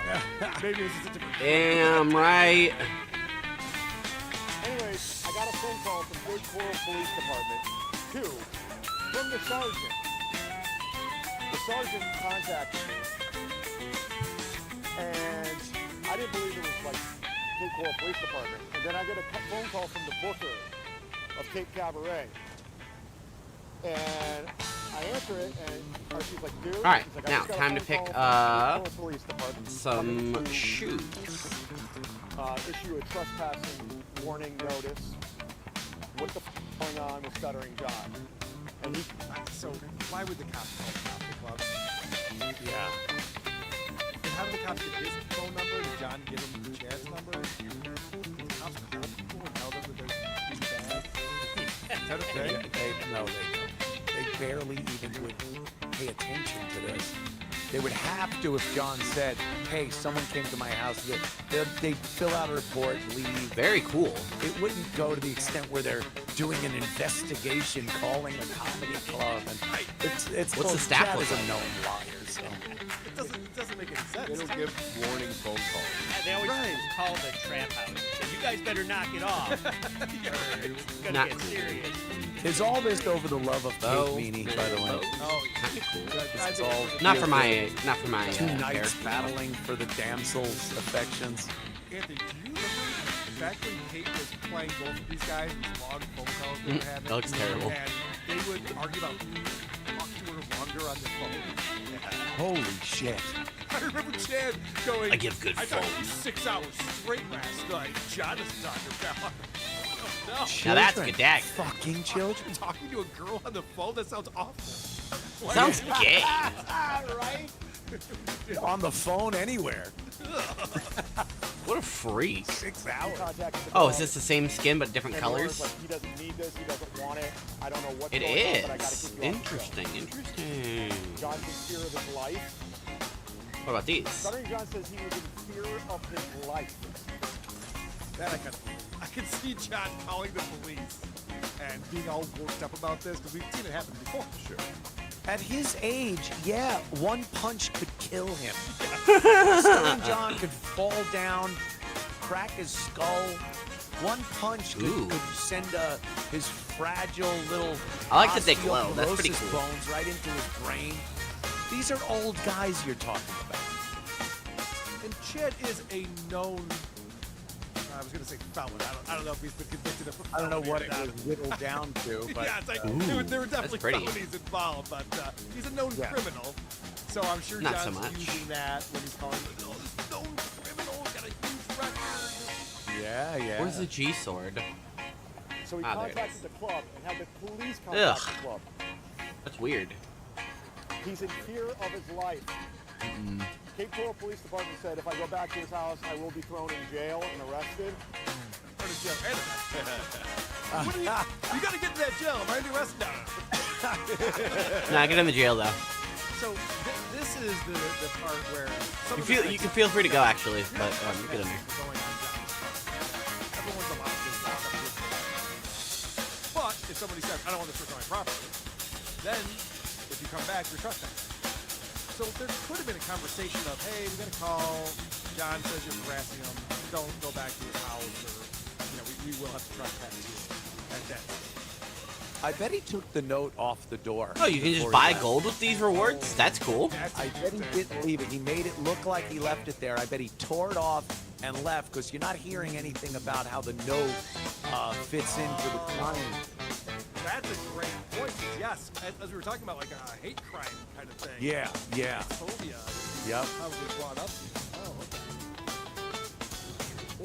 maybe this is a different. Damn right. Anyways, I got a phone call from Cape Coral Police Department. 2, from the sergeant. The sergeant contacted me. And I didn't believe it was like Cape Coral Police Department. And then I get a phone call from the booker of Cape Cabaret. And I answer it, and she's like, dude. All right, she's like, I now just got a time to phone pick call from the Cape Coral Police Department some coming to, shoes. issue a trespassing warning notice. What the f going on with Stuttering John? And he, so why would the cops call the comedy club? Yeah. And how did the cops get his phone number? Did John give him Chad's number? Did the cops call people and tell them that they're being bad? Is that okay? No, they don't. They barely even would pay attention to this. They would have to if John said, hey, someone came to my house. They'd fill out a report, leave. Very cool. It wouldn't go to the extent where they're doing an investigation, calling a comedy club. And it's What's the staff Chad look is a like? known liar, so. It doesn't make any sense. They don't give warning phone calls. They always call the trap house. And you guys better knock it off. Or it's gonna Not get cool. serious. Is all this over the love of Oh, Kate Meany, by the way? Oh, Kind of cool. It's all Not for my two knights character. battling for the damsel's affections. Anthony, do you remember back when Kate was playing both of these guys, these long phone calls they were having? That looks terrible. And they would argue about who talked to her longer on the phone. Holy shit. I remember Chad going, I give good I talked to you phones. 6 hours straight last night. John is talking about. No. Now that's Children. good dag. Fucking children. Talking to a girl on the phone? That sounds awful. Sounds gay. Right? On the phone anywhere. What a freak. 6 hours. Oh, is this the same skin but different And Laura's colors? like, he doesn't need this, he doesn't want it. I don't know what's It going on, but I gotta is. keep you on the show. Interesting, interesting. John's in fear of his life. What about these? Stuttering John says he was in fear of his life. That I can see John calling the police and being all worked up about this because we've seen it happen before. Sure. At his age, yeah, one punch could kill him. Stuttering John could fall down, crack his skull. One punch could send his fragile little I like that they glow. That's pretty osteoporosis cool. bones right into his brain. These are old guys you're talking about. And Chad is a known, I was going to say felon. I don't know if he's been convicted of a I don't know felony what or it not. was whittled down to, but yeah, it's like, Ooh, there were definitely that's pretty. felonies involved, but he's a known criminal. So I'm sure Not so John's much. using that when he's calling, oh, this known criminal, got a huge record. Yeah. Where's the G sword? So he Ah, there it contacted is. the club and had the police contact Ugh. the club. That's weird. He's in fear of his life. Cape Coral Police Department said if I go back to his house, I will be thrown in jail and arrested. Thrown in jail and arrested. What do you got to get to that jail. Am I in the arrest now? Nah, get in the jail though. So this is the part where some You of the feel things you can feel free to go actually, but Yeah, get in there. going on John's front. Everyone's allowed to walk up with it. But if somebody says, I don't want this person on my property, then if you come back, you're trespassing. So there could have been a conversation of, hey, we got a call. John says you're harassing him. Don't go back to his house, or we will have to trespass you. And then I bet he took the note off the door. Oh, you can just before he buy left. gold with these rewards? That's cool. I bet he didn't leave it. He made it look like he left it there. I bet he tore it off and left because you're not hearing anything about how the note fits into the crime. that's a great point. Yes, as we were talking about, like a hate crime kind of thing. Yeah. Phobia. Yep. Probably brought up. Oh, okay.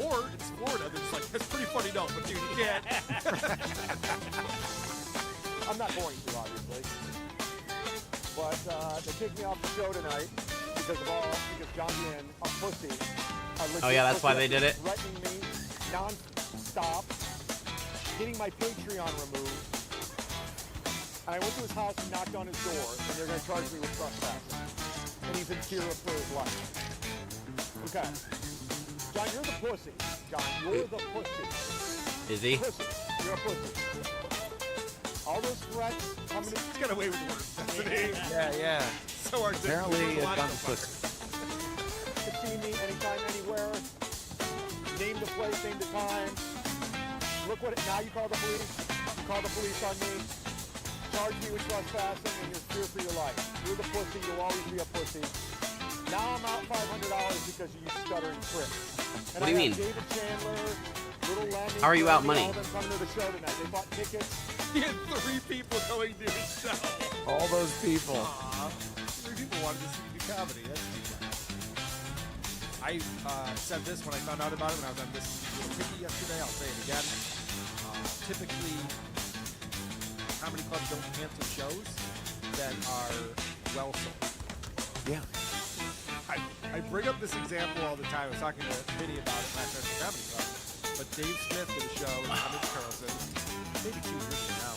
Or it's Florida. They're just like, that's a pretty funny note, but dude, you can't. I'm not going to, obviously. But they kicked me off the show tonight because John being a pussy. Oh yeah, that's why they did it. Threatening me non-stop, getting my Patreon removed. And I went to his house and knocked on his door, and they're going to charge me with trespassing. And he's in fear for his life. Okay. John, you're the pussy. John, you're the pussy. Is he? Pussy. You're a pussy. All those threats coming in. He's got away with words, doesn't he? Yeah. So our Apparently, a lot of John's pussy. To see me anytime, anywhere. Name the place, name the time. Look what now you call the police. You call the police on me. Charge me with trespassing and you're fear for your life. You're the pussy. You'll always be a pussy. Now I'm out $500 because you stuttering prick. And What do you I mean? have David Chandler, Little Lemmy. How are you out Brandy, money? All of them coming to the show tonight. They bought tickets. He had 3 people going to his show. All those people. Aw. 3 people wanted to see you do comedy. That's too bad. I said this when I found out about it when I was on this little quickie yesterday. I'll say it again. Typically, comedy clubs don't cancel shows that are well sold. Yeah. I bring up this example all the time. I was talking to Vinny about it last night at the comedy club. But Dave Smith did a show in Carlson, maybe 2 years ago now,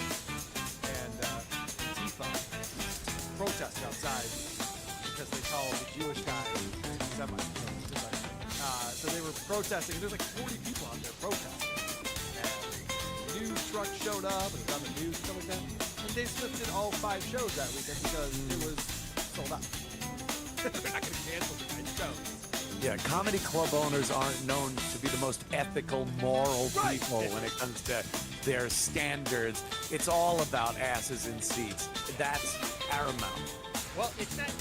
and Tifa protested outside because they called the Jewish guy so they were protesting, and there's like 40 people out there protesting. And the news truck showed up, and it was on the news and stuff like that. And Dave Smith did all 5 shows that weekend because it was sold out. They're not going to cancel the 9 shows. Yeah, comedy club owners aren't known to be the most ethical, moral people when it comes to their standards. It's all about asses in seats. That's paramount. Well, it's not.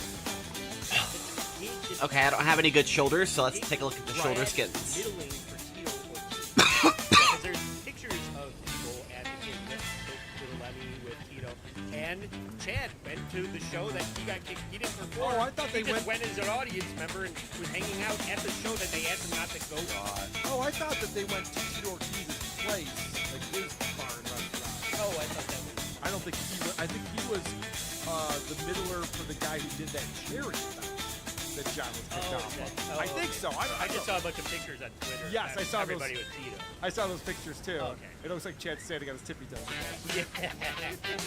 Okay, I don't have any good shoulders, so let's take a look at the shoulder skins. Middling for Tito because there's pictures of people at the game with Little Lemmy, with Tito, and Chad went to the show that he got kicked. He didn't perform. Oh, I thought they he just went as an audience member and was hanging out at the show that they asked him not to go to. Oh, I thought that they went to Tito Ortiz's place, like his bar and restaurant. Oh, I thought that was. I don't think he was. I think he was the middler for the guy who did that charity thing. that John was kicked off okay. of. Oh, I think so. I just saw a bunch of pictures on Twitter. Yes, I saw everybody those. with Tito. I saw those pictures too. Okay. It looks like Chad standing on his tippy toes. Yeah.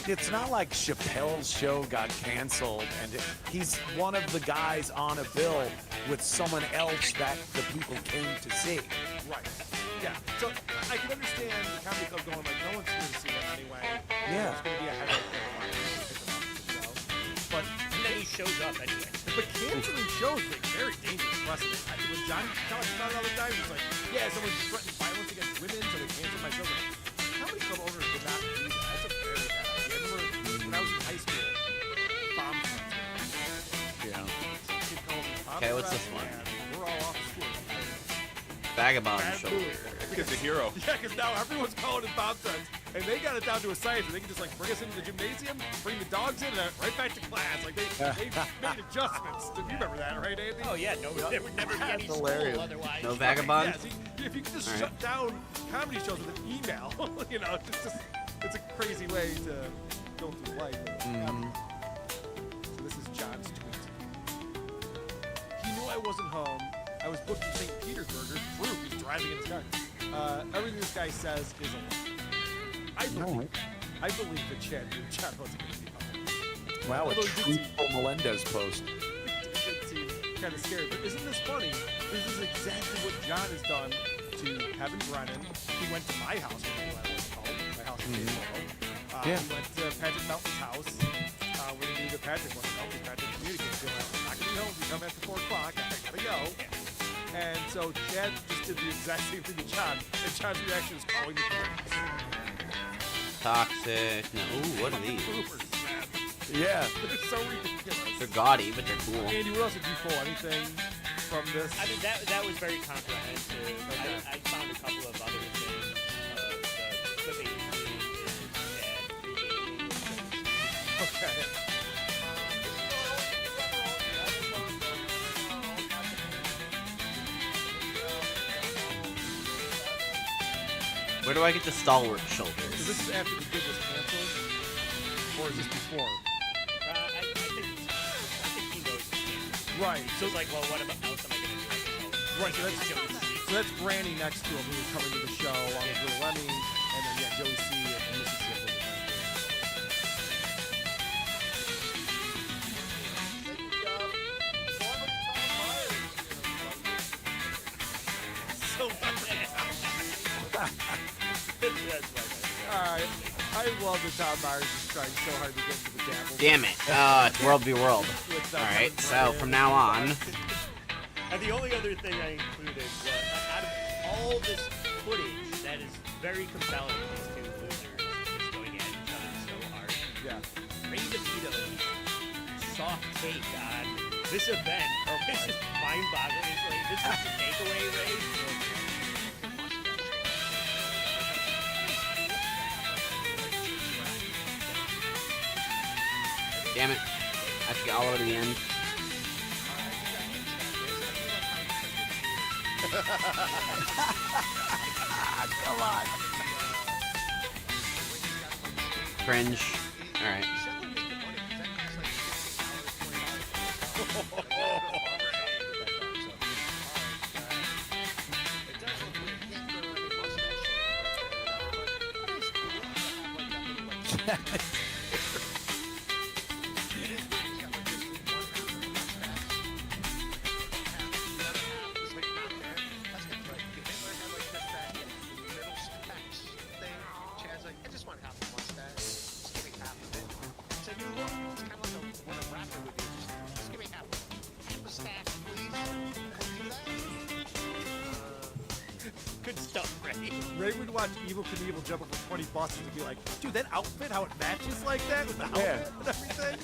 It's not like Chappelle's show got canceled and he's one of the guys on a bill with someone else that the people came to see. Right. Yeah. So I can understand the comedy club going like, no one's here to see him anyway. Yeah. It's going to be a headache. But And then he shows up anyway. But canceling shows is like very dangerous precedent. When John talks about it all the time, he's like, yeah, someone threatened violence against women, so they canceled my show. Like, comedy club owners would not do that. That's a very bad idea. I remember when I was in high school, bomb threats. Yeah. Okay, what's this one? We're all off school. Vagabond Bad shoulder. move. Kid's a hero. Yeah, because now everyone's calling it bomb threats. And they got it down to a science where they can just like bring us into the gymnasium, bring the dogs in, and right back to class. Like they made adjustments. You remember that, right, Andy? Oh yeah, no, there would never be any school otherwise. No vagabond? Yeah, see, if you could just All right. shut down comedy shows with an email, you know, it's a crazy way to go through life. So this is John's tweet. He knew I wasn't home. I was booked in St. Petersburg. There's proof. He's driving in his car. Everything this guy says is a lie. I believe that Chad knew John wasn't going to be home. Wow, a Although it did truthful Melendez post. seem kind of scary, but isn't this funny? This is exactly what John has done to Kevin Brennan. He went to my house when I wasn't home. My house in Baseball. Yeah. He went to Patrick Melton's house. We didn't do the Patrick one. Patrick communicated. I'm not going to be home if you come after 4 o'clock. I got to go. And so Chad just did the exact same thing to John. And John's reaction is calling the police. Toxic. No. Ooh, what are these? Yeah. They're so ridiculous. They're gaudy, but they're cool. Andy, what else did you pull? Anything from this? I mean, that was very comprehensive. Okay. I found a couple of other things. The flipping Okay. Where do I get the stalwart shoulders? So this is after the gig was canceled? Or is this before? I think he knows the game. Right. So it's like, well, what else am I going to do? Right, so that's Granny next to him who was coming to the show along with Little Lemmy, and then yeah, Joey C and Mississippi. So Alright. I love that Tom Myers is trying so hard to get into the dabble. Damn it. It's World v. World. Alright, so from now on. And the only other thing I included was, out of all this footage that is very compelling, these two losers just going at each other so hard. Yeah. Ray DeVito's soft take on this event, this is mind-boggling. It's like, this is the takeaway, Ray. Damn it. I have to get all the way to the end. Come on. Cringe. Alright. Good stuff, Ray. Ray would watch Evel Knievel jump over 20 buses and be like, dude, that outfit, how it matches like that with the outfit and everything?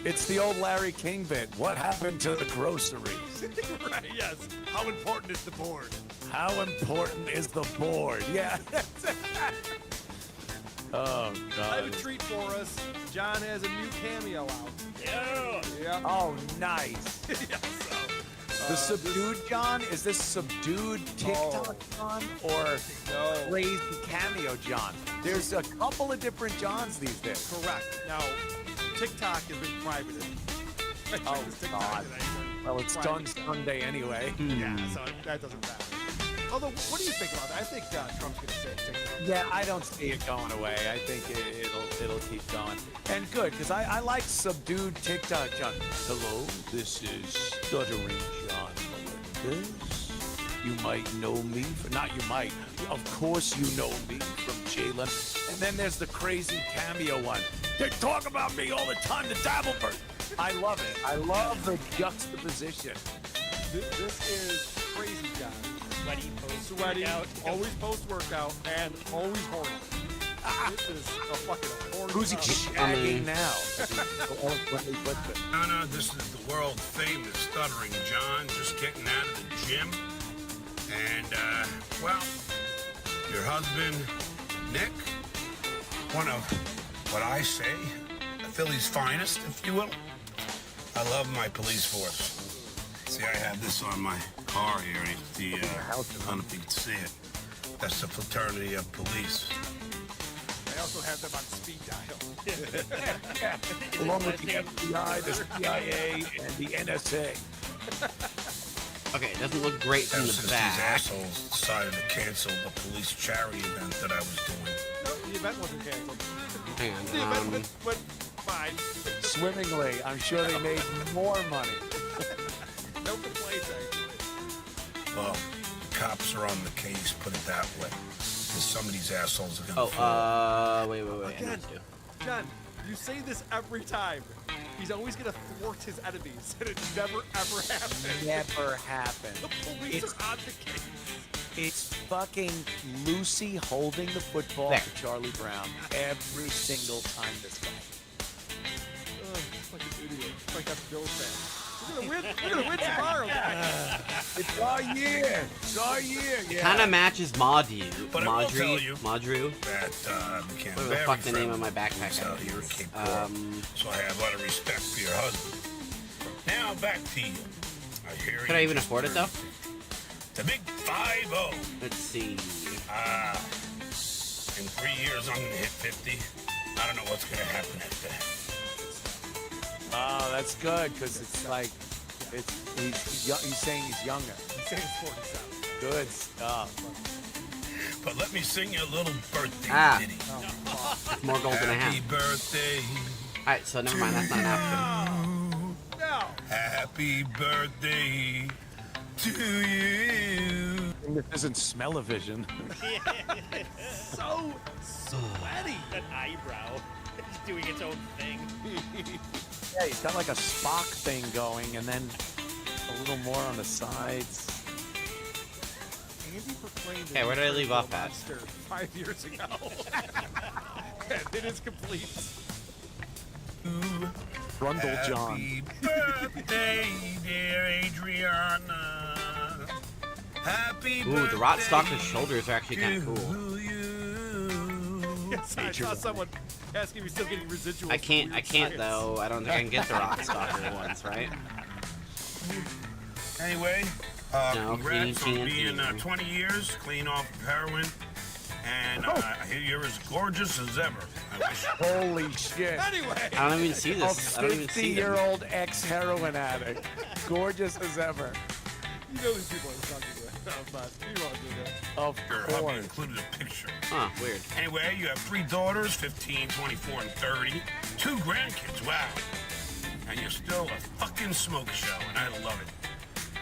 It's the old Larry King bit. What happened to the groceries? Right, yes. How important is the board? How important is the board? Yeah. Oh, I have a God. treat for us. John has a new cameo out. Yeah. Yeah. Oh, nice. Yeah, so, The subdued John? Is this subdued TikTok John or crazy cameo John? There's a couple of different Johns these days. Correct. Now, TikTok has been privated. I checked Oh, this TikTok God. today. Well, it's Friday, done Sunday anyway. Yeah, so that doesn't matter. Although, what do you think about that? I think Trump's going to say TikTok. Yeah, I don't see it going away. I think it'll keep going. And good, because I like subdued TikTok John. Hello, this is Stuttering John Melendez. You might know me, not you might. Of course you know me from Jalen. And then there's the crazy cameo one. They talk about me all the time, the Dabbleberg. I love it. I love the juxtaposition. This is crazy guy. Sweaty post Sweaty, workout. always post-workout, and always horny. This is a fucking horny Who's he guy. shagging now? No, this is the world famous Stuttering John, just getting out of the gym. And, well, your husband, Nick, one of what I say, Philly's finest, if you will. I love my police force. See, I have this on my car here. I don't know if you can see it. That's the fraternity of police. I also have them on speed dial. Along with the FBI, the CIA, and the NSA. Okay, it doesn't look great from Ever the since back. these assholes decided to cancel the police charity event that I was doing. No, the event wasn't canceled. Hang on. The event went fine. Swimmingly, I'm sure they made more money. No complaints, actually. Well, the cops are on the case, put it that way. Because some of these assholes are gonna Wait. Again, John, you say this every time. He's always going to thwart his enemies, and it never, ever happens. Never happened. The police are on the case. It's fucking Lucy holding the football There. for Charlie Brown every single time this guy. Fucking idiot. It's like that Bills fan. We're gonna win tomorrow, guys. It's our year. It's our year. Yeah. Kind of matches Maudru. But I will tell you Maudru. that became What the very fuck the name friendly of my backpack with out is? here in Cape Coral. So I have a lot of respect for your husband. Now back to you. I hear Could I even afford it though? The big 5-0. Let's see. In 3 years, I'm gonna hit 50. I don't know what's gonna happen after that. Oh, that's good because it's like he's saying he's younger. He's saying he's 47. Good stuff. But let me sing you a little birthday ditty. It's more gold than I have. Happy birthday. Alright, so never mind. That's not an option. No. Happy birthday to you. This isn't smell-o-vision. So sweaty. That eyebrow is doing its own thing. Yeah, he's got like a Spock thing going, and then a little more on the sides. Andy proclaimed Hey, where did I leave off at? monster 5 years ago. And it is complete. Brundle John. Happy birthday, dear Adriana. Happy birthday. Ooh, the Rot Stalker's shoulders are actually kind of cool. Yes, I saw someone asking if he's still getting residuals. I can't though. I don't think I can get the Rot Stalker ones, right? Anyway, No, congrats you on can't being either. 20 years clean off of heroin. And I hear you're as gorgeous as ever. I wish. Holy shit. Anyway. I don't even see A this. I don't even see them. 50-year-old ex-heroin addict. Gorgeous as ever. You know these people are talking about, but you won't do that. Of Your hubby course. included a picture. Huh, weird. Anyway, you have 3 daughters, 15, 24, and 30. 2 grandkids, wow. And you're still a fucking smoke show, and I love it.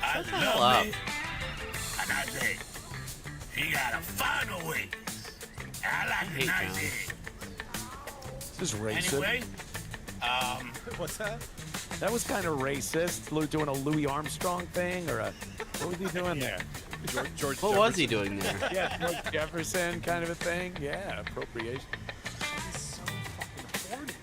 I Shut the hell love up. it. And I say, he got a final way. I like hate a nice John. head. This is racist. Anyway, What's that? That was kind of racist. Doing a Louis Armstrong thing, or what was he doing there? George What was he doing there? Yeah, George Jefferson kind of a thing. Yeah, appropriation. He's so fucking horny.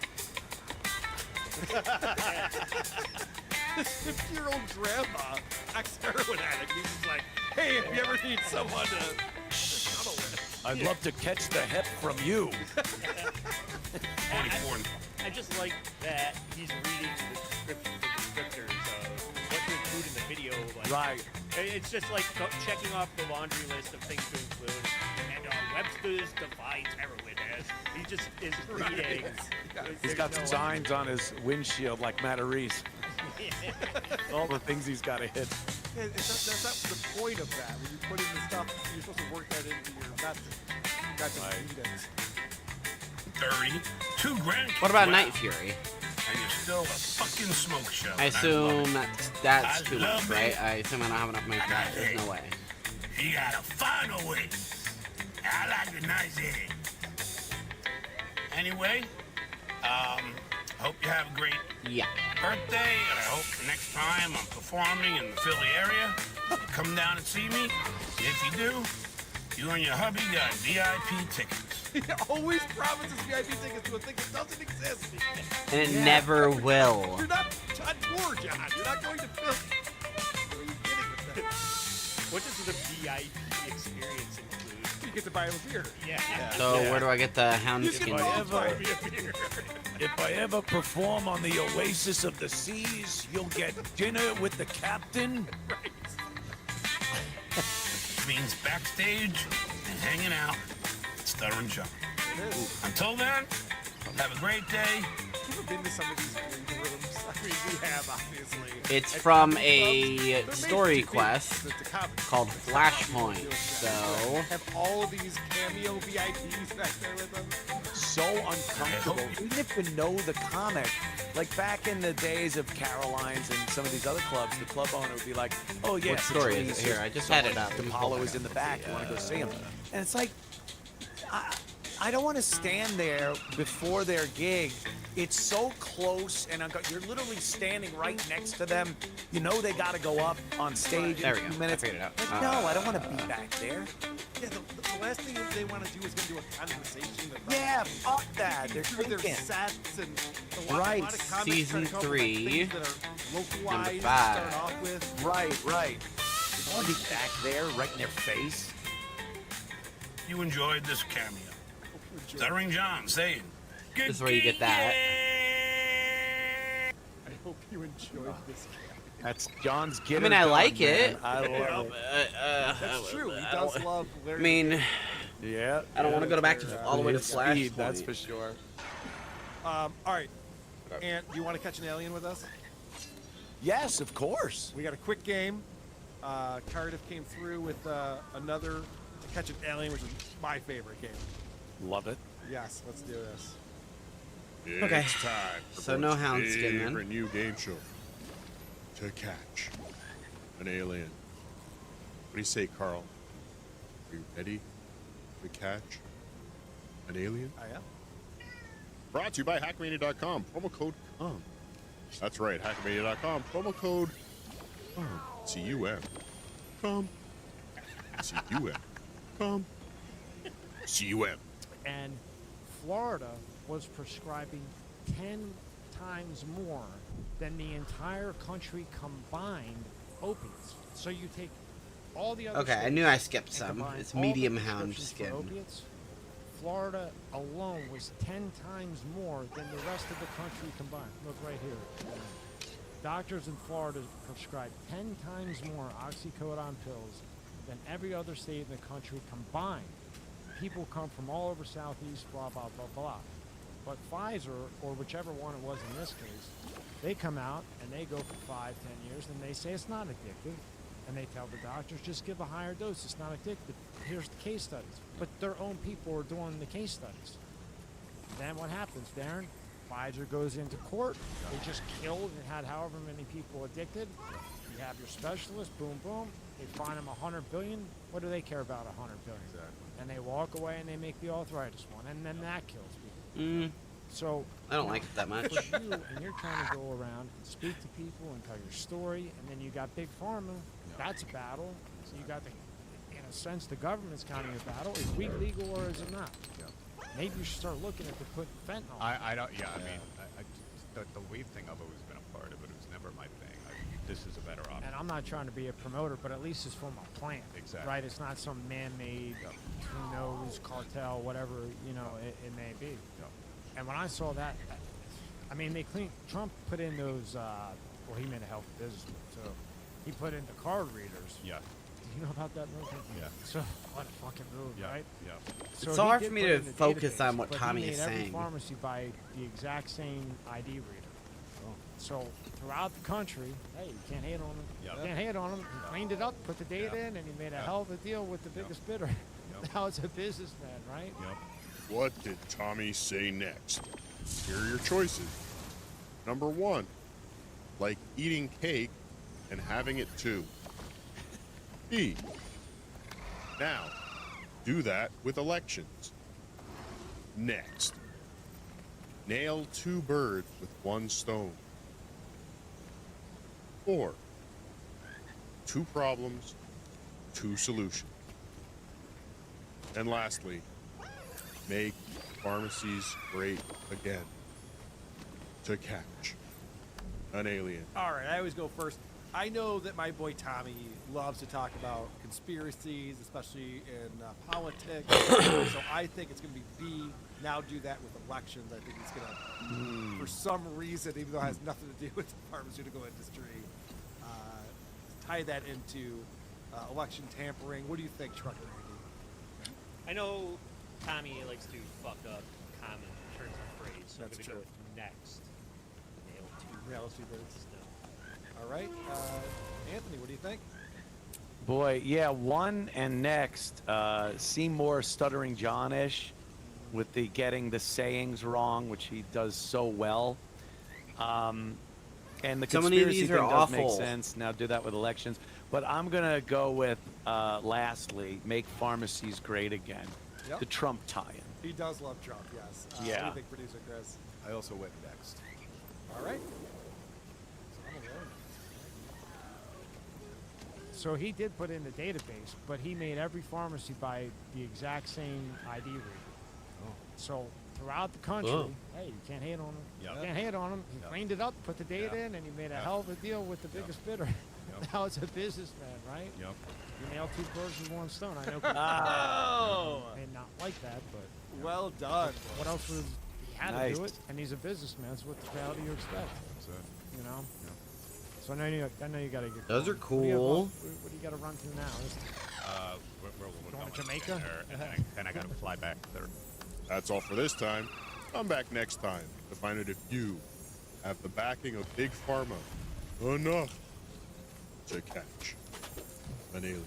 This 50-year-old grandma, ex-heroin addict, he's just like, hey, if you ever need someone to cuddle with. I'd love to catch the hep from you. 24 and I just like that he's reading the descriptors of what to include in the video. Like, Right. It's just like checking off the laundry list of things to include. And Webster's defines heroin as. He just is reading. He's got signs on his windshield like Matt Reese. All the things he's got to hit. That's not the point of that. When you put in the stuff, you're supposed to work that into your method. Got to read it. 30, 2 grand. What about Wow. Night Fury? And you're still a fucking smoke show. I assume that's I too love much, right? it. I assume I don't have enough money for that. There's no way. You gotta find a way. I like the nice egg. Anyway, hope you have a great birthday, and I hope the next time I'm performing in the Philly area, you come down and see me. If you do, you and your hubby got VIP tickets. He always promises VIP tickets to a thing that doesn't exist. And it never will. You're not on tour, John. You're not going to Philly. What are you kidding with that? What does the VIP experience include? You get to buy him a beer. Yeah. So where do I get the hound skin? If I ever perform on the Oasis of the Seas, you'll get dinner with the captain. Means backstage and hanging out at Stuttering John. Until then, have a great day. Have you ever been to some of these green rooms? I mean, you have, obviously. It's from a story quest called Flashpoint. So Have all of these cameo VIPs back there with them? So uncomfortable. Even if you know the comic, like back in the days of Caroline's and some of these other clubs, the club owner would be like, "Oh yeah, What story is it? Here, I just had it up. Apollo is in the back. You want to go see him?" And it's like, I don't want to stand there before their gig. It's so close, and you're literally standing right next to them. You know they got to go up on stage There in we a go. few minutes. I figured it out. Like, no, I don't want to be back there. Yeah, the last thing they want to do is get into a conversation about Yeah, fuck that. They're through their thinking. sets and a lot, Right. A lot of comics Season try to come up with, 3, things that are localized number to 5. start off with. Right. I want to be back there, right in their face. You enjoyed this cameo. Stuttering John saying, this is where you get that. I hope you enjoyed this. That's John's I get. mean, I like it. I love it. That's true. He does love Larry. I mean, Yeah. I don't want to go back to all the way to Flashpoint. That's for sure. All right. And do you want to catch an alien with us? Yes, of course. We got a quick game. Cardiff came through with another to catch an alien, which is my favorite game. Love it. Yes, let's do this. Okay. It's time for So no Bert's hound skin, then. favorite new game show. To catch an alien. What do you say, Carl? Are you ready to catch an alien? I am. Brought to you by hackmania.com. Promo code COM. That's right, hackmania.com. Promo code COM. C-U-M. COM. C-U-M. COM. C-U-M. And Florida was prescribing 10 times more than the entire country combined opiates. So you take all the other Okay, I states knew I skipped and some. combine It's all the medium hound prescriptions skin. for opiates. Florida alone was 10 times more than the rest of the country combined. Look right here. Doctors in Florida prescribe 10 times more oxycodone pills than every other state in the country combined. People come from all over Southeast, blah, blah, blah, blah. But Pfizer, or whichever one it was in this case, they come out and they go for 5, 10 years and they say it's not addictive. And they tell the doctors, just give a higher dose, it's not addictive. Here's the case studies. But their own people are doing the case studies. Then what happens, Darren? Pfizer goes into court. They just killed and had however many people addicted. You have your specialist, boom, boom. They fine them $100 billion. What do they care about $100 billion? Exactly. And they walk away and they make the arthritis one, and then that kills people. So I don't like it that much. For you, and you're trying to go around and speak to people and tell your story, and then you got big pharma. That's a battle. So you got the, in a sense, the government's kind of your battle. Is weed legal or is it not? Maybe you should start looking at the put fentanyl. I don't. Yeah, I mean, the weed thing, I've always been a part of it. It was never my thing. This is a better option. And I'm not trying to be a promoter, but at least it's from a plant. Exactly. Right? It's not some man-made, who knows, cartel, whatever, you know, it may be. And when I saw that, I mean, Trump put in those, well, he made a health business, so he put in the card readers. Yeah. Do you know about that movie? Yeah. So, what a fucking move, right? Yeah. So It's he hard did for me put to in the focus database, on what but Tommy he is made every saying. pharmacy buy the exact same ID reader. So throughout the country, hey, you can't hate on him. Yep. You can't hate on him. He cleaned it up, put the data in, and he made a hell of a deal with the biggest bidder. Now it's a businessman, right? Yep. What did Tommy say next? Here are your choices. Number 1, like eating cake and having it too. B, now, do that with elections. Next, nail 2 birds with 1 stone. 4, 2 problems, 2 solutions. And lastly, make pharmacies great again. To catch an alien. All right, I always go first. I know that my boy Tommy loves to talk about conspiracies, especially in politics. So I think it's going to be B. Now do that with elections. I think he's going to, for some reason, even though it has nothing to do with the pharmaceutical industry, tie that into election tampering. What do you think, Trucker Andy? I know Tommy likes to fuck up common turns of phrase, so That's I'm going to true. go with next. Nail 2 birds. All right, Anthony, what do you think? Boy, yeah, 1 and next seem more Stuttering John-ish with the getting the sayings wrong, which he does so well. And the So many of conspiracy these thing are does make awful. sense. Now do that with elections. But I'm going to go with, lastly, make pharmacies great again. Yep. The Trump tie-in. He does love Trump, yes. What do Yeah. you think, producer Chris? I also went next. All right. So he did put in the database, but he made every pharmacy buy the exact same ID reader. So throughout the country, Oh. hey, you can't hate on him. Yep. You can't hate on him. He Yep. cleaned it up, put the data in, and he made a hell of a deal with the biggest bidder. Now it's a businessman, right? Yep. You nailed 2 birds with 1 stone. I know people Oh. may not like that, but Well done. what else was he had Nice. to do it? And he's a businessman. So what the hell do you expect? That's it. You know. So I know you got to get. Those are going. cool. What do you got to run through now? We're Going to Jamaica? there, and then I got to fly back there. That's all for this time. Come back next time to find out if you have the backing of Big Pharma enough to catch an alien.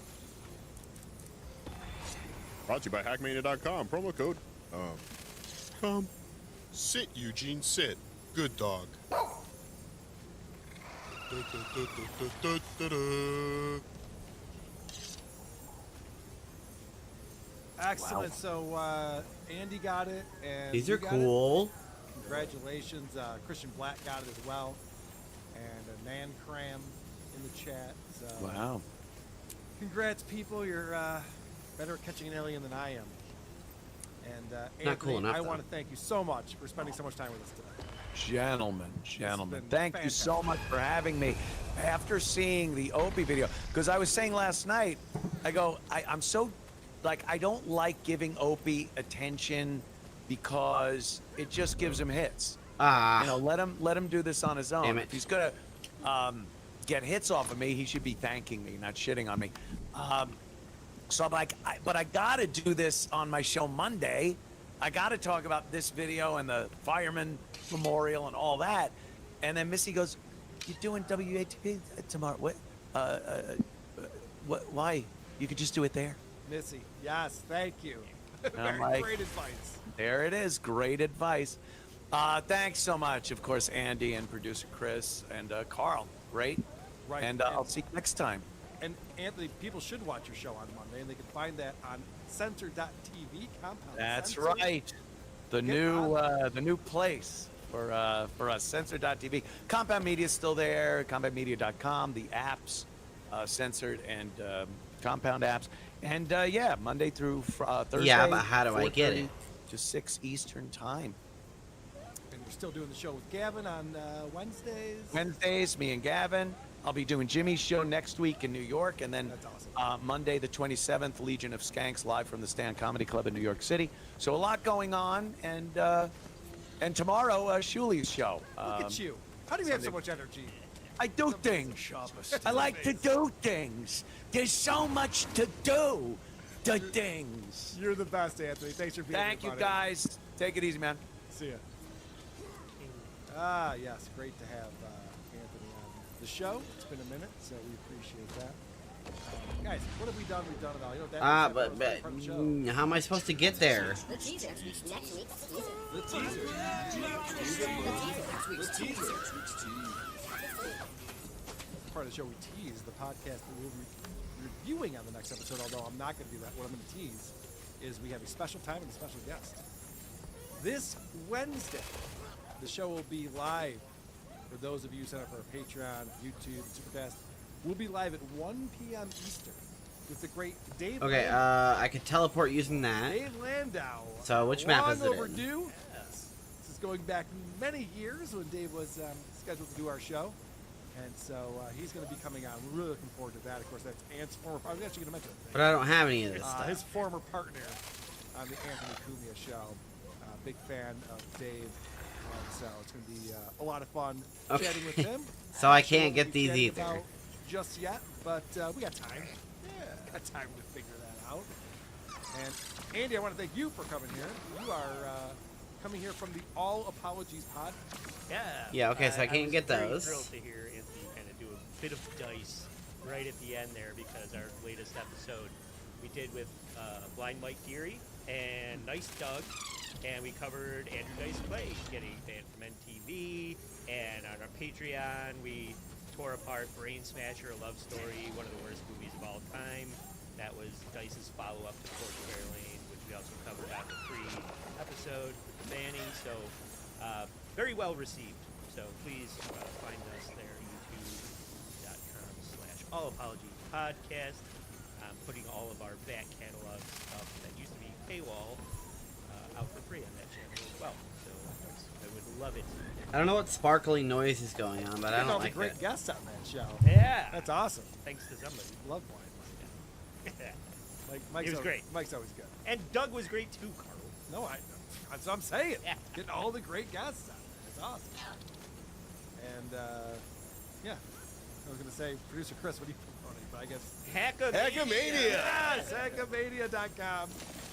Brought to you by hackmania.com. Promo code come. Sit, Eugene, sit. Good dog. Excellent. So Andy got it, and These you are got cool. it. Congratulations, Christian Black got it as well, and Nan Cram in the chat. So, Wow. congrats, people! You're better at catching an alien than I am. And Not Anthony, cool enough, I though. want to thank you so much for spending so much time with us today. Gentlemen, been thank you so much for having me. After seeing the Opie video, because I was saying last night, I'm so, I don't like giving Opie attention because it just gives him hits. Let him do this on his own. Damn it. If he's gonna get hits off of me, he should be thanking me, not shitting on me. So I'm like, but I gotta do this on my show Monday. I gotta talk about this video and the fireman memorial and all that. And then Missy goes, "You're doing WATP tomorrow? What? What? Why? You could just do it there." Missy, yes, thank you. And I'm Very like, great advice. There it is. Great advice. Thanks so much, of course, Andy and producer Chris and Carl. Great. Right. And I'll see you next time. And Anthony, people should watch your show on Monday, and they can find that on Censor.tv. Compound. That's Censor. right. The new place for us, Censor.tv. Compound Media is still there. CompoundMedia.com. The apps, Censored and Compound apps. And Monday through Thursday. Yeah, but how do I get 4:30 it? to 6 Eastern time. And you're still doing the show with Gavin on Wednesdays. Wednesdays, me and Gavin. I'll be doing Jimmy's show next week in New York, and then That's awesome. Monday the 27th, Legion of Skanks live from the Stand Comedy Club in New York City. So a lot going on, and tomorrow Shuli's show. Look at you. How do you have so Sunday. much energy? I do things. I like to do things. There's so much to do. The things. You're the best, Anthony. Thanks for being Thank here, you, buddy. guys. Take it easy, man. See ya. Yes, great to have Anthony on the show. It's been a minute, so we appreciate that. Guys, what have we done? We've done it all. You know, that But how am I supposed to get there? The teaser. Part of the show we tease the podcast that we'll be reviewing on the next episode, although I'm not going to do that. What I'm going to tease is we have a special time and a special guest. This Wednesday, the show will be live. For those of you who sign up for our Patreon, YouTube, Superfast, we'll be live at 1 p.m. Eastern with the great Dave Okay, Landau. I could teleport using that. Dave Landau. So which map is it Long in? overdue. Yes. This is going back many years when Dave was scheduled to do our show. And so he's going to be coming on. We're really looking forward to that. Of course, that's Ant's former. I was actually going to mention it. But I don't have any of this stuff. His former partner on the Anthony Cumia show. Big fan of Dave. And so it's going to be a lot of fun chatting with him. So I can't get these either. Just yet, but we got time. Got time to figure that out. And Andy, I want to thank you for coming here. You are coming here from the All Apologies Pod. Yeah, okay, so I can't get I was those. thrilled to hear Anthony kind of do a bit of dice right at the end there, because our latest episode we did with Blind Mike Geary and Nice Doug, and we covered Andrew Dice Clay getting banned from MTV, and on our Patreon we tore apart Brain Smasher, A Love Story, one of the worst movies of all time. That was Dice's follow-up to Porch Fair Lane, which we also covered on the pre-episode with the banning. So very well received. So please find us there, youtube.com/allapologiespodcast. I'm putting all of our back catalog stuff that used to be paywall out for free on that channel as well. So I would love it. I don't know what sparkling noise is going on, but I don't like great it. guests on that show. Yeah. That's awesome. Thanks to somebody. Love Blind Mike. Mike's He was always, great. Mike's always good. And Doug was great too, Carl. No, that's what I'm saying. Getting all the great guests on. It's awesome. And yeah, I was gonna say, producer Chris, what are you promoting? But I guess Hackamania. Yes, hackamania.com.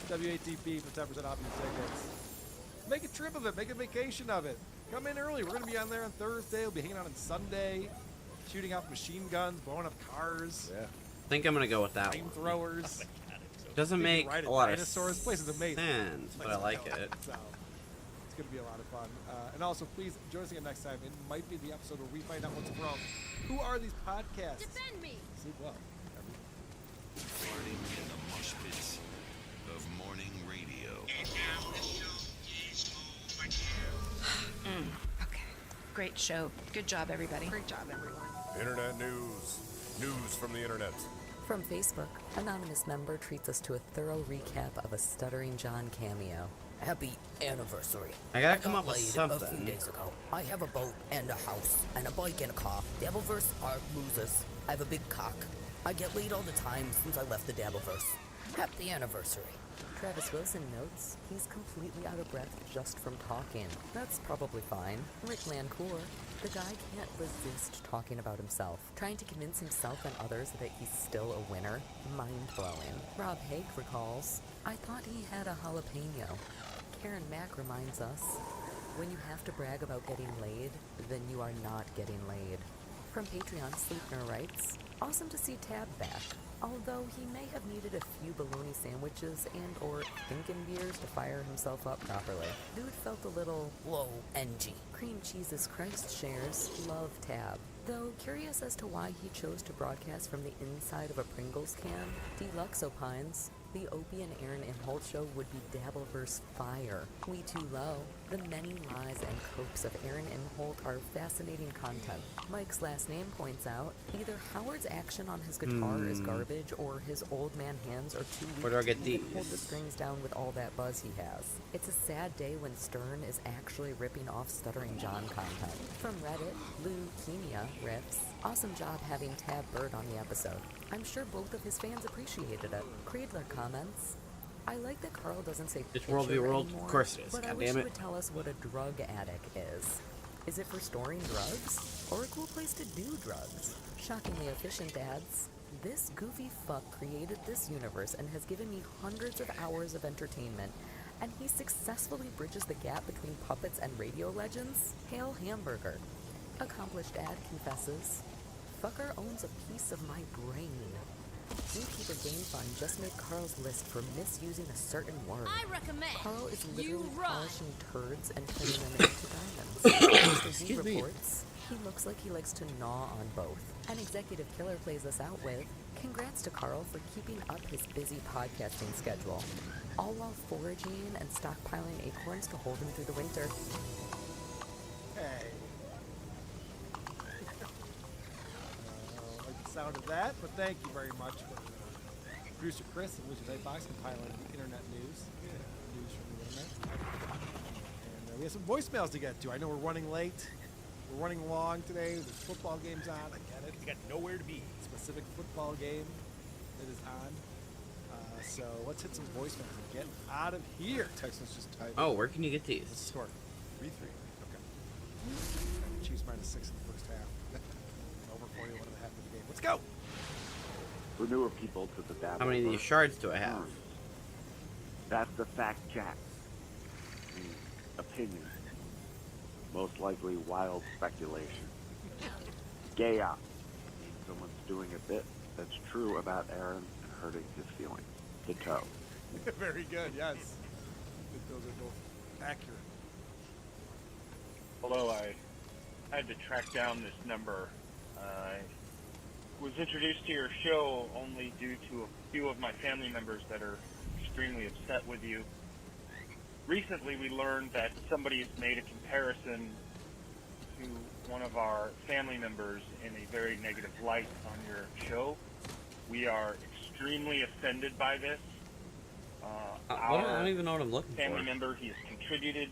WATP for 10% off your tickets. Make a trip of it. Make a vacation of it. Come in early. We're gonna be on there on Thursday. We'll be hanging out on Sunday, shooting off machine guns, blowing up cars. I think I'm gonna go with that one. Flamethrowers. Doesn't make a lot of dinosaurs. Place is amazing. sense, but I like it. So it's going to be a lot of fun. And also, please join us again next time. It might be the episode where we find out once and for all who are these podcasts. Defend me. Sleep well. Farting in the mosh pits of morning radio. Okay. Great show. Good job, everybody. Great job, everyone. Internet news. News from the internet. From Facebook, anonymous member treats us to a thorough recap of a Stuttering John cameo. Happy anniversary. I gotta come got up with laid something. A few days ago. I have a boat and a house and a bike and a car. Dabbleverse are losers. I have a big cock. I get laid all the time since I left the Dabbleverse. Happy anniversary. Travis Wilson notes he's completely out of breath just from talking. That's probably fine. Rick Lancourt, the guy can't resist talking about himself, trying to convince himself and others that he's still a winner. Mind-blowing. Rob Haig recalls, I thought he had a jalapeno. Karen Mack reminds us, when you have to brag about getting laid, then you are not getting laid. From Patreon, Sleepner writes, awesome to see Tab back. Although he may have needed a few bologna sandwiches and or thinking beers to fire himself up properly. Dude felt a little low NG. Cream Cheese's Christ shares love Tab. Though curious as to why he chose to broadcast from the inside of a Pringles can, Deluxe opines, the Opie and Aaron Imholt show would be Dabbleverse fire. We Too Low. The many lies and copes of Aaron Imholt are fascinating content. Mike's last name points out, either Howard's action on his guitar is garbage or his old man hands are too weak Where do I get to even these? hold the strings down with all that buzz he has. It's a sad day when Stern is actually ripping off Stuttering John content. From Reddit, Leukemia riffs, awesome job having Tab Bird on the episode. I'm sure both of his fans appreciated it. Creedler comments, I like that Carl doesn't say It's World v. pitcher World? anymore, Of course it is. but I God wish damn he it. would tell us what a drug addict is. Is it for storing drugs? Or a cool place to do drugs? Shockingly efficient ads. This goofy fuck created this universe and has given me hundreds of hours of entertainment. and he successfully bridges the gap between puppets and radio legends. Hail Hamburger. Accomplished ad confesses, fucker owns a piece of my brain. Beekeeper Game Fun just made Carl's list for misusing a certain word. I recommend Carl is you literally run. polishing turds and turning them into diamonds. Mr. Z Excuse me. reports, he looks like he likes to gnaw on both. An executive killer plays us out with, congrats to Carl for keeping up his busy podcasting schedule, all while foraging and stockpiling acorns to hold him through the winter. Hey. Like the sound of that, but thank you very much for producer Chris and Wizard Box compiling the internet news. News from the internet. And we have some voicemails to get to. I know we're running late. We're running long today. There's football games on. I get it. You got nowhere to be. Specific football game that is on. So let's hit some voicemails and get out of here. Texans just tied. Oh, where can you get these? What's the score? 3-3. Okay. Chiefs -6 in the first half. Over 41 and a half in the game. Let's go. For newer people to the Dabbleverse. How many of these shards do I have? That's the fact, Jack. Opinion. Most likely wild speculation. Gay op. Someone's doing a bit that's true about Aaron and hurting his feelings. To toe. Very good, yes. I think those are both accurate. Hello, I had to track down this number. I was introduced to your show only due to a few of my family members that are extremely upset with you. Recently, we learned that somebody has made a comparison to one of our family members in a very negative light on your show. We are extremely offended by this. I don't even know what I'm looking family for. member, he has contributed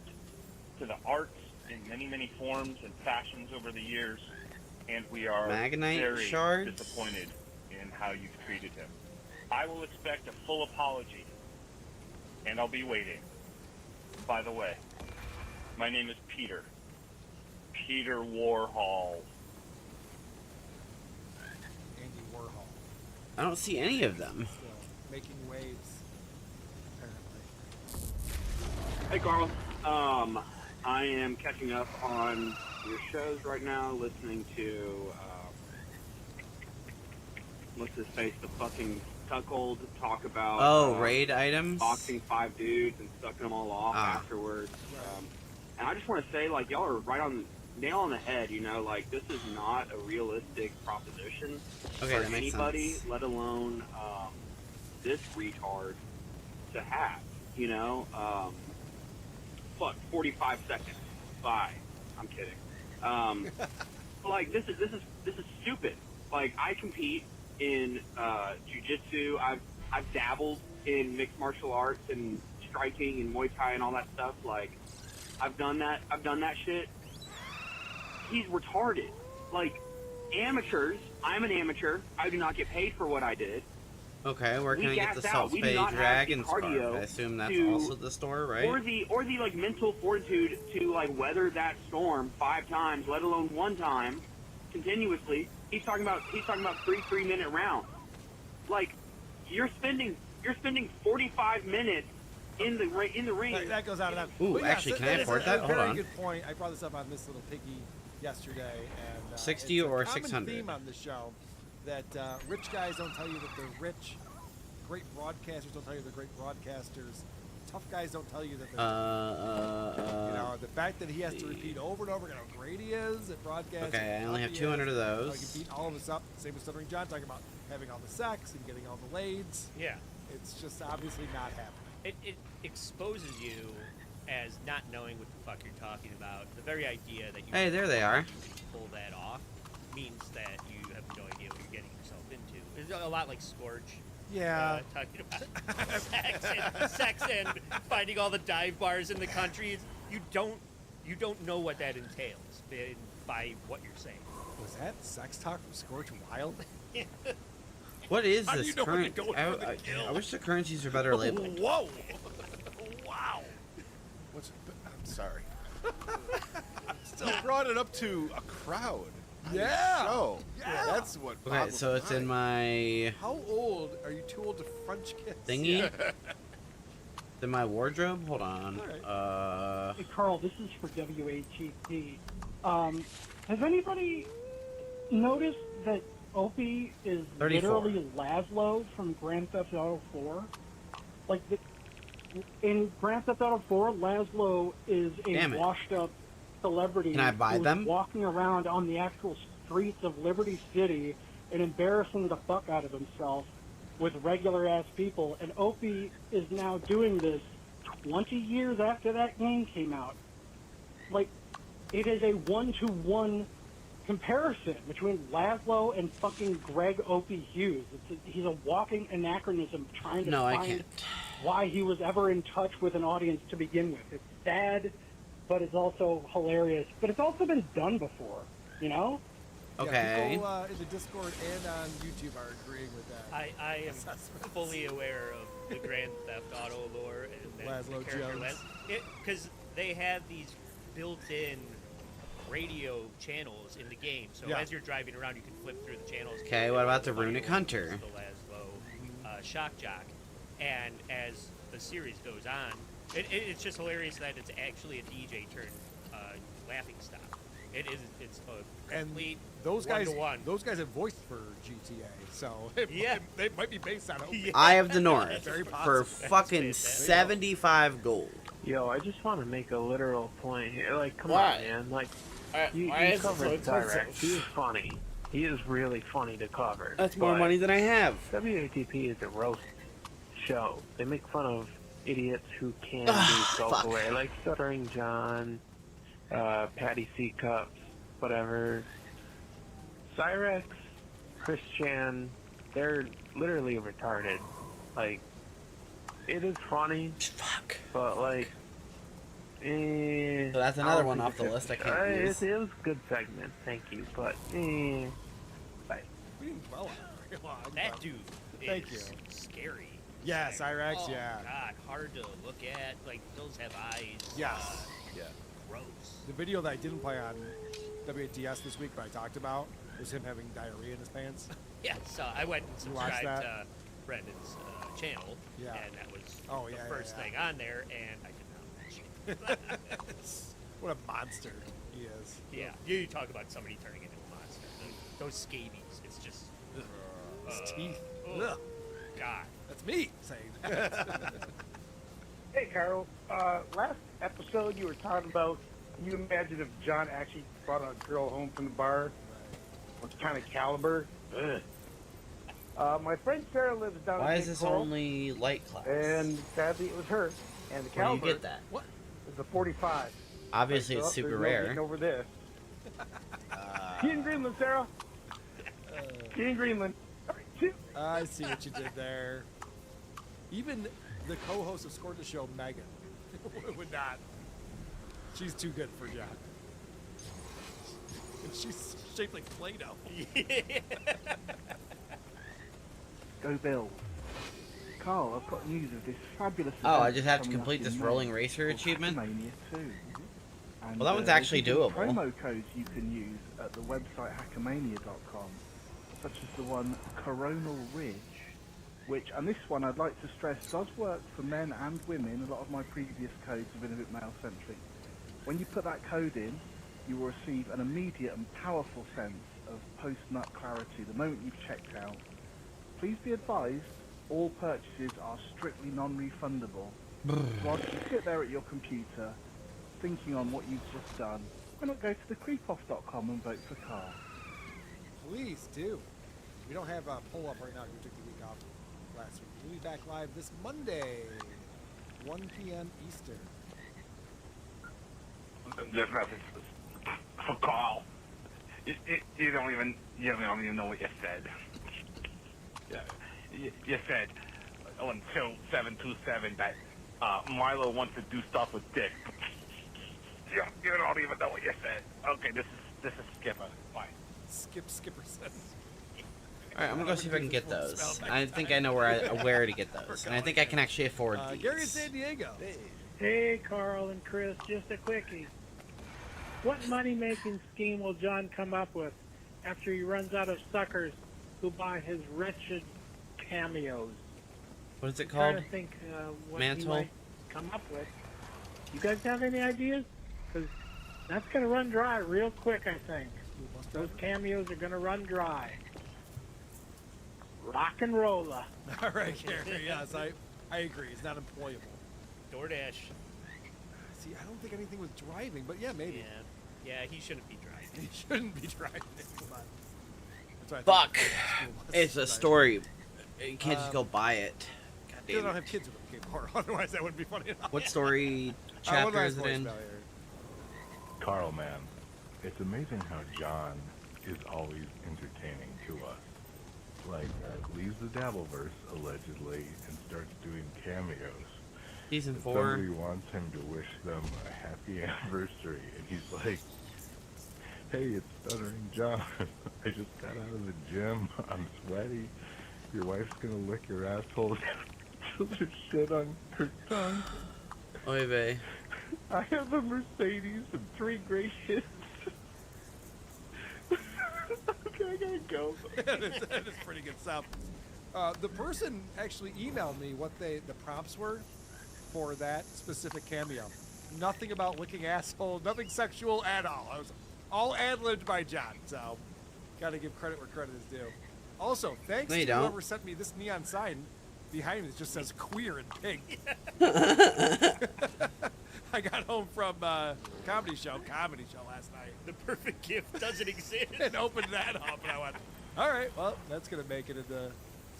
to the arts in many, many forms and fashions over the years, and we are Magnite very shards? disappointed in how you've treated him. I will expect a full apology, and I'll be waiting. By the way, my name is Peter. Peter Warhol. Andy Warhol. I don't see any of them. Still making waves, apparently. Hey, Carl. I am catching up on your shows right now, listening to, what's his face, the fucking cuckold talk about... raid items? Boxing 5 dudes and sucking them all off afterwards. And I just want to say, like, y'all are right on... nail on the head, you know, like, this is not a realistic proposition Okay, for that makes anybody, sense. let alone this retard to have, you know. Fuck, 45 seconds. Bye. I'm kidding. Like, this is stupid. Like, I compete in jiu-jitsu. I've dabbled in mixed martial arts and striking and Muay Thai and all that stuff. Like, I've done that shit. He's retarded. Like, amateurs, I'm an amateur. I do not get paid for what I did. Okay, where can I get the gassed out. Salt We do Spade not have Dragon the Scarf? cardio I assume that's to- also the store, right? Or the like mental fortitude to like weather that storm 5 times, let alone 1 time, continuously. He's talking about 3-minute rounds. Like, you're spending 45 minutes in the ring. That goes out of that. Ooh, But actually, can I that is afford a that? Hold very on. good point. I brought this up on Miss Little Piggy yesterday, and 60 it's a or common 600? theme on the show that rich guys don't tell you that they're rich. Great broadcasters don't tell you they're great broadcasters. Tough guys don't tell you that they're. You know, the fact that he has to repeat over and over again how great he is at broadcasting. Okay, I how only have tough he 200 is, of how those. he can beat all of us up. Same with Stuttering John talking about having all the sex and getting all the lades. Yeah. It's just obviously not happening. It exposes you as not knowing what the fuck you're talking about. The very idea that you Hey, there they are. pull that off means that you have no idea what you're getting yourself into. It's a lot like Scorch. Yeah. Talking about sex and finding all the dive bars in the country. You don't know what that entails by what you're saying. Was that sex talk from Scorch Wild? What is How do this you know when current? to go for the I kill? wish the currencies were better labeled. Whoa! Wow! I'm sorry. Still brought it up to a crowd. Yeah. Show. Yeah. That's what. Okay, boggles so it's my in mind. my How old are you? Too old to French kiss? thingy. In my wardrobe? Hold on. Hey, Carl, this is for WATP. Has anybody noticed that Opie is 34. literally Laszlo from Grand Theft Auto 4? Like, in Grand Theft Auto 4, Laszlo is a Damn it. washed-up celebrity Can I buy who's them? walking around on the actual streets of Liberty City and embarrassing the fuck out of himself with regular-ass people. And Opie is now doing this 20 years after that game came out. Like, it is a one-to-one comparison between Laszlo and fucking Greg Opie Hughes. He's a walking anachronism trying to No, I find can't. why he was ever in touch with an audience to begin with. It's sad, but it's also hilarious. But it's also been done before, you know? Okay. Yeah, people in the Discord and on YouTube are agreeing with that. I am fully aware of the Grand Theft Auto lore and Laszlo Jones. Because they have these built-in radio channels in the game, so Yeah. as you're driving around, you can flip through the channels. Okay, what about the Runic Hunter? The Laszlo Shock Jock, and as the series goes on, it's just hilarious that it's actually a DJ turned laughing stock. It's a complete Those guys, one-to-one. those guys have voiced for GTA, so they might be based on Opie. Eye of the North Very for possible. fucking 75 gold. Yo, I just want to make a literal point here. Like, come Why? on, man. Like, Why you is it so covered expensive? Direct. He is funny. He is really funny to cover. That's more But money than I have. WATP is a roast show. They make fun of idiots who can be fuck. self-aware, like Stuttering John, Patty C. Cups, whatever. Cyrex, Christian, they're literally retarded. Like, it is funny. Fuck. But, like, So that's another one off the list I can't use. It was a good segment, thank you, but, bye. We didn't dwell on it very long. That but- dude Thank is you. scary. Yeah, Cyrex, Oh, yeah. God, hard to look at. Like, those have eyes. Yes. Yeah. Gross. The video that I didn't play on WATS this week, but I talked about, was him having diarrhea in his pants. Yeah, so I went and You watched subscribed that? to Brendan's channel, Yeah. and that was Yeah, the first yeah. thing on there, and I did not watch it. What a monster he is. Yeah, you talk about somebody turning into a monster. Those scabies, it's just... His teeth. Oh, Ugh. God. That's me saying that. Hey, Carol. Last episode you were talking about, can you imagine if John actually brought a girl home from the bar? What kind of caliber? My friend Sarah lives down Why in is this Coral, only light class? and sadly it was her. And the Where do you caliber get that? What? is a 45. Obviously, Like, it's super there's no rare. getting over this. Key in Greenland, Sarah. Key in Greenland. I see what you did there. Even the co-host of Score the Show, Megan, would not. She's too good for John. And she's shaped like Play-Doh. Go Bills. Carl, I've got news of this fabulous Oh, I event just have to coming up complete in this May rolling racer called achievement? Hackmania 2. And, Well, that one's there's actually even doable. promo codes you can use at the website hackermania.com, such as the one Coronal Ridge, which, and this one I'd like to stress, does work for men and women. A lot of my previous codes have been a bit male-centric. When you put that code in, you will receive an immediate and powerful sense of post-nut clarity the moment you've checked out. Please be advised, all purchases are strictly non-refundable. Whilst you sit there at your computer, thinking on what you've just done, why not go to thecreepoff.com and vote for Carl? Please do. We don't have a poll up right now. We took the week off last week. We'll be back live this Monday, 1 p.m. Eastern. There's nothing for Carl. You don't even know what you said. Yeah, you said on show 727 that Milo wants to do stuff with Dick. You don't even know what you said. Okay, this is Skipper. Bye. Skipper says. All right, I'm gonna go see if I can get those. I think I know where to get those, and I think I can actually afford these. Gary in San Diego. Hey, Carl and Chris, just a quickie. What money-making scheme will John come up with after he runs out of suckers who buy his wretched cameos? What is it I'm trying called? to think, what Mantle? he might come up with. You guys have any ideas? Because that's going to run dry real quick, I think. Those cameos are going to run dry. Rock and rolla. All right, Gary. Yes, I agree. It's not employable. DoorDash. See, I don't think anything was driving, but yeah, maybe. Yeah, he shouldn't be driving. He shouldn't be driving. Come on. That's Fuck. what I think It's a story. You can't just go buy it. God They damn don't it. have kids with them, Game Bar. Otherwise, that wouldn't be funny enough. What story One chapter last is it in? voicemail here. Carl, man, it's amazing how John is always entertaining to us. Like, leaves the Dabbleverse, allegedly, and starts doing cameos. Season And 4. Somebody wants him to wish them a happy anniversary, and he's like, hey, it's Stuttering John. I just got out of the gym. I'm sweaty. Your wife's gonna lick your asshole till there's shit on her tongue. Oy vey. I have a Mercedes and 3 gray shits. Okay, I gotta go. that is pretty good stuff. The person actually emailed me what the prompts were for that specific cameo. Nothing about licking asshole, nothing sexual at all. I was all ad-libbed by John, so gotta give credit where credit is due. Also, thanks No, you to don't. whoever sent me this neon sign behind me that just says queer in pink. I got home from comedy show last night. The perfect gift doesn't exist. And opened that up, and I went, all right, well, that's going to make it into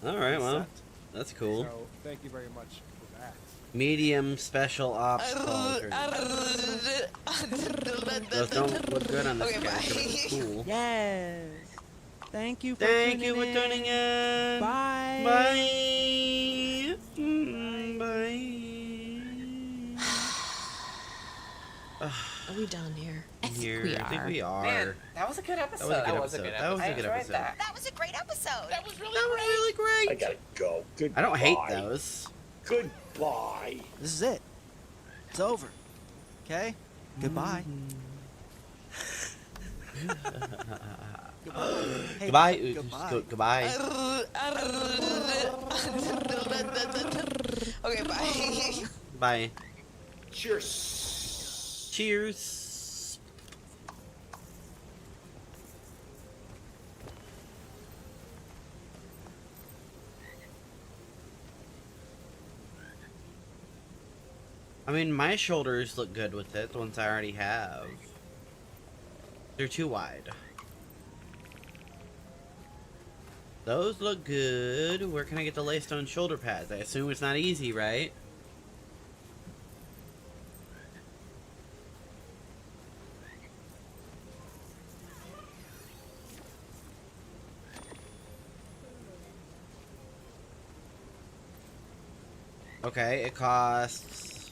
All right, the well, set. that's cool. So thank you very much for that. Medium special ops calls. Those don't look good on this Okay, guy, bye. so it's cool. Yes. Thank you for Thank you for tuning in. Bye. Bye. Bye. Are we done here? I think we are. Man, that was a good episode. That was a good episode. That was a good episode. That was really really great. I gotta go. Goodbye. I don't hate those. Goodbye. This is it. It's over. Okay? Goodbye. Hey, Goodbye. goodbye. Goodbye. Okay, bye. Bye. Cheers. Cheers. I mean, my shoulders look good with it, the ones I already have. They're too wide. Those look good. Where can I get the laced on shoulder pads? I assume it's not easy, right? Okay, it costs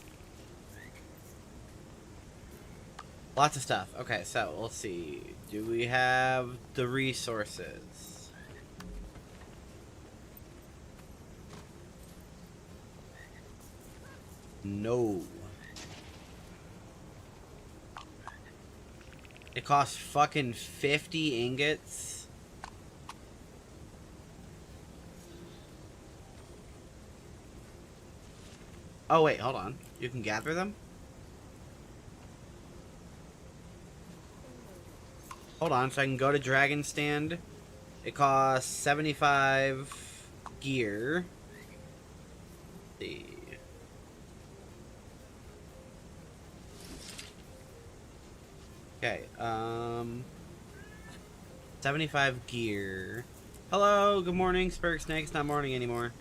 lots of stuff. Okay, so let's see. Do we have the resources? No. It costs fucking 50 ingots. Oh wait, hold on. You can gather them? Hold on, so I can go to Dragon Stand. It costs 75 gear. Let's see. Okay, 75 gear. Hello, good morning, Spurg Snake. It's not morning anymore.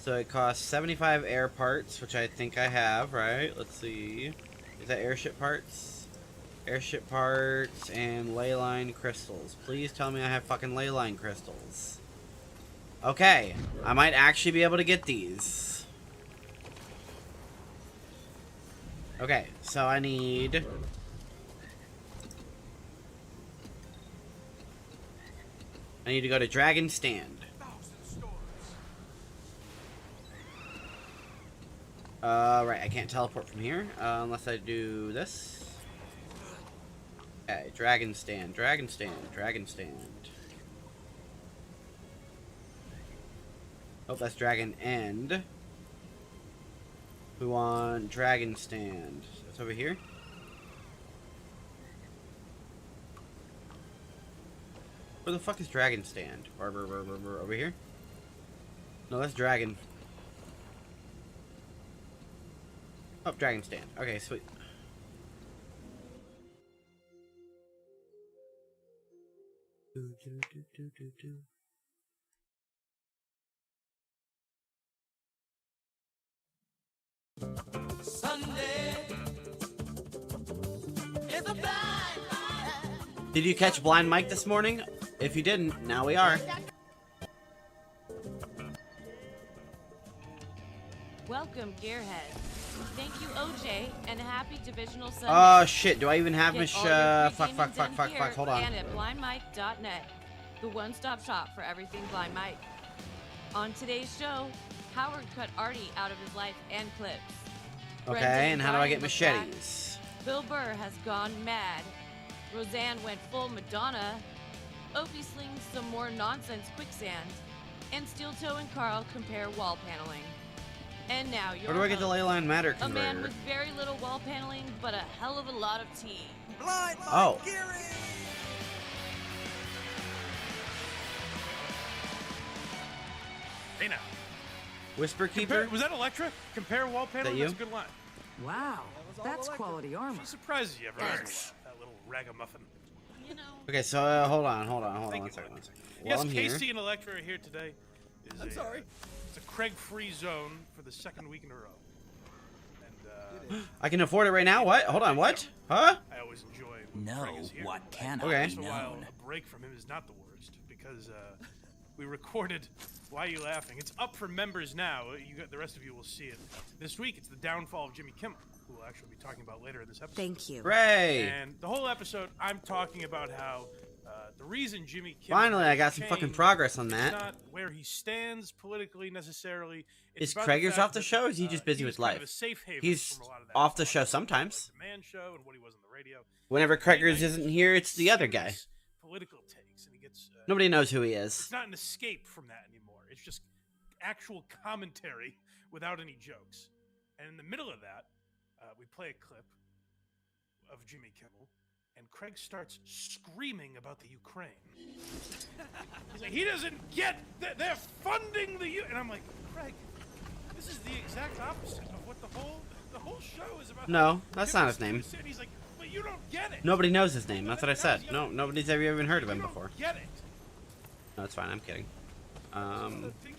So it costs 75 air parts, which I think I have, right? Let's see. Is that airship parts? Airship parts and ley line crystals. Please tell me I have fucking ley line crystals. Okay, I might actually be able to get these. Okay, so I need... to go to Dragon Stand. Right, I can't teleport from here, unless I do this. Okay, Dragon Stand, Dragon Stand, Dragon Stand. Oh, that's Dragon End. We want Dragon Stand. It's over here. Where the fuck is Dragon Stand? Over here? No, that's Dragon. Oh, Dragon Stand. Okay, sweet. Did you catch Blind Mike this morning? If you didn't, now we are. Welcome, Gearhead. Thank you, OJ, and happy Divisional Sunday. Oh shit, do I even have my fuck, hold on. And at blindmike.net, the one-stop shop for everything Blind Mike. On today's show, Howard cut Artie out of his life and clips. Okay, and how do I get looked back. machetes? Bill Burr has gone mad. Roseanne went full Madonna. Opie slings some more nonsense quicksand. And Steel Toe and Carl compare wall paneling. And now your Where do I get the Leyline Matter a man converter? with very little wall paneling, but a hell of a lot of tea. Blind Mike Oh. Hey now. Whisper Keeper? Was that Electra? Compare wall panel? you? That's a good line. Wow, that's quality armor. She surprises you every once in a while, that little ragamuffin. You know. Okay, so hold on one second. While Yes, I'm here, Casey and Electra are here today. I'm sorry. It's a Craig-free zone for the second week in a row. And, I can afford it right now. What? Hold on. What? Huh? I always enjoy when No, Craig is here. what cannot Okay. Once be in a while, known. a break from him is not the worst because we recorded Why Are You Laughing? It's up for members now. The rest of you will see it. This week, it's the downfall of Jimmy Kimmel, who we'll actually be talking about later in this episode. Thank you. Hooray! And the whole episode, I'm talking about how the reason Jimmy Kimmel Finally, I got some changed fucking progress on is that. not where he stands politically necessarily. It's Is about Krager's fact off the that, show? Or is he just busy he's with kind of life? a safe haven He's from a lot of that off the show sometimes. The Man Show and what he was on the radio. Whenever Krager's isn't here, it's the other guy. Political takes, and he gets. Nobody knows who he is. It's not an escape from that anymore. It's just actual commentary without any jokes. And in the middle of that, we play a clip of Jimmy Kimmel, and Craig starts screaming about the Ukraine. He's like, he doesn't get that they're funding the and I'm like, Craig, this is the exact opposite of what the whole show is about. No, that's not his name. And he's like, but you don't get it. Nobody knows his name. That's what I said. No, nobody's ever even heard of him before. Get it. No, it's fine. I'm kidding.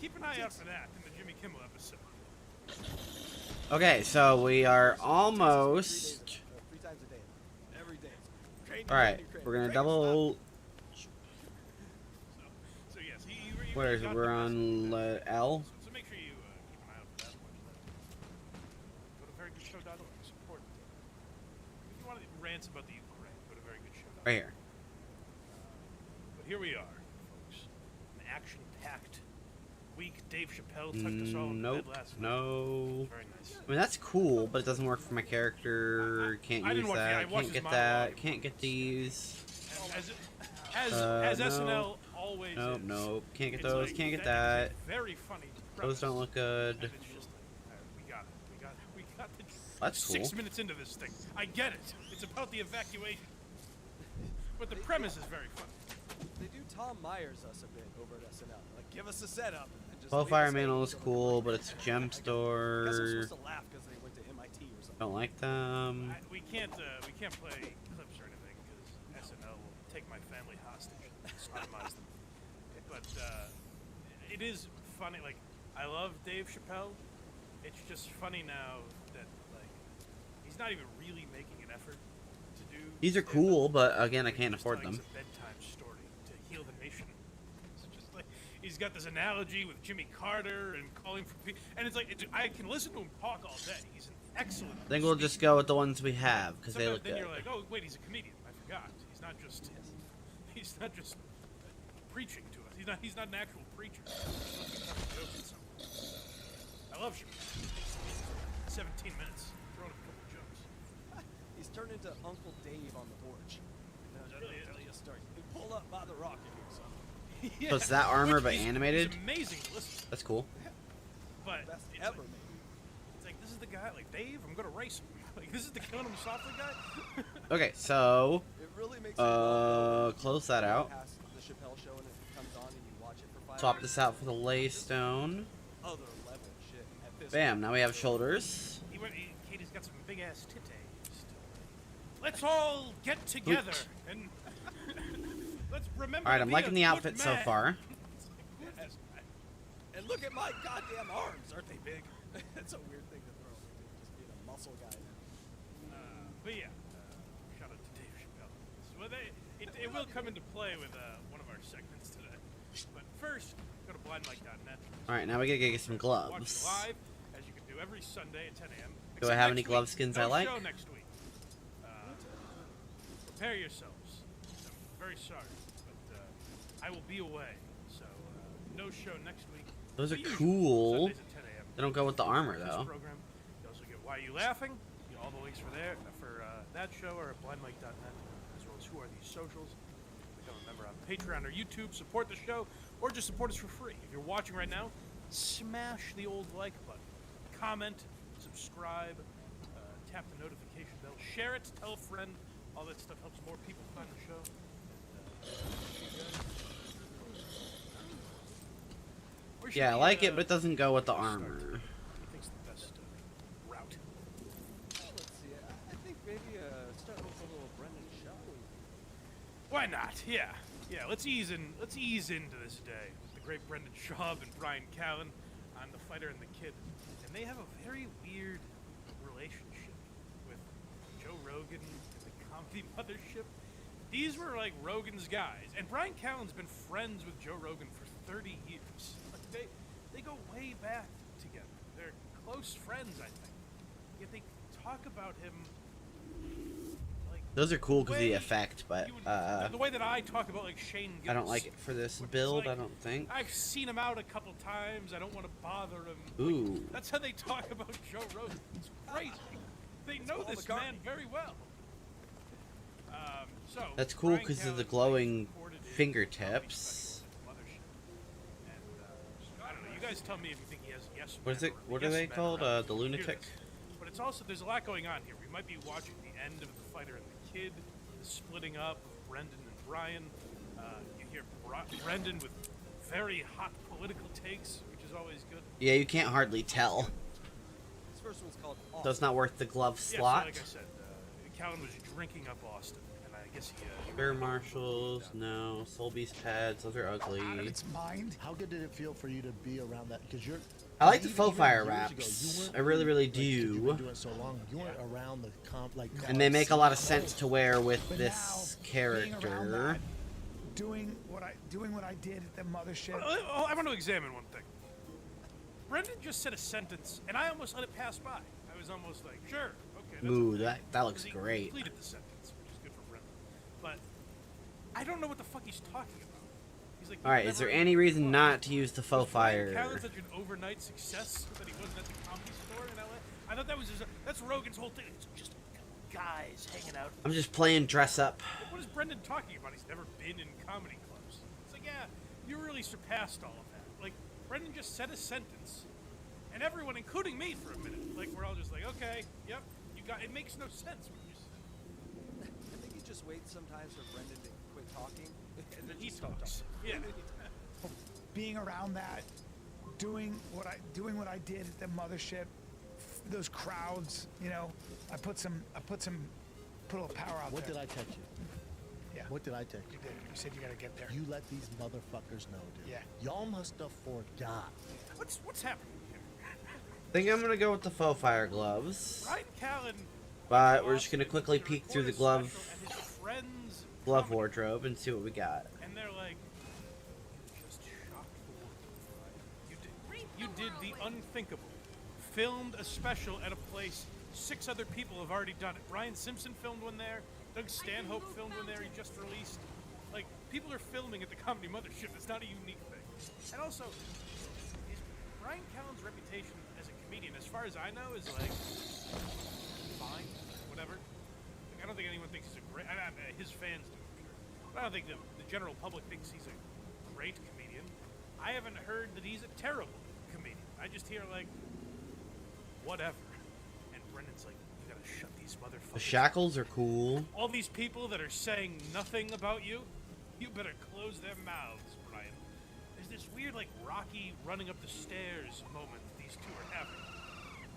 Keep an eye out for that in the Jimmy Kimmel episode. Okay, so we are almost. 3 times a day. Every day. All right, we're gonna double. So yes, Where is it? We're on L. So make sure you keep an eye out for that one. Go to verygoodshow.org. Support it. If you want to rant about the Ukraine, go to verygoodshow.org. Right here. But here we are, folks. An action-packed week. Dave Chappelle tucked us all in Nope. bed last night. No. Very nice. I mean that's cool, but it doesn't work for my character. Can't I use didn't watch- yeah, I that. watched Can't his get that. monologue. Can't get these. As no. SNL always Nope, is. nope. Can't get It's those. like, Can't get that is that. a very funny. Those don't look good. And it's just like, all right, we got it. That's 6 cool. minutes into this thing. I get it. It's about the evacuation. But the premise is very funny. They do Tom Myers us a bit over at SNL. Like, give us a setup. And just Hellfire leave us Mantle hanging is till the cool, break. but it's a gem I guess I'm store. supposed to laugh because they went to MIT or something. Don't like them. We can't play clips or anything because SNL will take my family hostage and sodomize them. But it is funny. Like, I love Dave Chappelle. It's just funny now that like he's not even really making an effort to do. These are cool, but again, I can't He's afford telling them. us a bedtime story to heal the nation. It's just like he's got this analogy with Jimmy Carter and calling for peace, and it's like I can listen to him talk all day. He's an excellent. I think we'll just go with the ones we have because they Sometimes look then good. you're like, oh wait, he's a comedian. I forgot. He's not just preaching to us. He's not an actual preacher. I love you. 17 minutes, throwing a couple jokes. He's turned into Uncle Dave on the porch. You start. You pull up by the rocket here, son. Yeah, So it's that armor, which but is animated. amazing. Listen, That's cool. but Best it's ever, like, maybe. it's like This is the guy, like Dave. I'm gonna race him. Like this is the killing him softly guy. Okay, so It really makes me close that out. past the Chappelle show and it comes on and you watch it for 5 Swap minutes. this out for the laystone. Other level shit. At this Bam, now we have shoulders. Katie's got some big ass titties. Let's all get together and let's remember. Alright, to I'm be liking a the good outfit so man. far. Yes, And look at my goddamn arms. Aren't they big? That's a weird thing to throw. Just being a muscle guy now. But yeah, shout out to Dave Chappelle. So it will come into play with one of our segments today. But first, go to blindmike.net. Alright, now we gotta get some Watch gloves. it live, as you can do every Sunday at 10 a.m. Do I have any glove skins I like? No show next week. Prepare yourselves. I'm very sorry, but I will be away, so no show next week. Those are But usually, cool. Sundays at 10 a.m. They don't go with the armor This though. program. You also get Why Are You Laughing? You know, all the links for there for that show are at blindmike.net, as well as Who Are These Socials. Become a member on Patreon or YouTube. Support the show, or just support us for free. If you're watching right now, smash the old like button, comment, subscribe, tap the notification bell, share it, tell a friend. All that stuff helps more people find the show. Yeah, I like it, but it doesn't go with the armor. Think's the best route. Let's see. I think maybe start with a little Brendan Shaw. Why not? Yeah. Let's ease into this day. The great Brendan Schaub and Brian Callen on The Fighter and the Kid, and they have a very weird relationship with Joe Rogan and the Comedy Mothership. These were like Rogan's guys, and Brian Callen's been friends with Joe Rogan for 30 years. Like they go way back together. They're close friends, I think. Yet they talk about him. Those are cool because of the effect, but The way that I talk about like Shane Gillis. I don't like it for this build. I don't think. I've seen him out a couple times. I don't want to bother him. Ooh. That's how they talk about Joe Rogan. It's crazy. They know Paul this McCartney. man very well. That's cool because of the glowing fingertips. I don't know. You guys tell me if you think he has yes. What is it? What are yes they men called? around The here. lunatic. But it's also there's a lot going on here. We might be watching the end of The Fighter and the Kid, the splitting up of Brendan and Brian. You hear Brendan with very hot political takes, which is always good. Yeah, you can't hardly tell. This first one's called So it's not worth the glove Yeah, slot. so like I said, Callen was drinking up Austin, and I guess he. Bear marshals, no. Soul Beast pads, those are ugly. Out of its mind. How good did it feel for you to be around that? Because you're. I like the even faux fire years ago, wraps. you weren't I really, really like, 'cause you've do. been doing it so long. You weren't around the And they make a lot of sense to wear with But this now, being around character. that, doing what I did at the mothership. I want to examine one thing. Brendan just said a sentence, and I almost let it pass by. I was almost like, sure, okay. That's Ooh, okay. that looks Because he great. completed the sentence, which is good for Brendan. But I don't know what the fuck he's talking about. He's like, Alright, is there any reason not to use the faux Callen's fire? such an overnight success that he wasn't at the Comedy Store in LA. I thought that was that's Rogan's whole thing. It's just guys hanging out. I'm just playing dress up. What is Brendan talking about? He's never been in comedy clubs. It's like, yeah, you really surpassed all of that. Like, Brendan just said a sentence, and everyone, including me for a minute, like, we're all just like, okay, yep, you got. It makes no sense what you said. I think he just waits sometimes for Brendan to quit talking, and then He just start talks. talking. Yeah. Being around that, doing what I did at the mothership, those crowds, you know, I put a little power out What there. did I text you? Yeah. What did I text You you? did. You said you gotta get there. You let these motherfuckers know, dude. Yeah. Y'all must have forgot. What's happening here? I think I'm gonna go with the faux fire gloves. Brian Callen But we're just gonna quickly peek through the glove and his friends, wardrobe and see what we got. and they're like, just shocked the world. You did the unthinkable. Filmed a special at a place 6 other people have already done it. Brian Simpson filmed one there. Doug Stanhope filmed one there he just released. Like, people are filming at the Comedy Mothership. It's not a unique thing. And also, is Brian Callen's reputation as a comedian, as far as I know, is like fine, whatever. Like, I don't think anyone thinks he's a great. His fans do, I'm sure. But I don't think the general public thinks he's a great comedian. I haven't heard that he's a terrible comedian. I just hear like whatever. Brendan's like, you gotta shut these motherfuckers. The shackles are cool. All these people that are saying nothing about you, you better close their mouths, Brian. There's this weird, like, Rocky running up the stairs moment that these two are having.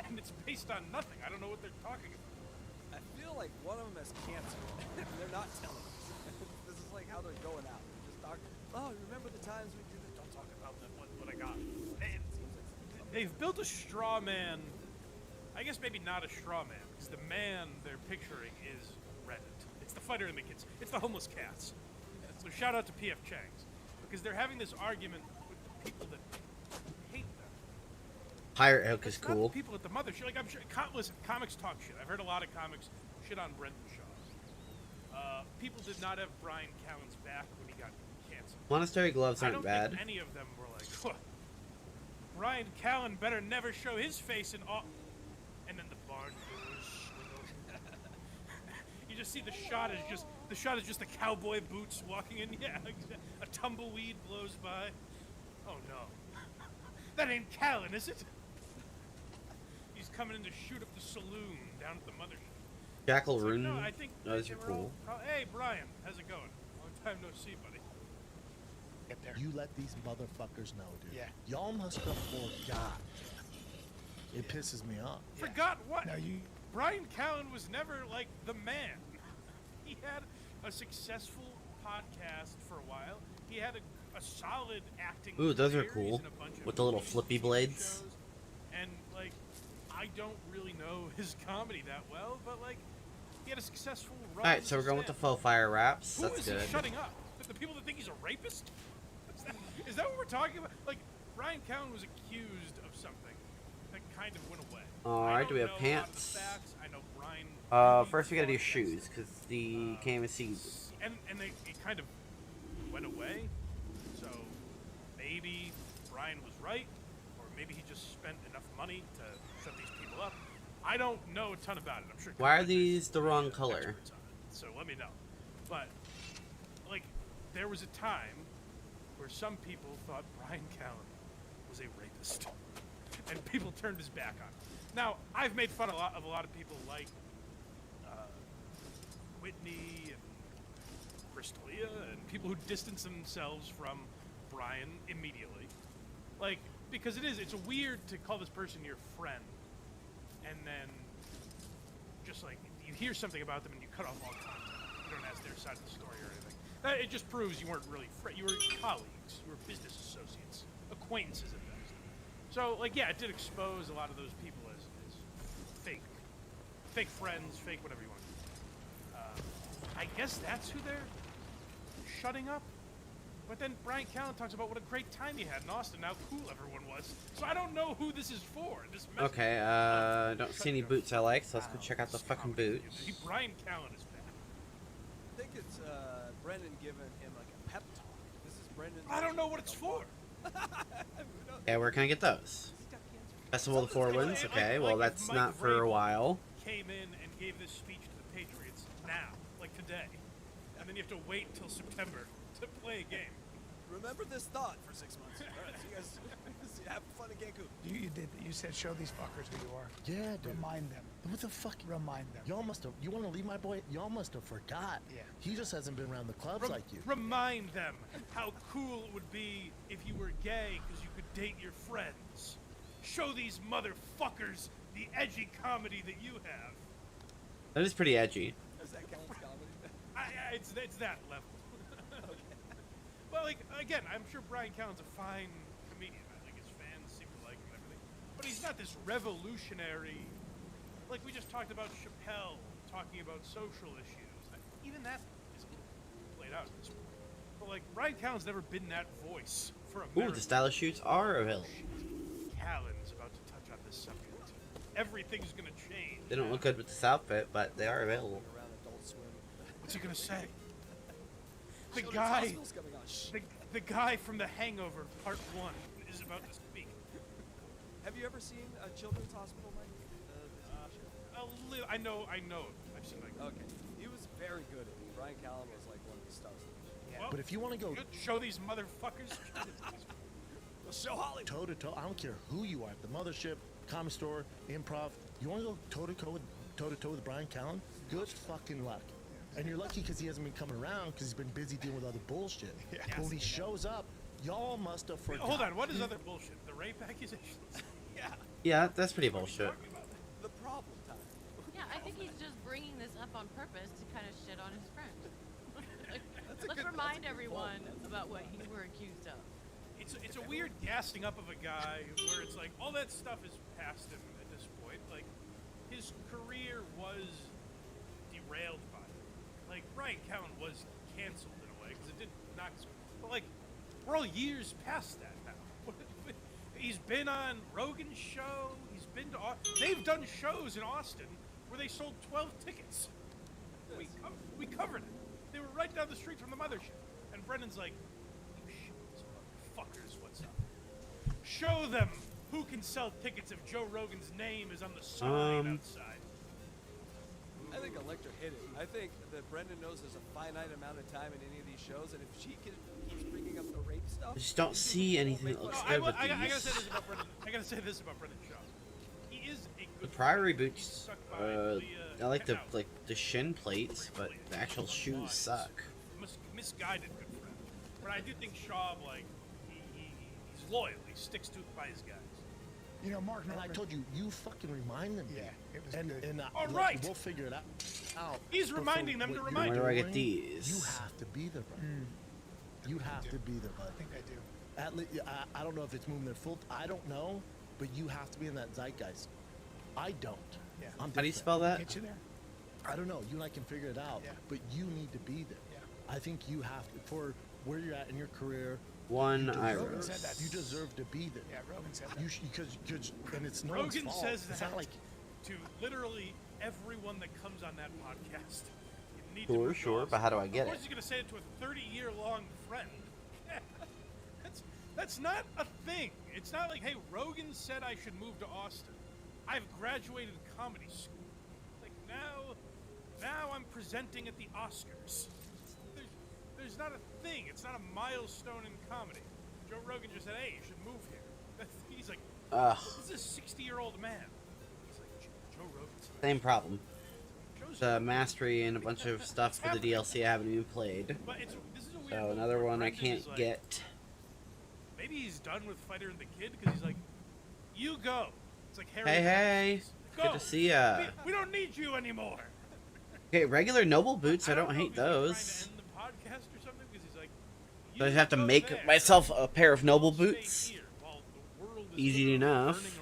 And it's based on nothing. I don't know what they're talking about. I feel like one of them has cancer. They're not telling us. This is like how they're going out. They're just talking. Oh, remember the times we did it? Don't talk about that. What I got. They've built a straw man. I guess maybe not a straw man, because the man they're picturing is Reddit. It's the fighter in the kids. It's the homeless cats. So shout out to PF Chang's, because they're having this argument with the people that hate them. Pirate Hook is It's not cool. the people at the mothership. Like, I'm sure. Listen, comics talk shit. I've heard a lot of comics shit on Brendan Shaw. People did not have Brian Callen's back when he got canceled. Monastery gloves I aren't don't bad. think any of them were like, "Huh, Brian Callen better never show his face in all. And then the barn doors swing open. You just see the shot is just the cowboy boots walking in. Yeah, a tumbleweed blows by. Oh no, that ain't Callen, is it? He's coming in to shoot up the saloon down at the mothership. Jackal It's like, Rune. no, I think Those they are were cool. all hey, Brian, how's it going? Long time no see, buddy. Get there. You let these motherfuckers know, dude. Yeah. Y'all must have forgot. It pisses me off. Forgot what? Brian Callen was never like the man. He had a successful podcast for a while. He had a solid acting. Ooh, those are career. He's cool. in a bunch of With the little movies, flippy TV blades. shows. And like, I don't really know his comedy that well, but like, he had a successful run. Alright, so we're going with the faux fire wraps. Who That's is good. he shutting up? The people that think he's a rapist? Is that what we're talking about? Like, Brian Callen was accused of something that kind of went away. Alright, do we have know a lot of the pants? facts. I know Brian. First we gotta do shoes, because the can't even see. And it kind of went away. So maybe Brian was right, or maybe he just spent enough money to shut these people up. I don't know a ton about it. I'm sure. Why are these the wrong color? So let me know. But like, there was a time where some people thought Brian Callen was a rapist, and people turned his back on him. Now, I've made fun of a lot of people like Whitney and Crystalia and people who distance themselves from Brian immediately. Like, because it's weird to call this person your friend, and then just like, you hear something about them and you cut off all contact. You don't ask their side of the story or anything. It just proves you weren't really friends. You were colleagues. You were business associates. Acquaintances at best. So, like, yeah, it did expose a lot of those people as fake. Fake friends, fake whatever you want. I guess that's who they're shutting up. But then Brian Callen talks about what a great time he had in Austin, how cool everyone was. So I don't know who this is for. This message. Okay, don't see any boots I like, so let's go check out the fucking boots. Brian Callen is back. I think it's Brendan giving him like a pep talk. This is Brendan. I don't know what it's for. Okay, where can I get those? Festival of the Four Winds? Okay, well that's not for a while. Came in and gave this speech to the Patriots now, like today. And then you have to wait until September to play a game. Remember this thought for 6 months. All right, so you guys have fun in Cancun. You did. You said show these fuckers who you are. Yeah, dude. Remind them. What the fuck? Remind them. Y'all must have. You want to leave my boy? Y'all must have forgot. Yeah. He just hasn't been around the clubs like you. Remind them how cool it would be if you were gay because you could date your friends. Show these motherfuckers the edgy comedy that you have. That is pretty edgy. Does that count as comedy? It's that level. But like, again, I'm sure Brian Callen's a fine comedian. I think his fans seem to like him and everything. But he's not this revolutionary. Like we just talked about Chappelle talking about social issues. Even that is a little played out at this point. But like, Brian Callen's never been that voice for America. Ooh, the stylish shoots are available. Callen's about to touch on this subject. Everything's gonna change. They don't look good with this outfit, but they are available. What's he gonna say? The guy from The Hangover Part 1 is about to speak. Have you ever seen a children's hospital, Mike? I know. I've seen like. Okay, he was very good at it. Brian Callen was like one of the stars. Well, But if you want to go show these motherfuckers. Well, show Hollywood. toe to toe, I don't care who you are. At the mothership, comedy store, improv, You want to go toe-to-toe with Brian Callen? Good fucking luck. And you're lucky because he hasn't been coming around because he's been busy dealing with other bullshit. Yeah. But when he shows up, y'all must have forgotten. Hold on, what is other bullshit? The rape accusations? Yeah. Yeah, that's pretty bullshit. The problem, Ty. Yeah, I think he's just bringing this up on purpose to kind of shit on his friend. Let's remind everyone about what you were accused of. It's a weird gassing up of a guy where it's like all that stuff is past him at this point. Like his career was derailed by it. Like Brian Callen was canceled in a way because it did not. But like we're all years past that now. He's been on Rogan's show. He's been to. They've done shows in Austin where they sold 12 tickets. We covered it. They were right down the street from the mothership. And Brendan's like, "You shit, motherfuckers, what's up? Show them who can sell tickets if Joe Rogan's name is on the sign outside." I think Electra hit it. I think that Brendan knows there's a finite amount of time in any of these shows, and if she keeps bringing up the rape stuff, I just don't see anything that looks good with I gotta say these. this about Brendan. I gotta say this about Brendan Shaw. He is a The good Priory boots, I like the shin plates, but the actual shoes suck. Misguided good friend. But I do think Shaw, like, he's loyal. He sticks to by his guys. You know, Mark. And I told you, you fucking remind them. Yeah, it was and, good. And All right. we'll figure it out. He's reminding them to remind Where you. do I get these? You have to be there, bud. You have to be there, bud. I think I do. At least, I don't know if it's moving their full. I don't know, but you have to be in that zeitgeist. I don't. Yeah. I'm How do you different. spell that? Get you there. I don't know. You and I can figure it out. Yeah. But you need to be there. Yeah. I think you have to, for where you're at in your career. One you deserve- Rogan said that. You deserve to be there. Yeah, Rogan said that. You because and it's no one's Rogan fault. says It's that not like to literally everyone that comes on that podcast. You need to Sure, move sure, on. but how do I get Of course, it? he's gonna say it to a 30-year-long friend. That's not a thing. It's not like, hey, Rogan said I should move to Austin. I've graduated comedy school. Like now I'm presenting at the Oscars. There's not a thing. It's not a milestone in comedy. Joe Rogan just said, hey, you should move here. He's like, this is a 60-year-old man. He's like, Joe Rogan said, Same problem. The mastery and a bunch of stuff for the DLC I haven't even played. But this is a weird So move another where one I Brendan can't is like, get. Maybe he's done with Fighter and the Kid because he's like, you go. It's like Harry. Hey, Go. good to see ya. We don't need you anymore. Okay, regular noble boots, I don't hate those. End the podcast or something because he's like, Do I have to make myself a pair of noble boots? Easy enough.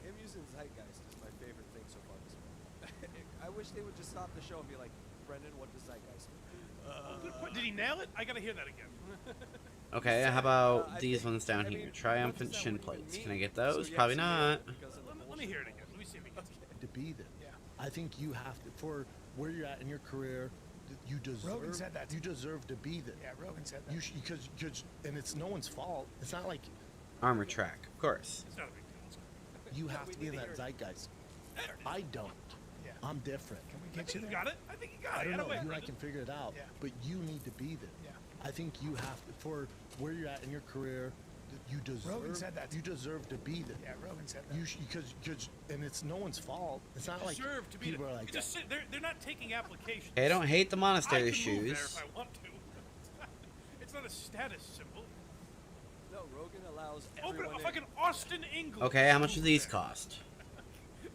him using Zeitgeist is my favorite thing so far this month. I wish they would just stop the show and be like, Brendan, what does Zeitgeist mean? Did he nail it? I gotta hear that again. Okay, how about these ones down here? Triumphant shin plates. Can I get those? Probably not. Let me hear it again. Let me see if he gets it. to be there. Yeah. I think you have to, for where you're at in your career, you deserve. Rogan said that. You deserve to be there. Yeah, Rogan said that. You because and it's no one's fault. It's not like Armor track, of course. It's not a big deal. you have to be in that zeitgeist. I don't. Yeah. I'm different. Can we I get you think there? he got it. I think he got I it. don't Get know. away, You and I Brendan. can figure it out. Yeah. But you need to be there. Yeah. I think you have to, for where you're at in your career, you deserve. Rogan said that. You deserve to be there. Yeah, Rogan said that. You because and it's no one's fault. It's not like Deserve to be people there. are like It's just, they're not taking applications. Okay, I don't hate the I monastery can move there shoes. if I want to. It's not a status symbol. No, Rogan allows Open everyone a in. fucking Austin, England. Okay, how much do these cost?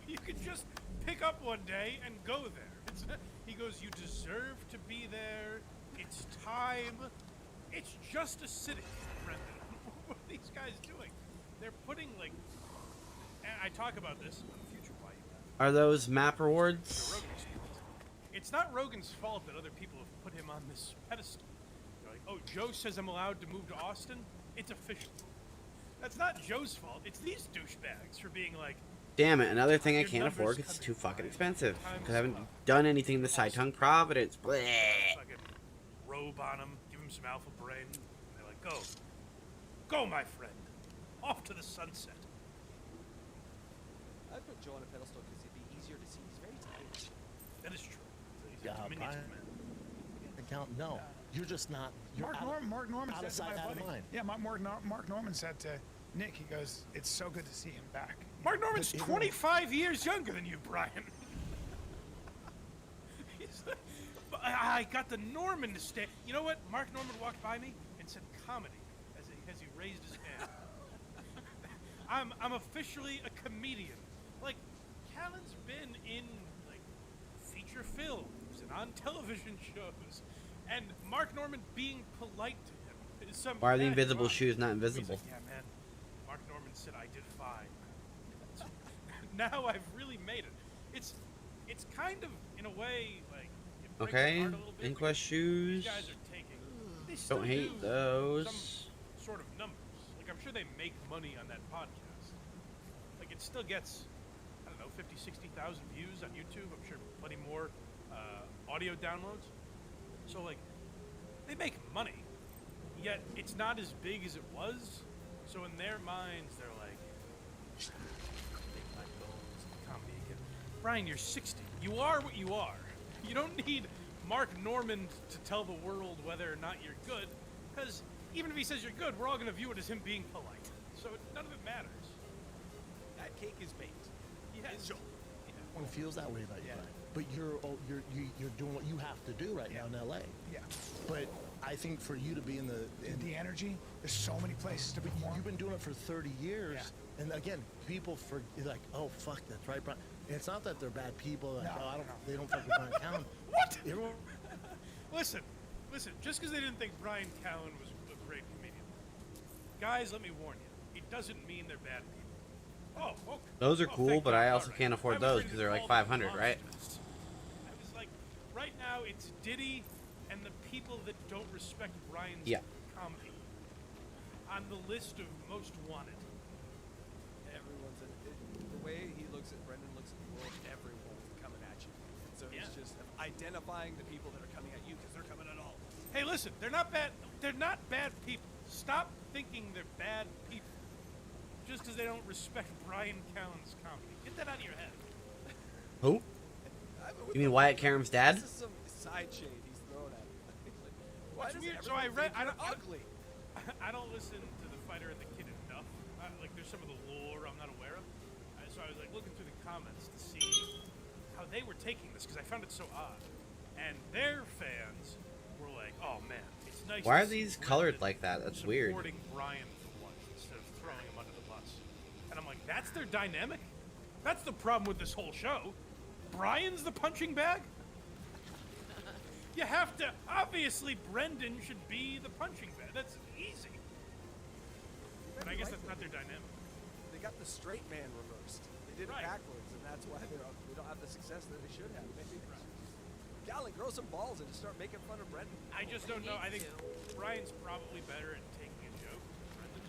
You can just pick up one day and go there. He goes, you deserve to be there. It's time. It's just a city, Brendan. What are these guys doing? They're putting, like... And I talk about this on Future Why You Laugh. Are those map rewards? Rogan's fault. It's not Rogan's fault that other people have put him on this pedestal. They're like, oh, Joe says I'm allowed to move to Austin. It's official. That's not Joe's fault. It's these douchebags for being like, Damn it, another thing I Your can't numbers afford 'cause it's coming too fucking by. expensive. Time's Because I haven't up. done anything in the Saitung Providence. Bleh. fucking robe on him, give him some alpha brain. And they're like, go. Go, my friend. Off to the sunset. I put Joe on a pedestal because it'd be easier to see. He's very tiny. That is true. He's Yeah, a miniature Brian. man. account. No, you're just not. You're Mark Norman out said of sight, to my out of buddy. mind. Yeah, Mark Norman said to Nick, he goes, "It's so good to see him back." Mark Norman's 25 years younger than you, Brian. I got the Norman to stay. You know what? Mark Norman walked by me and said comedy as he raised his hand. I'm officially a comedian. Like, Callan's been in like feature films and on television shows, and Mark Norman being polite to him is some. Why are the invisible shoes not invisible? He's like, yeah, man. Mark Norman said I did fine. Now I've really made it. It's kind of in a way like. Okay, Inquest shoes. Don't hate those. Some sort of numbers. Like, I'm sure they make money on that podcast. Like, it still gets, I don't know, 50, 60,000 views on YouTube. I'm sure plenty more audio downloads. So, like, they make money. Yet, it's not as big as it was. So, in their minds, they're like, make my bones comedy again. Brian, you're 60. You are what you are. You don't need Mark Norman to tell the world whether or not you're good, because even if he says you're good, we're all going to view it as him being polite. So none of it matters. That cake is baked. Yes. Sure. One feels that way about you, Brian. But you're doing what you have to do right now in LA. Yeah. But I think for you to be in the energy, there's so many places to be more. You've been doing it for 30 years, and again, people like, oh fuck, that's right, Brian. And it's not that they're bad people. Like, they don't fucking Brian Callen. What? Everyone... Listen. Just because they didn't think Brian Callen was a great comedian, guys, let me warn you. It doesn't mean they're bad people. Oh, okay. Those are cool, but I also can't afford those because they're like 500, right? I was like, right now it's Diddy and the people that don't respect Brian's comedy on the list of most wanted. Everyone's the way he looks at Brendan looks at the world. Everyone's coming at you. And so he's just identifying the people that are coming at you because they're coming at all. Hey, listen, they're not bad. They're not bad people. Stop thinking they're bad people just because they don't respect Brian Callen's comedy. Get that out of your head. Who? You mean Wyatt Karam's dad? This is some side shade he's throwing at me. What's weird? So I read. I don't listen to the fighter and the kid enough. Like, there's some of the lore I'm not aware of. So I was like looking through the comments to see how they were taking this because I found it so odd. And their fans were like, "Oh man, it's nice." Why are these colored like that? That's weird. Supporting Brian for once instead of throwing him under the bus. And I'm like, that's their dynamic. That's the problem with this whole show. Brian's the punching bag. You have to. Obviously, Brendan should be the punching bag. That's easy. But I guess that's not their dynamic. They got the straight man reversed. They did it backwards, and that's why they don't have the success that they should have. Maybe Callen, grow some balls and just start making fun of Brendan. I just don't know. I think Brian's probably better at taking a joke than Brendan.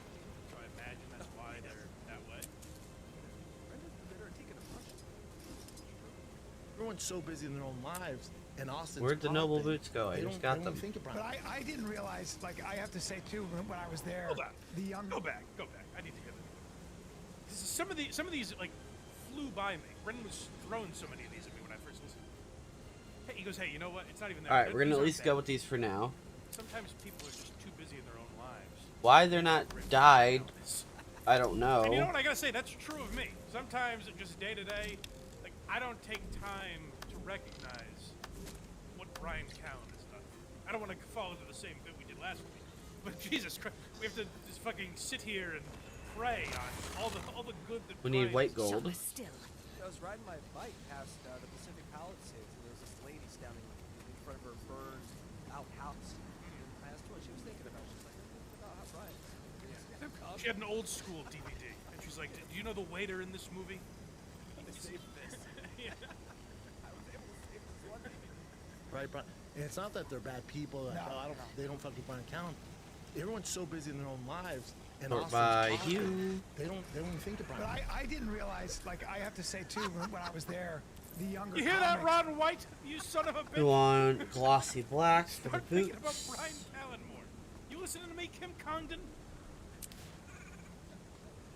So I imagine that's why they're that way. Brendan's better at taking a punch. Everyone's so busy in their own lives, and Austin's Where'd the noble popping. boots go? I They just don't- got they them. don't think about But it. I didn't realize, like, I have to say too, when I was there, Hold on. the young. Go back. I need to hear that. Some of these like flew by me. Brendan was throwing so many of these at me when I first listened. Hey, he goes, "Hey, you know what? It's not even that." All right, bad. we're gonna These at aren't least bad. go with these for now. Sometimes people are just too busy in their own lives. Why they're not died, I don't know. And you know what I gotta say? That's true of me. Sometimes, just day to day, like I don't take time to recognize what Brian Callen has done. I don't want to fall into the same bit we did last week. But Jesus Christ, we have to just fucking sit here and pray on all the good that We need white gold. I was riding my bike past the Pacific Palisades, and there was this lady standing in front of her burned out house. And I asked her what she was thinking about. She's like, "Oh, how Brian." She had an old school DVD, and she's like, "Do you know the waiter in this movie?" I saved this. Yeah. I was able to save this one DVD. Right, Brian. And it's not that they're bad people. Like, they don't fuck with Brian Callen. Everyone's so busy in their own lives, and Sort Austin's by popping. Hugh. They don't even think about But it. I didn't realize, like, I have to say too, when I was there, the younger. You hear that, comics- Ron White? You son of a bitch! We want glossy blacks for the Start thinking about boots. Brian Callen more. You listening to me, Kim Congdon?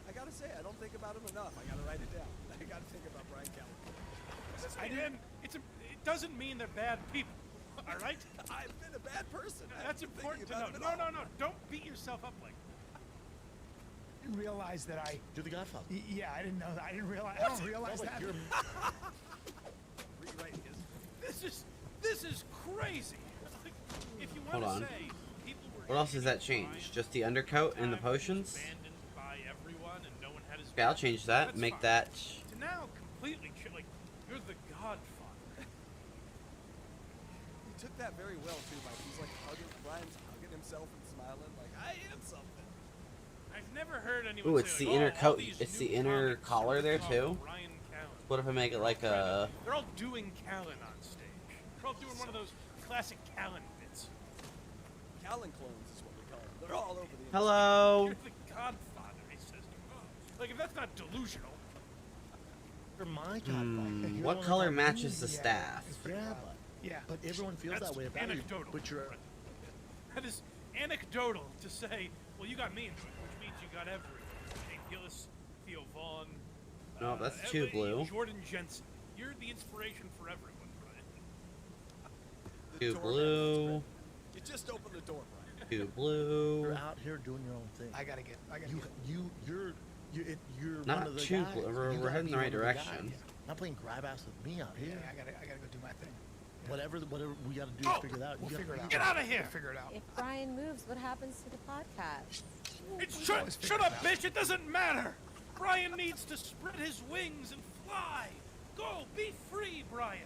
I gotta say, I don't think about him enough. I gotta write it down. I gotta think about Brian Callen. It doesn't mean they're bad people. All right? I've been a bad person. That's important to know. No. Don't beat yourself up like that. didn't realize that I. You're the Godfather. Yeah, I didn't know that. I didn't realize. I don't realize that. Rewriting this is crazy. Like, if you Hold want on. to say people were What else does that change? Just the undercoat and the potions? abandoned by everyone and no one had his Okay, I'll change that. That's Make fine. that. To now completely like you're the Godfather. He took that very well too, Mike. He's like Brian's hugging himself and smiling like, I am something. I've never heard anyone Ooh, say it's like, the inner all coat. these It's new the inner comics collar there become too. Brian Callen. What if I make it like a? They're all doing Callen on stage. They're all doing one of those classic Callen bits. Callan clones is what we call them. They're all over the Hello. You're the Godfather, he says. Like if that's not delusional. You're my Godfather. You're What the color one that matches the means- staff? Yeah, but everyone feels That's that way about you. anecdotal. But you're That is anecdotal to say, well, you got me, which means you got everyone. Shane Gillis, Theo Vaughn. No, that's too everybody- blue. Jordan Jensen. You're the inspiration for everyone, Brian. Too blue. You just opened the door, Brian. Too blue. you're out here doing your own thing. I gotta get. You're Not one of the too guys. blue. You We're gotta heading be the right one of direction. guys. Not playing grab ass with me out Yeah, here. I gotta go do my thing. Whatever we gotta do Oh, is figure it out. We'll You figure it gotta- out. Get out of here! We'll figure it out. If Brian moves, what happens to the podcast? Shut up, bitch! It doesn't matter! Brian needs to spread his wings and fly! Go! Be free, Brian!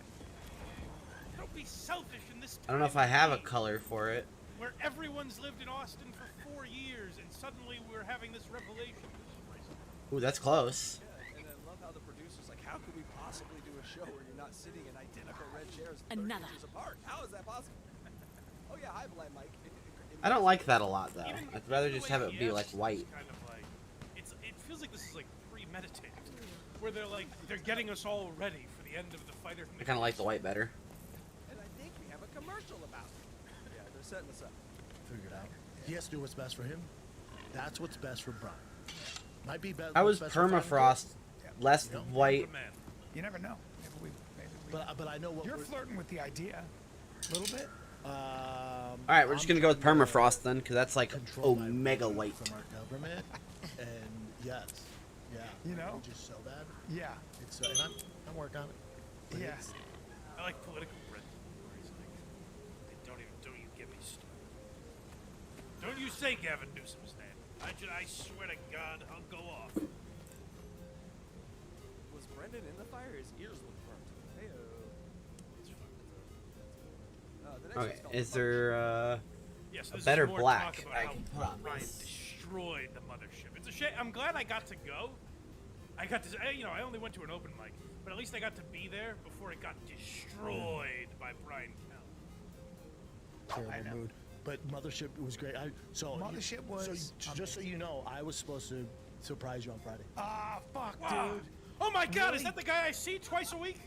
Don't be selfish in this I don't know if I have a color for it. where everyone's lived in Austin for 4 years and suddenly we're having this revelation. Ooh, that's close. Yeah, and I love how the producer's like, how could we possibly do a show where you're not sitting in identical red chairs 30 Another. inches apart? How is that possible? Oh yeah, hi, Blind Mike. I don't like that a lot though. Even- I'd rather even just the have way it he be asks like is white. Kind of like, it feels like this is like premeditated, where they're getting us all ready for the end of the fighter. I kind of like the white better. And I think we have a commercial about it. Yeah, they're setting us up. Figure it out. He has to do what's best for him. That's what's best for Brian. Might be better. I was permafrost, less You know? white. You never know. Maybe we But I know what You're we're- flirting with the idea, a little bit. All right, we're just gonna go with permafrost then, because that's like omega white. From our government, and yes, yeah, You know? which is so bad. Yeah. It's and I'm working on it. But Yeah. it's- I like political Britain, where he's like, don't even get me started. Don't you say Gavin Newsom's name. I swear to God, I'll go off. Was Brendan in the fire? His ears look burnt. Hey-o. The next Okay, one's called is The there Yes, a this better is more black talk about I how can put on Brian this? destroyed the mothership. It's a shame. I'm glad I got to go. I got to, I only went to an open mic, but at least I got to be there before it got destroyed by Brian Callen. terrible mood. But Mothership was great. Mothership was just so you know, I was supposed to surprise you on Friday. Ah, fuck, Wow. dude. Oh my God, is Really? that the guy I see twice a week?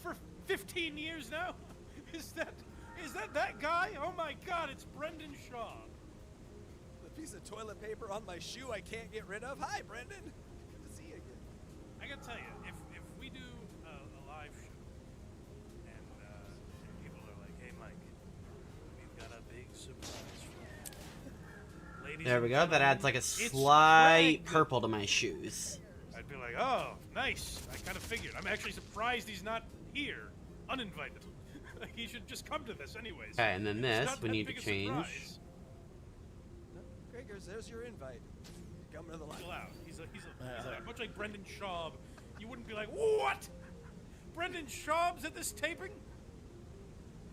For 15 years now? Is that that guy? Oh my God, it's Brendan Shaw. The piece of toilet paper on my shoe I can't get rid of. Hi, Brendan. Good to see you again. I gotta tell you, if we do a live show and people are like, "Hey, Mike, we've got a big surprise for you." Ladies There and we go. That gentlemen, adds like a it's slight Craig. purple to my shoes. I'd be like, "Oh, nice." I kind of figured. I'm actually surprised he's not here, uninvited. He should just come to this anyways. Okay, and then It's this not we that need to big a change. surprise. Gregors, there's your invite. Coming to the Chill live. out. He's much like Brendan Schaub. You wouldn't be like, "What? Brendan Schaub's at this taping?"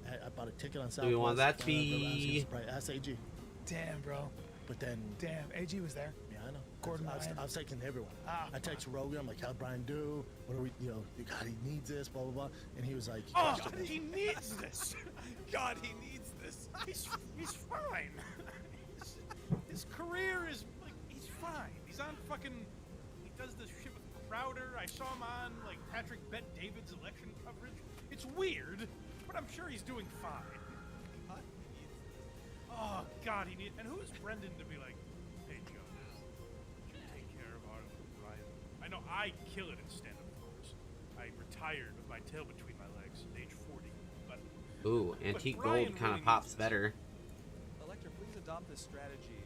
I bought a ticket on Southwest. Do we want that to I be? Ask AG. Damn, bro. But then. Damn, AG was there. Yeah, I know. Gordon I was Ryan. texting everyone. Ah, I text Rogan. I'm like, how'd Brian do? What are we? God, he needs this. Blah blah blah. And he was like, Oh, he needs this. God, he needs this. He's fine. His career is like he's fine. He's on fucking. He does this shit with Crowder. I saw him on like Patrick Bet David's election coverage. It's weird, but I'm sure he's doing fine. Oh God, he needs. And who is Brendan to be like, "Hey Joe, would you take care of our Ryan?" I know I kill it in stand-up course. I retired with my tail between my legs at age 40, but. Ooh, but antique Brian gold kind really of pops better. Electra, please adopt this strategy.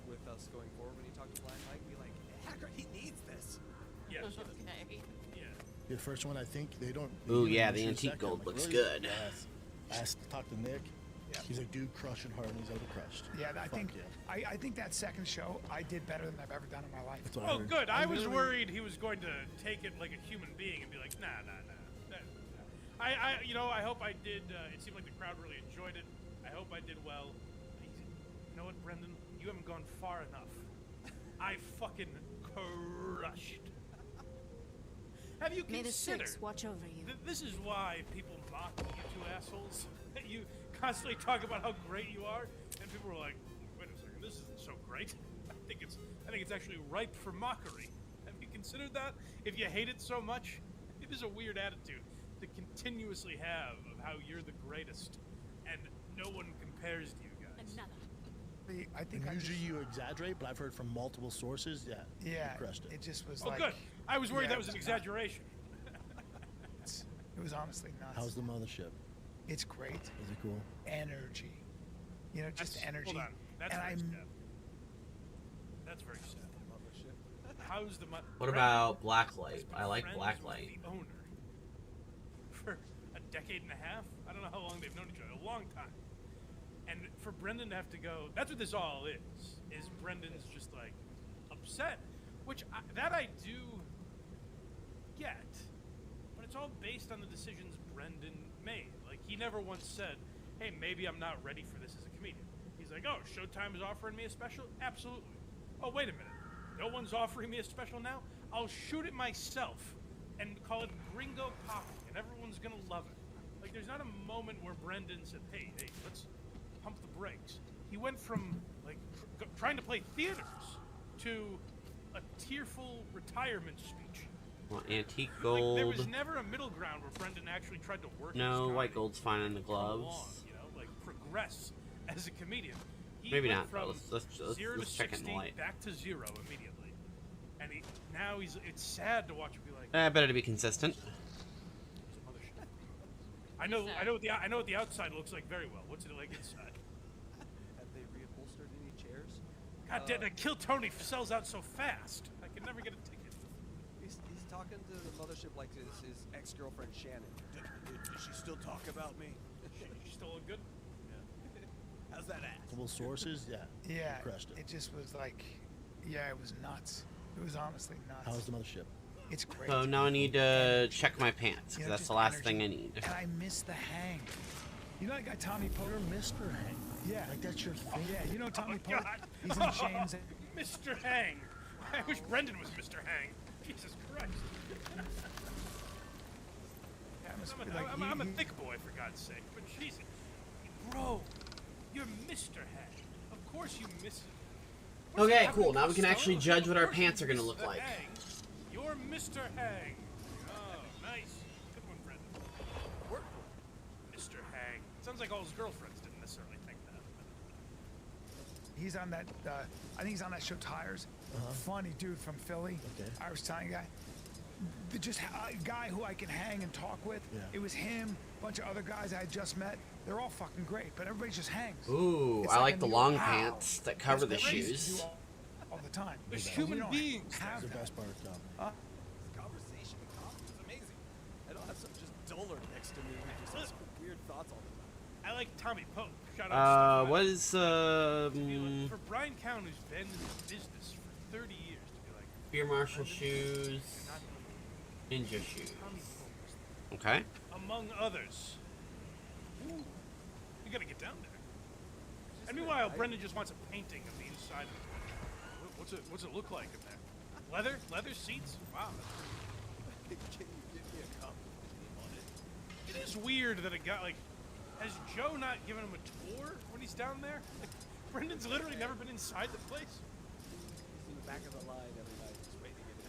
with us going forward when you talk to Black Mike. Be like, Hacker, he needs this. Yeah. Okay. Yeah. The first one, I think they don't. Ooh, they yeah, don't the issue a antique second. gold I'm like, looks really? good. Yes. I asked to talk to Nick. Yeah. He's like, dude, crushing harder than he's ever crushed. Yeah, I Fuck think yeah. I think that second show I did better than I've ever done in my life. That's what I Oh, heard. good. I was literally- worried he was going to take it like a human being and be like, nah. I hope I did. It seemed like the crowd really enjoyed it. I hope I did well. You know what, Brendan? You haven't gone far enough. I fucking crushed. Have you May the considered? six watch over you. This is why people mock you two assholes. You constantly talk about how great you are, and people are like, "Wait a second, this isn't so great." I think it's actually ripe for mockery. Have you considered that? If you hate it so much, it is a weird attitude to continuously have of how you're the greatest, and no one compares to you guys. I think And I usually just, you exaggerate, but I've heard from multiple sources. Yeah. yeah, You crushed it. it just was Oh, like. good. I was worried yeah, that was an it exaggeration. It was honestly nuts. How's the mothership? It's great. Is it cool? Energy. You know, just energy. Hold on. That's and very I'm sad. That's very sad. How's the What about Blacklight? I like Blacklight. The owner for a decade and a half. I don't know how long they've known each other. A long time. And for Brendan to have to go, that's what this all is. Is Brendan's just like upset, which I do get, but it's all based on the decisions Brendan made. Like he never once said, "Hey, maybe I'm not ready for this as a comedian." He's like, "Oh, Showtime is offering me a special? Absolutely." Oh, wait a minute. No one's offering me a special now? I'll shoot it myself and call it Gringo Poppy, and everyone's gonna love it. Like, there's not a moment where Brendan said, hey, let's pump the brakes. He went from, like, trying to play theaters to a tearful retirement speech. Well, antique Like, there gold. was never a middle ground where Brendan actually tried to work his No, comedy white gold's fine in the along, gloves. you know, like, progress as a comedian. He Maybe went not, though. from Let's 0 to check it in the 60, light. back to 0 immediately. And now it's sad to watch him be like, Better to be consistent. I know what the outside looks like very well. What's it like inside? Have they reupholstered any chairs? God damn, that Kill Tony sells out so fast. I can never get a ticket. He's talking to the mothership like this his ex-girlfriend Shannon. Does she still talk about me? She still look good? How's that ass? Multiple sources. Yeah. Yeah. You crushed it. It just was like, yeah, it was nuts. It was honestly nuts. How's the mothership? It's great. So now I need to check my pants, because You know, that's just the last energy. thing I need. And I miss the hang. You know that guy Tommy Pope? You're Mr. Hang. Yeah. Like that's your thing. Yeah, you know Tommy Pope? God. He's in chains. Mr. Hang. I wish Brendan was Mr. Hang. Jesus Christ. I'm a thick boy, for God's sake. But Jesus. Bro, you're Mr. Hang. Of course you miss it. What's Okay, happening, cool. Now we can Costello? actually judge what our Of course pants you are going to miss look the like. Hang. You're Mr. Hang. Oh, nice. Good one, Brendan. Work for it. Mr. Hang. Sounds like all his girlfriends didn't necessarily think that. He's on that, I think he's on that show Tires. Funny dude from Philly. Okay. Irish Italian guy. Just a guy who I can hang and talk with. Yeah. It was him, a bunch of other guys I had just met. They're all fucking great, but everybody just hangs. Ooh, It's I a like the new- long Wow. pants that cover the That's what we used to shoes. do all the time. There's We human don't beings. have That's the that. best part of comedy. This conversation with coffee is amazing. I don't have some just dullard next to me who just has weird thoughts all the time. I like Tommy Pope. Shout out to What is, for Brian Cowan, who's been in this business for 30 years, to be like, Beer Marshall shoes, ninja shoes. Tommy Pope, Okay. among others. Ooh, you gotta get down there. And meanwhile, Brendan just wants a painting of the inside of it. What's it look like in there? Leather seats? Wow. Can you give me a cup on it? It is weird that a guy like, has Joe not given him a tour when he's down there? Like, Brendan's literally never been inside the place. He's in the back of the line every night, just waiting to get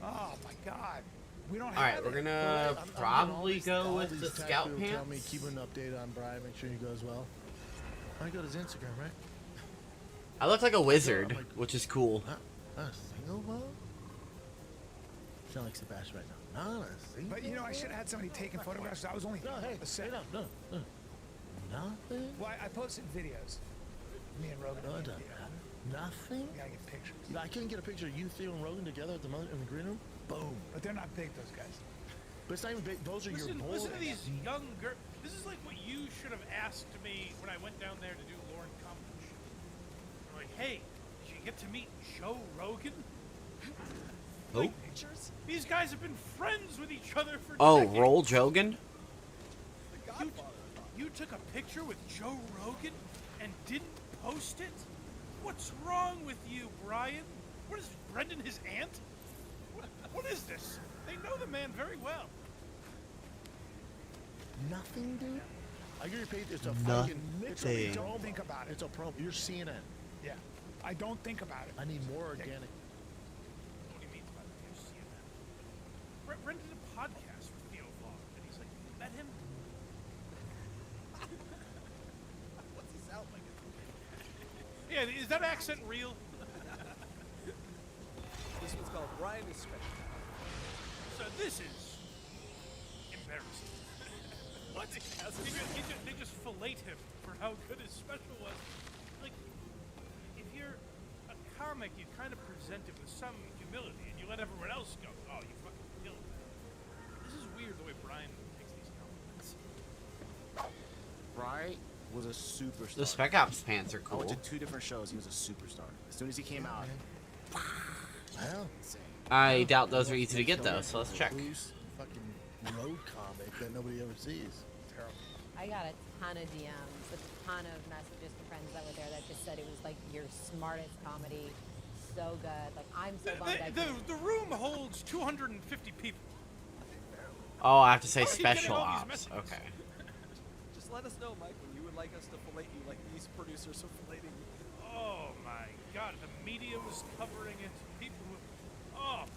in. Oh my God. We don't have Alright, we're it. gonna I'm probably go all with these the tattoo scout Tell me, pants. keep an update on Brian. Make sure he goes well. I go to his Instagram, right? I look like a wizard, which is cool. Not a single one? Sound like Sebastian right now. Not a single. But you know, I should have had somebody taking photographs. I was only No, hey, a set. no. Nothing. Well, I posted videos. Me and Rogan. No, it doesn't matter. Nothing? We gotta get pictures. I couldn't get a picture of you, Theo, and Rogan together at the in the green room? Boom. But they're not big, those guys. But it's not even big. Those are your boys. Listen to these young girls. This is like what you should have asked me when I went down there to do Lauren Comedy. I'm like, hey, did you get to meet Joe Rogan? Who? Pictures? These guys have been friends with each other for Oh, decades. Roll Jogan? You took a picture with Joe Rogan and didn't post it? What's wrong with you, Brian? What is Brendan, his aunt? What is this? They know the man very well. Nothing, dude? I get paid. It's a Nothing. fucking... Literally It's a don't think about it. It's a promo. You're CNN. Yeah. I don't think about it. I need more organic. What do you mean by that? You're CNN. Brendan did a podcast with Theo Vaughn, and he's like, you met him? What's he sound like? Yeah, is that accent real? This one's called Brian is Special. So this is embarrassing. What? They just fillet him for how good his special was. Like, if you're a comic, you kind of present it with some humility, and you let everyone else go. Oh, you fucking killed it. This is weird the way Brian takes these compliments. Bry was a superstar. The Spec Ops pants are I cool. went to 2 different shows. He was a superstar. As soon as he came out, insane. I doubt those are easy to get though, so let's check. Fucking road comic that nobody ever sees. Terrible. I got a ton of DMs, a ton of messages from friends that were there that just said it was like your smartest comedy, so good. Like I'm so bummed. The room holds 250 people. Oh, I have to say Why are you getting special all these ops. messages? Okay. Just let us know, Mike, when you would like us to fillet you like these producers are filleting you. Oh my God, the media was covering it.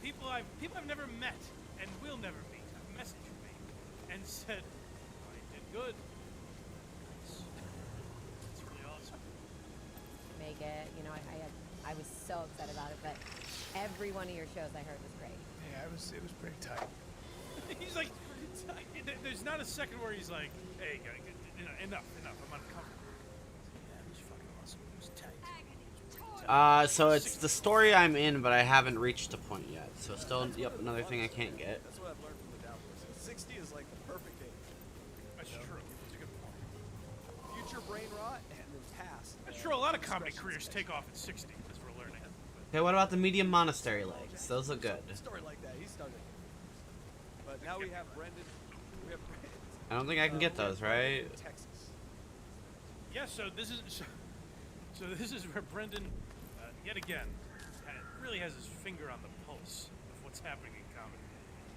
People I've never met and will never meet have messaged me and said, "I did good." It's really awesome. Make it. You know, I was so upset about it, but every one of your shows I heard was great. Yeah, it was pretty tight. He's like, there's not a second where he's like, "Hey, enough, I'm uncomfortable." Yeah, it was fucking awesome. It was tight. So it's the story I'm in, but I haven't reached a point yet. So still, yep, another thing I can't get. That's what I've learned from the downforce. 60 is like the perfect age. That's true. That's a good point. Future brain rot and then past. That's true. A lot of comedy careers take off at 60, as we're learning. Okay, what about the medium monastery legs? Those look good. A story like that, he's done it. But now we have Brendan. We have Brendan. I don't think I can get those, right? Texas. Yeah. So this is where Brendan, yet again, really has his finger on the pulse of what's happening in comedy.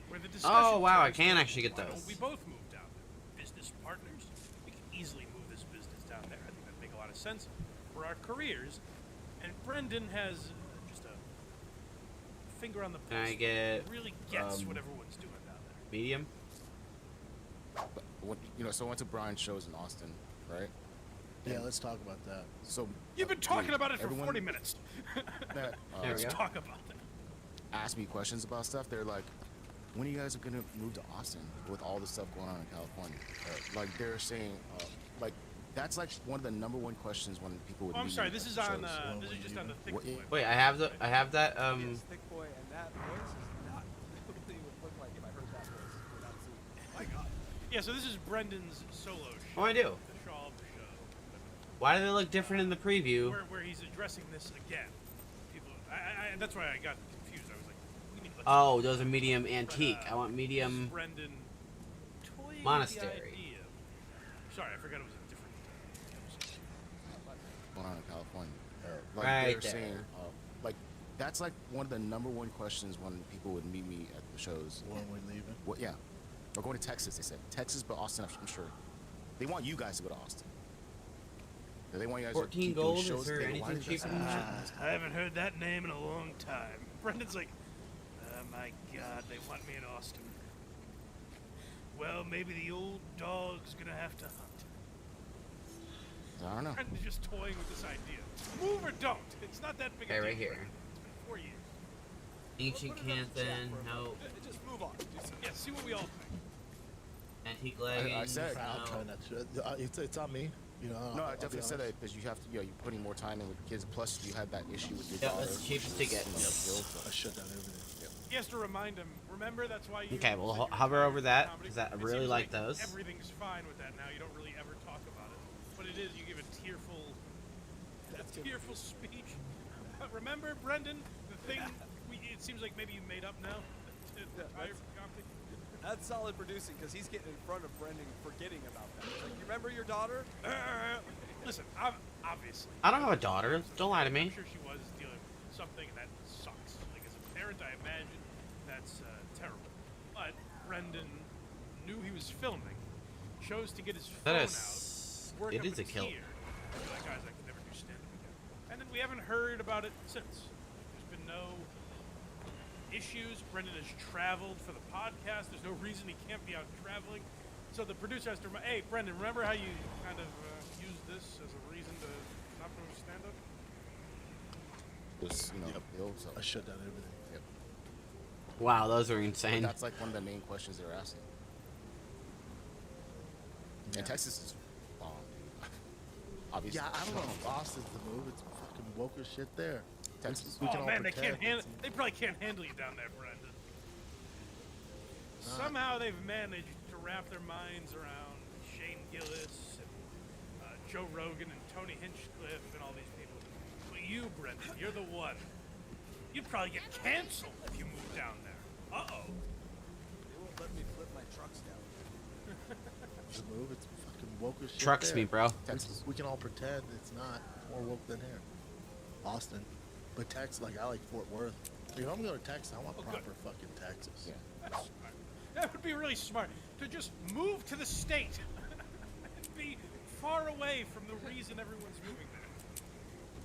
Where the discussion Oh wow, I turns can to, actually get why don't those. we both move down there? Business partners. We can easily move this business down there. I think that'd make a lot of sense for our careers. And Brendan has just a finger on the Can pulse. I get, He really gets what everyone's doing down there. medium? So I went to Brian's shows in Austin, right? Yeah, let's talk about that. So You've been talking dude, about it for everyone 40 minutes. that, Let's talk about that. asked me questions about stuff. They're like, when are you guys gonna move to Austin with all the stuff going on in California? Like they're saying, like that's like one of the #1 questions when people would. Oh, I'm meet sorry. me This at is the on. shows. This is just on the thick boy. Wait, I have that. Yes, thick boy, and that voice is not what it would look like if I heard that voice without seeing. My God. Yeah. So this is Brendan's solo show. Oh, I do. The Shaw of the show. Why do they look different in the preview? Where he's addressing this again. People, that's why I got confused. I was like, we need. Oh, those are medium antique. I want medium Brendan toying with monastery. the idea. Sorry, I forgot it was a different. Going on in California. Like Right they're there. saying, like that's like one of the #1 questions when people would meet me at the shows. When we're leaving. What? Yeah, we're going to Texas. They said Texas, but Austin. I'm sure they want you guys to go to Austin. They want you guys 14 to keep gold? doing shows. Is there They go, anything "Why did you cheaper guys than do that?" shows?" I haven't heard that name in a long time. Brendan's like, oh my God, they want me in Austin. Well, maybe the old dog's gonna have to hunt. I don't know. Brendan's just toying with this idea. Move or don't. It's not that big a Okay, deal. right here. Brendan. It's been 4 years. Ancient Canthan, no. Just move on. Yeah, see what we all think. Antique leggings, I said, I'll no. try not to. It's on me. You know, No, I I'll be definitely said honest. that because you have to, you're putting more time in with kids. Plus, you had that issue with your Yeah, daughter. it's cheapest to get. I shut down everything. He has to remind him. Remember, that's why you. Okay, we'll said you're hover retired over from that comedy? because I It really seems like those. Everything's fine with that now. You don't really ever talk about it, but it is. You give a tearful speech. Remember, Brendan, the thing. It seems like maybe you made up now. Retire from comedy. That's solid producing because he's getting in front of Brendan, forgetting about that. He's like, you remember your daughter? Listen, obviously. I don't have a daughter. Don't lie to me. I'm sure she was dealing with something, and that sucks. Like, as a parent, I imagine that's terrible. But Brendan knew he was filming, chose to get his phone That is. out, work It up is a kill. tear, and be like, guys, I can never do stand-up again. And then we haven't heard about it since. There's been no issues. Brendan has traveled for the podcast. There's no reason he can't be out traveling. So the producer has to remind, hey, Brendan, remember how you kind of used this as a reason to not do stand-up? Was, ill, so. I shut down everything. Yep. Wow, those are But insane. that's like one of the main questions they're asking. Yeah. And Texas is bomb, dude. Obviously. Yeah, I don't know if Austin's the move. It's fucking woke as shit there. Texas. We can Oh all man, they pretend can't handle. it's- They probably can't handle you down there, Brendan. Somehow they've managed to wrap their minds around Shane Gillis and Joe Rogan and Tony Hinchcliffe and all these people. But you, Brendan, you're the one. You'd probably get canceled if you moved down there. Uh-oh. They won't let me flip my trucks down. The move. It's fucking woke as shit Trucks there. me, bro. Texas. We can all pretend it's not more woke than here. Austin. But Texas, like, I like Fort Worth. If I'm going to Texas, I want proper fucking Texas. Yeah. That's smart. That would be really smart to just move to the state and be far away from the reason everyone's moving there.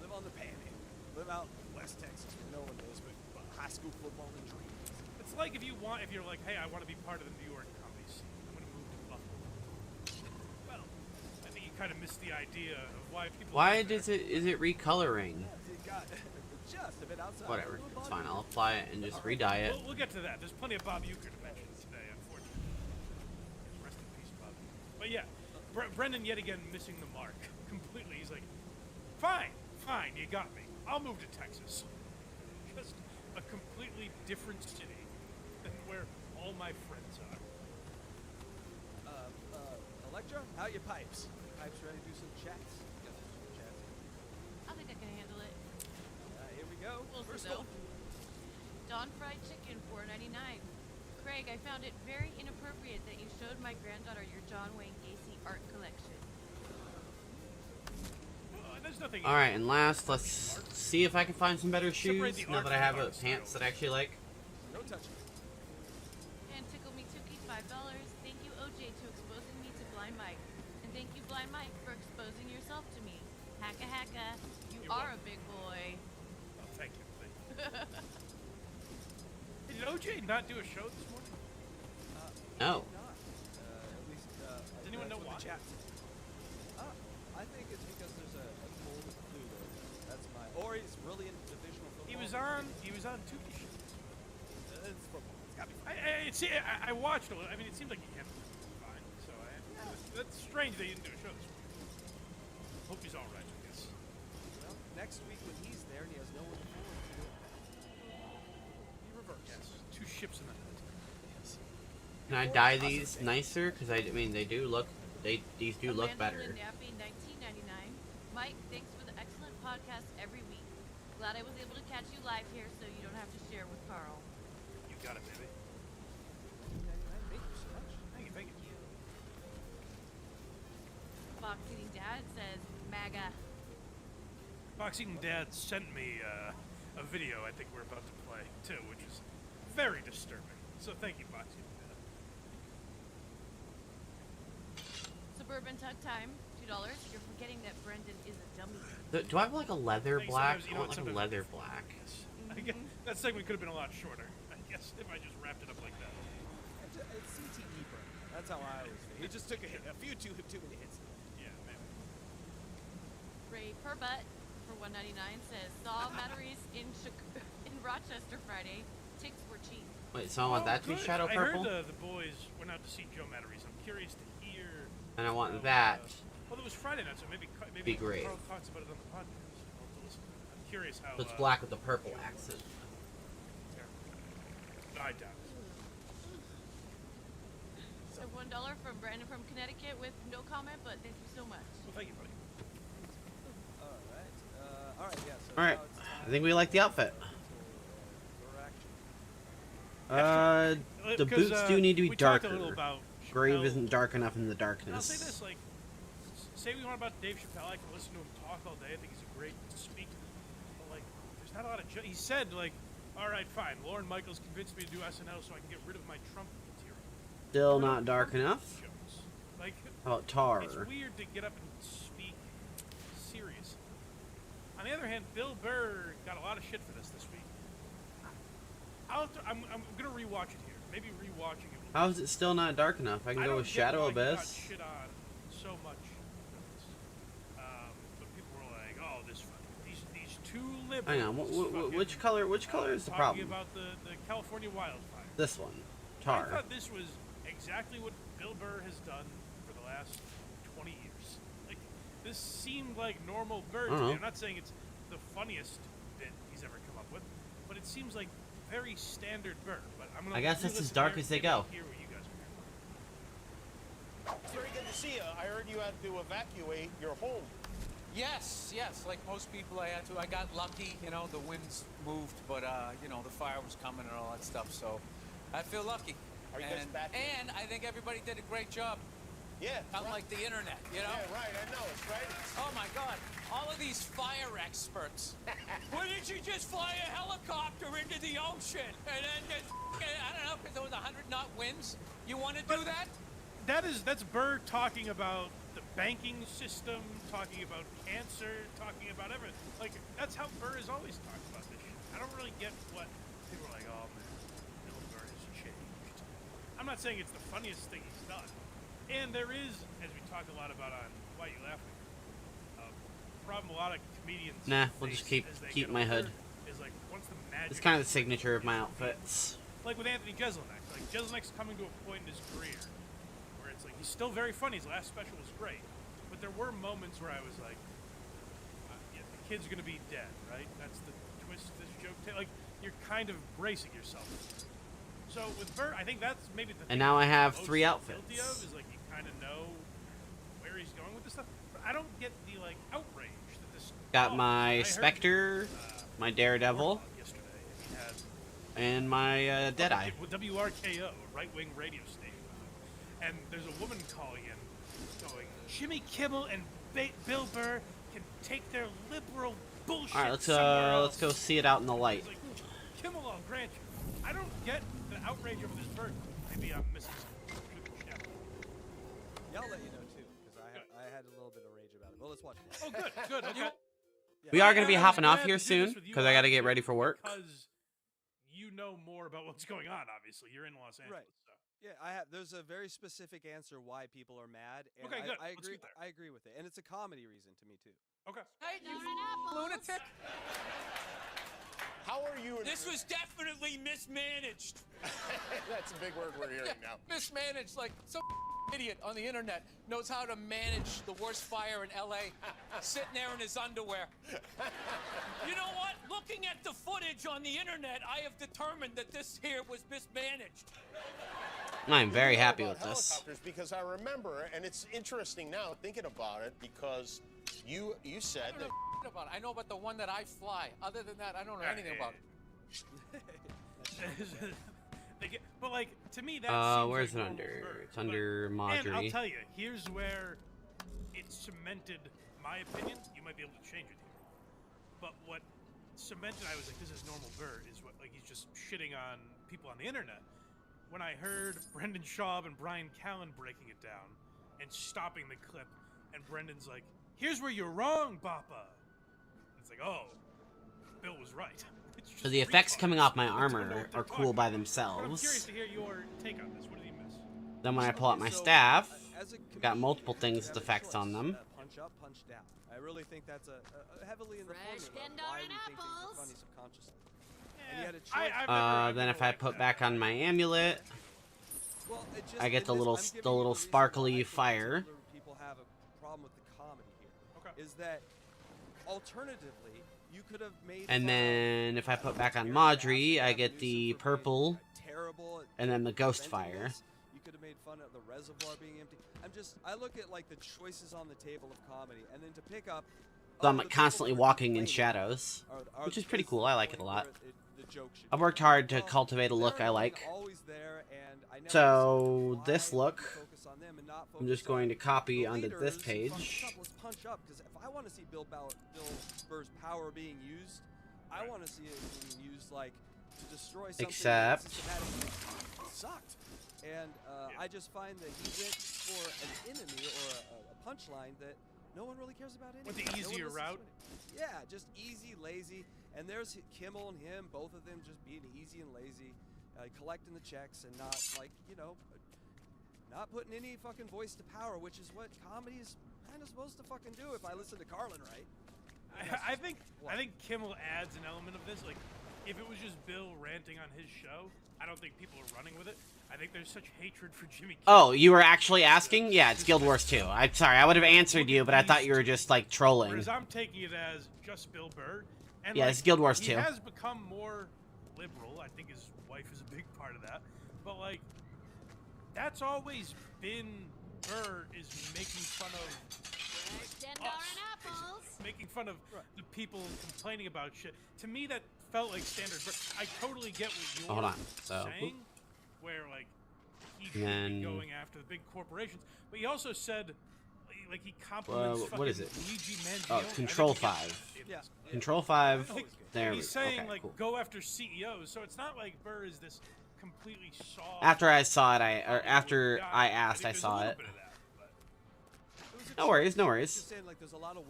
Live on the panhandle. Live out in West Texas where no one knows, but high school football and dreams. It's like if you're like, hey, I want to be part of the New York comedy scene. I'm going to move to Buffalo. Well, I think you kind of missed the idea of why people. Why live there. is it recoloring? It got just a bit outside. Whatever, it's fine. I'll apply it and just re-dye it. We'll get to that. There's plenty of Bob Euchre to mention today, unfortunately. Rest in peace, Bob. But yeah, Brendan yet again missing the mark completely. He's like, fine, you got me. I'll move to Texas. Just a completely different city than where all my friends are. Electra, how are your pipes? Pipes ready to do some chats? Got some super chats. I think I can handle it. Here we go. We'll First see, goal. though. Dawn fried chicken, $4.99. Craig, I found it very inappropriate that you showed my granddaughter your John Wayne Gacy art collection. There's nothing. All right, and last, let's see if I can find some better shoes now that I have pants that I actually like. No touching. And Tickle Me Tookie, $5. Thank you, OJ, to exposing me to Blind Mike. And thank you, Blind Mike, for exposing yourself to me. Hacka hacka, you You're are welcome. a big boy. Oh, thank you. Did OJ not do a show this morning? No. At least, Does anyone know why? Chat. I think it's because there's a cold flu there. That's my. Or he's really into divisional football. He was on Tuki show. It's football. It's gotta be. I watched it. I mean, it seemed like he handled it fine. So that's strange they didn't do a show this morning. Hope he's all right, I guess. Well, next week when he's there and he has no one to forward to, he reverses. Yes, two ships in the night. Yes. Can I dye these nicer? Because I mean, they do look. These do look better. Nappy, $19.99. Mike, thanks for the excellent podcast every week. Glad I was able to catch you live here so you don't have to share with Carl. You got it, baby. Thank you so much. Thank you. Fox Eating Dad says, MAGA. Boxing Dad sent me a video I think we're about to play, too, which is very disturbing. So thank you, Boxing Dad. Suburban Tug Time, $2. You're forgetting that Brendan is a dummy. Do I have like a leather Thanks, black? sometimes, I want like a sometimes- leather black. I guess that segment could have been a lot shorter. I guess if I just wrapped it up like that. It's CTE burn. That's how I always feel. He just took a few too many hits. Yeah, maybe. Ray Purbut for $1.99 says, saw Matteries in Rochester Friday. Ticks were cheap. Wait, so I want that to be Good. shadow purple, I heard the boys went out to see Joe Matteries. I'm curious to hear. and I want that Well, it was Friday night, so maybe Be great. Carl talks about it on the podcast. I'll have to listen. I'm curious how. So it's black with the purple accent. I doubt it. So $1 from Brandon from Connecticut with no comment, but thank you so much. Well, thank you, buddy. All right, yeah. So All right, I think we like the outfit. The Because, boots do need to be we talked a darker. little about Grave Chappelle. isn't dark enough in the And I'll darkness. say this, like, say we want about Dave Chappelle, I can listen to him talk all day. I think he's a great speaker. But, like, there's not a lot of... He said, like, all right, fine, Lauren Michaels convinced me to do SNL so I can get rid of my Trump material. Still not dark enough. Jokes. Like, How about tar? it's weird to get up and speak serious. On the other hand, Bill Burr got a lot of shit for this week. I'm gonna rewatch it here. Maybe rewatching it. How is it still not dark enough? I can go with Shadow He got Abyss. shit on so much. But people were like, "Oh, this these two liberals." Hang on, which color is the talking problem? about the California wildfire. This one, I tar. thought this was exactly what Bill Burr has done for the last 20 years. Like, this seemed like normal Burr to me. I'm not saying it's the funniest bit he's ever come up with, but it seems like very standard Burr. But I'm gonna I guess that's as dark as they go. Hear what you guys are It's very good to see you. I heard you had to evacuate your home. Yes, like most people, I had to. I got lucky, you know, the winds moved, but you know, the fire was coming and all that stuff. So I feel lucky. Are you guys back? And I think everybody did a great job. Yeah. Unlike the internet, you know? Yeah, right. I know. It's right. Oh my God! All of these fire experts. Why didn't you just fly a helicopter into the ocean and then just, I don't know, because there was 100-knot winds? You want to do that? That's Burr talking about the banking system, talking about cancer, talking about everything. Like, that's how Burr has always talked about this shit. I don't really get what people are like, oh man, Bill Burr has changed. I'm not saying it's the funniest thing he's done. And there is, as we talked a lot about on Why You Laughing, problem a lot of comedians Nah, we'll just face as they keep get my older hood. is like once the magic. It's kind of the signature of my outfits. Like with Anthony Jeselnik. Like Jeselnik's coming to a point in his career where it's like he's still very funny. His last special was great, but there were moments where I was like, yeah, the kid's gonna be dead, right? That's the twist this joke. Like you're kind of bracing yourself. So with Burr, I think that's maybe the. And thing now I I'm have most 3 outfits. Guilty of is like you kind of know where he's going with this stuff, but I don't get the like outrage that this. Got my Spectre, my Daredevil, and my Deadeye. WRKO, a right-wing radio station, and there's a woman calling in, going, Jimmy Kimmel and Bill Burr can take their liberal bullshit. All right, somewhere else. let's go see it out in the light. It's like, Kimmel, I'll grant you. I don't get the outrage over this bird. Maybe I'm missing something. Yeah, I'll let you know too, because I had a little bit of rage about it. Well, let's watch it. Oh, good. Okay. We are going to be I was hopping off glad here to do soon this with you because I got to guys get ready for work. Because you know more about what's going on. Obviously, you're in Los Angeles. Right. So. Yeah, there's a very specific answer why people are mad. And Okay, good. I Let's agree. get there. I agree with it, and it's a comedy reason to me too. Okay. Hey, you lunatic! How are you? This was definitely mismanaged. That's a big word we're hearing now. Mismanaged, like some idiot on the internet knows how to manage the worst fire in LA, sitting there in his underwear. You know what? Looking at the footage on the internet, I have determined that this here was mismanaged. I'm very happy about with this. helicopters because I remember, and it's interesting now thinking about it because you said that. About it. I know about the one that I fly. Other than that, I don't know anything about it. But like to me, that where's seems it like under? normal Burr. It's under Marjorie. And I'll tell you, here's where it cemented my opinion. You might be able to change it here. But what cemented, I was like, this is normal Burr, is what like he's just shitting on people on the internet. When I heard Brendan Schaub and Brian Callen breaking it down and stopping the clip, and Brendan's like, here's where you're wrong, Bappa. It's like, oh, Bill was right. So the effects coming off my armor are cool by But I'm themselves. curious to hear your take on this. What did he miss? Then when I pull out my staff, got multiple things with effects on them. Punch up, punch down. I really think that's a heavily in the formula of why we think things are funny subconsciously. And you had a choice. Then if I put back on my amulet, Well, I get the little sparkly fire. People have a problem with the is that alternatively, you could have made And fun then if I put back on Maudry, I get the purple, terrible and then the ghost fire. this. You could have made fun of the reservoir being empty. I look at like the choices on the table of comedy, and then to pick up. So I'm like constantly walking in shadows, which is pretty cool. I like it a lot. I've worked hard to cultivate a look I like. So this look, I'm just going to copy onto this page. Let's punch up, because if I want to see Bill Burr's power being used, I want to see it being used like to destroy something. Except that sucked. And I just find that he went for an enemy or a punchline that no one really cares about anyway. With the easier route? Yeah, just easy, lazy. And there's Kimmel and him, both of them just being easy and lazy, collecting the checks and not, like, you know, not putting any fucking voice to power, which is what comedy is kind of supposed to fucking do if I listen to Carlin right. I think Kimmel adds an element of this. Like, if it was just Bill ranting on his show, I don't think people are running with it. I think there's such hatred for Jimmy Kimmel. Oh, you were actually asking? Yeah, it's Guild Wars 2. I'm sorry, I would have answered you, but I thought you were just like trolling. Whereas I'm taking it as just Bill Burr. And yeah, like, it's Guild Wars 2. He has become more liberal. I think his wife is a big part of that. But like, that's always been Burr is making fun of us. Making fun of the people complaining about shit. To me, that felt like standard Burr. I totally get what you're Hold on. So, saying, where like he should be going after the big corporations, but he also said, like, he compliments what is it? Luigi Oh, Mangione. Control 5. Yeah. Control 5. Like, There we he's go. saying Okay, like cool. go after CEOs, so it's not like Burr is this completely soft. After I saw it, after I asked, I saw it. No worries, no worries.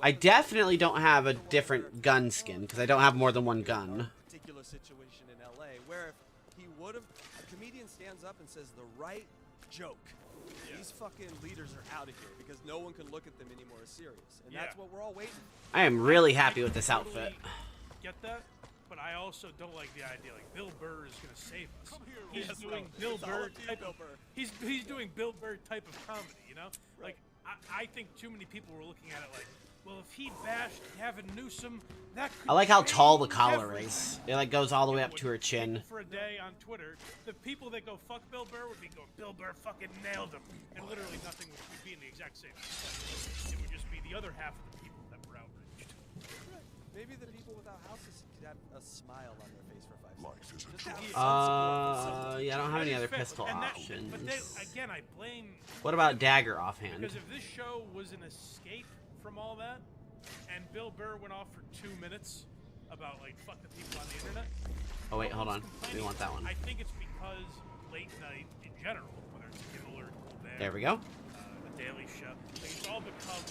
I definitely don't have a different gun skin because I don't have more than one gun. Particular situation in LA where if he would have, a comedian stands up and says the right joke. These fucking leaders are out of here because no one can look at them anymore as serious, and that's what we're all waiting for. I am really happy with this outfit. Get that? But I also don't like the idea like Bill Burr is gonna save us. He's doing Bill Burr type of he's doing Bill Burr type of comedy, you know? Like I think too many people were looking at it like, well, if he bashed Gavin Newsom, that could I like how tall the change collar everything. is. It like goes all the way up to her chin. For a day on Twitter, the people that go fuck Bill Burr would be going, Bill Burr fucking nailed him, and literally nothing would be in the exact same place. It would just be the other half of the people that were outraged. Maybe the people without houses could have a smile on their face for 5 seconds. Yeah, I don't have any other pistol But options. again, I blame. What about dagger offhand? Because if this show was an escape from all that, and Bill Burr went off for 2 minutes about like fuck the people on the internet. Oh wait, hold on. We want that one. I think it's because late night in general, whether it's Kimmel or Colbert, There we go. The Daily Show, like, it's all become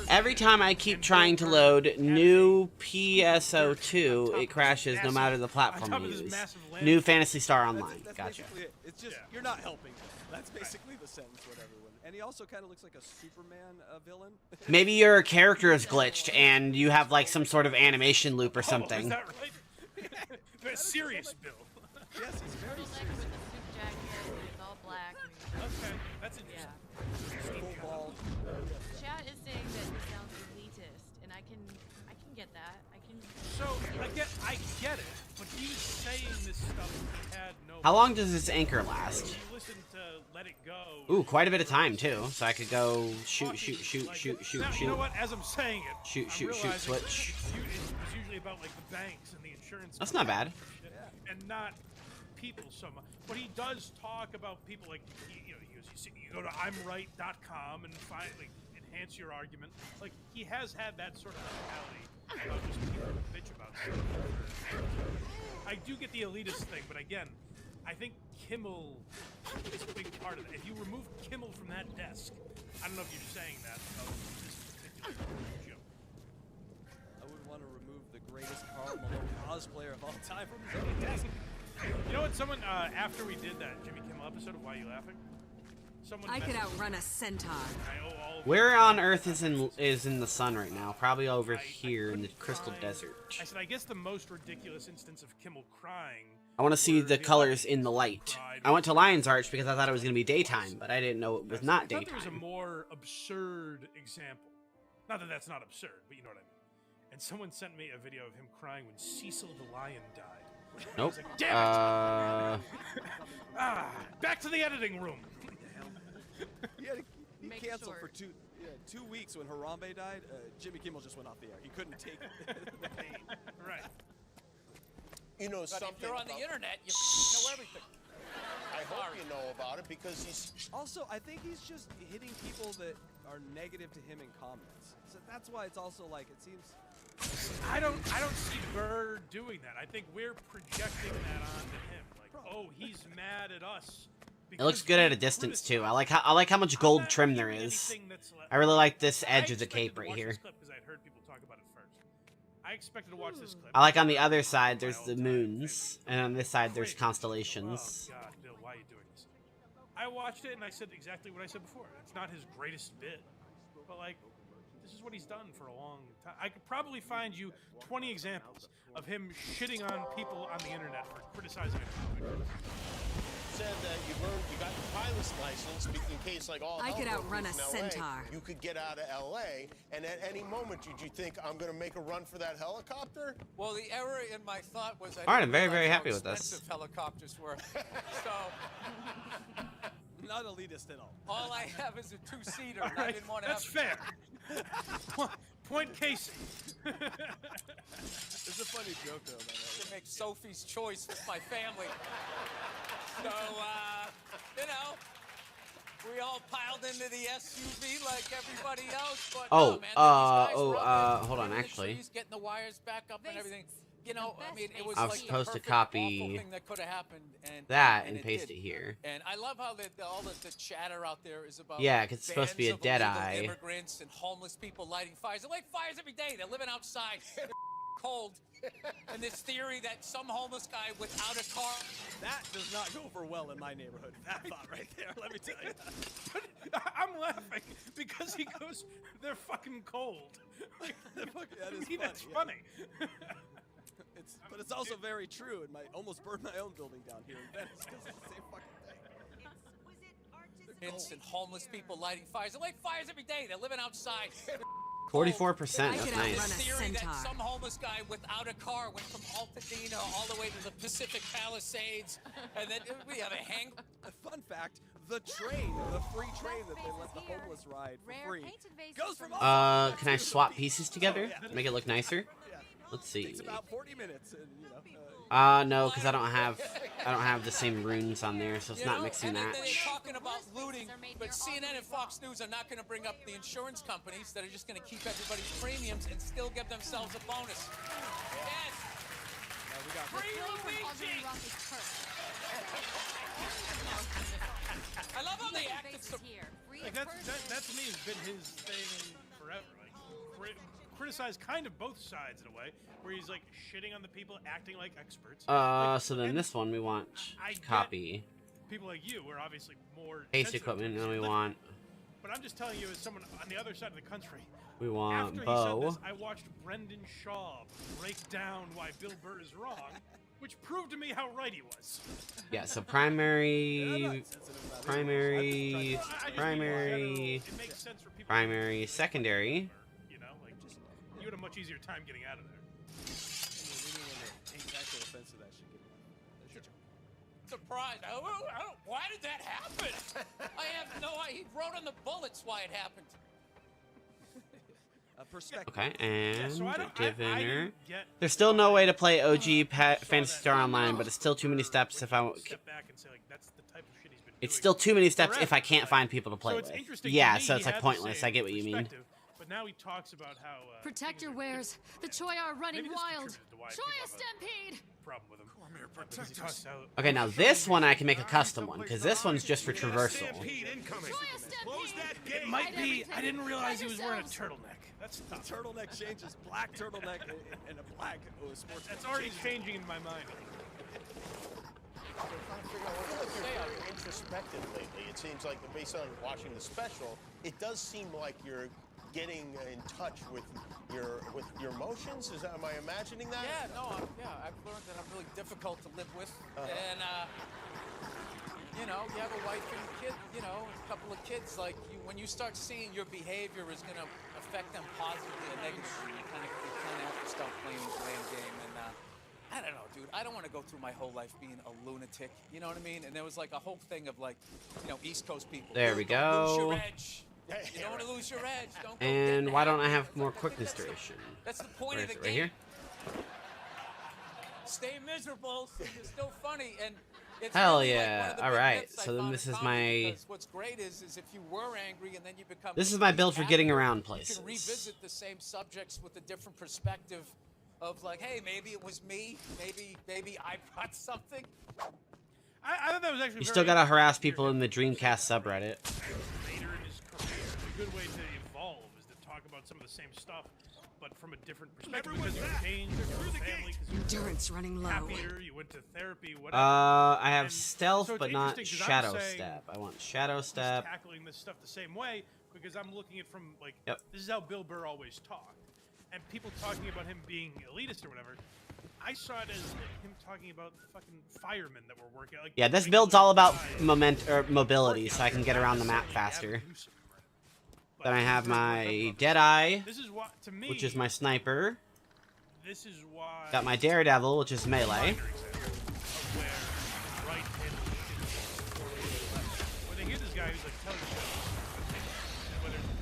Every time I keep trying to load new PSO2, it crashes no matter the platform I use. New Phantasy Star Online. That's Gotcha. basically it. It's just you're not helping. That's basically the sentence with everyone. And he also kind of looks like a Superman villain. Maybe your character is glitched and you have like some sort of animation loop or something. Is that right? That's serious, Bill. Yes, he's very Turtleneck with a suit jacket, it's all black. Okay, that's interesting. Football. Chat is saying that it sounds elitist, and I can get that. So I get it, but he was saying this stuff he had no. How long does this anchor last? You listen to Let It Go. Ooh, quite a bit of time too. So I could go shoot, shoot, shoot, shoot, shoot, Now, shoot. you know what? As I'm saying it, Shoot, I'm shoot, shoot, realizing switch. It's usually about like the banks and the insurance. That's not bad. And not people so much. But he does talk about people like you go to imright.com and find like enhance your argument. Like he has had that sort of mentality about just people who bitch about stuff. I do get the elitist thing, but again, I think Kimmel is a big part of it. If you remove Kimmel from that desk, I don't know if you're saying that about this particular joke. I would want to remove the greatest Karl Malone cosplayer of all time from his own desk. You know what? Someone after we did that Jimmy Kimmel episode of Why You Laughing, someone I could messaged outrun a centaur. I owe all of Where on Earth is in the sun right now? Probably over here in the Crystal Desert. I said, I guess the most ridiculous instance of Kimmel crying. I want to see the colors in the light. I went to Lion's Arch because I thought it was going to be daytime, but I didn't know it was not I thought there was a daytime. more absurd example. Not that that's not absurd, but you know what I mean. And someone sent me a video of him crying when Cecil the lion died. And I Nope. was like, damn it! Back to the editing room. He canceled for 2 weeks when Harambe died. Jimmy Kimmel just went off the air. He couldn't take the pain. Right. You know But something. if you're on the about- internet, you know everything. I hope you know about it because he's. Also, I think he's just hitting people that are negative to him in comments. So that's why it's also like it seems. I don't see Burr doing that. I think we're projecting that onto him. Like, oh, he's mad at us. It looks good at a distance too. I like how much gold trim there is. I really like this edge of the cape right here. Because I'd heard people talk about it first. I expected to watch this clip. I like on the other side there's the moons, and on this side there's constellations. Oh God, Bill, why are you doing this? I watched it and I said exactly what I said before. It's not his greatest bit, but like, this is what he's done for a long time. I could probably find you 20 examples of him shitting on people on the internet for criticizing it. Said that you got your pilot's license in case like all I could hell outrun broke a loose in LA, centaur. You could get out of LA, and at any moment did you think I'm going to make a run for that helicopter? Well, the error in my thought was I All right, didn't I'm very, realize very how happy with this. expensive helicopters were. So Not elitist at all. all I have is a two-seater. All And I right, didn't want to that's have fair. Point Casey. It's a funny joke though. to make Sophie's choice with my family. So, you know, we all piled into the SUV like everybody else. But Oh, no, man, these guys were up there hold on, running the actually. trees, getting the wires back up and everything. You know, I mean, it was I was like the supposed to perfect, copy awful thing that could have happened, and that and and paste did. it here. And I love how all the chatter out there is about Yeah, 'cause it's supposed to be a bands of dead illegal eye. immigrants and homeless people lighting fires. They light fires every day. They're living outside. They're cold. And this theory that some homeless guy without a car. That does not go over well in my neighborhood. That thought right there, let me tell you. I'm laughing because he goes, they're fucking cold. Like, That is that's funny, funny. But it's also very true. It might almost burn my own building down here in Venice because it's the same fucking thing. And homeless people lighting fires. They light fires every day. They're living outside. 44%, I that's could outrun nice. a Theory that centaur. some homeless guy without a car went from Altadena all the way to the Pacific Palisades, and then we have a hang. A fun fact: the train, the free train that they let the homeless ride for free, goes from Can I swap pieces together? Make it look nicer? Let's see. Takes about 40 minutes, and you know. No, because I don't have the same runes on there, so it's You not know, mixing and then match. they're talking about looting, but CNN and Fox News are not going to bring up the insurance companies that are just going to keep everybody's premiums and still give themselves a bonus. Yes. Free Luigi! I love how they acted so. Like that to me has been his thing forever. Like criticize kind of both sides in a way, where he's like shitting on the people acting like experts. So then this one we want copy. People like you are obviously more Paste sensitive equipment, to and then we this. want But I'm just telling you, as someone on the other side of the country, we want after he bow. said this, I watched Brendan Shaw break down why Bill Burr is wrong, which proved to me how right he was. Yeah, so primary, secondary. You know, like just you had a much easier time getting out of there. Actual offense to that should get Surprised. Why did that happen? I have no idea. He wrote on the bullets why it happened. Perspective. Okay, and so I diviner. didn't get There's still no way to play OG Fantasy Star Online, but it's still too many steps if I. Step back and say like that's the type of shit he's been It's doing still too many steps forever. if I can't find people to play So it's with. interesting to Yeah, me so it's he like had the pointless. I same get what you mean. perspective, But now he talks about how Protect your wares. The Choi are running maybe this wild. contributed to why Choya people have a stampede. problem with him. Because he talks out. Okay, now this one I can make a custom one because this one's just for traversal. It might be. I didn't realize he was wearing a turtleneck. That's the turtleneck changes black turtleneck and a black sports. That's already changing in my mind. I feel like you're very introspective lately. It seems like, based on watching the special, it does seem like you're getting in touch with your emotions. Am I imagining that? Yeah, no, I've learned that I'm really difficult to live with, and you know, you have a wife and a kid, you know, a couple of kids. Like when you start seeing your behavior is going to affect them positively or negatively. You kind of have to stop playing the blame game. And I don't know, dude. I don't want to go through my whole life being a lunatic. You know what I mean? And there was like a whole thing of like, you know, East Coast people. There we Don't lose your go. edge. You don't want to lose your edge. Don't go And get why mad. don't I have more quickness duration? That's the point Where of is the it? Right game. here? Stay miserable so you're still funny. And it's Hell really yeah. like one of the All big right. myths I So then found this in is comedy, my... because what's great is if you were angry and then you become... This is my build for getting happier, around places. You can revisit the same subjects with a different perspective of like, hey, maybe it was me. Maybe I brought something. I thought that was actually You very still gotta harass people in the Dreamcast subreddit. later in his career. A good way to evolve is to talk about some of the same stuff, but from a different perspective. Because you changed your family, Endurance running low. happier, you went to therapy, whatever. I have And stealth, so it's but not interesting 'cause shadow I'm saying step. I want shadow he's step. tackling this stuff the same way because I'm looking at it from like Yep. this is how Bill Burr always talked, and people talking about him being elitist or whatever. I saw it as like, him talking about fucking firemen that were working. Like, Yeah, this build's all about mobility, so I can get around the map faster. Then I have my Deadeye, This is what, to me, which is my sniper. This is why. Got my Daredevil, which is melee. When they hear this guy who's like telling the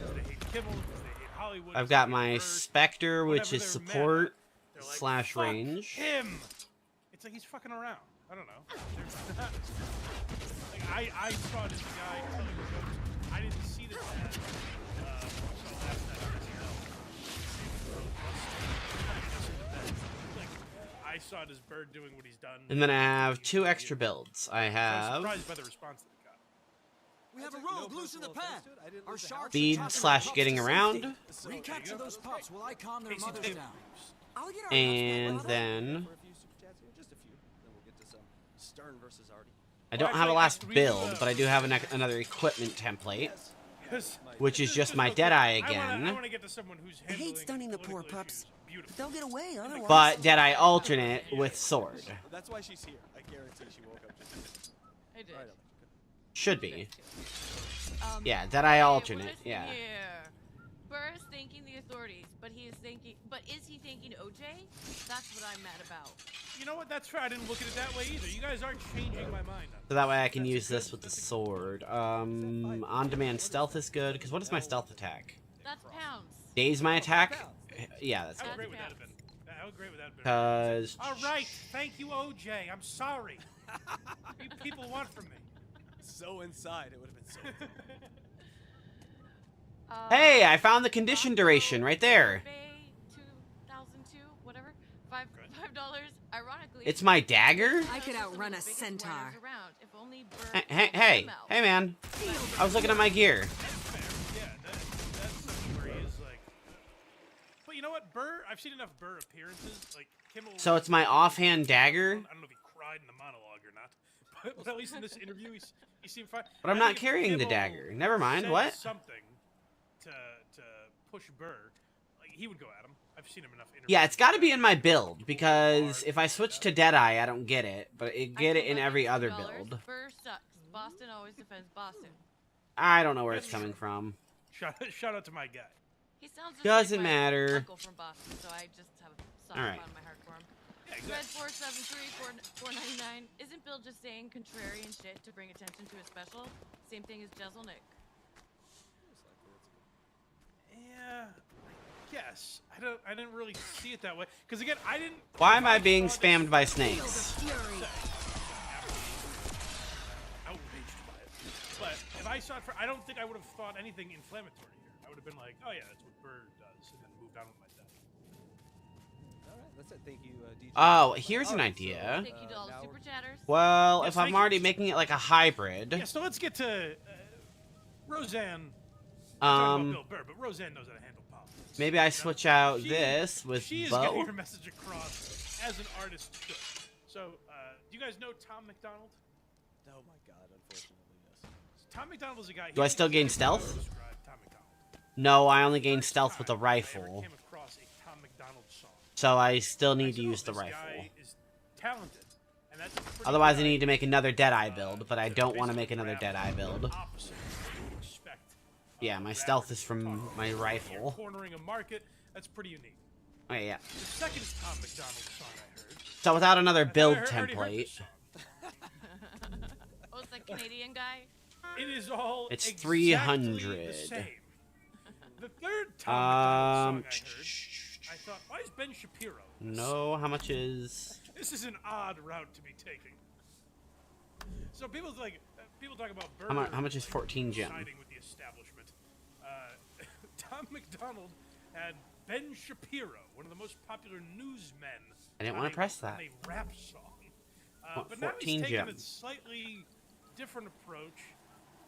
whether they hate Kimmel, they hate Hollywood. I've got my Spectre, which is support slash Fuck range. him. It's like he's fucking around. I don't know. There's not, like I saw this guy telling jokes. I didn't see this as I saw this bird doing what he's done. And then I have 2 extra builds. I I was have surprised by the response that he got. We have a rogue loose in the pen. Our sharks are speed trapping slash pups getting to around. safety. Recapture those pups while I calm their mothers down. I'll get our And pups back, then For a few super chats here, just a few. Then we'll get to some Stern versus Artie. I don't have a last build, but I do have another equipment template, which is just my Deadeye I again. want to get to someone who's I hate stunning the poor pups. But they'll get away otherwise. But Deadeye alternate with sword. That's why she's here. I guarantee she woke up just. I did. Should be. Yeah, Deadeye alternate. Yeah. Burr is thanking the authorities, but is he thanking OJ? That's what I'm mad about. You know what? That's fair. I didn't look at it that way either. You guys aren't changing my mind. So that way I can use this with the sword. On-demand stealth is good, because what is my stealth attack? That's pounds. Daze my attack? Yeah, that's How good. great would that have been? How great would that have been? Because... All right. Thank you, OJ. I'm sorry. You people want from me. So inside, it would have been so. Hey, I found the condition duration right there. 2002, whatever. $5. Ironically, It's my dagger? I could outrun a centaur. around. If only Burr Hey, man. I was looking at my gear. But you know what, Burr? I've seen enough Burr appearances. Like Kimmel. So it's my offhand dagger? I don't know if he cried in the monologue or not, but at least in this interview, he seemed fine. But I'm I not think if carrying the Kimmel dagger. Never mind, said what? Something to push Burr, like he would go at him. I've seen him enough. Yeah, it's got to be in my build, because if I switch to Deadeye, I don't get it, but I get it in every other build. Burr sucks. Boston always defends Boston. I don't know where it's coming from. Shout out to my guy. He sounds just Doesn't like my matter. uncle from Boston, so I just have a soft All right. spot in my heart for him. Red 473 499. Isn't Bill just saying contrarian shit to bring attention to his special? Same thing as Jezelnik. Yeah, I guess. I didn't really see it that way. Because again, I didn't. Why am I being spammed by snakes? Outraged by it. But if I saw it, I don't think I would have thought anything inflammatory here. I would have been like, oh yeah, that's what Bird does, and then moved on with my day. All right, that's it. Thank you, DJ. Oh, here's an idea. Thank you to all the super chatters. Well, Yes, if I'm thank you. already making it like a hybrid, Yeah, so let's get to Roseanne. We're talking about Bill Burr, but Roseanne knows how to handle politics. maybe I switch out this with She is Bo. getting her message across as an artist should. So, do you guys know Tom McDonald? Oh my God, unfortunately, yes. Tom McDonald is a guy. Do I still gain stealth? No, I only gain stealth with a rifle. Came across a Tom McDonald song. So I still need to use the This rifle. guy is talented, and that's a pretty Otherwise, I good need to make another Deadeye build, but I don't want to make another Deadeye build. opposite of what you expect Yeah, my stealth is from my rifle. Cornering a market. That's pretty unique. Oh yeah. The second Tom McDonald song I heard. So without another build already heard template, Oh, it's that Canadian guy? It is all it's exactly 300. the same. The third Tom McDonald song I heard, I thought, why is Ben Shapiro? No, how much is? This is an odd route to be taking. So people talk about How much is 14 gem? siding with the establishment. Tom McDonald had Ben Shapiro, one of the most popular newsmen. I didn't want to press that. On a rap song. Want But now 14 he's taken gem. a slightly different approach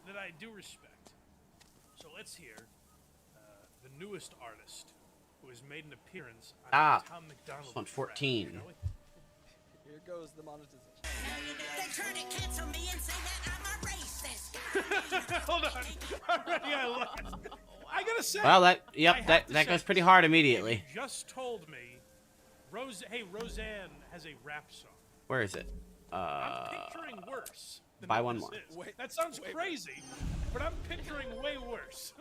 that I do respect. So let's hear the newest artist who has made an appearance on Tom McDonald. Just want 14. Shall we? Here goes the monetization. They try to cancel me and say that I'm a racist. Hold on. Already I lost. I gotta say. Well, I that have to that say, goes pretty hard immediately. you just told me, Roseanne has a rap song. Where is it? I'm picturing worse. Than buy what one this more. is. That sounds crazy, but I'm picturing way worse.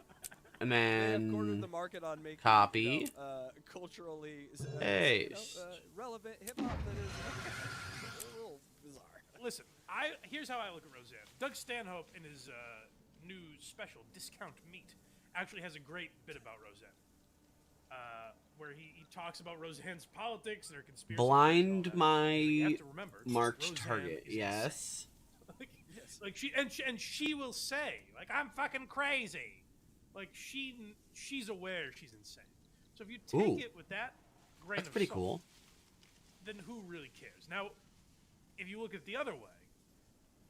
And They have cornered then the market on making, copy. culturally Hey. relevant hip hop that is a little bizarre. Listen, here's how I look at Roseanne. Doug Stanhope in his new special, Discount Meat, actually has a great bit about Roseanne. Where he talks about Roseanne's politics and her conspiracy. Blind You my have to remember, marked Roseanne target. is Yes. like she will say, like, I'm fucking crazy. Like she's aware she's insane. So if you take Ooh. it with that grain That's of pretty salt, cool. then who really cares? Now, if you look at it the other way,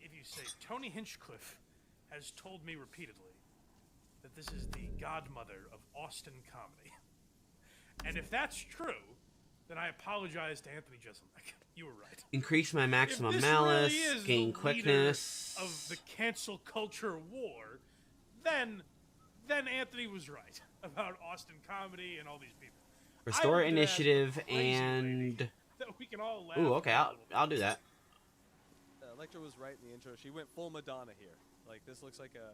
if you say Tony Hinchcliffe has told me repeatedly that this is the godmother of Austin comedy, and if that's true, then I apologize to Anthony Jeselnik. You were right. Increase my maximum If this malice. really is Gain the quickness. leader of the cancel culture war, then Anthony was right about Austin comedy and all these people. Restore I looked at it as initiative a crazy and. lady that we can all laugh Ooh, okay, about. I'll do that. Electra was right in the intro. She went full Madonna here. Like, this looks like a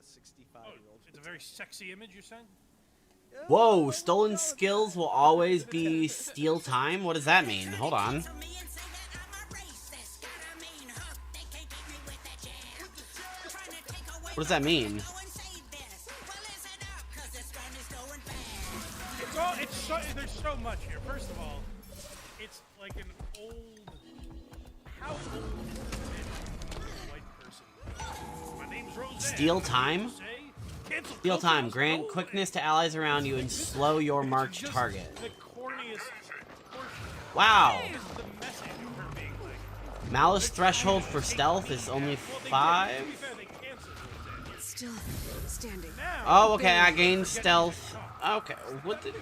65-year-old. It's a very sexy image, you're saying? Whoa, stolen skills will always be steal time? What does that mean? Hold on. What does that mean? There's so much here. First of all, it's like an old. How old is a white person? My name's Roseanne. Steal time? Steal time. Grant quickness to allies around you and slow your march target. The corniest. Wow. What is the message of her being like? Malice threshold for stealth is only 5. Still standing. Oh, okay, I gained stealth. Okay, what did,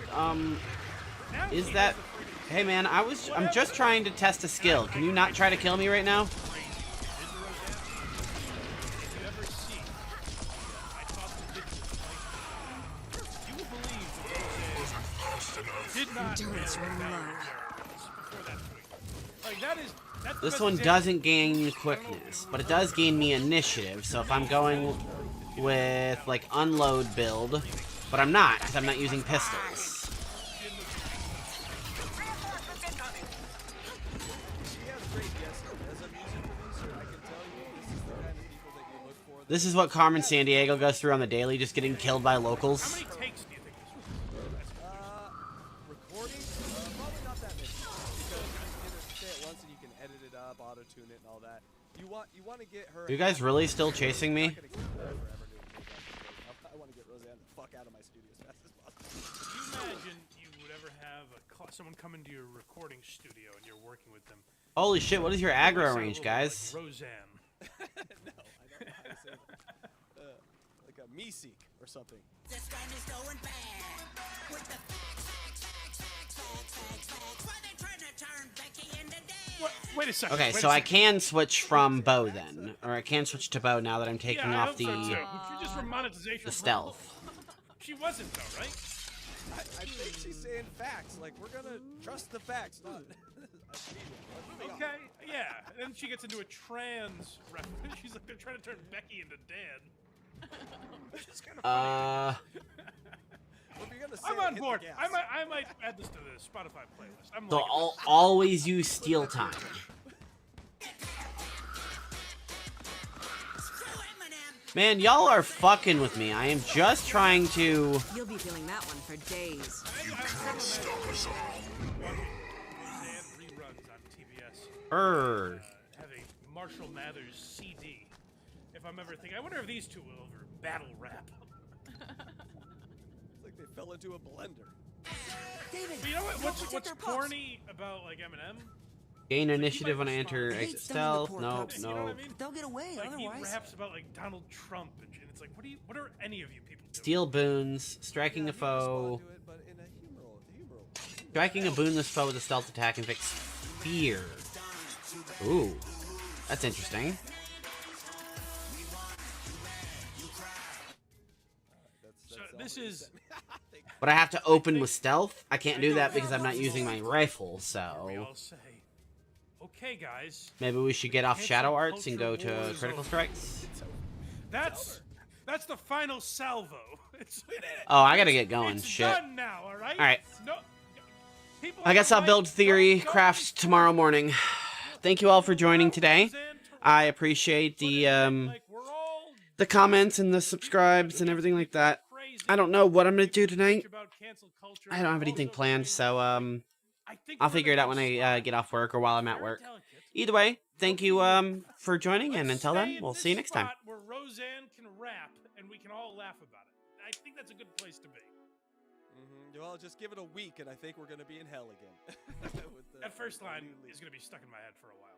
is that... Hey man, I'm just trying to test a skill. Can you not try to kill me right now? Endurance running low. This one doesn't gain quickness, but it does gain me initiative, so if I'm going with, like, unload build, but I'm not, because I'm not using pistols. This is what Carmen Sandiego goes through on the daily, just getting killed by locals. How many takes do you think this was? Recording? Probably not that many. Because you can say it once and you can edit it up, auto-tune it and all that. You want to get her... Are you guys really still chasing me? I want to get Roseanne the fuck out of my studio as fast as possible. Could you imagine you would ever have someone come into your recording studio and you're working with them? Holy shit, what is your aggro range, guys? Like Roseanne. No, I don't know how to say that. Like a me-seek or something. This gun is going bad. With the why they trying to turn Becky into dead? Wait a second. Okay, so I can switch from bow then. Or I can switch to bow now that I'm taking yeah, off the just for monetization. stealth. She wasn't though, right? I think she's saying facts. Like, we're gonna trust the facts, not... Okay, yeah. And then she gets into a trans reference. She's like, they're trying to turn Becky into Dan. Which is kind of Uh, Well, if you're gonna say I'm it, on hit board. the gas. I might add this to the Spotify playlist. I'm they'll liking this. always use steal time. Man, y'all are fucking with me. I am just trying to. You'll be feeling that one for days. Reruns on TBS. Have a Marshall Mathers CD. If I'm ever thinking, I wonder if these two will ever battle rap. It's like they fell into a blender. David, But you know what? don't protect What's our pups. corny about like Eminem? Gain initiative when I enter I hate exit stunning the stealth. poor No, pups. You know what I no. mean? They'll get away Like otherwise. he raps about like Donald Trump, and it's like, what are any of you people doing? Steal boons, striking a foe. Striking a boonless foe with a stealth attack inflicts fear. Ooh, that's interesting. So this is But I have to open with stealth? I can't do that because I'm not using my rifle, we so... all say, okay, guys. Maybe we should get off Cancel Shadow Arts and culture go war to is Critical over. Strikes? That's the final salvo. Oh, I gotta get going. It's Shit. done now, all right? Alright. No, people I guess I'll build theory crafts tomorrow morning. Thank you all for joining today. I appreciate the comments and the subscribes and everything like that. I don't know what I'm gonna do tonight. I don't have anything planned, so I'll figure it out when I get off work or while I'm at work. Either way, thank you for joining, and until then, we'll see you next time. Where Roseanne can rap and we can all laugh about it. I think that's a good place to be. Well, just give it a week, and I think we're gonna be in hell again. That first line is gonna be stuck in my head for a while.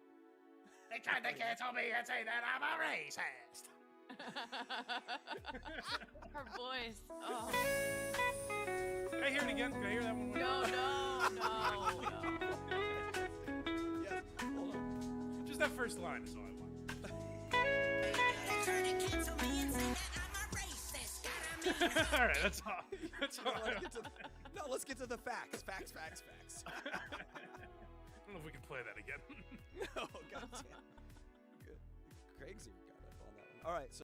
They tried to cancel me and say that I'm a racist. Her voice. Oh. Can I hear it again? Can I hear that one? No. Yes, hold on. Just that first line is all I want. They tried to cancel me and say that I'm a racist. All right, that's all. That's all. No, let's get to the facts. Facts. I don't know if we can play that again. No, goddamn. Craig's got up on that one. All right, so.